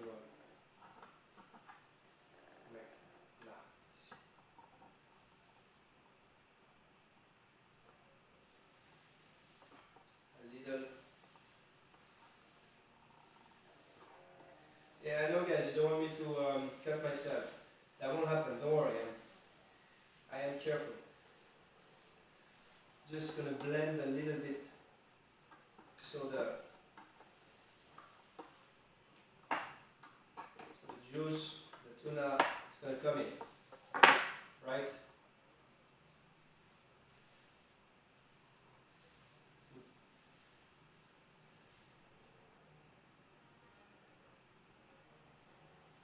make a little. Yeah, I know, guys. You don't want me to cut myself. That won't happen. Don't worry. I am careful. Just gonna blend a little bit so the juice, the tuna, is gonna come in, right?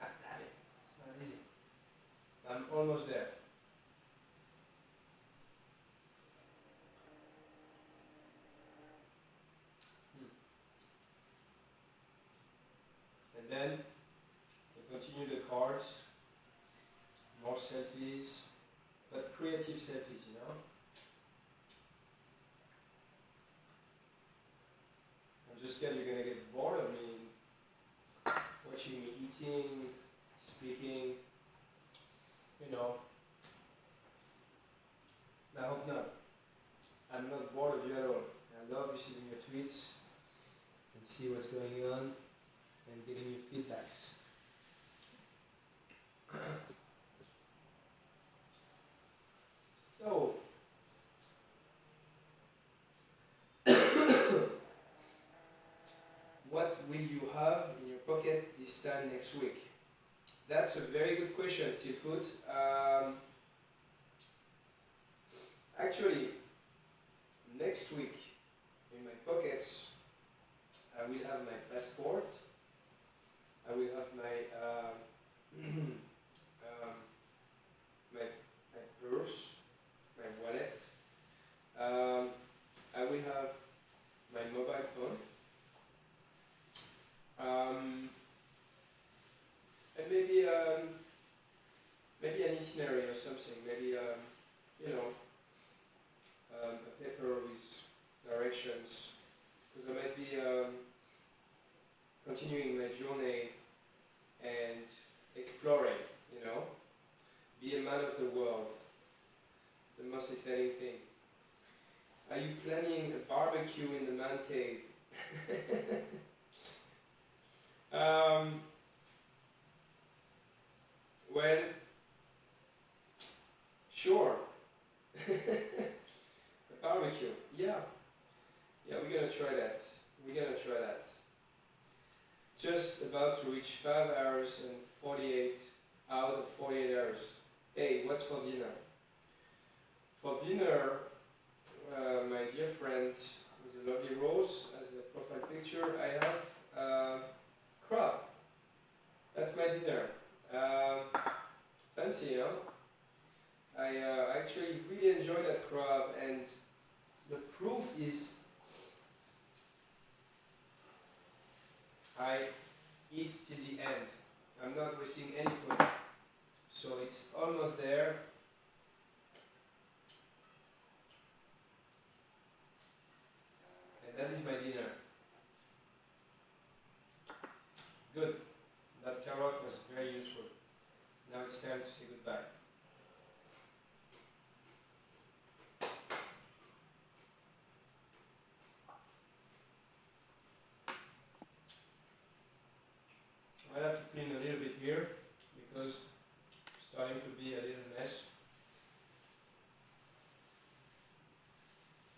Ah, damn it, it's not easy. I'm almost there. And then we continue the cards, more selfies, but creative selfies, you know? I'm just scared you're gonna get bored of me watching me eating, speaking, you know. I hope not. I'm not bored of you at all. I love receiving your tweets and see what's going on and getting your feedbacks. So, what will you have in your pocket this time next week? That's a very good question, Steelfoot. Actually, next week in my pockets, I will have my passport. I will have my my purse, my wallet. I will have my mobile phone. And maybe an itinerary or something. Maybe you know, a paper with directions, because I might be continuing my journey and exploring. You know, be a man of the world. It's the most exciting thing. Are you planning a barbecue in the man cave? Well, sure. A barbecue, yeah. Yeah, we're gonna try that. Just about to reach 5 hours and 48 out of 48 hours. Hey, what's for dinner? For dinner, my dear friend with a lovely rose as a profile picture, I have crab. That's my dinner. Fancy, huh? I actually really enjoy that coconut crab, and the proof is I eat till the end. I'm not wasting any food. So it's almost there. And that is my dinner. Good. That carrot was very useful. Now it's time to say goodbye. I have to clean a little bit here because it's starting to be a little mess.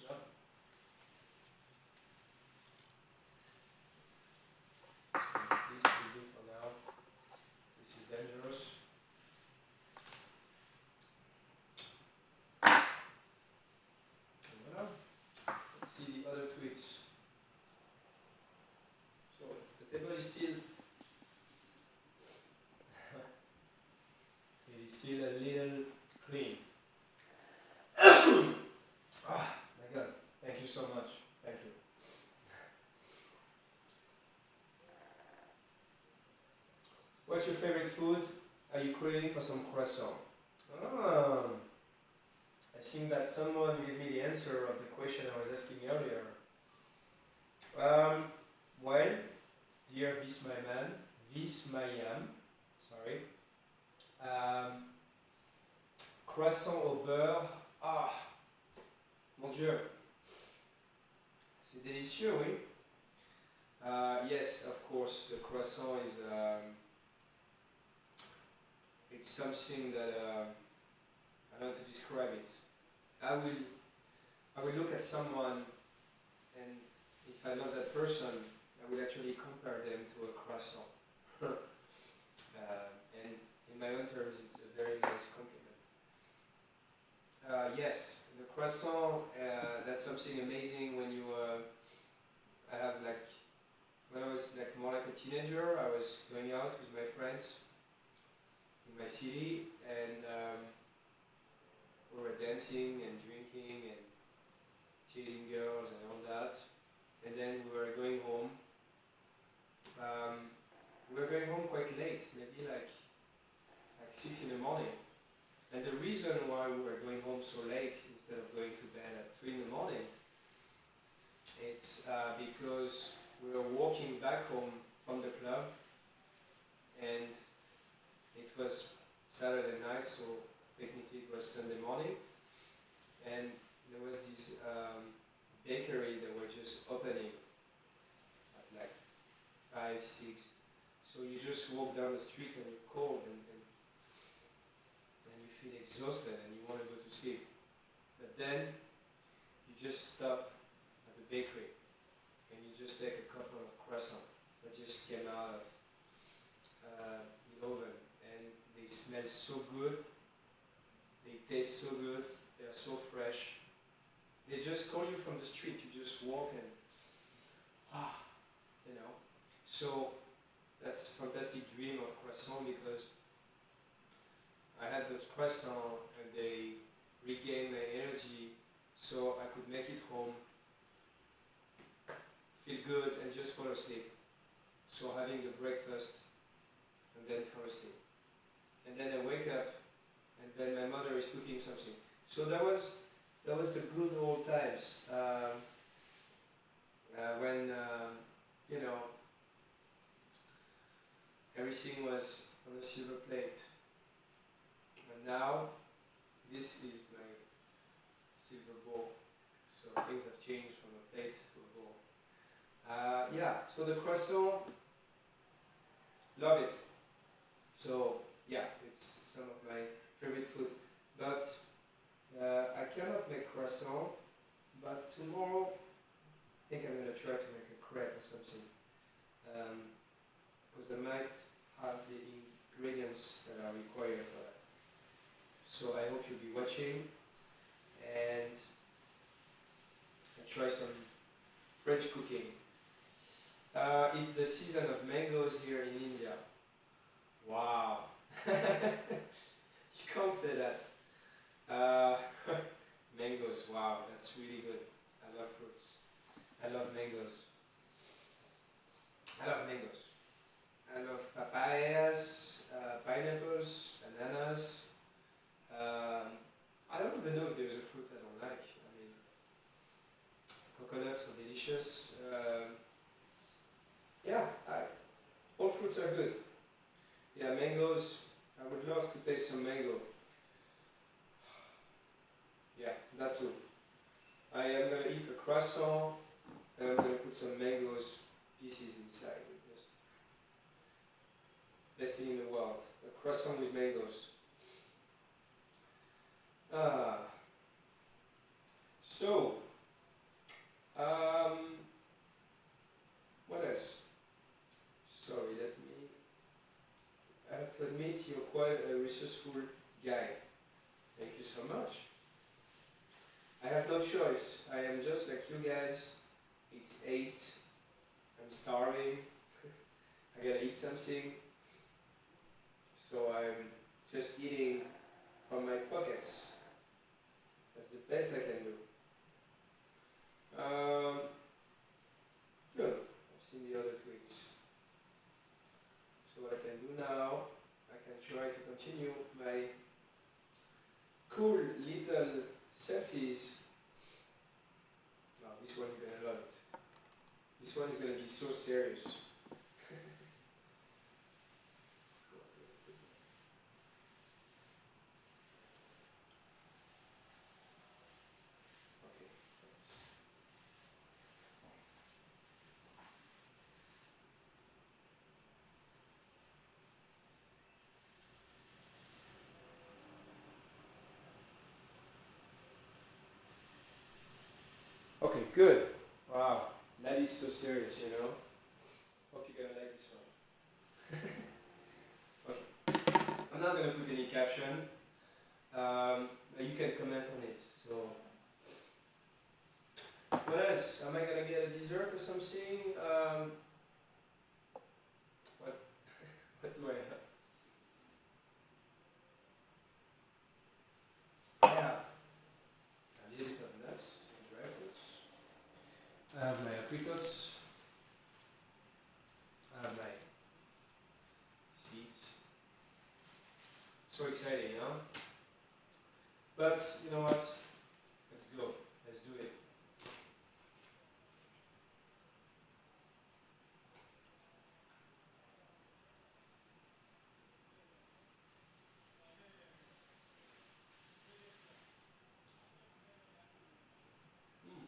Yeah. So this will do for now. This is dangerous. And voilà. Let's see the other tweets. So the table is still it is still a little clean. Ah, my God. Thank you so much. Thank you. What's your favorite food? Are you craving for some croissant? Ah, I think that someone gave me the answer of the question I was asking earlier. Well, dear Vismayam, sorry. Croissant au beurre. Ah, mon Dieu. C'est délicieux, oui. Yes, of course, the croissant is it's something that I don't know to describe it. I will look at someone, and if I know that person, I will actually compare them to a croissant. And in my own terms, it's a very nice compliment. Yes, the croissant, that's something amazing when you, I have like, when I was like more like a teenager, I was going out with my friends in my city, and we were dancing and drinking and chasing girls and all that. And then we were going home. We were going home quite late, maybe like 6 in the morning. And the reason why we were going home so late instead of going to bed at 3 in the morning, it's because we were walking back home from the club, and it was Saturday night, so technically it was Sunday morning, and there was this bakery that were just opening at like 5, 6. So you just walk down the street and you're cold and you feel exhausted and you want to go to sleep. But then you just stop at the bakery and you just take a couple of croissants that just came out of the oven, and they smell so good, they taste so good, they are so fresh. They just call you from the street, you just walk and you know. So that's a fantastic dream of croissant, because I had those croissants and they regained my energy, so I could make it home, feel good, and just fall asleep. So having the breakfast and then fall asleep. And then I wake up and then my mother is cooking something. So that was the good old times when you know, everything was on a silver plate. And now this is my silver bowl. So things have changed from a plate to a bowl. Yeah, so the croissant, love it. So yeah, it's some of my favorite food. But I cannot make croissant, but tomorrow I think I'm going to try to make a crepe or something. Because I might have the ingredients that are required for that. So I hope you'll be watching, and I try some French cooking. It's the season of mangoes here in India. Wow. You can't say that. Mango mangoes. Wow, that's really good. I love fruits. I love mangoes. I love mangoes. I love papayas, pineapples, bananas. I don't even know if there's a fruit I don't like. I mean, coconuts are delicious. Yeah, all fruits are good. Yeah, mangoes. I would love to taste some mango. Yeah, that too. I am gonna eat a croissant and I'm gonna put some mangoes pieces inside. Just best thing in the world. A croissant with mangoes. Ah. So, what else? Sorry, let me. I have to admit you're quite a resourceful guy. Thank you so much. I have no choice. I am just like you guys. It's 8. I'm starving. I gotta eat something. So I'm just eating from my pockets. That's the best I can do. Good. I've seen the other tweets. So what I can do now, I can try to continue my cool little selfies. Now this one you're gonna love it. This one is gonna be so serious. Okay, let's. Okay, good. Wow, that is so serious, you know. Hope you're gonna like this one. Okay, I'm not gonna put any caption. You can comment on it. So, what else? Am I gonna get a dessert or something? What? What do I have? I have a little bit of nuts and dry fruits. I have my apricots. I have my seeds. So exciting, huh? But you know what? Let's go. Let's do it. Mm,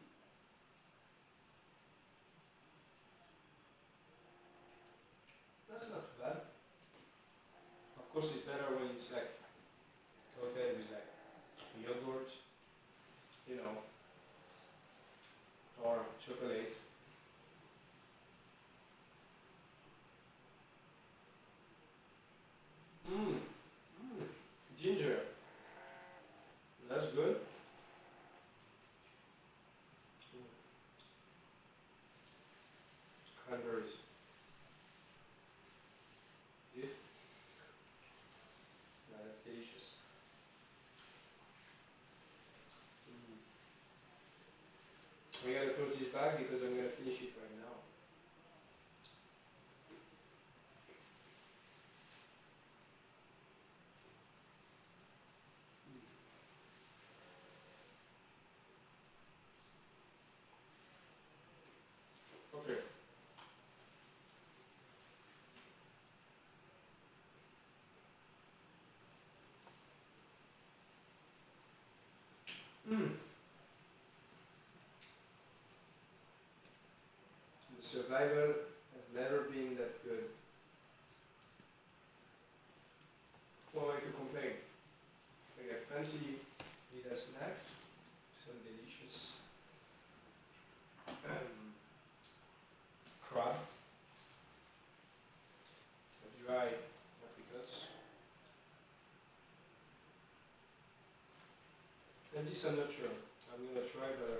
that's not too bad. Of course, it's better when it's like coated with like yogurt, you know, or chocolate. Mmm, ginger. That's good. Mm, cranberries. See? Yeah, that's delicious. Mm. We gotta close this bag because I'm gonna finish it right now. Okay. Mm. The survival has never been that good. What am I to complain? I got fancy little snacks, some delicious crab, a dry apricots, and this I'm not sure. I'm gonna try, but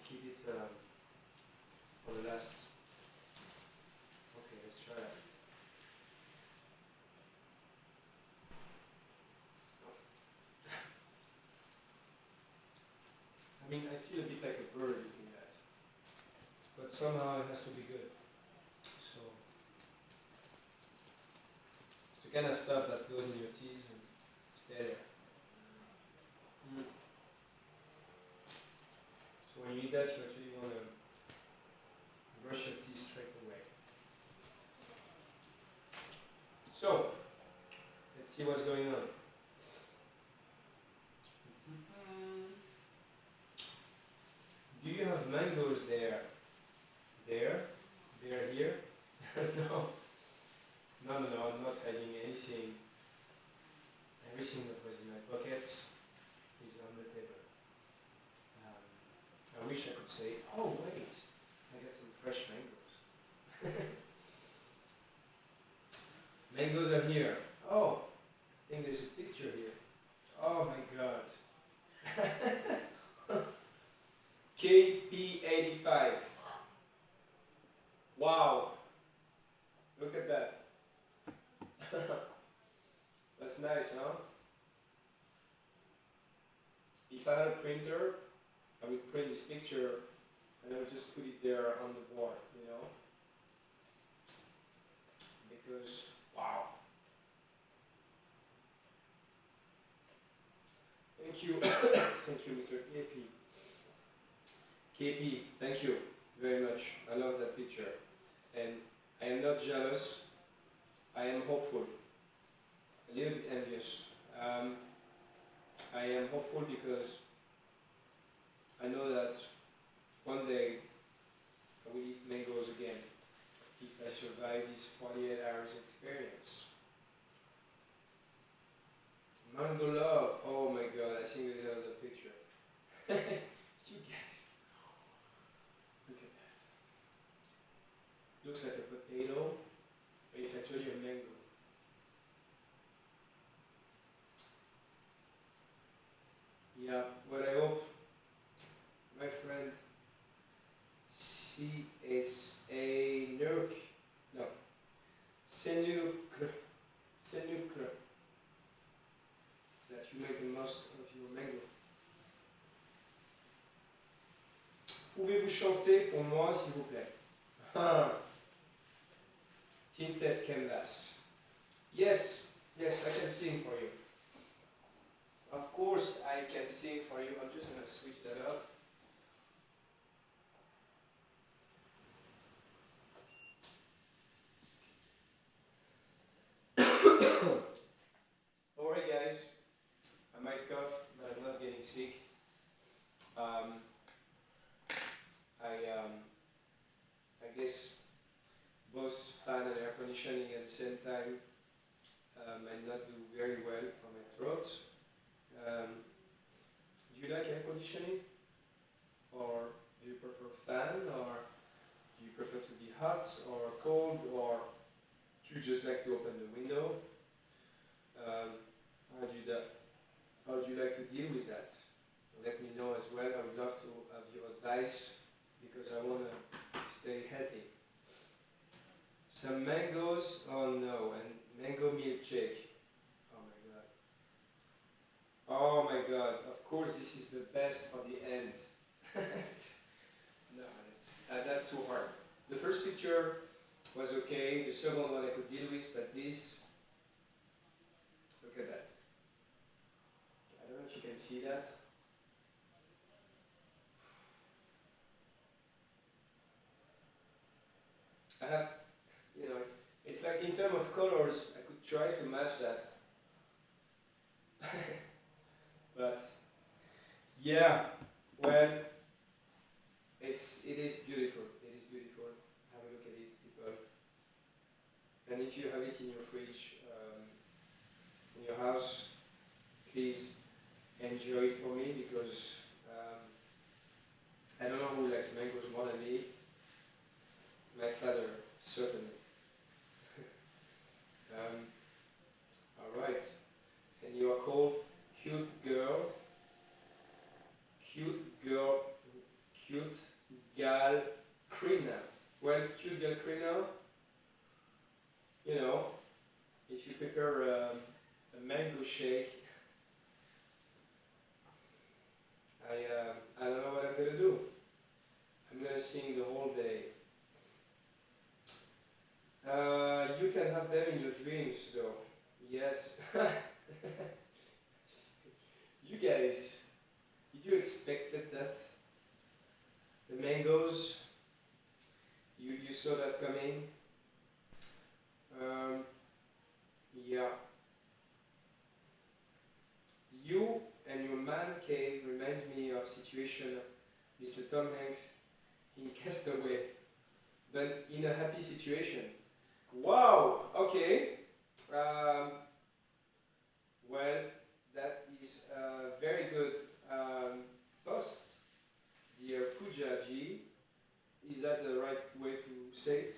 keep it for the last. Okay, let's try it. mean, I feel a bit like a bird eating that, but somehow it has to be good. So it's the kind of stuff that goes in your teeth and stay there. So when you eat that, you actually want to brush your teeth straight away. So let's see what's going on. Do you have mangoes there? There? There, here? No. No, I'm not hiding anything. Everything that was in my pockets is on the table. I wish I could say, oh wait, I got some fresh mangoes. Mangoes are here. Oh, I think there's a picture here. Oh my god. KP85. Wow. Look at that. That's nice, huh? If I had a printer, I would print this picture and I would just put it there on the board, you know? Because, wow. Thank you. Thank you, Mr. KP. KP, thank you very much. I love that picture. And I am not jealous. I am hopeful. A little bit envious. I am hopeful because I know that one day I will eat mangoes again if I survive this 48 hours experience. Mango love. Oh my god, I think there's another picture. You guys. Look at that. Looks like a potato, but it's actually a mango. Yeah, what I hope, my friend CSA Nurk, no, Senucre, that you make the most of your mango. Pouvez-vous chanter pour moi, s'il vous plaît? Tinted canvas. Yes, yes, I can sing for you. Of course I can sing for you. I'm just going to switch that up. Alright guys, I might cough, but I'm not getting sick. I guess both fan and air conditioning at the same time might not do very well for my throat. Do you like air conditioning? Or do you prefer fan? Or do you prefer to be hot or cold? Or do you just like to open the window? How do you like to deal with that? Let me know as well. I would love to have your advice because I want to stay healthy. Some mangoes, oh no, and mango milkshake. Oh my god, of course this is the best for the end. No, that's too hard. The first picture was okay, the second one I could deal with, but this, look at that. I don't know if you can see that. I have, you know, it's like in terms of colors, I could try to match that. But yeah, well, it is beautiful. It is beautiful. Have a look at it, people. And if you have it in your fridge, in your house, please enjoy it for me because I don't know who likes mangoes more than me. My father, certainly. Alright. And you are called Cute Girl. Cute Gal Krina. Well, Cute Gal Krina, you know, if you prepare a mango shake, I don't know famous though. Yes. You guys, did you expected that? The mangoes, you saw that coming? Yeah. You and your man cave reminds me of situation of Mr. Tom Hanks in Castaway, but in a happy situation. Wow. Okay. Um, well, that is a very good post, dear Pujaji. Is that the right way to say it?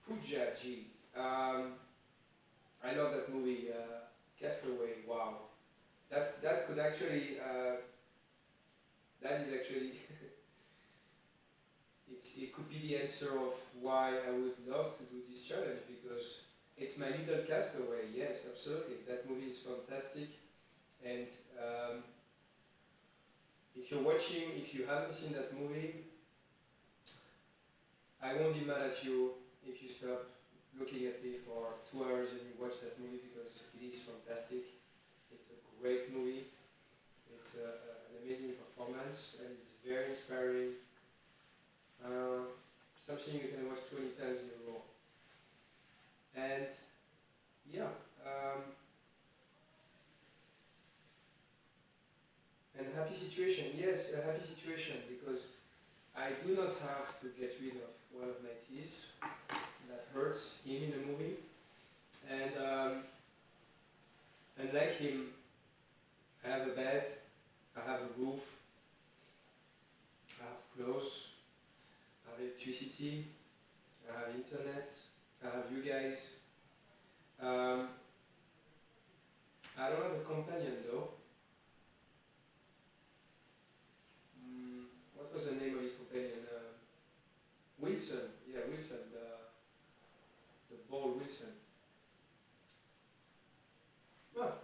Pujaji. I love that movie, Castaway. Wow. That could actually that is actually it could be the answer of why I would love to do this challenge, because it's my little castaway. Yes, absolutely. That movie is fantastic, and if you're watching, if you haven't seen that movie, I won't be mad at you if you stop looking at me for 2 hours and you watch that movie, because it is fantastic. It's a great movie. It's an amazing performance, and it's very inspiring. Something you can watch 20 times in a row. And yeah, and happy situation. Yes, a happy situation, because I do not have to get rid of one of my teeth that hurts him in the movie. And unlike him, I have a bed, I have a roof, I have clothes, I have electricity, I have internet, I have you guys. I don't have a companion though. What was the name of his companion? Wilson. Yeah, Wilson. The ball Wilson. Well,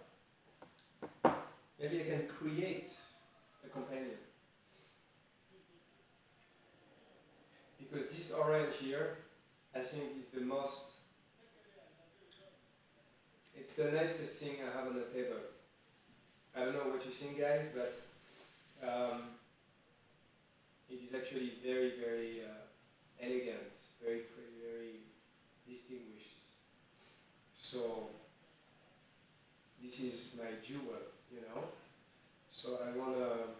maybe I can create a companion. Because this orange here, I think is the most, it's the nicest thing I have on the table. I don't know what you think, guys, but it is actually very, very elegant, very pretty, very distinguished. So this is my jewel, you know. So I wanna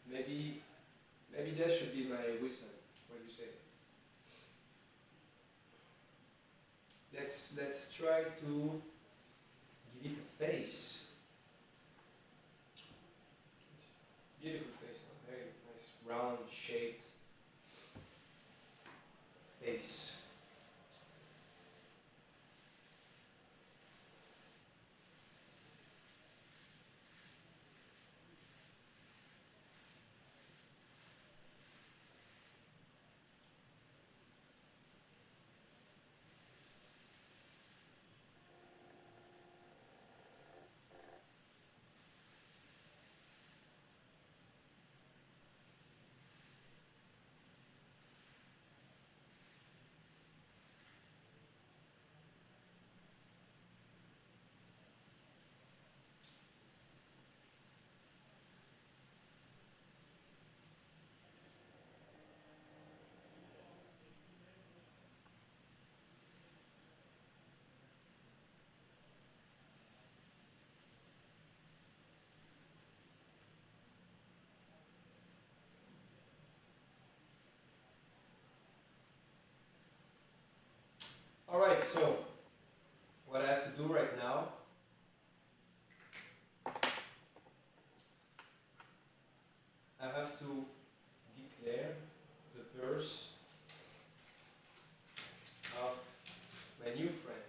maybe that should be my Wilson. What do you say? Let's try to give it a face. Beautiful face, very nice, round shaped face. All right, so what I have to do right now, I have to declare the verse of my new friend.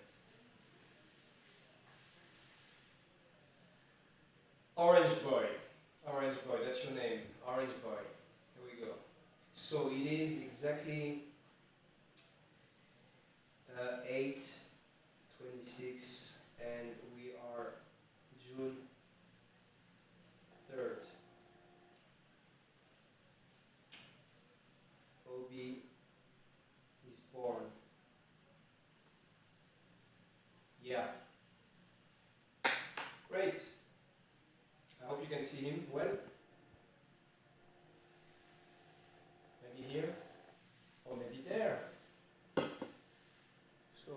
Orange Boy, that's your name, Orange Boy. Here we go. So it is exactly 8:26, and we are June 3rd. Obi is born great. I hope you can see him well. Maybe here, or maybe there. So,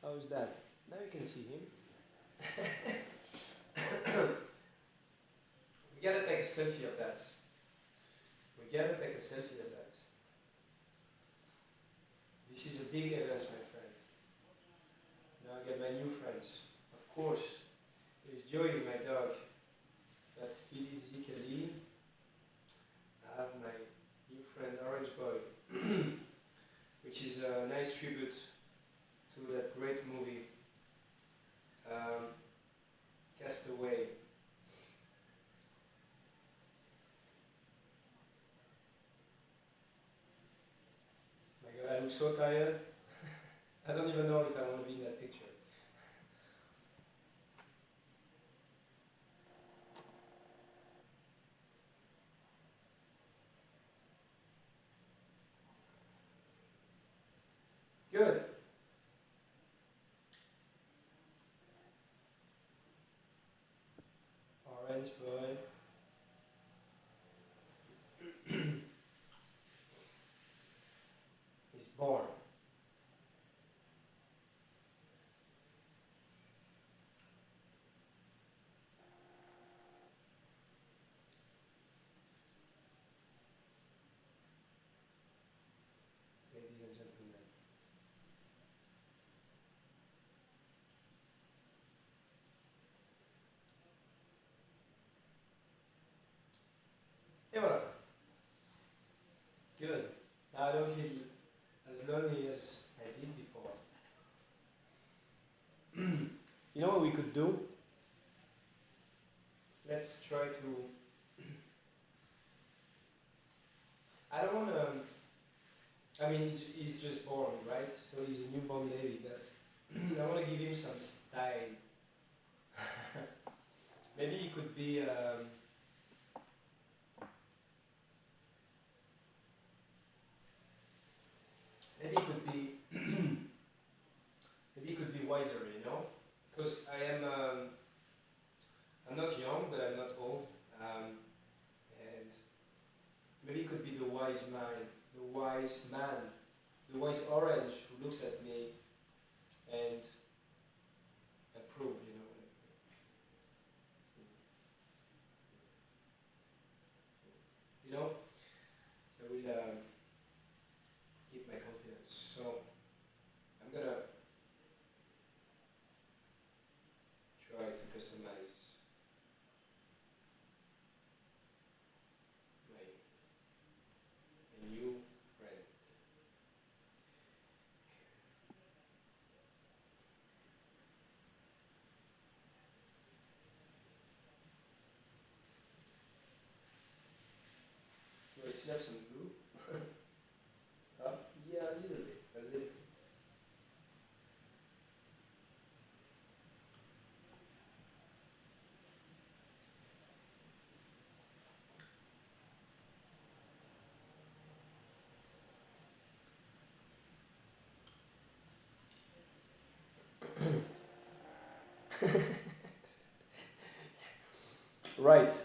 how's that? Now you can see him. We gotta take a selfie of that. We gotta take a selfie of that. This is a big event, my friend. Now I get my new friends. Of course, there's Joey, my dog. But physically, I have my new friend Orange Boy, which is a nice tribute to that great movie, Castaway. My God, I look so tired. I don't even know if I want to be in that picture. Good. Orange Boy. Is born. Ladies and gentlemen. Et voilà. Good. Now I don't feel as lonely as I did before. You know what we could do? Let's try to. I don't want to. I mean, he's just born, right? So he's a newborn baby, but I want to give him some style. Maybe he could be. Maybe he could be. Maybe he could be wiser, you know, because I am. I'm not young, but I'm not old, and maybe he could be the wise man, the wise orange who looks at me and approve, you know. You know, so we'll keep my confidence. So I'm gonna try to customize my new friend. Do I still have some glue? Yeah, a little bit, a little bit. Right.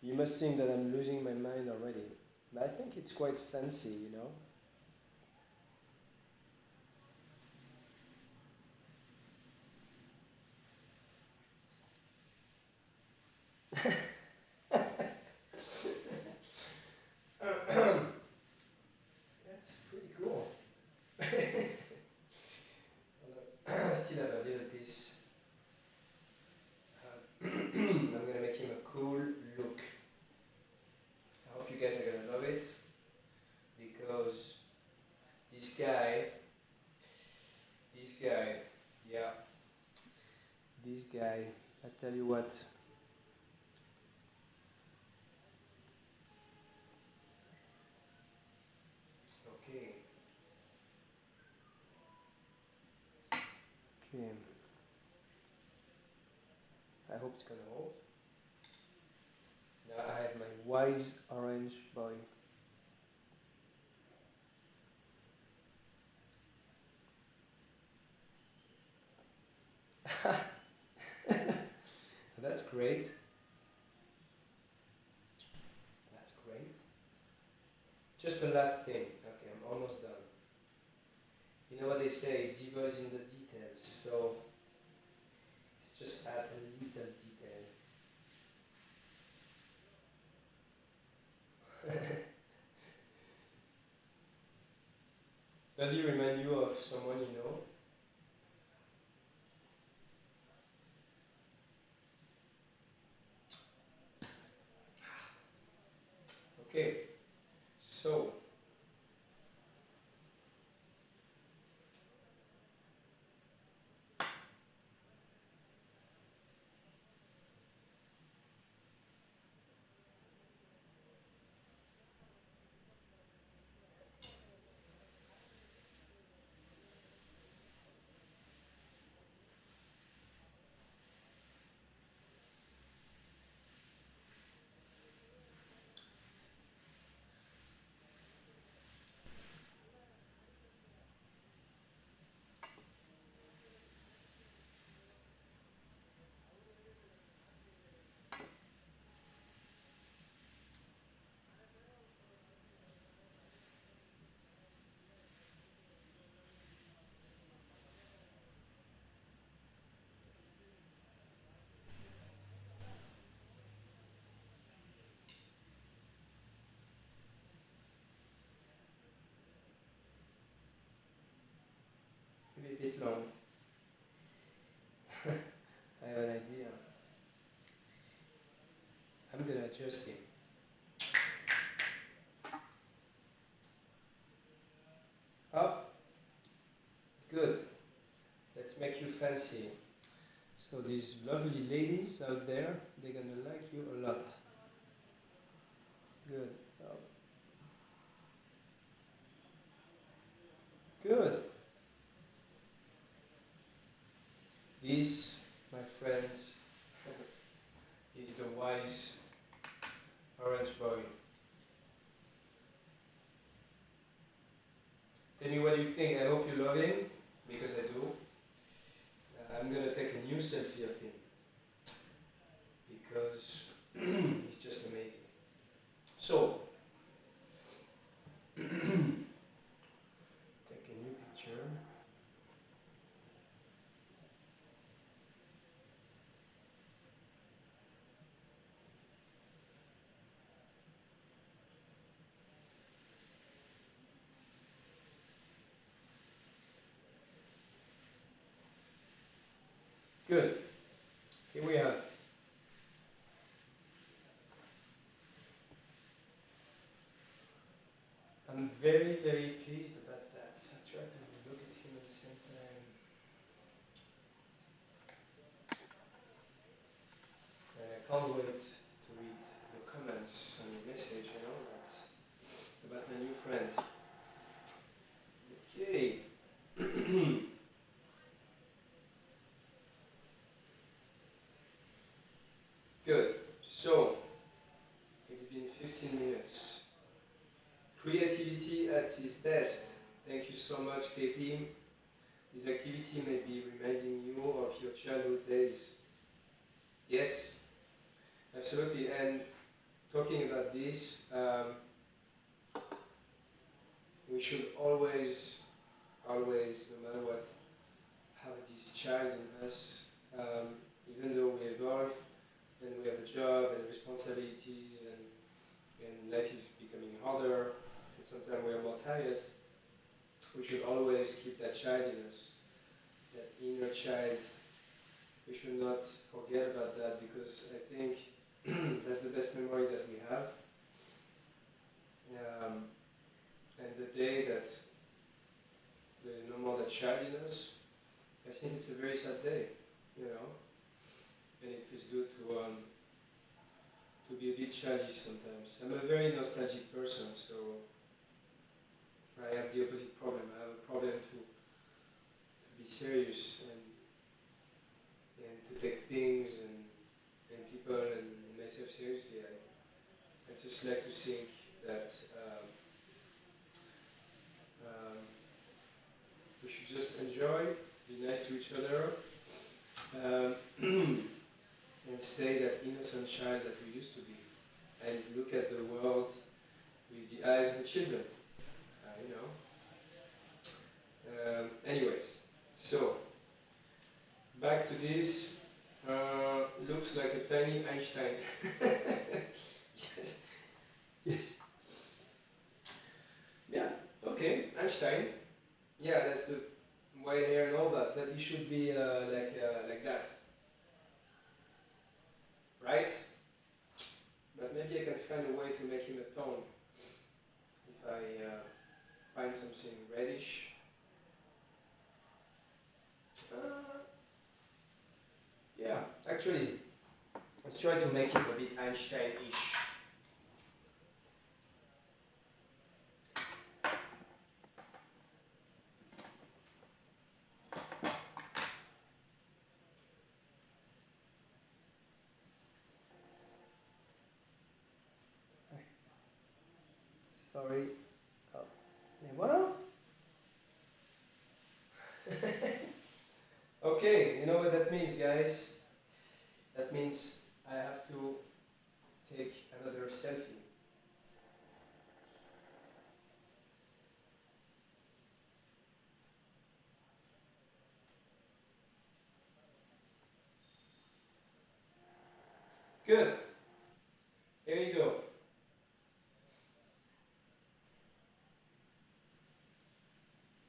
You must think that I'm losing my mind already. But I think it's quite fancy, you know. That's pretty cool. I still have a little piece. I'm gonna make him a cool look. I hope you guys are gonna love it, because this guy, yeah, this guy, I tell you what. Okay. Okay. I hope it's gonna hold. Now I have my wise orange boy. That's great. That's great. Just a last thing. Okay, I'm almost done. You know what they say, devil is in the details, so let's just add a little detail. Does he remind you of someone you know? Okay, so maybe a bit long. I have an idea. I'm gonna adjust him. Up. Good. Let's make you fancy. So these lovely ladies out there, they're gonna like you a lot. Good. Up. Good. This, my friends, is the wise orange boy. Tell me what you think. I hope you love him, because I do. I'm gonna take a new selfie of him, because he's just amazing. So, take a new picture. Good. Here we have. I'm very, very pleased about that. I try to look at him at the same time. And I can't wait to read the comments and the message and all that about my new friend. Okay. Good. So, it's been 15 minutes. Creativity at its best. Thank you so much, KP. This activity may be reminding you of your childhood days. Yes, absolutely. And talking about this, we should always, no matter what, have this child in us. Even though we evolve and we have a job and responsibilities and life is becoming harder and sometimes we are more tired, we should always keep that child in us, that inner child. We should not forget about that, because I think that's the best memory that we have. And the day that there is no more that child in us, I think it's a very sad day, you know. And it feels good to be a bit childish sometimes. I'm a very nostalgic person, so I have the opposite problem. I have a problem to be serious and to take things and people and myself seriously. I just like to think that we should just enjoy, be nice to each other, um, and stay that innocent child that we used to be, and look at the world with the eyes of children. You know. Anyways, so back to this. Looks like a tiny Einstein. Yes. Yes. Yeah. Okay. Einstein. Yeah, that's the white hair and all that. But he should be like that, right? But maybe I can find a way to make him a tone. If I find something reddish. Yeah, actually, let's try to make him a bit Einstein-ish. Sorry. Oh. Et voilà. Okay, you know what that means, guys? That means I have to take another selfie. Good. Here you go.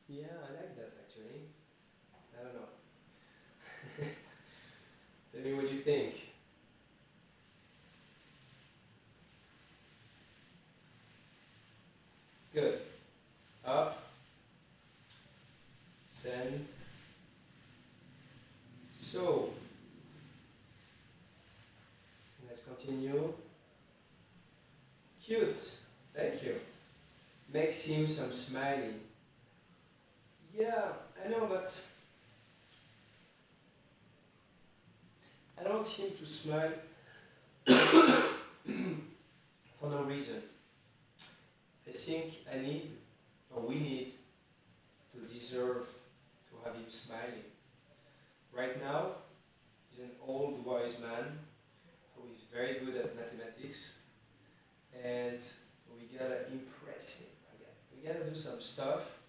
Yeah, I like that actually. I don't know. Tell me what you think. Good. Up. Send. So, let's continue. Cute. Thank you. Makes him some smiley. Yeah, I know, but I don't want him to smile for no reason. I think I need, or we need, to deserve to have him smiling. Right now, he's an old wise man who is very good at mathematics, and we gotta impress him. We gotta do some stuff,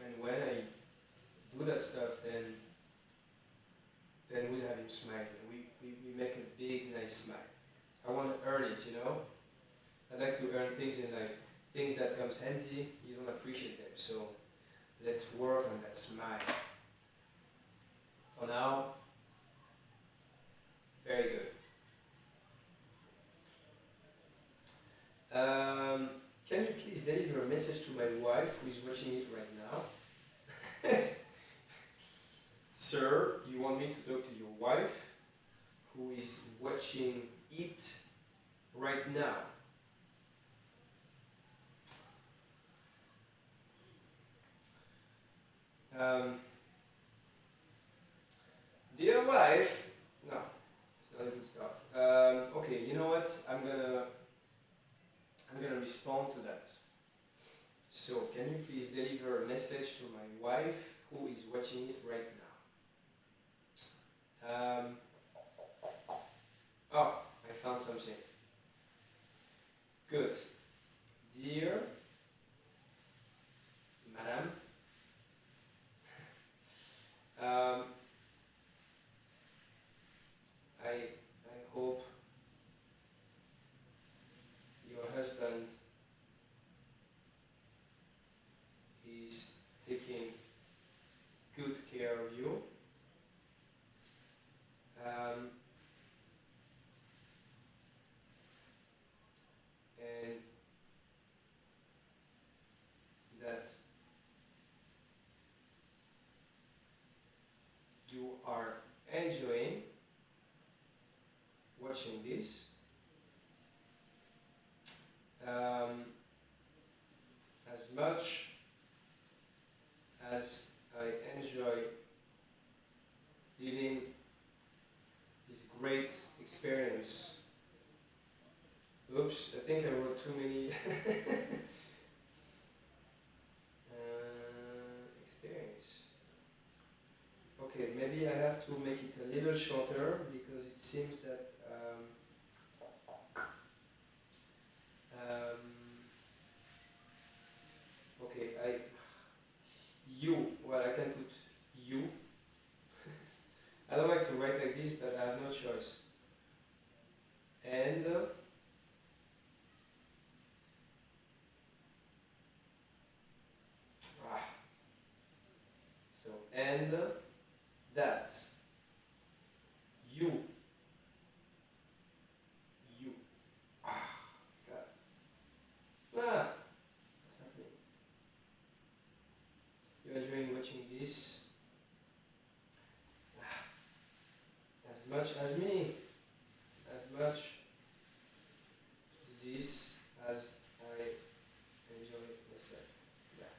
and when I do that stuff, then we'll have him smiling. We make a big, nice smile. I want to earn it, you know? I like to earn things in life. Things that comes handy, you don't appreciate them. So let's work on that smile. For now, very good. Can you please deliver a message to my wife who is watching it right now? Sir, you want me to talk to your wife who is watching it right now? Dear wife, no, it's not a good start. Okay, you know what? I'm gonna respond to that. So, can you please deliver a message to my wife who is watching it right now? Oh, I found something. Good. Dear Madam, I hope your husband is taking good care of you. And that you are enjoying watching this. As much as I enjoy living this great experience. Oops, I think I wrote too many experience. Okay, maybe I have to make it a little shorter because it seems that okay, well, I can put you. I don't like to write like this, but I have no choice. And so and that you God. What's happening? You're enjoying watching this as much as me, as much this as I enjoy myself. Yeah.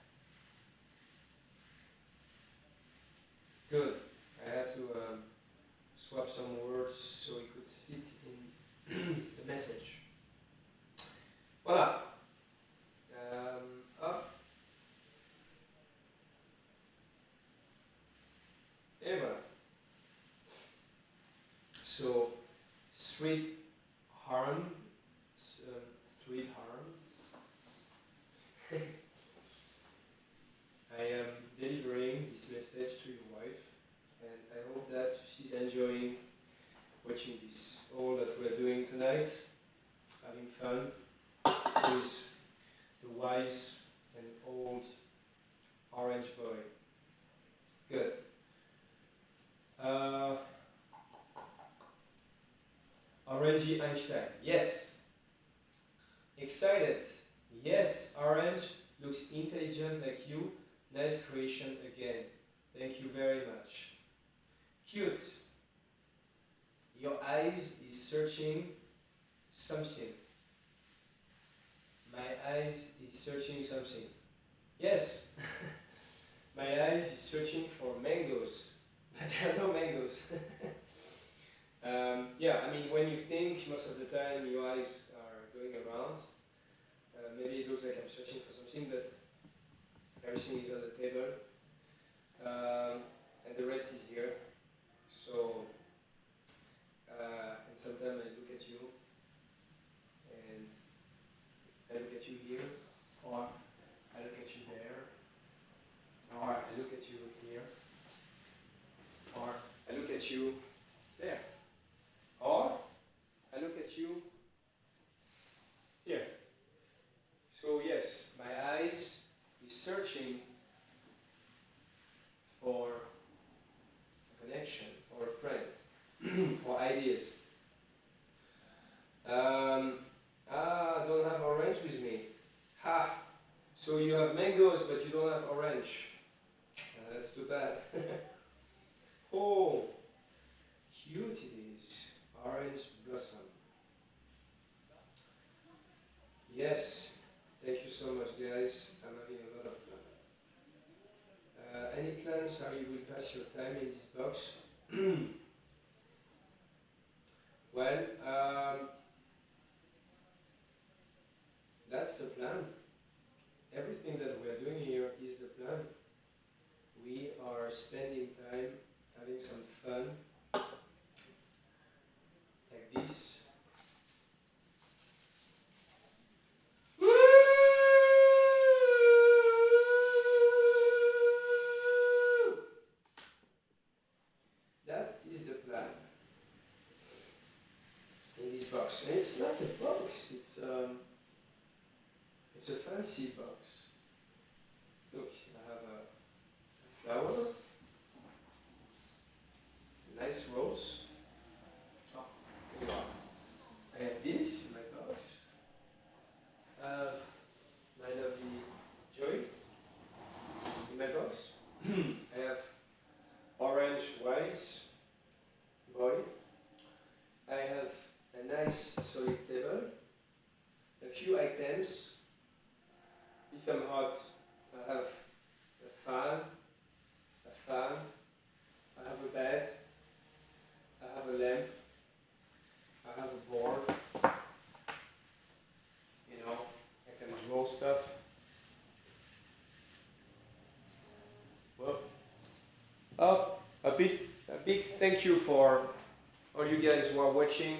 Good. I had to swap some words so it could fit in the message. Voila. Up. Et voilà. So, sweet harm. Sweet harm. I am delivering this message to your wife, and I hope that she's enjoying watching this, all that we're doing tonight, having fun with the wise and old orange boy. Good. Orangey Einstein. Yes. Excited. Yes, Orange looks intelligent like you. Nice creation again. Thank you very much. Cute. Your eyes is searching something. My eyes is searching something. Yes. My eyes is searching for mangoes. But there are no mangoes. Yeah, I mean, when you think, most of the time your eyes are going around. Maybe it looks like I'm searching for something, but everything is on the table. And the rest is here. So, and sometimes I look at you, and I look at you here, or I look at you there, or I look at you here, or I look at you there, or I look at you here. So yes, my eyes is searching for a connection, for a friend, for ideas. I don't have orange with me. Ha! So you have mangoes, but you don't have orange. That's too bad. Oh, cute it is. Orange blossom. Yes, thank you so much, guys. I'm having a lot of fun. Any plans how you will pass your time in this box? Well, that's the plan. Everything that we are doing here is the plan. We are spending time having some fun, like this. That is the plan in this box. And it's not a box, it's a fancy box. Look, I have a flower, a nice rose. Oh, I have this in my box. I have my lovely Joy in my box. I have orange wise boy. I have a nice solid table. A few items. If I'm hot, I have a fan, I have a bed, I have a lamp, I have a board. You know, I can draw stuff. Whoa. Up. a big thank you for all you guys who are watching.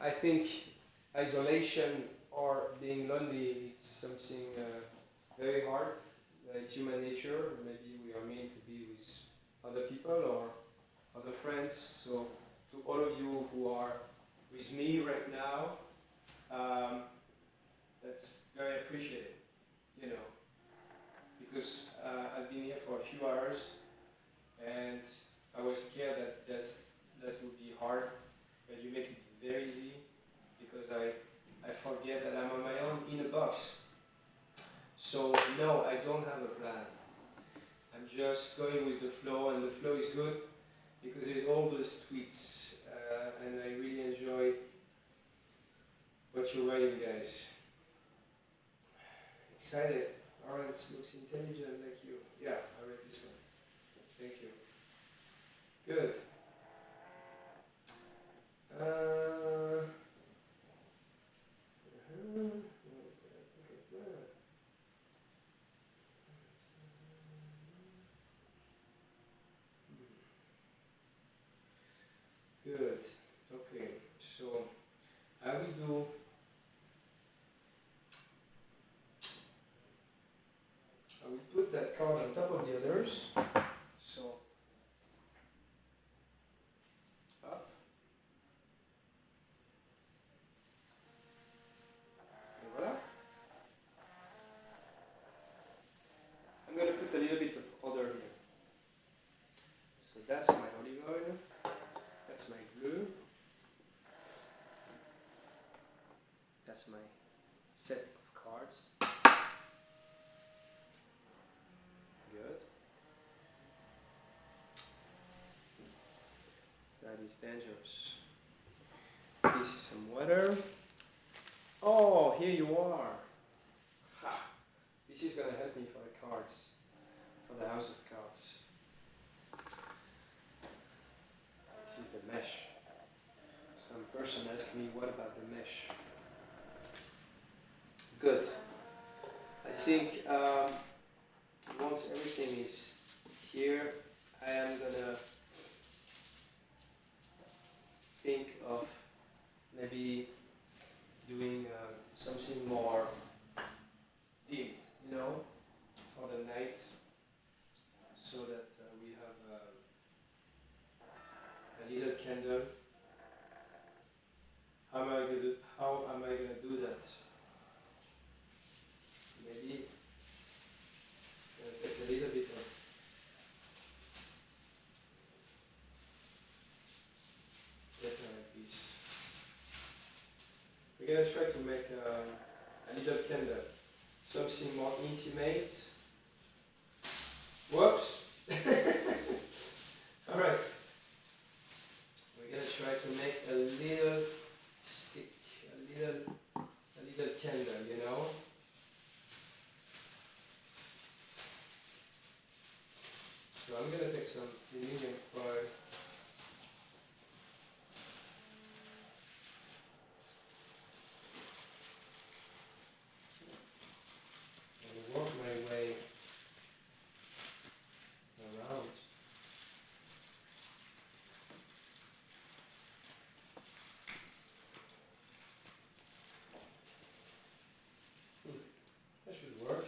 I think isolation or being lonely is something very hard. It's human nature. Maybe we are meant to be with other people or other friends. So to all of you who are with me right now, that's very appreciated, you know, because I've been here for a few hours and I was scared that would be hard, but you make it very easy because I forget that I'm on my own in a box. So no, I don't have a plan. I'm just going with the flow, and the flow is good because there's all those tweets, and I really enjoy what you're writing, guys. Excited. Lawrence looks intelligent like you. Yeah, I read this one. Thank you. Good. Good. Okay. So I will put that card on top of the others. So up. And voila. I'm going to put a little bit of order here. So that's my olive oil. That's my glue. That's my set of cards. Good. That is dangerous. This is some water. Oh, here you are. Ha! This is going to help me for the cards, for the house of cards. This is the mesh. Some person asked me, what about the mesh? Good. I think once everything is here, I am gonna think of maybe doing something more deep, you know, for the night, so that we have a little candle. How am I gonna do that? Maybe take a little bit of better like this. We're gonna try to make a little candle, something more intimate. Whoops! All right. We're gonna try to make a little stick, a little candle, you know. So I'm going to take some aluminium foil. And work my way around. That should work.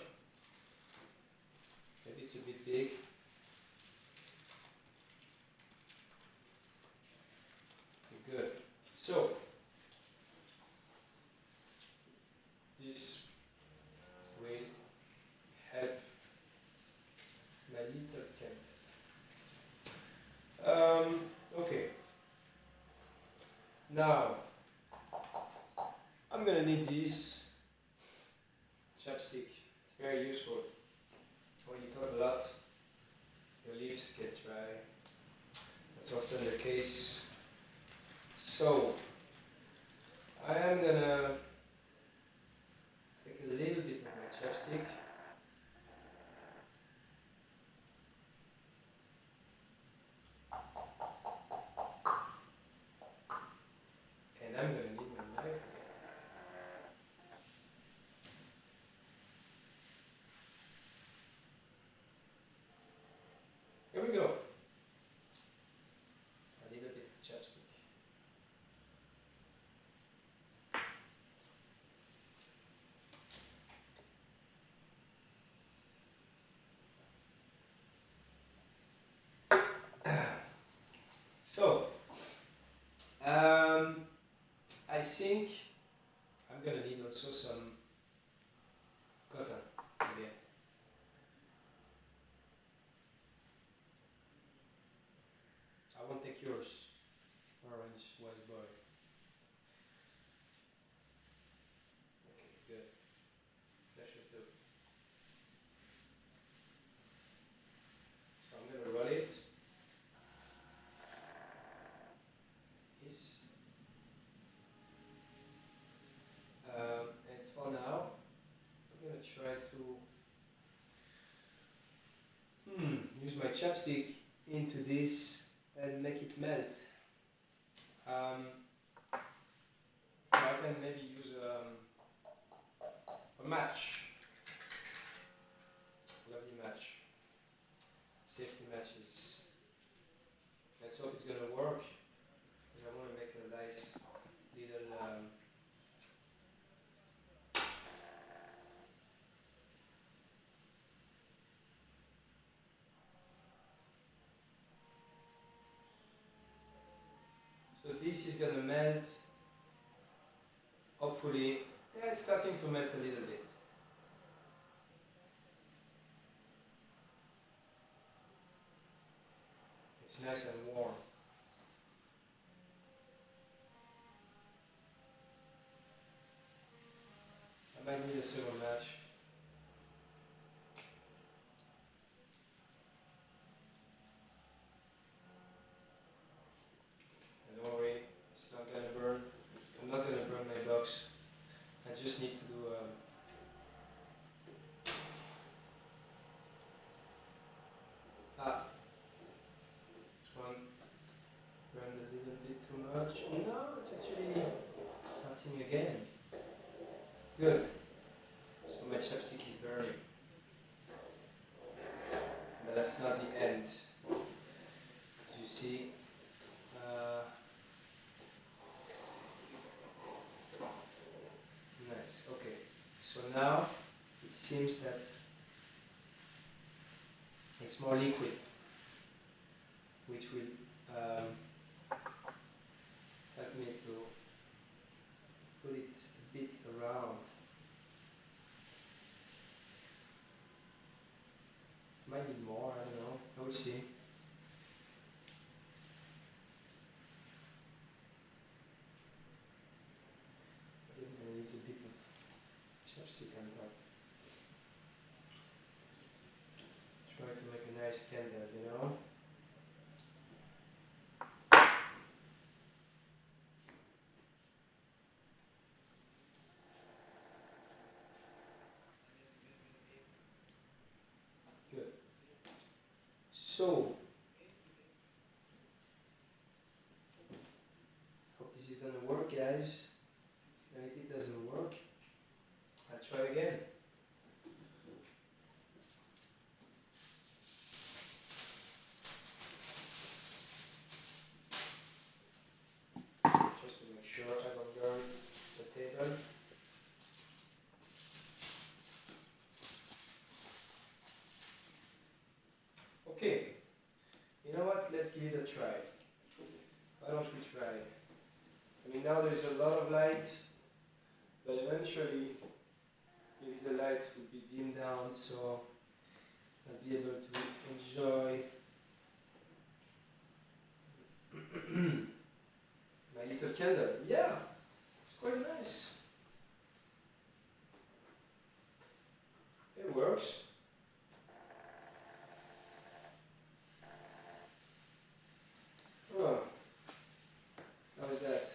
Maybe it's a bit big. Good. So, this will help my little camp. Okay. Now, I'm gonna need this chapstick. It's very useful. When you talk a lot, your lips get dry. That's often the case. So, I am gonna take a little bit of my chapstick. And I'm gonna need my knife again. yours. Orange wise boy. Okay, good. That should do. So I'm gonna roll it. This. And for now, I'm gonna try to use my chapstick into this and make it melt. I can maybe use a match. Lovely match. Safety matches. Let's hope it's gonna work, because I want to make a nice little so this is gonna melt. Hopefully, yeah, it's starting to melt a little bit. It's nice and warm. I might need a second match. And don't worry, it's not gonna burn. I'm not gonna burn my box. I just need to do this one burned a little bit too much. No, it's actually starting again. Good. So my chapstick is burning. But that's not the end. As you see, nice. Okay. So now it seems that it's more liquid, which will help me to put it a bit around. Might need more, I don't know. I will see. Even a little bit of chapstick on top. Try to make a nice candle, you know? Good. So, hope this is gonna work, guys. And if it doesn't work, I'll try again. Just to make sure I don't burn the table. Okay, you know what? Let's give it a try. Why don't we try? I mean, now there's a lot of light, but eventually maybe the light will be dimmed down, so I'll be able to enjoy my little candle. Yeah, it's quite nice. It works. Oh, how's that?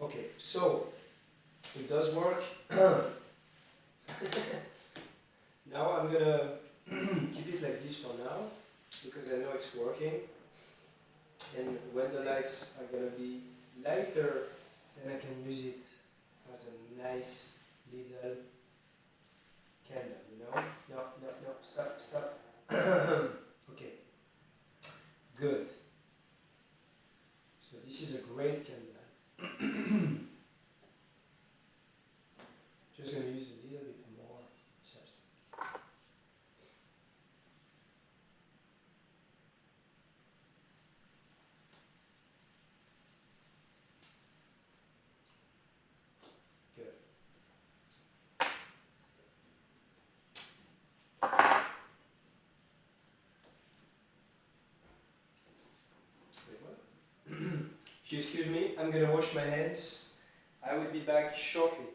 Okay, so it does work. Now I'm gonna keep it like this for now, because I know it's working. And when the lights are gonna be lighter, then I can use it as a nice little candle, you know? No, stop. Okay, good. So this is a great candle. Just gonna use a little bit more chapstick. Good. If you excuse me, I'm gonna wash my hands. I will be back shortly.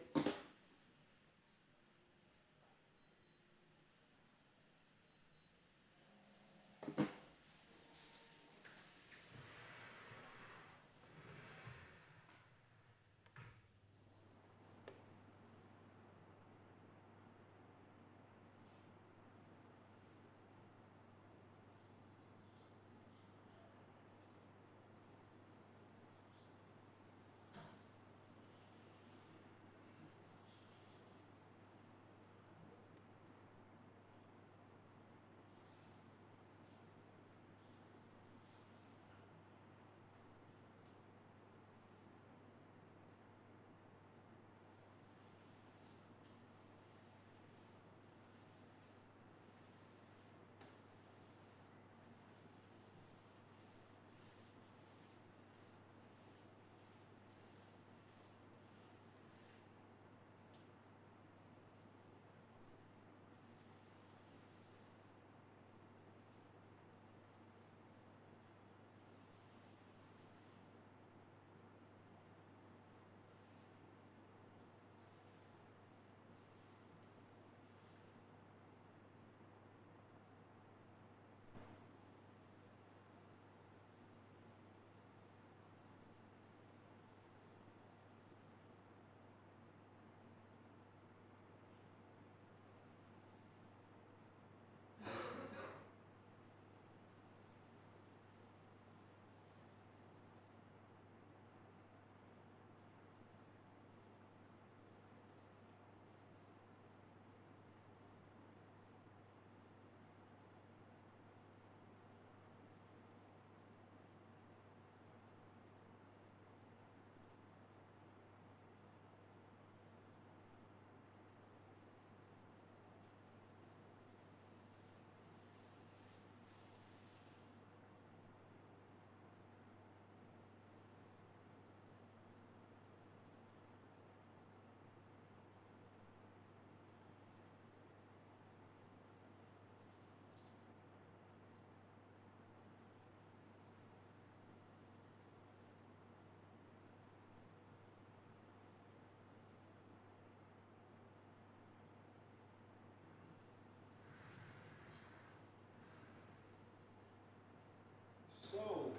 So,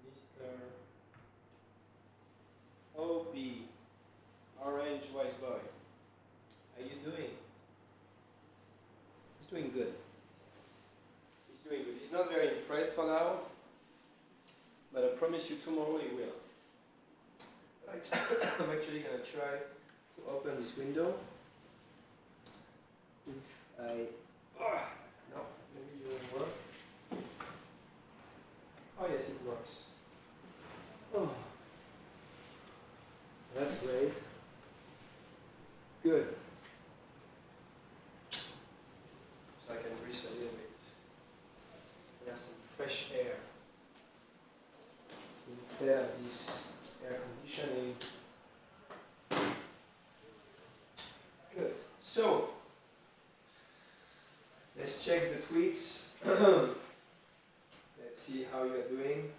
Mr. OB, Orange Wise Boy, how you doing? He's doing good. He's doing good. He's not very impressed for now, but I promise you tomorrow he will. I'm actually going to try to open this window. If I... no, maybe it won't work. Oh yes, it works. Oh, that's great. Good. So I can breathe a little bit. There's some fresh air instead of this air conditioning. Good. So let's check the tweets. Let's see how you're doing.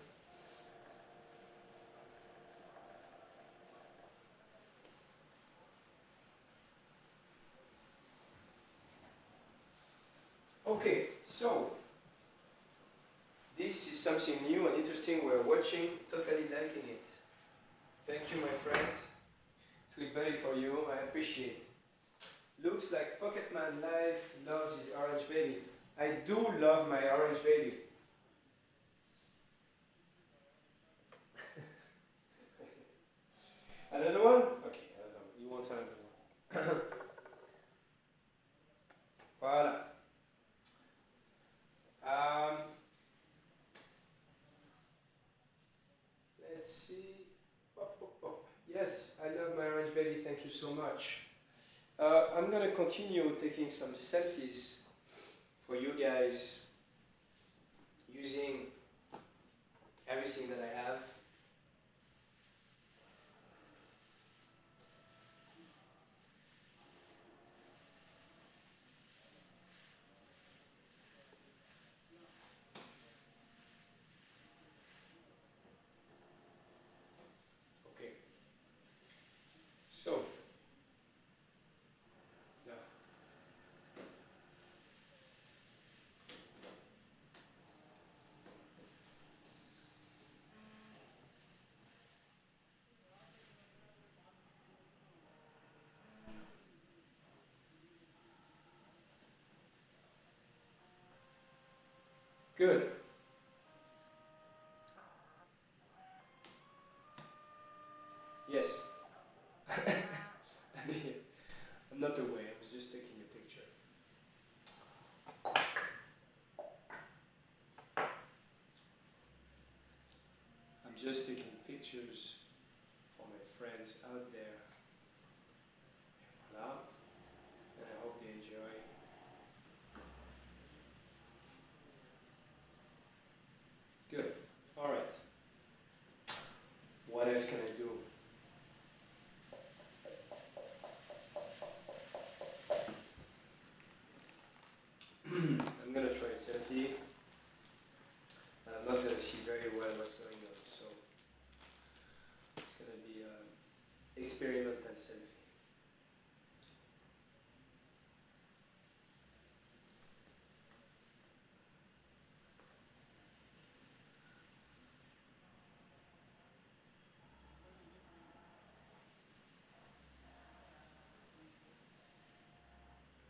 Okay, so this is something new and interesting we're watching, totally liking it. Thank you, my friend. Tweet buddy for you, I appreciate. Looks like Pocketman Live loves his orange baby. I do love my orange baby. Another one? Okay, another one. He wants another one. Voila. Let's see. Pop, pop, pop. Yes, I love my orange baby. Thank you so much. I'm gonna continue taking some selfies for you guys using everything that I have. Good. Yes. I'm not away, I was just taking a picture. I'm just taking pictures for my friends out there. Voila. And I hope they enjoy. Good. Alright. What else can I do? I'm gonna try a selfie. And I'm not gonna see very well what's going on, so it's gonna be an experimental selfie.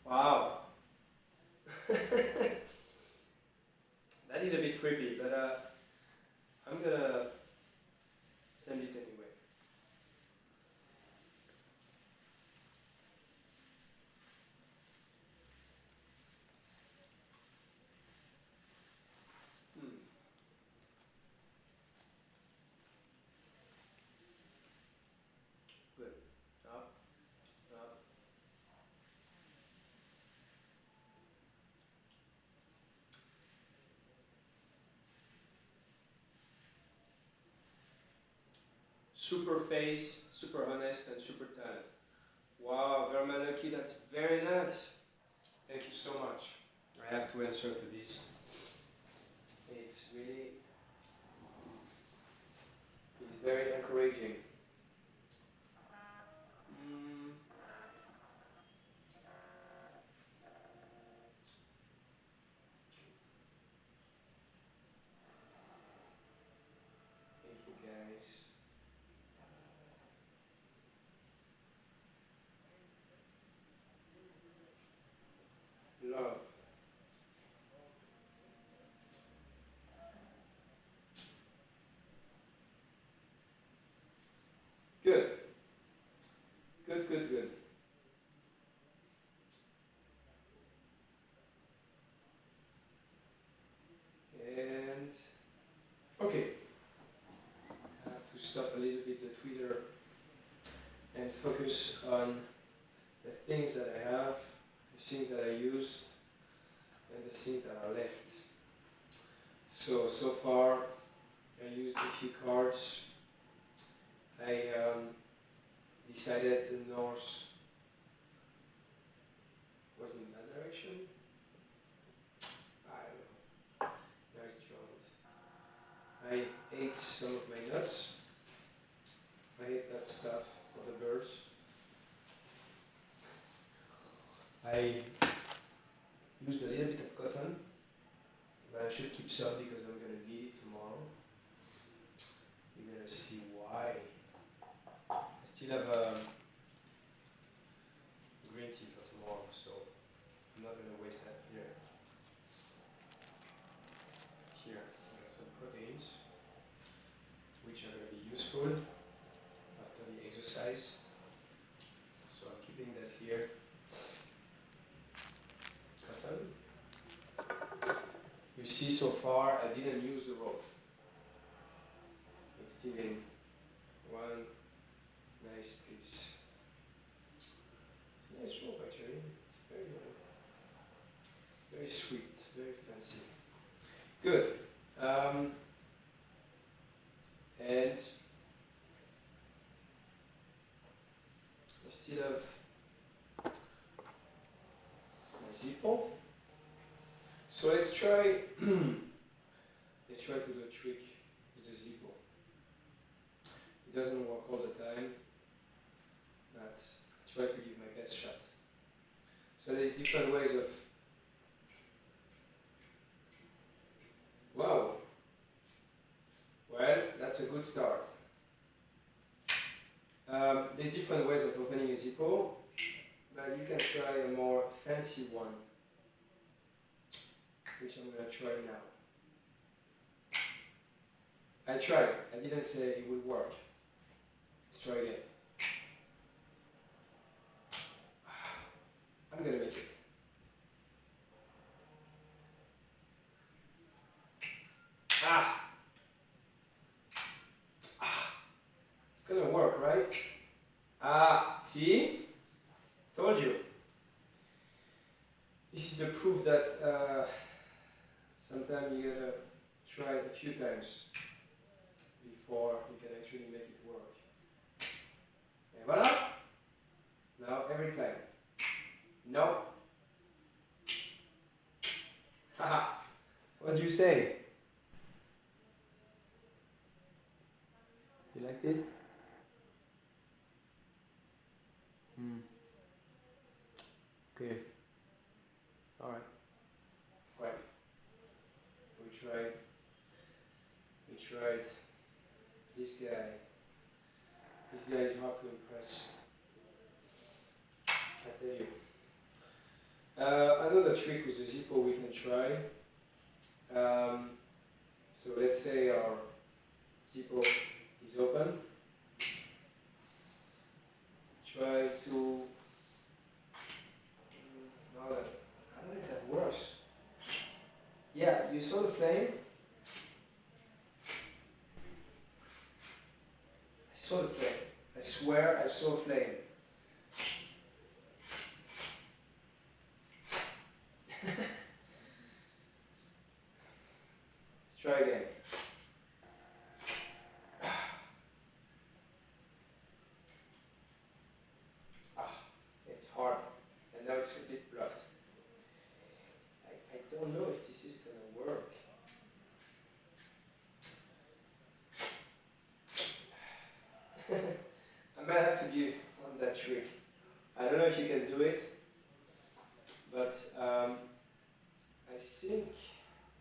Wow. That is a bit creepy, but I'm gonna send it anyway. Good. Up, up. Super face, super honest, and super talent. Wow, very lucky. That's very nice. Thank you so much. I have to answer to this. It's really it's very encouraging. Thank you guys. Love. Good. Good, good, good. And okay. I have to stop a little bit the Twitter and focus on the things that I have, the things that I used, and the things that are left. So far I used a few cards. I decided the north was in that direction. I don't know. Nice drawing. I ate some of my nuts. I ate that stuff for the birds. I used a little bit of cotton, but I should keep some because I'm going to need it tomorrow. You're going to see why. I still have green tea for tomorrow, so I'm not going to waste that here. Here, I got some proteins, which are going to be useful after the exercise. So I'm keeping that here. Cotton. You see, so far I didn't use the rope. It's still in one nice piece. It's a nice rope actually. It's very sweet, very fancy. Good. And I still have my Zippo. So let's try to do a trick with the Zippo. It doesn't work all the time, but I try to give my best shot. So there's different ways of. Wow. Well, that's a good start. There's different ways of opening a Zippo, but you can try a more fancy one, which I'm going to try now. I tried. I didn't say it would work. Let's try again. I'm gonna make it. Ah! It's gonna work, right? Ah, see? Told you. This is the proof that sometimes you gotta try a few times before you can actually make it work. And voila! Now every time. No. Haha. What do you say? You liked it? Okay. Alright. Right. We tried. This guy. This guy is hard to impress. I tell you. Another trick with the Zippo we can try. So let's say our Zippo is open. Try to. I don't know if that works. Yeah, you saw the flame? I saw the flame. I swear I saw a flame. Let's try again. It's hard. And now it's a bit blocked. I don't know if this is gonna work. I might have to give on that trick. I don't know if you can do it, but I think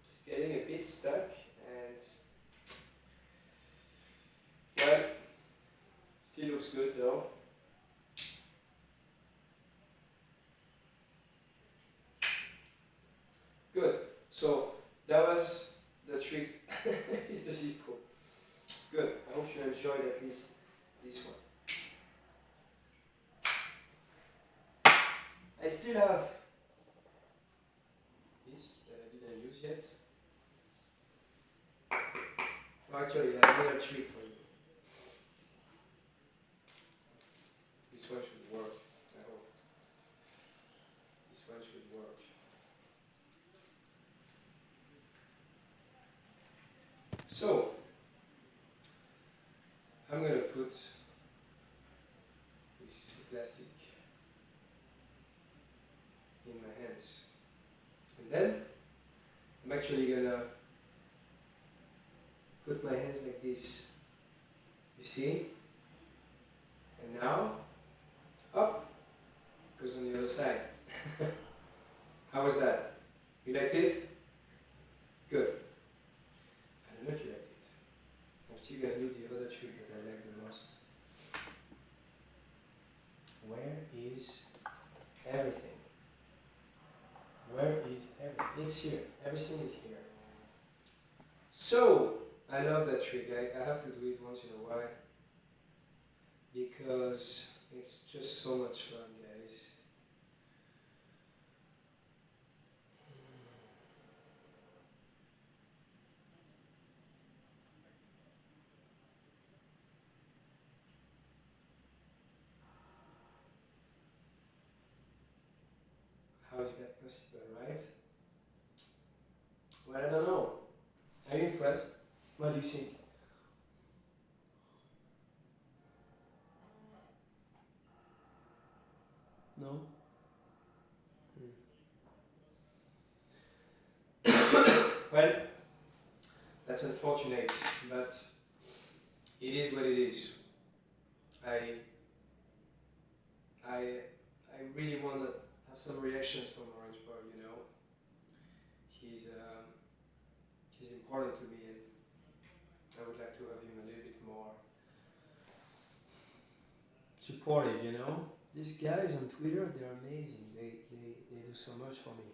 it's getting a bit stuck and well, still looks good though. Good. So that was the trick. Is the Zippo. Good. I hope you enjoyed at least this one. I still have this that I didn't use yet. Actually, I have another trick for you. This one should work. I hope. This one should work. So, I'm going to put this plastic in my hands. And then, I'm actually going to put my hands like this. You see? And now, up, goes on the other side. How was that? You liked it? Good. I don't know if you liked it. I'm still going to do the other trick that I like the most. Where is everything? Where is everything? It's here. Everything is here. So, I love that trick. I have to do it once in a while because it's just so much fun, guys. How is that possible, right? Well, I don't know. Are you impressed? What do you think? No? Well, that's unfortunate, but it is what it is. I really want to have some reactions from Orange Bar, you know. He's important to me and I would like to have him a little bit more supportive, you know. These guys on Twitter, they're amazing. They do so much for me.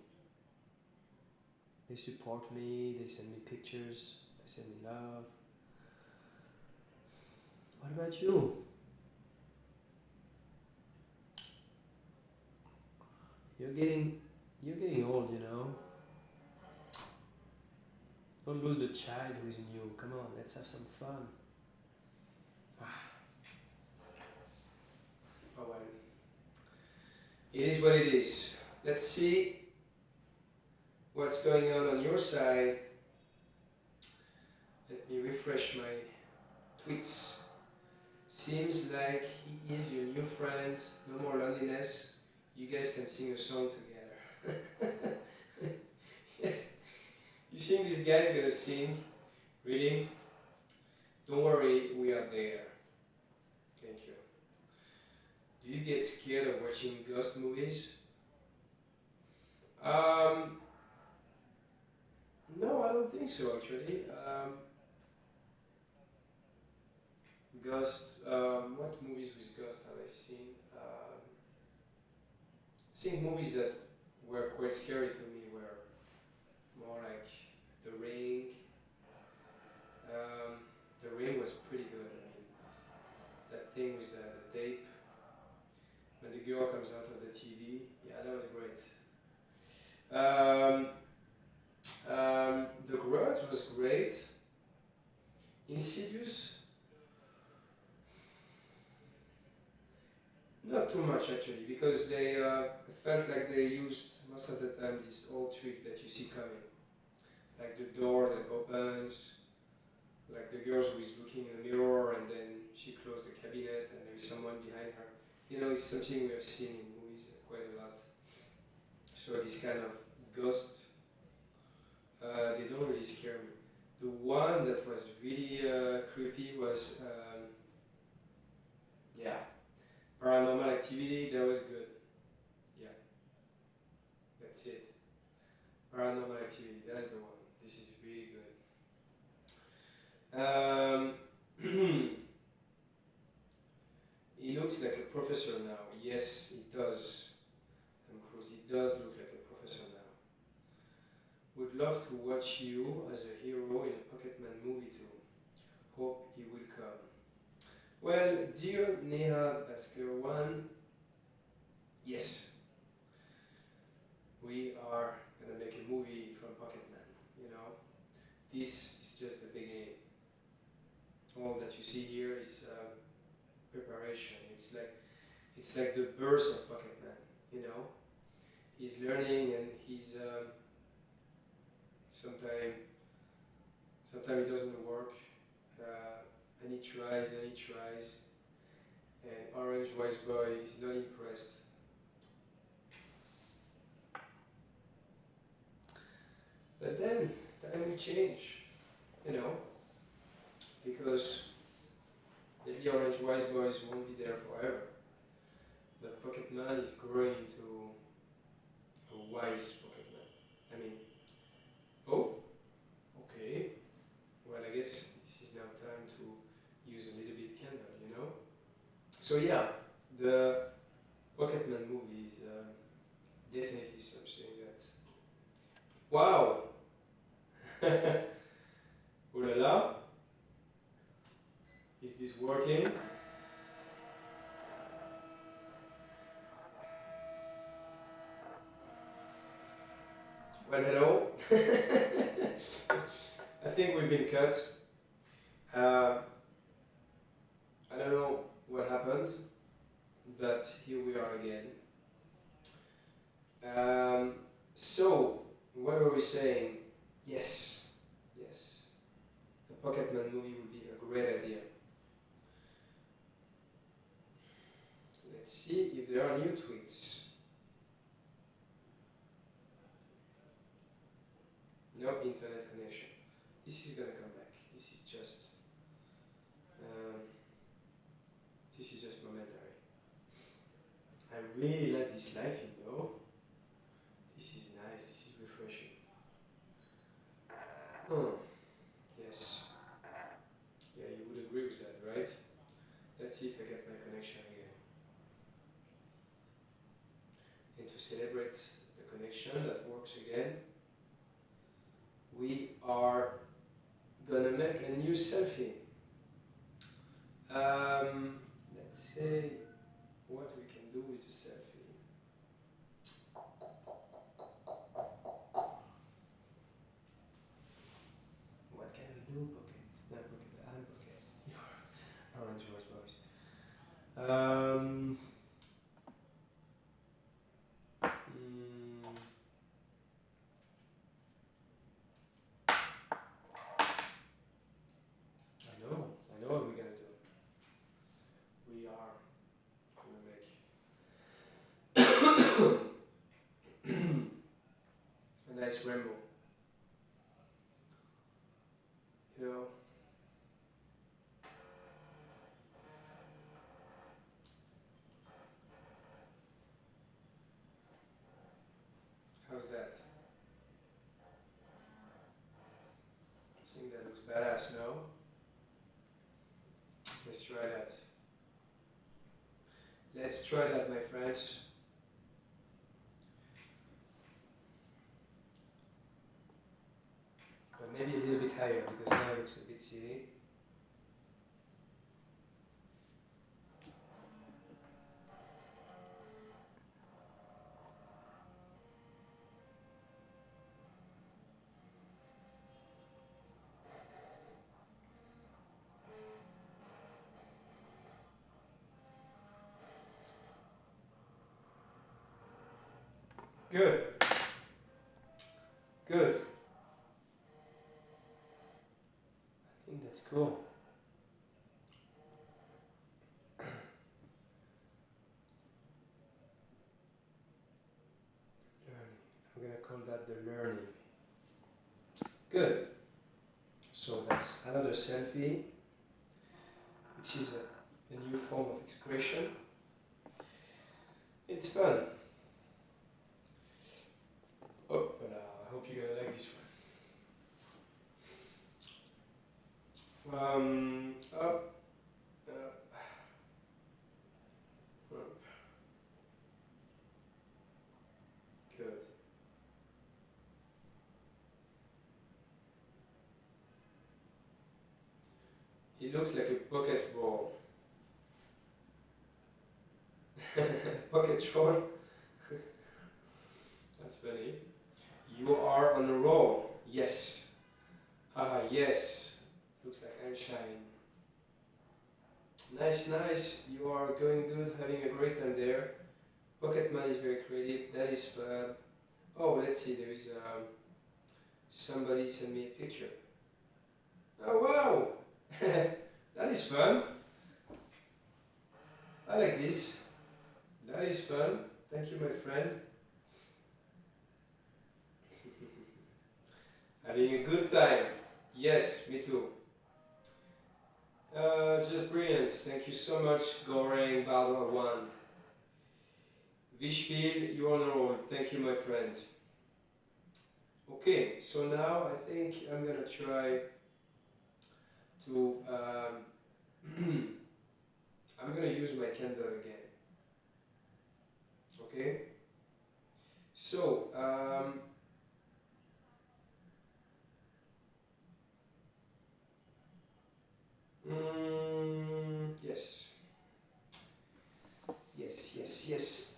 They support me, they send me pictures, they send me love. What about you? You're getting old, you know. Don't lose the child who is in you. Come on, let's have some fun. Oh well. It is what it is. Let's see what's going on your side. Let me refresh my tweets. Seems like he is your new friend. No more loneliness. You guys can sing a song together. Yes. You think this guy's gonna sing? Really? Don't worry, we are there. Thank you. Do you get scared of watching ghost movies? No, I don't think so actually. Ghost, what movies with ghost have I seen? I think movies that were quite scary to me were more like The Ring. The Ring was pretty good. I mean, that thing with the tape, when the girl comes out of the TV, yeah, that was great. The Grudge was great. Insidious, not too much actually, because they felt like they used most of the time this old trick that you see coming, like the door that opens, like the girl who is looking in the mirror and then she closed the cabinet and there is someone behind her. You know, it's something we have seen in movies quite a lot. So this kind of ghost, they don't really scare me. The one that was really creepy was, yeah, Paranormal Activity. That was good. Yeah, that's it. Paranormal Activity. That's the one. This is really good. He looks like a professor now. Yes, he does. Tom Cruise. He does look like a professor now. Would love to watch you as a hero in a Pocketman movie too. Hope he will come. Well, dear Neha Basker 1, yes. We are gonna make a movie from Pocketman, you know. This is just the beginning. All that you see here is preparation. It's like the birth of Pocketman, you know. He's learning and he's sometimes it doesn't work, and he tries and he tries, and Orange Wise Boy is not impressed. But then time will change, you know, because maybe Orange Wise Boys won't be there forever. But Pocketman is growing into a wise Pocketman. I mean, oh, okay. Well, I guess this is now time to use a little bit candle, you know? So yeah, the Pocketman movie is definitely something that... Wow! Ooh la la! Is this working? Well, hello. I think we've been cut. I don't know what happened, but here we are again. So, what were we saying? Yes, yes. A Pocketman movie would be a great idea. Let's see if there are new tweets. No internet connection. This is gonna come back. This is just momentary. I really like this lighting though. This is nice, this is refreshing. Oh, yes. Yeah, you would agree with that, right? Let's see if I get my connection again. And to celebrate the connection that works again, we are gonna make a new selfie. Let's say what we can do with the selfie. What can we do, Pocket? No, Pocket, I'm Pocket. You're Orange Voice Boys. I know what we're gonna do. We are gonna make a nice rainbow. You know, how's that? I think that looks badass, no? Let's try that. Let's try that, my friends. But maybe a little bit higher because now it looks a bit silly. Good. Good. I think that's cool. Learning. I'm gonna call that the learning. Good. So that's another selfie, which is a new form of expression. It's fun. Oh, but I hope you're gonna like this one. Up, up, up. Good. It looks like a pocket roll. Pocket roll. That's funny. You are on a roll. Yes. Yes. Looks like Einstein. Nice, nice. You are going good, having a great time there. Pocketman is very creative. That is fun. Oh, let's see. There is somebody sent me a picture. Oh wow! That is fun. I like this. That is fun. Thank you, my friend. Having a good time. Yes, me too. Just brilliant. Thank you so much, Goreng Baldur 1. Vishpil, you're on a roll. Thank you, my friend. Okay, so now I think I'm gonna try to I'm gonna use my candle again. Okay? So yes. Yes.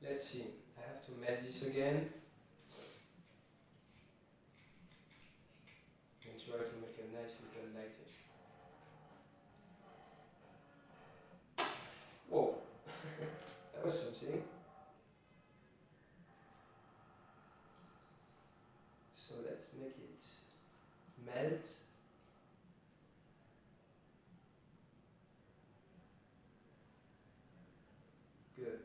Let's see. I have to melt this again and try to make a nice little lighting. Whoa, that was something. So let's make it melt. Good.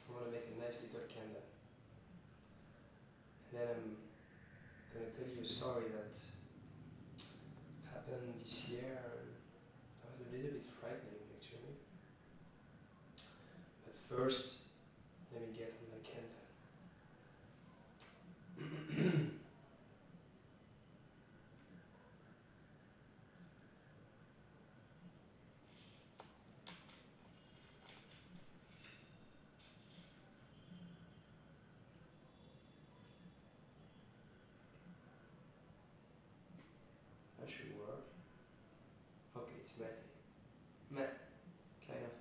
I want to make a nice little candle. And then I'm going to tell you a story that happened this year. That was a little bit frightening actually. But first, let me get on my candle. That should work. Okay, it's melting. Meh, kind of.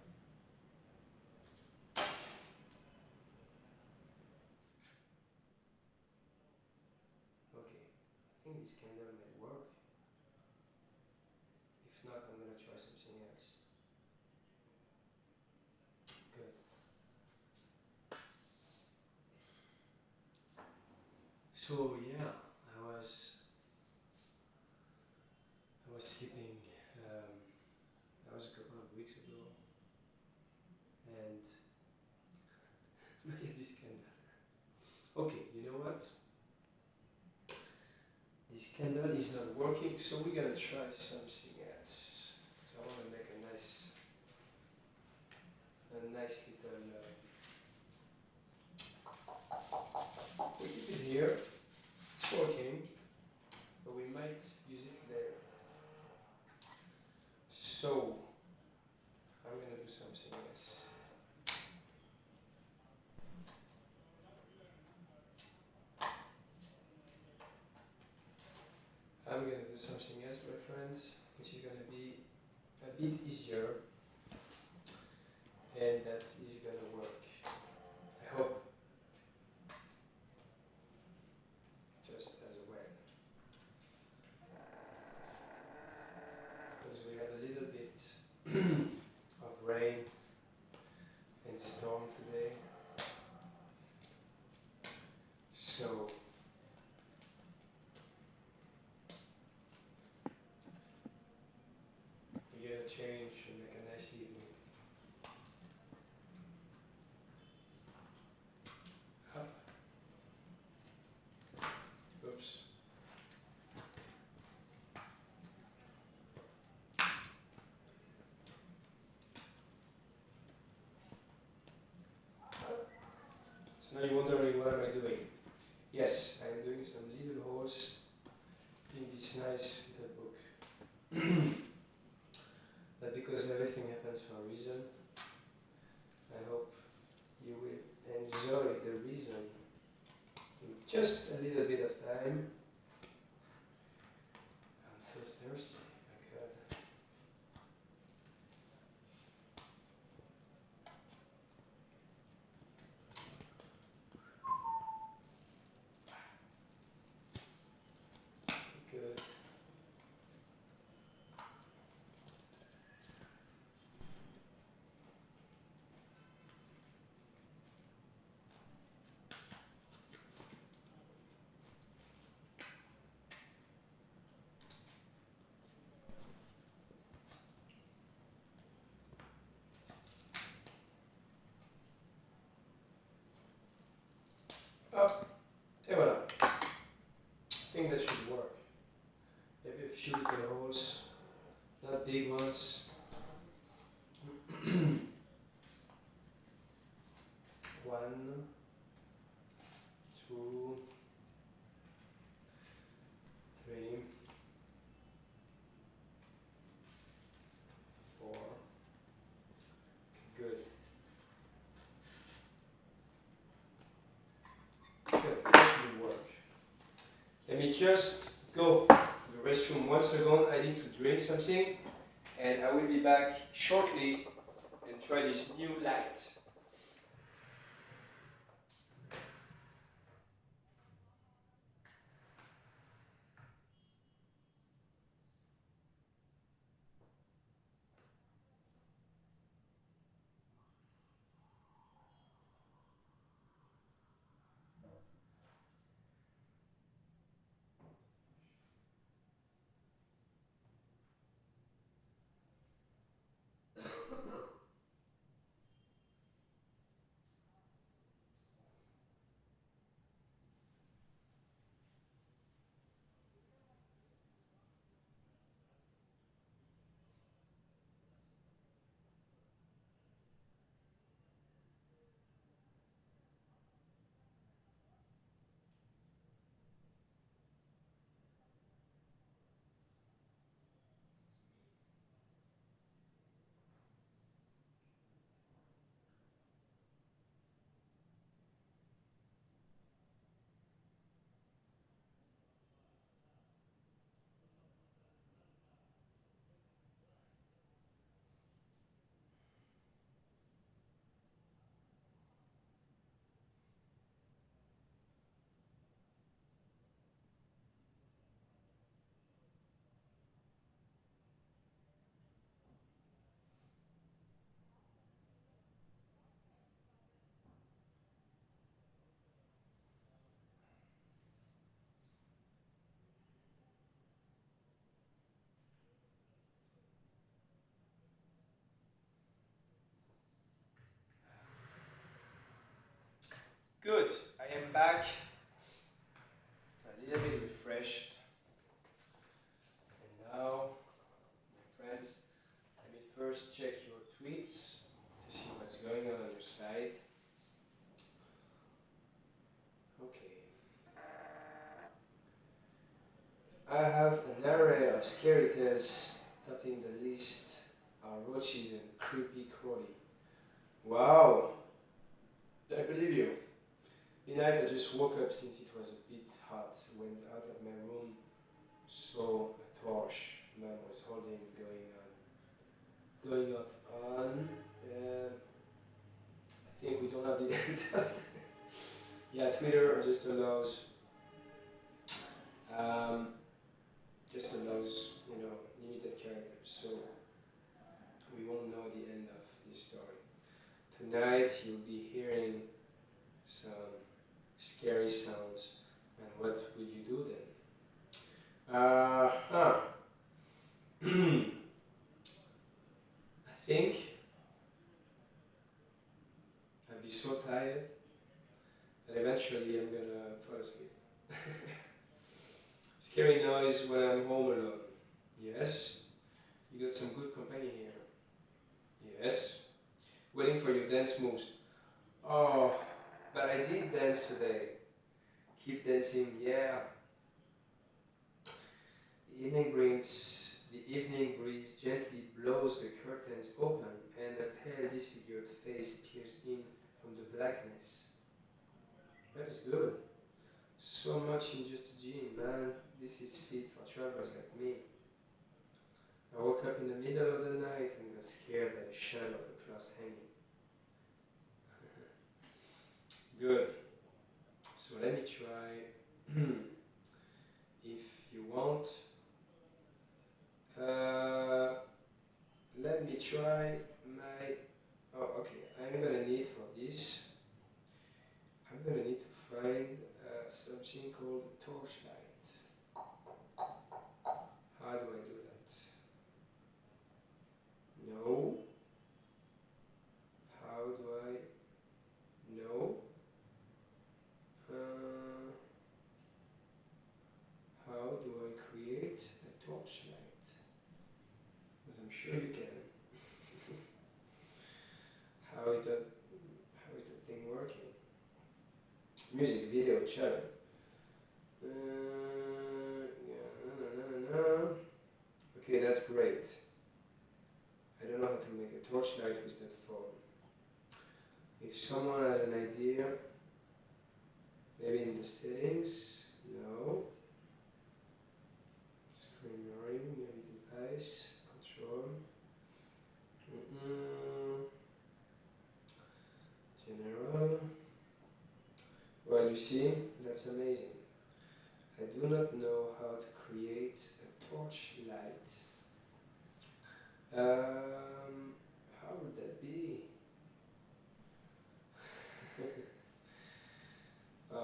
Okay, I think this candle might work. If not, I'm gonna try something else. Good. So yeah, I was sleeping. That was a couple of weeks ago, and look at this candle. Okay, you know what? This candle is not working, so we're gonna try something else. So I want to make a nice little. We keep it here. It's working, but we might use it later. So I'm gonna do something else. I'm gonna do something else, my friends, which is gonna be a bit easier, and that is gonna work. I hope. Just as well. Because we had a little bit of rain and storm today. So we're gonna change and make a nice evening. Up. Oops. So now you're wondering what am I doing? Yes, I am doing some little holes in this nice little book. But because everything happens for a reason, I hope you will enjoy the reason in just a little bit of time. I'm so thirsty, my God. Good. Oh, et voilà. I think that should work. Maybe a few little holes, not big ones. One, two, three, four. Good. Good, that should work. Let me just go to the restroom once again. I need to drink something, and I will be back shortly and try this new light. Good, I am back, a little bit refreshed. And now, my friends, let me first check your tweets to see what's going on your side. Okay. I have an array of scary tales topping the list are roaches and creepy crawly. Wow! I believe you. Tonight I just woke up since it was a bit hot, went out of my room, saw a torch Mom was holding going off on. I think we don't have the end of it. Yeah, Twitter just allows limited characters, so we won't know the end of this story. Tonight you'll be hearing some scary sounds, and what will you do then? I think I'll be so tired that eventually I'm gonna fall asleep. Scary noise when I'm home alone. Yes. You got some good company here. Yes. Waiting for your dance moves. Oh, but I did dance today. Keep dancing, yeah. The evening breeze gently blows the curtains open and a pale disfigured face peers in from the blackness. That is good. So much in just a jean, man. This is fit for travelers like me. I woke up in the middle of the night and got scared by the shadow of the cloth hanging. Good. So let me try. If you want, let me try my. Oh, okay. I'm gonna need for this. I'm gonna need to find something called torchlight. How do I do that? No. How do I? No. How do I create a torchlight? Because I'm sure you can. How is that thing working? Music, video, chat. Okay, that's great. I don't know how to make a torchlight with that phone. If someone has an idea, maybe in the settings, no. Screen mirroring, maybe device, control. General. Well, you see, that's amazing. I do not know how to create a torchlight. How would that be? I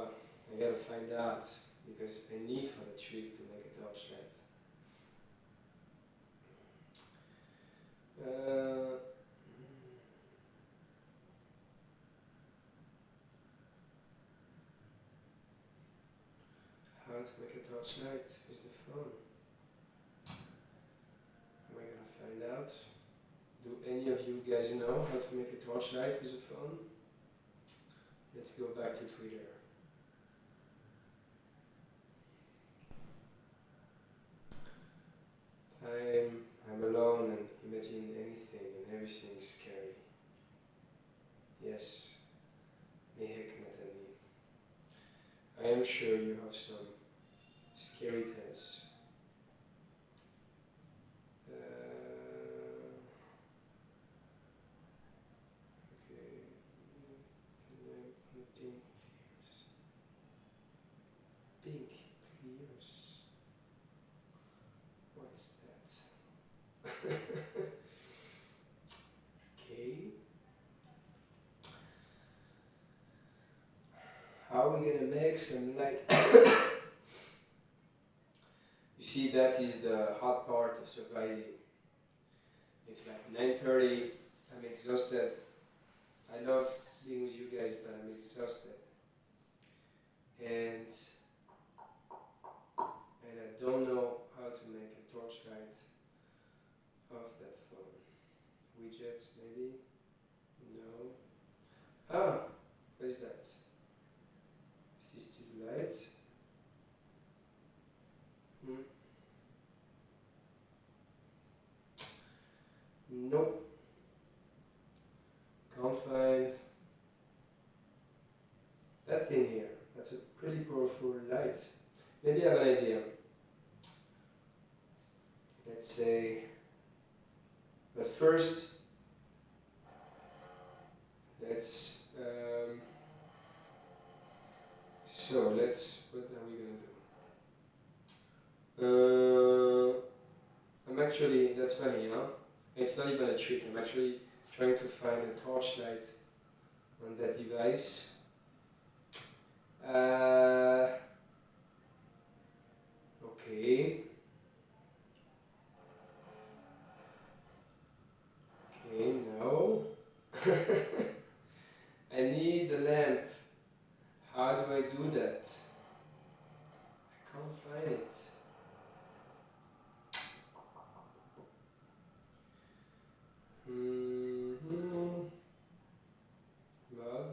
gotta find out, because I need for the trick to make a torchlight. How to make a torchlight with the phone? Am I gonna find out? Do any of you guys know how to make a torchlight with a phone? Let's go back to Twitter. I'm alone and imagine anything and everything's scary. Yes, I am sure you have some scary tales. Pink clears. What's that? Okay. How are we gonna make some light? You see, that is the hard part of surviving. It's like 9:30. I'm exhausted. I love being with you guys, but I'm exhausted. and I don't know how to make a torchlight of that phone. Widgets, maybe? No. Ah, what is that? Assisted light. Nope. Can't find that thing here. That's a pretty powerful light. Maybe I have an idea. Let's say, but first, let's, what are we gonna do? I'm actually, that's funny, huh? It's not even a trick, I'm actually trying to find a torchlight on that device. Okay. Okay, no. I need a lamp. How do I do that? I can't find it. Mud.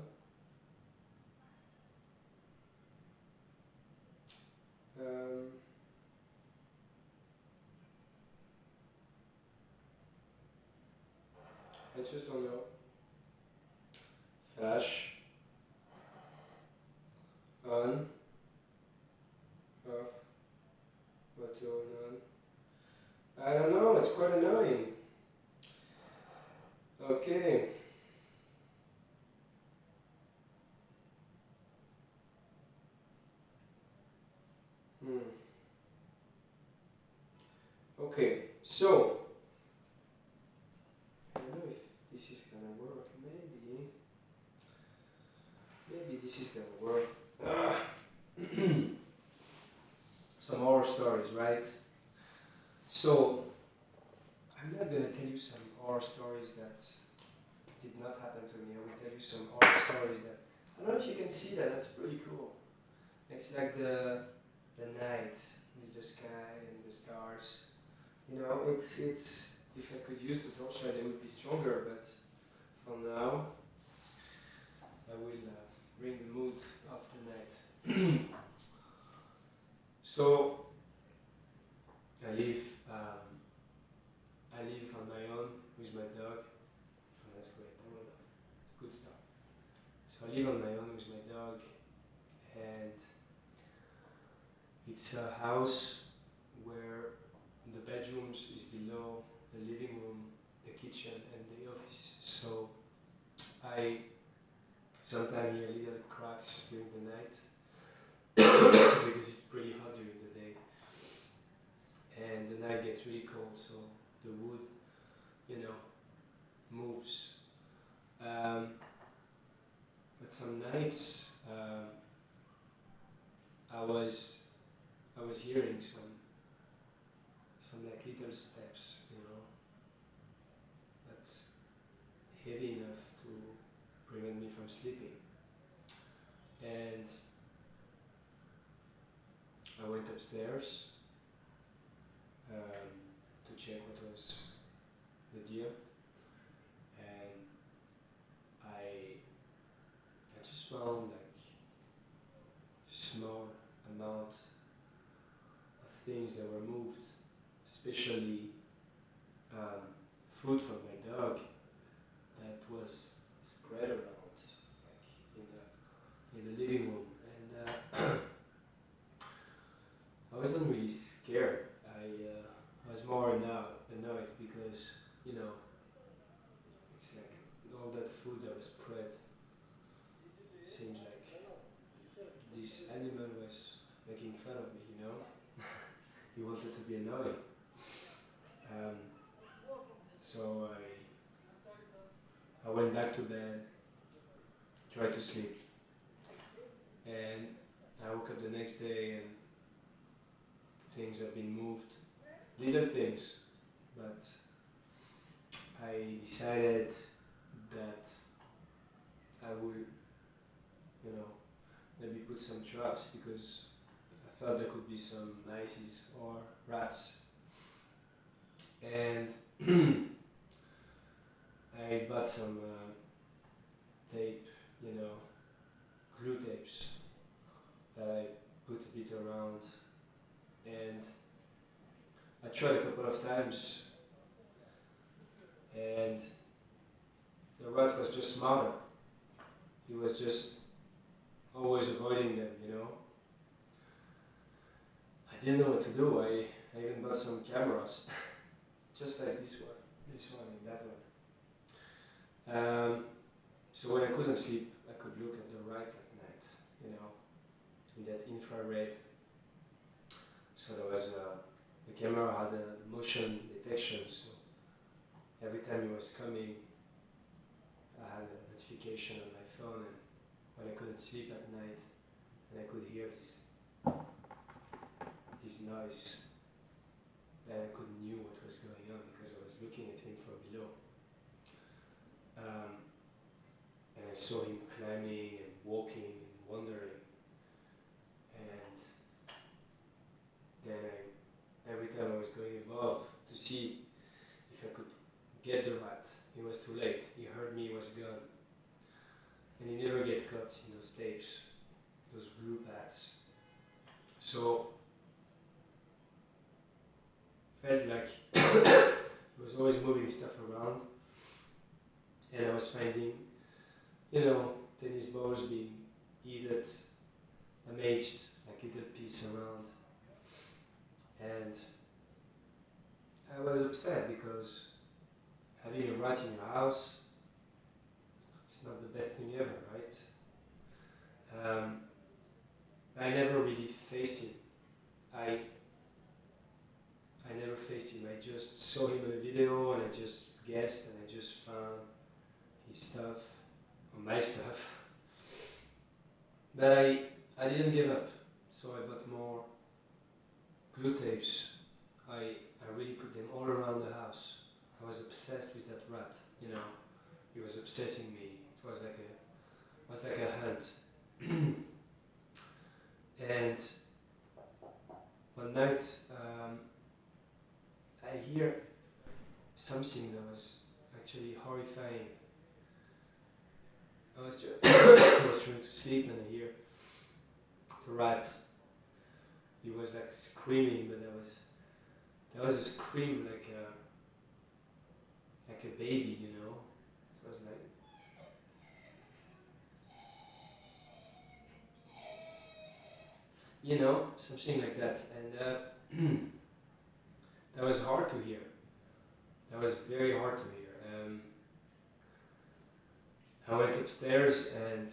I just don't know. Flash. On. Off. Auto. None. I don't know, it's quite annoying. Okay. Okay, so I don't know if this is gonna work. Maybe this is gonna work. Some horror stories, right? So I'm not gonna tell you some horror stories that did not happen to me. I will tell you some horror stories that I don't know if you can see that. That's pretty cool. It's like the night with the sky and the stars. You know, it's if I could use the torchlight, it would be stronger. But for now, I will bring the mood of the night. So I live on my own with my dog. Oh, that's great. I love that. It's good stuff. So I live on my own with my dog, and it's a house where the bedrooms is below the living room, the kitchen, and the office. So I sometimes hear little cracks during the night because it's pretty hot during the day, and the night gets really cold. So the wood, moves. But some nights I was hearing some like little steps, that's heavy enough to prevent me from sleeping. And I went upstairs to check what was the deal, and I just found like small amount of things that were moved, especially food from my dog that was spread around, like in the living room, and I wasn't really scared. I was more annoyed because it's like all that food that was spread. Seems like this animal was making fun of me, He wanted to be annoying. So I went back to bed, tried to sleep, and I woke up the next day and things have been moved, little things, but I decided that I will, maybe put some traps because I thought there could be some mice or rats. And I bought some tape, glue tapes that I put a bit around, and I tried a couple of times, and the rat was just smarter. He was just always avoiding them, I didn't know what to do. I even bought some cameras, just like this one and that one. So when I couldn't sleep, I could look at the rat at night, in that infrared. So there was the camera had a motion detection, so every time he was coming, I had a notification on my phone, and when I couldn't sleep at night, and I could hear this noise, then I couldn't knew what was going on because I was looking at him from below. And I saw him climbing and walking and wandering, and then every time I was going above to see if I could get the rat, it was too late. He heard me, he was gone. And he never get caught in those tapes, those blue pads. So felt like he was always moving stuff around, and I was finding, tennis balls being eaten, damaged, like little piece around, and I was upset because having a rat in your house, it's not the best thing ever, right? I never really faced him. I never faced him. I just saw him in a video and I just guessed and I just found his stuff, or my stuff. But I didn't give up. So I bought more glue tapes. I really put them all around the house. I was obsessed with that rat, He was obsessing me. It was like a hunt. And one night, I hear something that was actually horrifying. I was trying to sleep and I hear the rat. He was like screaming, but that was a scream like a baby, It was like. Something like that, and that was hard to hear. That was very hard to hear. I went upstairs and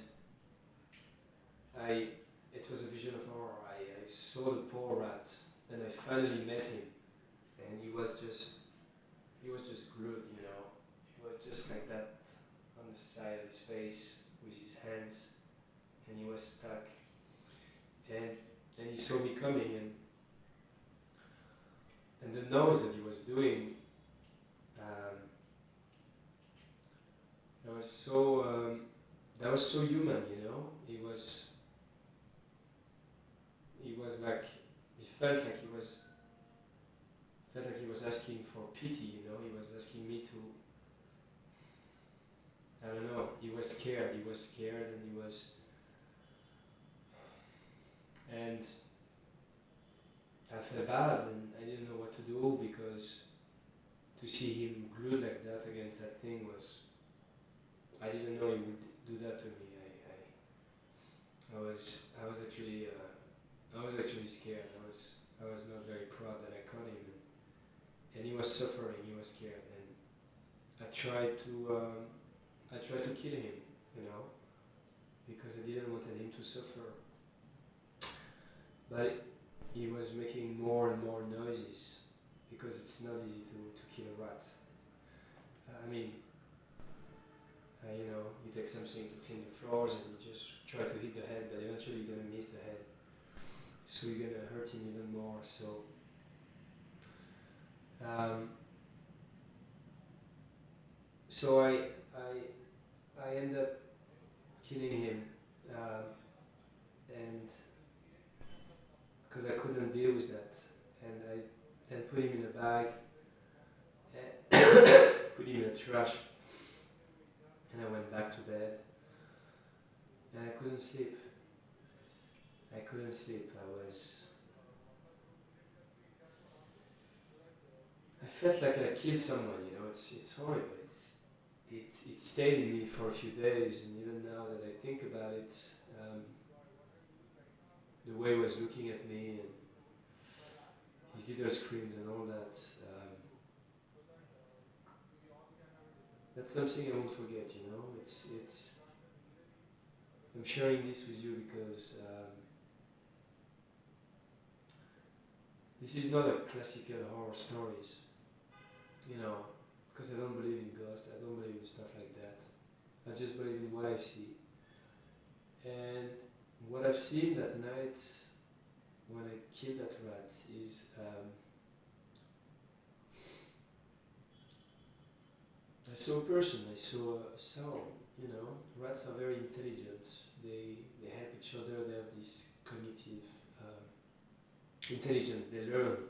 it was a vision of horror. I saw the poor rat, and I finally met him, and he was just glued, He was just like that on the side of his face with his hands, and he was stuck. And he saw me coming, and the noise that he was doing, that was so human, He was like, he felt like he was asking for pity, He was asking me to. I don't know. He was scared, and he was. And I felt bad, and I didn't know what to do because to see him glued like that against that thing was. I didn't know he would do that to me. I was actually scared. I was not very proud that I caught him, and he was suffering. He was scared, and I tried to kill him, because I didn't want him to suffer. But he was making more and more noises because it's not easy to kill a rat. You take something to clean the floors and you just try to hit the head, but eventually you're gonna miss the head. So you're gonna hurt him even more. So I end up killing him. and because I couldn't deal with that, and I then put him in a bag, and put him in a trash, and I went back to bed, and I couldn't sleep. I couldn't sleep. I felt like I killed someone. You know, it's horrible. It stayed in me for a few days, and even now that I think about it, the way he was looking at me and his little screams and all that, that's something I won't forget. You know, it's. I'm sharing this with you because this is not a classical horror stories. You know, because I don't believe in ghosts, I don't believe in stuff like that. I just believe in what I see. And what I've seen that night when I killed that rat is I saw a person, I saw a soul. You know, rats are very intelligent. They help each other. They have this cognitive intelligence. They learn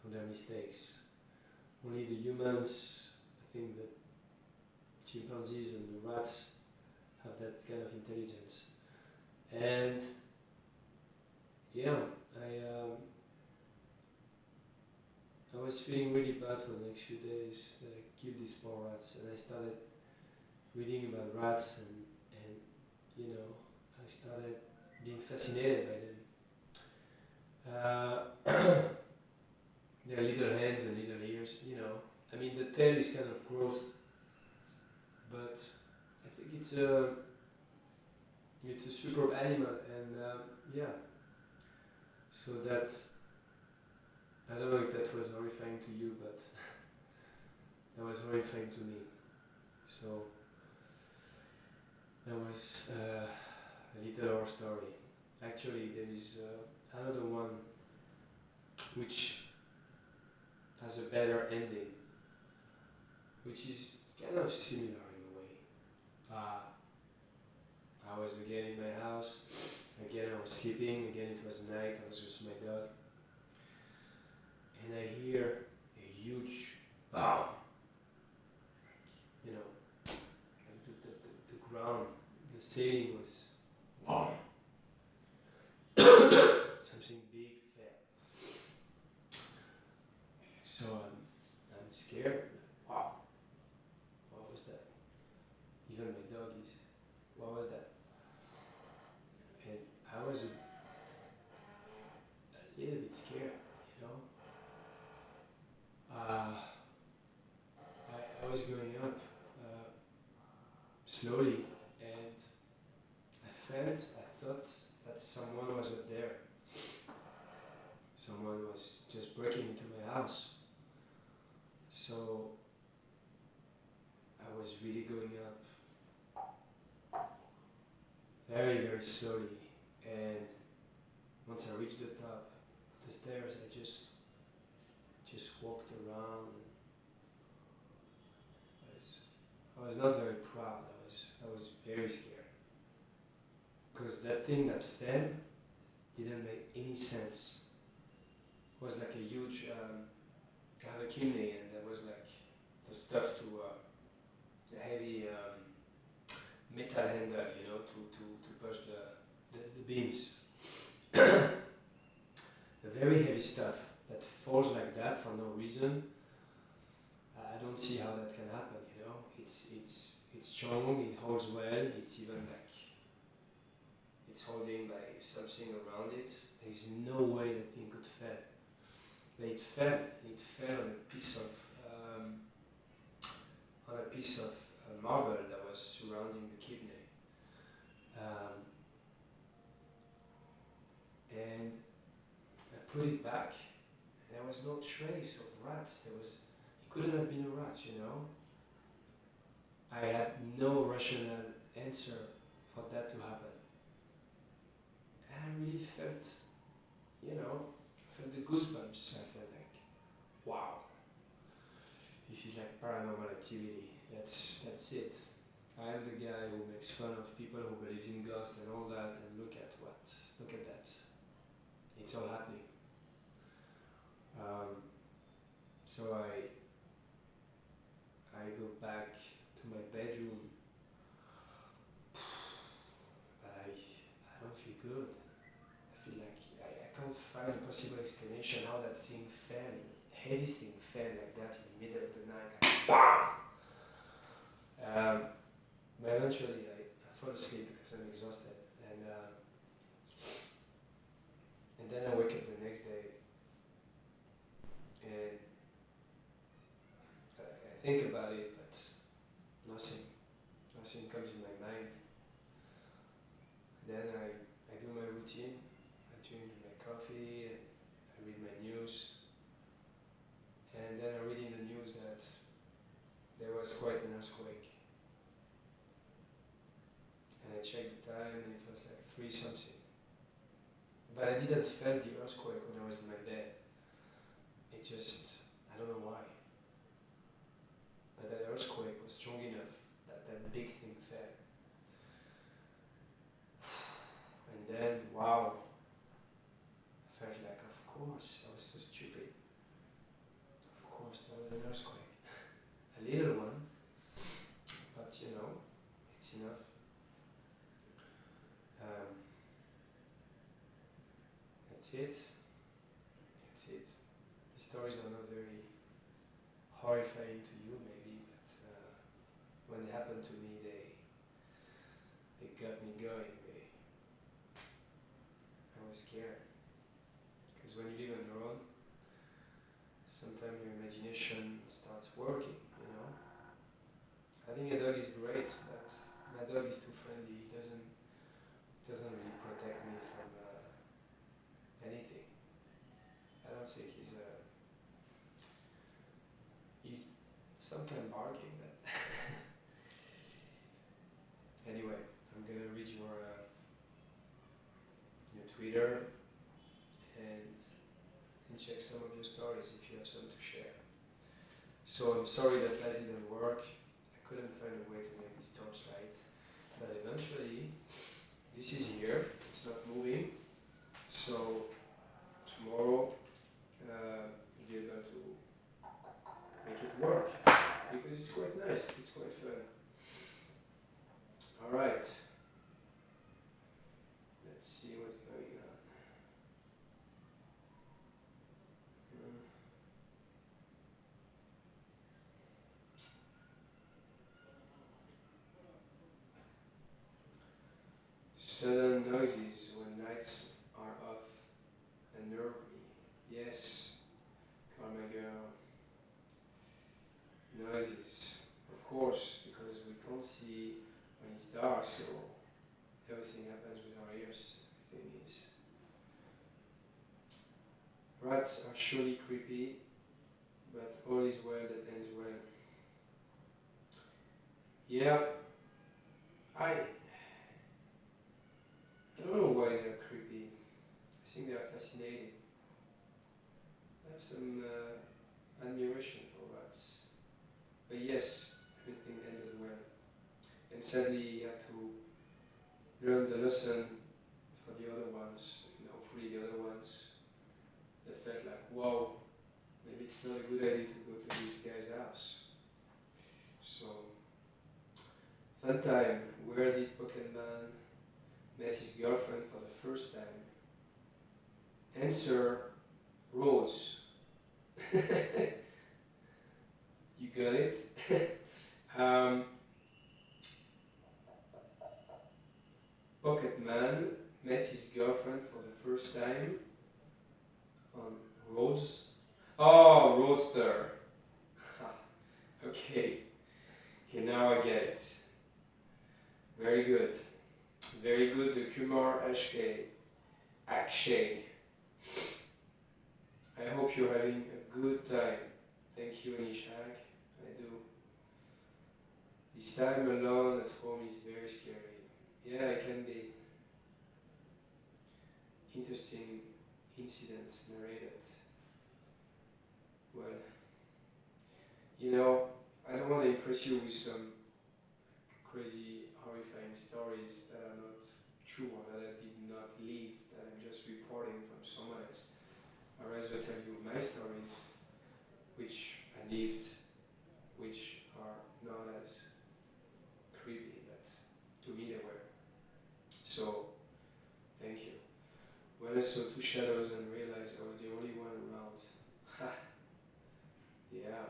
from their mistakes. Only the humans, I think the chimpanzees and the rats have that kind of intelligence. And yeah, I was feeling really bad for the next few days that I killed these poor rats, and I started reading about rats, and you know, I started being fascinated by them. Their little hands and little ears, you know. I mean, the tail is kind of gross, but I think it's a superb animal, and yeah. So that, I don't know if that was horrifying to you, but that was horrifying to me. So that was a little horror story. Actually, there is another one which has a better ending, which is kind of similar in a way. I was again in my house, again I was sleeping, again it was night, I was with my dog, and I hear a huge bang, you know, and the ground, the ceiling was wow. Something big fell. So I'm scared. Wow, what was that? Even my dog is. What was that? And I was a little bit scared, you know. I was going up slowly, and I thought that someone was up there. Someone was just breaking into my house. So I was really going up very, very slowly, and once I reached the top of the stairs, I just walked around. I was not very proud. I was very scared, because that thing that fell didn't make any sense. It was like a huge. I had a chimney, and there was like the stuff to the heavy metal handle, you know, to push the beams. The very heavy stuff that falls like that for no reason. I don't see how that can happen. You know, it's strong. It holds well. It's even like it's holding by something around it. There's no way the thing could fall. But it fell. It fell on a piece of marble that was surrounding the kidney. And I put it back, and there was no trace of rats. It couldn't have been a rat, you know. I had no rational answer for that to happen. And I really felt, you know, the goosebumps. I felt like, wow, this is like paranormal activity. That's it. I am the guy who makes fun of people who believes in ghosts and all that, and look at that. It's all happening. So I go back to my bedroom, but I don't feel good. I feel like I can't find a possible explanation how that thing fell, heavy thing fell like that in the middle of the night, like BAM! But eventually I fall asleep because I'm exhausted, and then I wake up the next day, and I think about it, but nothing comes in my mind. Then I do my routine, I drink my coffee, and I read my news, and then I read in the news that there was quite an earthquake. And I checked the time and it was like 3 something. But I didn't feel the earthquake when I was in my bed. It just, I don't know why. But that earthquake was strong enough that that big thing fell. And then, wow, I felt like, of course, I was so stupid. Of course, there was an earthquake. A little one, but you know, it's enough. That's it. That's it. The stories are not very horrifying to you, maybe, but when they happened to me, they got me going. I was scared. Because when you live on your own, sometimes your imagination starts working, you know. Having a dog is great, but my dog is too friendly. He doesn't really protect me from anything. I don't think he's sometimes barking, but anyway, I'm gonna read your Twitter and check some of your stories if you have some to share. So I'm sorry that didn't work. I couldn't find a way to make this torchlight, but eventually this is here. It's not moving, so tomorrow you'll be able to make it work because it's quite nice. It's quite fun. All right. Let's see what's going on. Sudden noises when lights are off unnerve me. Yes, call my girl. Noises, of course, because we can't see when it's dark, so everything happens with our ears. Everything is. Rats are surely creepy, but all is well that ends well. Yeah, I don't know why they're creepy. I think they're fascinating. I have some admiration for rats. But yes, everything ended well. And sadly, he had to learn the lesson for the other ones, hopefully the other ones that felt like, wow, maybe it's not a good idea to go to this guy's house. So, fun time. Where did Pocketman met his girlfriend for the first time? Answer, Rhodes. You got it? Pocketman met his girlfriend for the first time on Rhodes. Oh, Roadster. Okay, now I get it. Very good. Very good, the Kumar Akshay. I hope you're having a good time. Thank you, Nishak. I do. This time alone at home is very scary. Yeah, it can be. Interesting incident narrated. Well, I don't want to impress you with some crazy, horrifying stories that are not true or that I did not live, that I'm just reporting from someone else. I rather tell you my stories, which I lived, which are not as creepy, but to me they were. So, thank you. When I saw two shadows and realized I was the only one around, ha, yeah.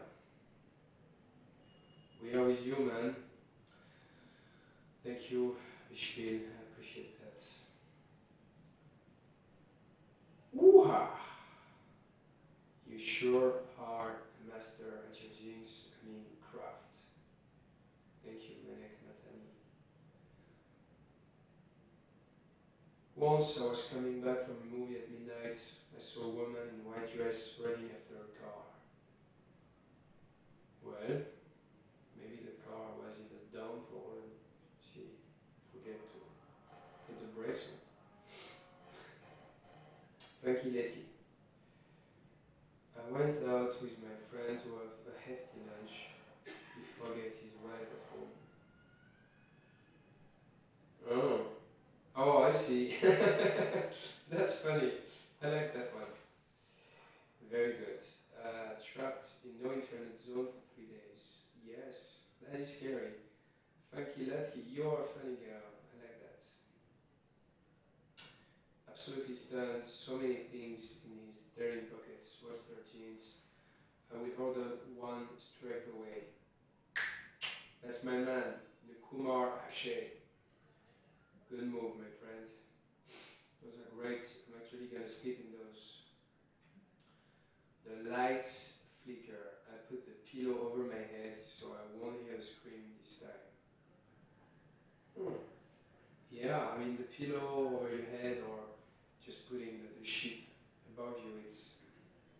We are with you, man. Thank you, Bishpil. I appreciate that. Woo-ha! You sure are a master at your jeans, craft. Thank you, Menek Natani. Once I was coming back from a movie at midnight, I saw a woman in a white dress running after a car. Well, maybe the car was in the downfall and she forget to hit the brakes. Frankie Letke. I went out with my friend to have a hefty lunch. He forget his wallet at home. Oh. Oh, I see. That's funny. I like that one. Very good. Trapped in no internet zone for 3 days. Yes, that is scary. Frankie Latke, you're a funny girl. I like that. Absolutely stunned. So many things in his daring pockets. Roadster jeans. I will order one straight away. That's my man, the Kumar Akshay. Good move, my friend. Those are great. I'm actually gonna sleep in those. The lights flicker. I put the pillow over my head so I won't hear a scream this time. Yeah, the pillow over your head or just putting the sheet above you,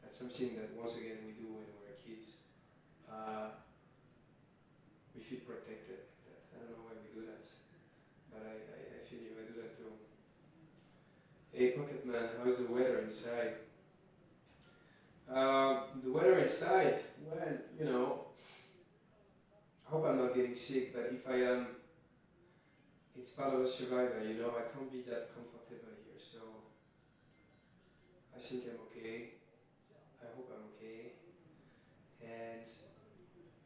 that's something that once again we do when we're kids. We feel protected like that. I don't know why we do that, but I feel you, I do that too. Hey Pocketman, how's the weather inside? The weather inside, well, I hope I'm not getting sick, but if I am, it's part of the survival, I can't be that comfortable here, so I think I'm okay. I hope I'm okay. And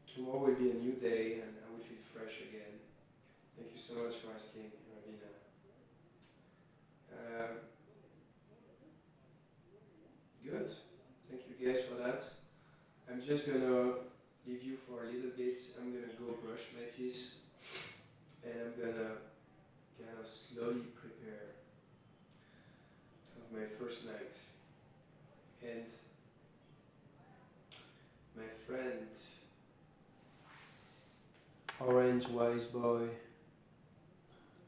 tomorrow will be a new day and I will feel fresh again. Thank you so much for asking, Ravina. Good. Thank you guys for that. I'm just gonna leave you for a little bit. I'm gonna go brush my teeth and I'm gonna kind of slowly prepare to have my first night. And my friend, Orange Wise Boy,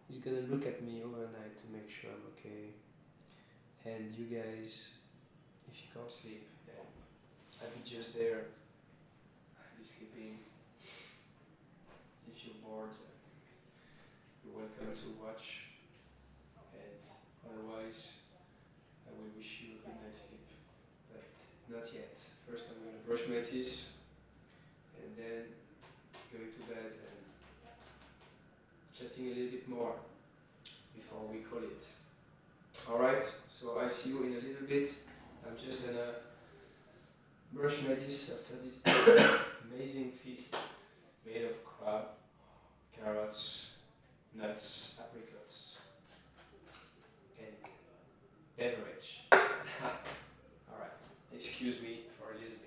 is gonna look at me overnight to make sure I'm okay. And you guys, if you can't sleep, then I'll be just there. I'll be sleeping. If you're bored, you're welcome to watch. And otherwise, I will wish you a good night's sleep. But not yet. First, I'm gonna brush my teeth and then going to bed and chatting a little bit more before we call it. Alright, so I see you in a little bit. I'm just gonna brush my teeth after this amazing feast made of crab, carrots, nuts, apricots, and beverage. Alright, excuse me for a little bit.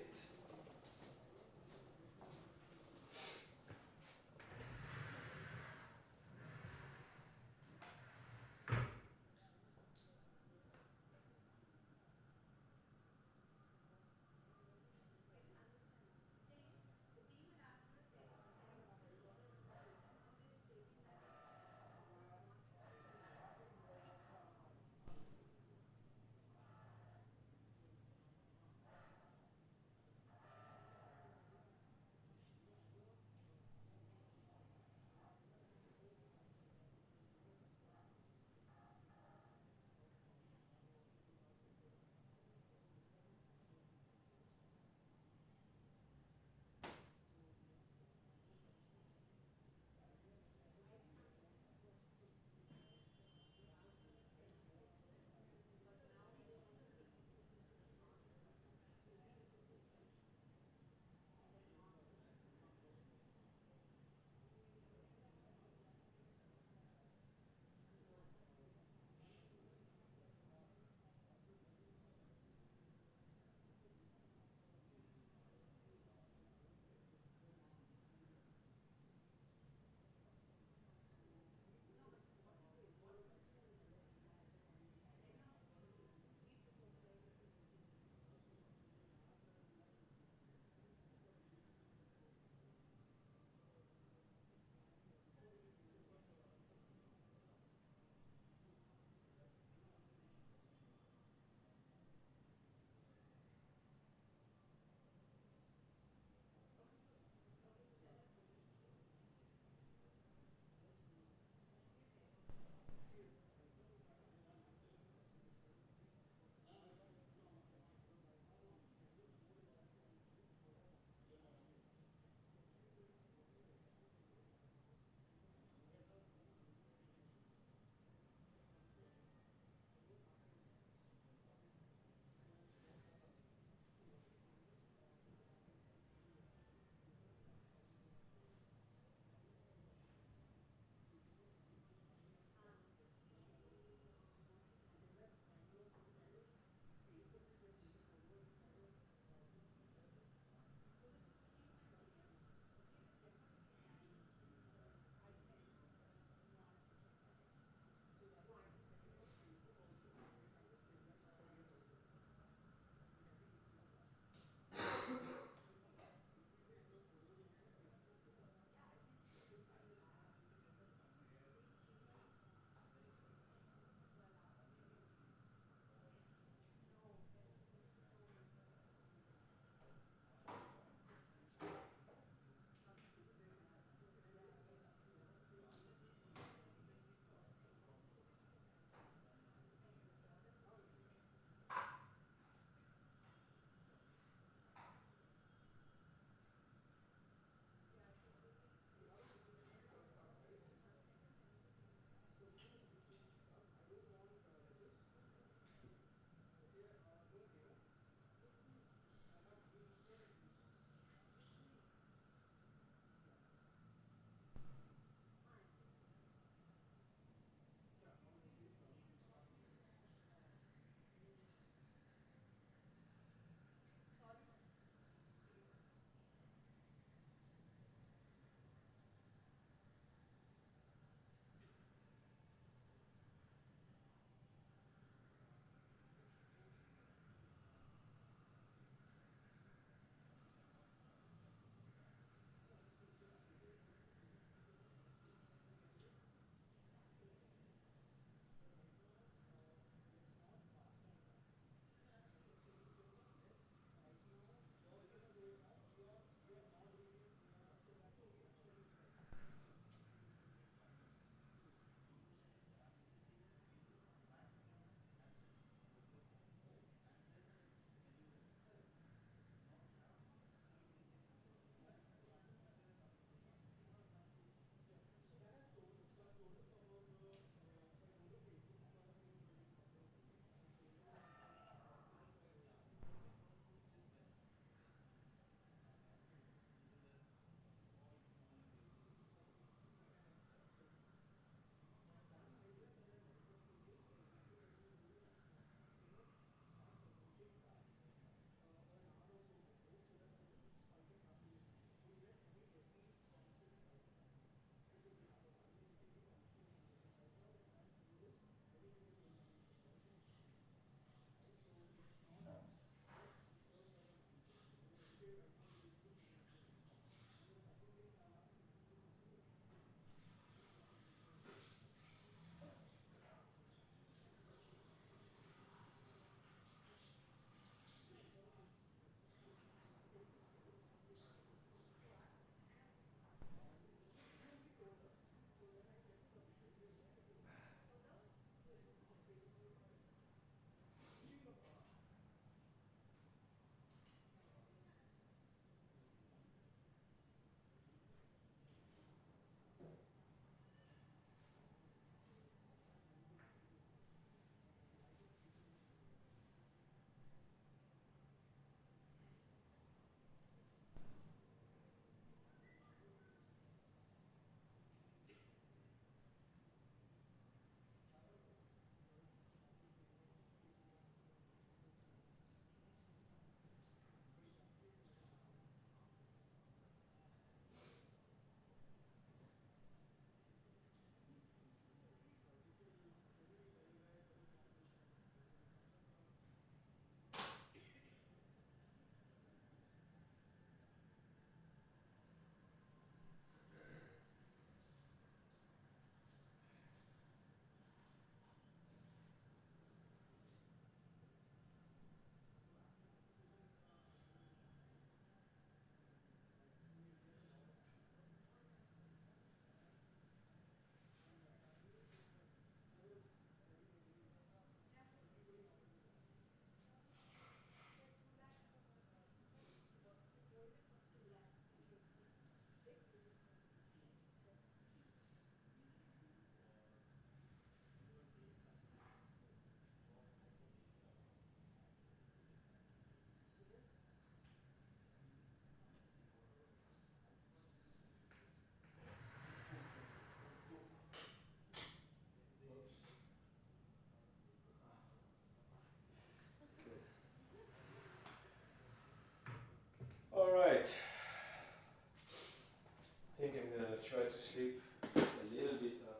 try to sleep a little bit of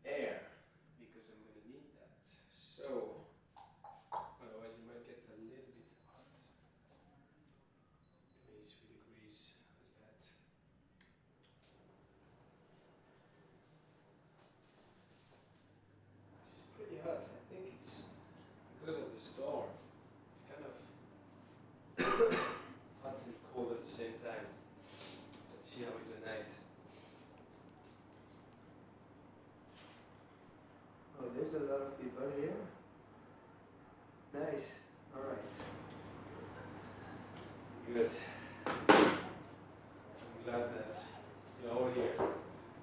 air because I'm gonna need that. So otherwise it might get a little bit hot. 23 degrees. How's that? This is pretty hot. I think it's because of the storm. It's kind of hot and cold at the same time. Let's see how is the night. Oh, there's a lot of people here. Nice. All right. Good. I'm glad that you're all here.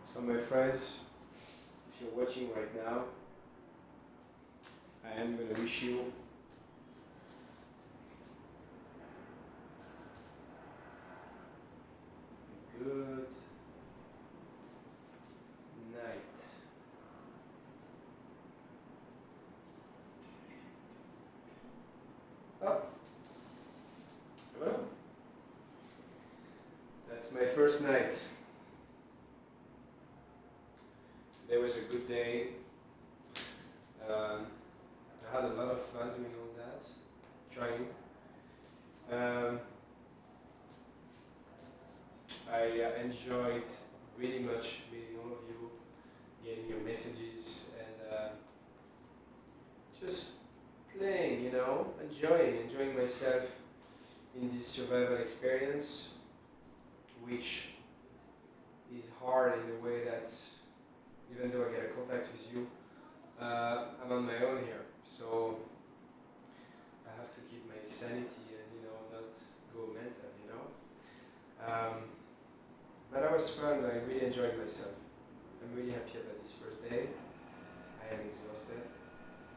So my friends, if you're watching right now, I am going to wish you a good night. Oh, well, that's my first night. Today was a good day. I had a lot of fun doing all that, trying. I enjoyed really much meeting all of you, getting your messages, and just playing, you know, enjoying myself in this survival experience, which is hard in the way that even though I get a contact with you, I'm on my own here, so I have to keep my sanity and, you know, not go mental, you know. But that was fun. I really enjoyed myself. I'm really happy about this first day. I am exhausted.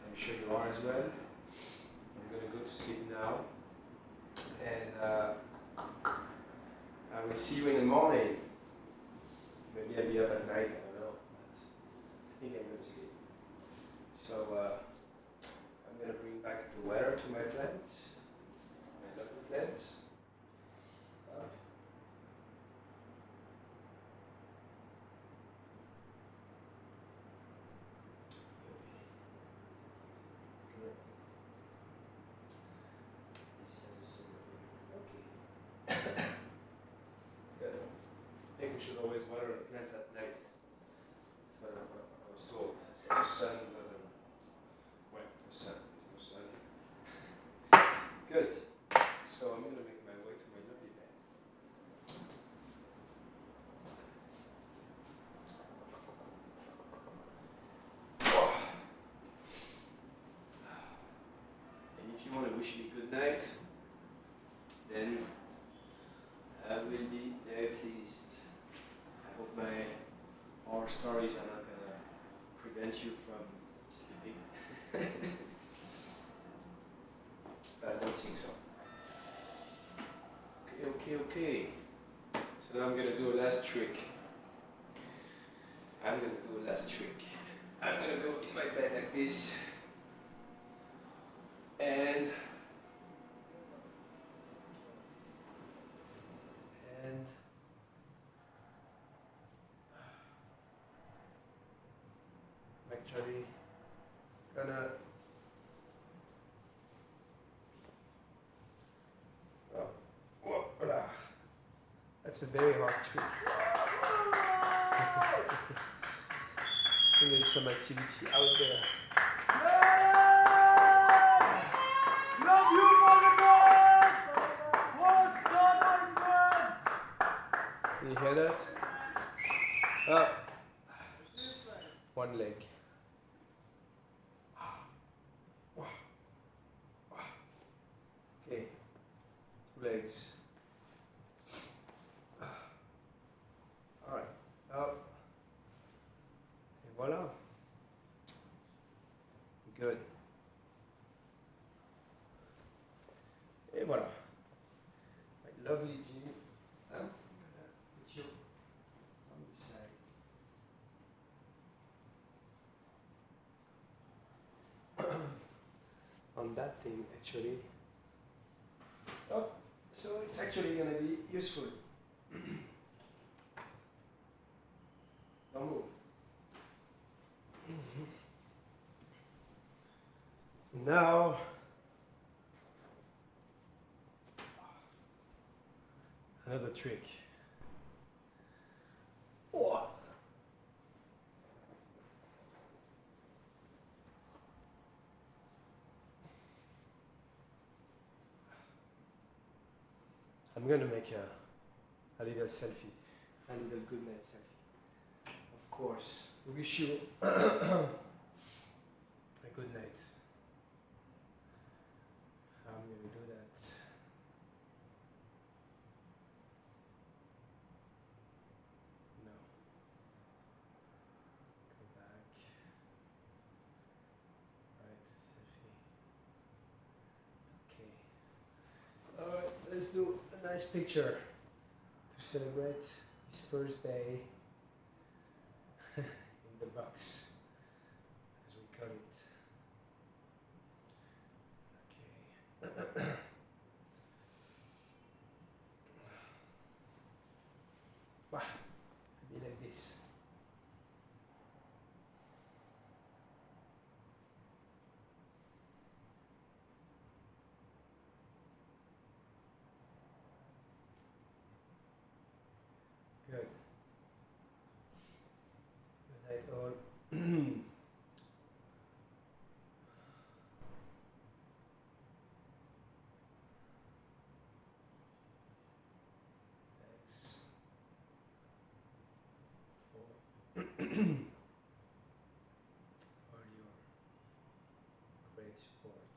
I'm sure you are as well. I'm gonna go to sleep now, and I will see you in the morning. Maybe I'll be up at night. I don't know, but I think I'm gonna sleep. So I'm gonna bring back the weather to my plant, my lovely plant. I think we should always water the plants at night. That's what I was told. So the sun doesn't. Well, the sun. There's no sun. Good. So I'm gonna make my way to my lovely bed. And if you want to wish me good night, then I will be very pleased. I hope my horror stories are not gonna prevent you from sleeping. But I don't think so. Okay. So now I'm gonna do a last trick. I'm gonna go in my bed like this. And actually gonna voila. That's a very hard trick. I think there's some activity out there. Love you, motherfucker! What's up, my friend? Can you hear that? Oh. One leg. Okay. Two legs. Alright. Up. Et voila. Good. Et voilà. My lovely Jimmy. I'm gonna put you on the side. On that thing, actually. Oh, so it's actually gonna be useful. Now, another trick. Oh. I'm gonna make a little selfie, a little good night selfie. Of course, we wish you a good night. I'm gonna do that. No. Go back. Right, selfie. Okay. Alright, let's do a nice picture to celebrate his first day in the box, as we call it. Okay. Wow, maybe like this. Good. Good night all. Thanks for all your great support.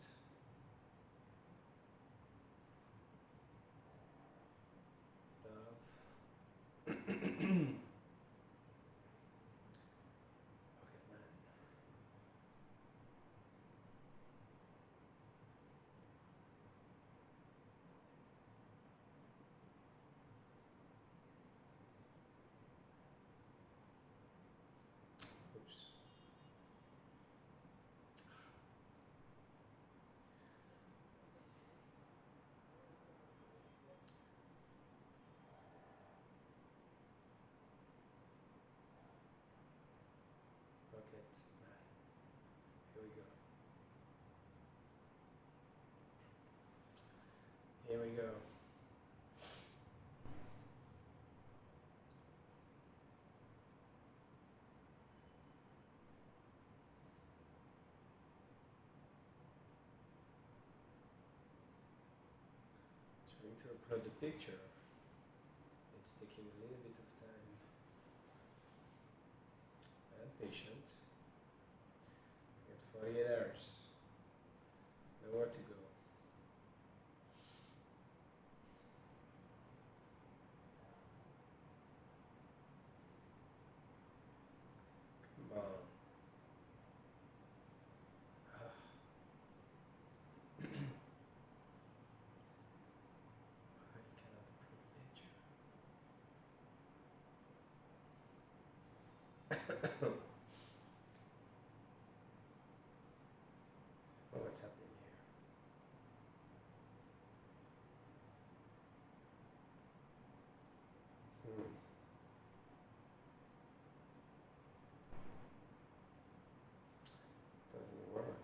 Love. Pocketman. Oops. Pocketman. Here we go. Here we go. Trying to upload the picture. It's taking a little bit of time. I'm patient. I got 48 hours. Nowhere to go. Come on. I cannot upload the picture. Oh, what's happening here? Doesn't work.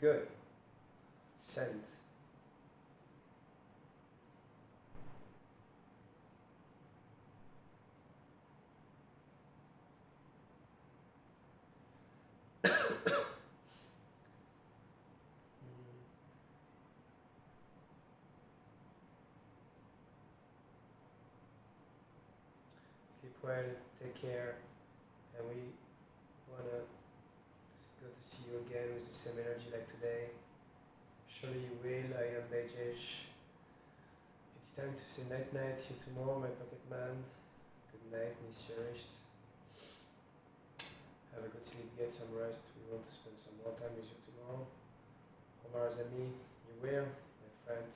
Good. Send. Sleep well, take care, and we wanna go to see you again with the same energy like today. Actually, you will. I am Beige. It's time to say night night. See you tomorrow, my pocket man. Good night, Miss Cherished. Have a good sleep, get some rest. We want to spend some more time with you tomorrow. Omar Zami, you will, my friend.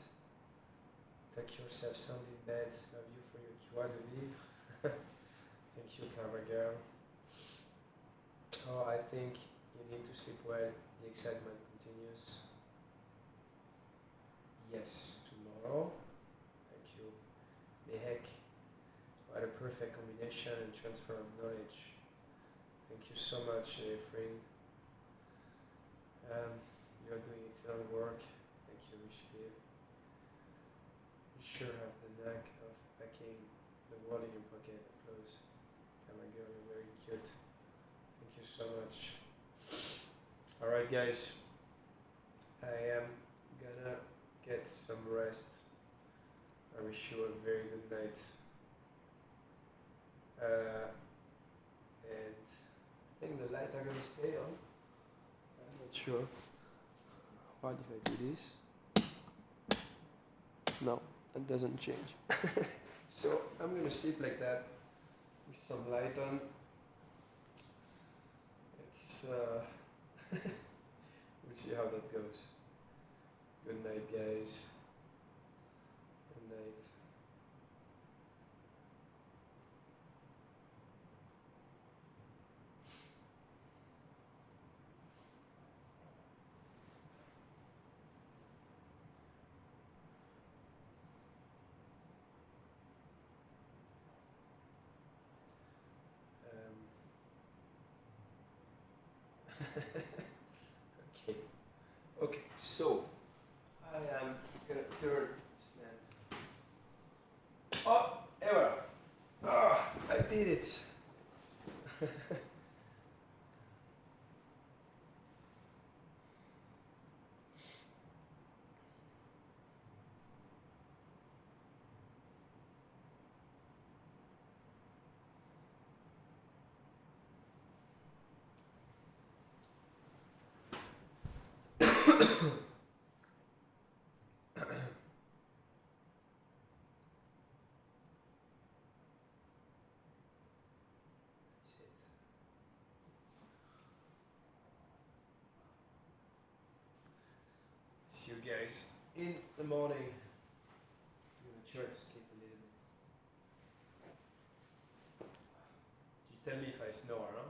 Take yourself sound in bed. Love you for your joie de vivre. Thank you, camera girl. Oh, I think you need to sleep well. The excitement continues. Yes, tomorrow. Thank you. Mehek. What a perfect combination and transfer of knowledge. Thank you so much, Efrain. You are doing excellent work. Thank you, Rishpil. You sure have the knack of packing the world in your pocket. Applause. Camera girl, you're very cute. Thank you so much. Alright, guys. I am gonna get some rest. I wish you a very good night. And I think the lights are gonna stay on. I'm not sure. What if I do this? No, that doesn't change. So I'm gonna sleep like that with some light on. It's we'll see how that goes. Good night, guys. Good night. Okay. Okay, so I am gonna turn this lamp. Oh, ever. Ah, I did it. That's it. See you guys in the morning. I'm gonna try to sleep a little bit. You tell me if I snore, huh?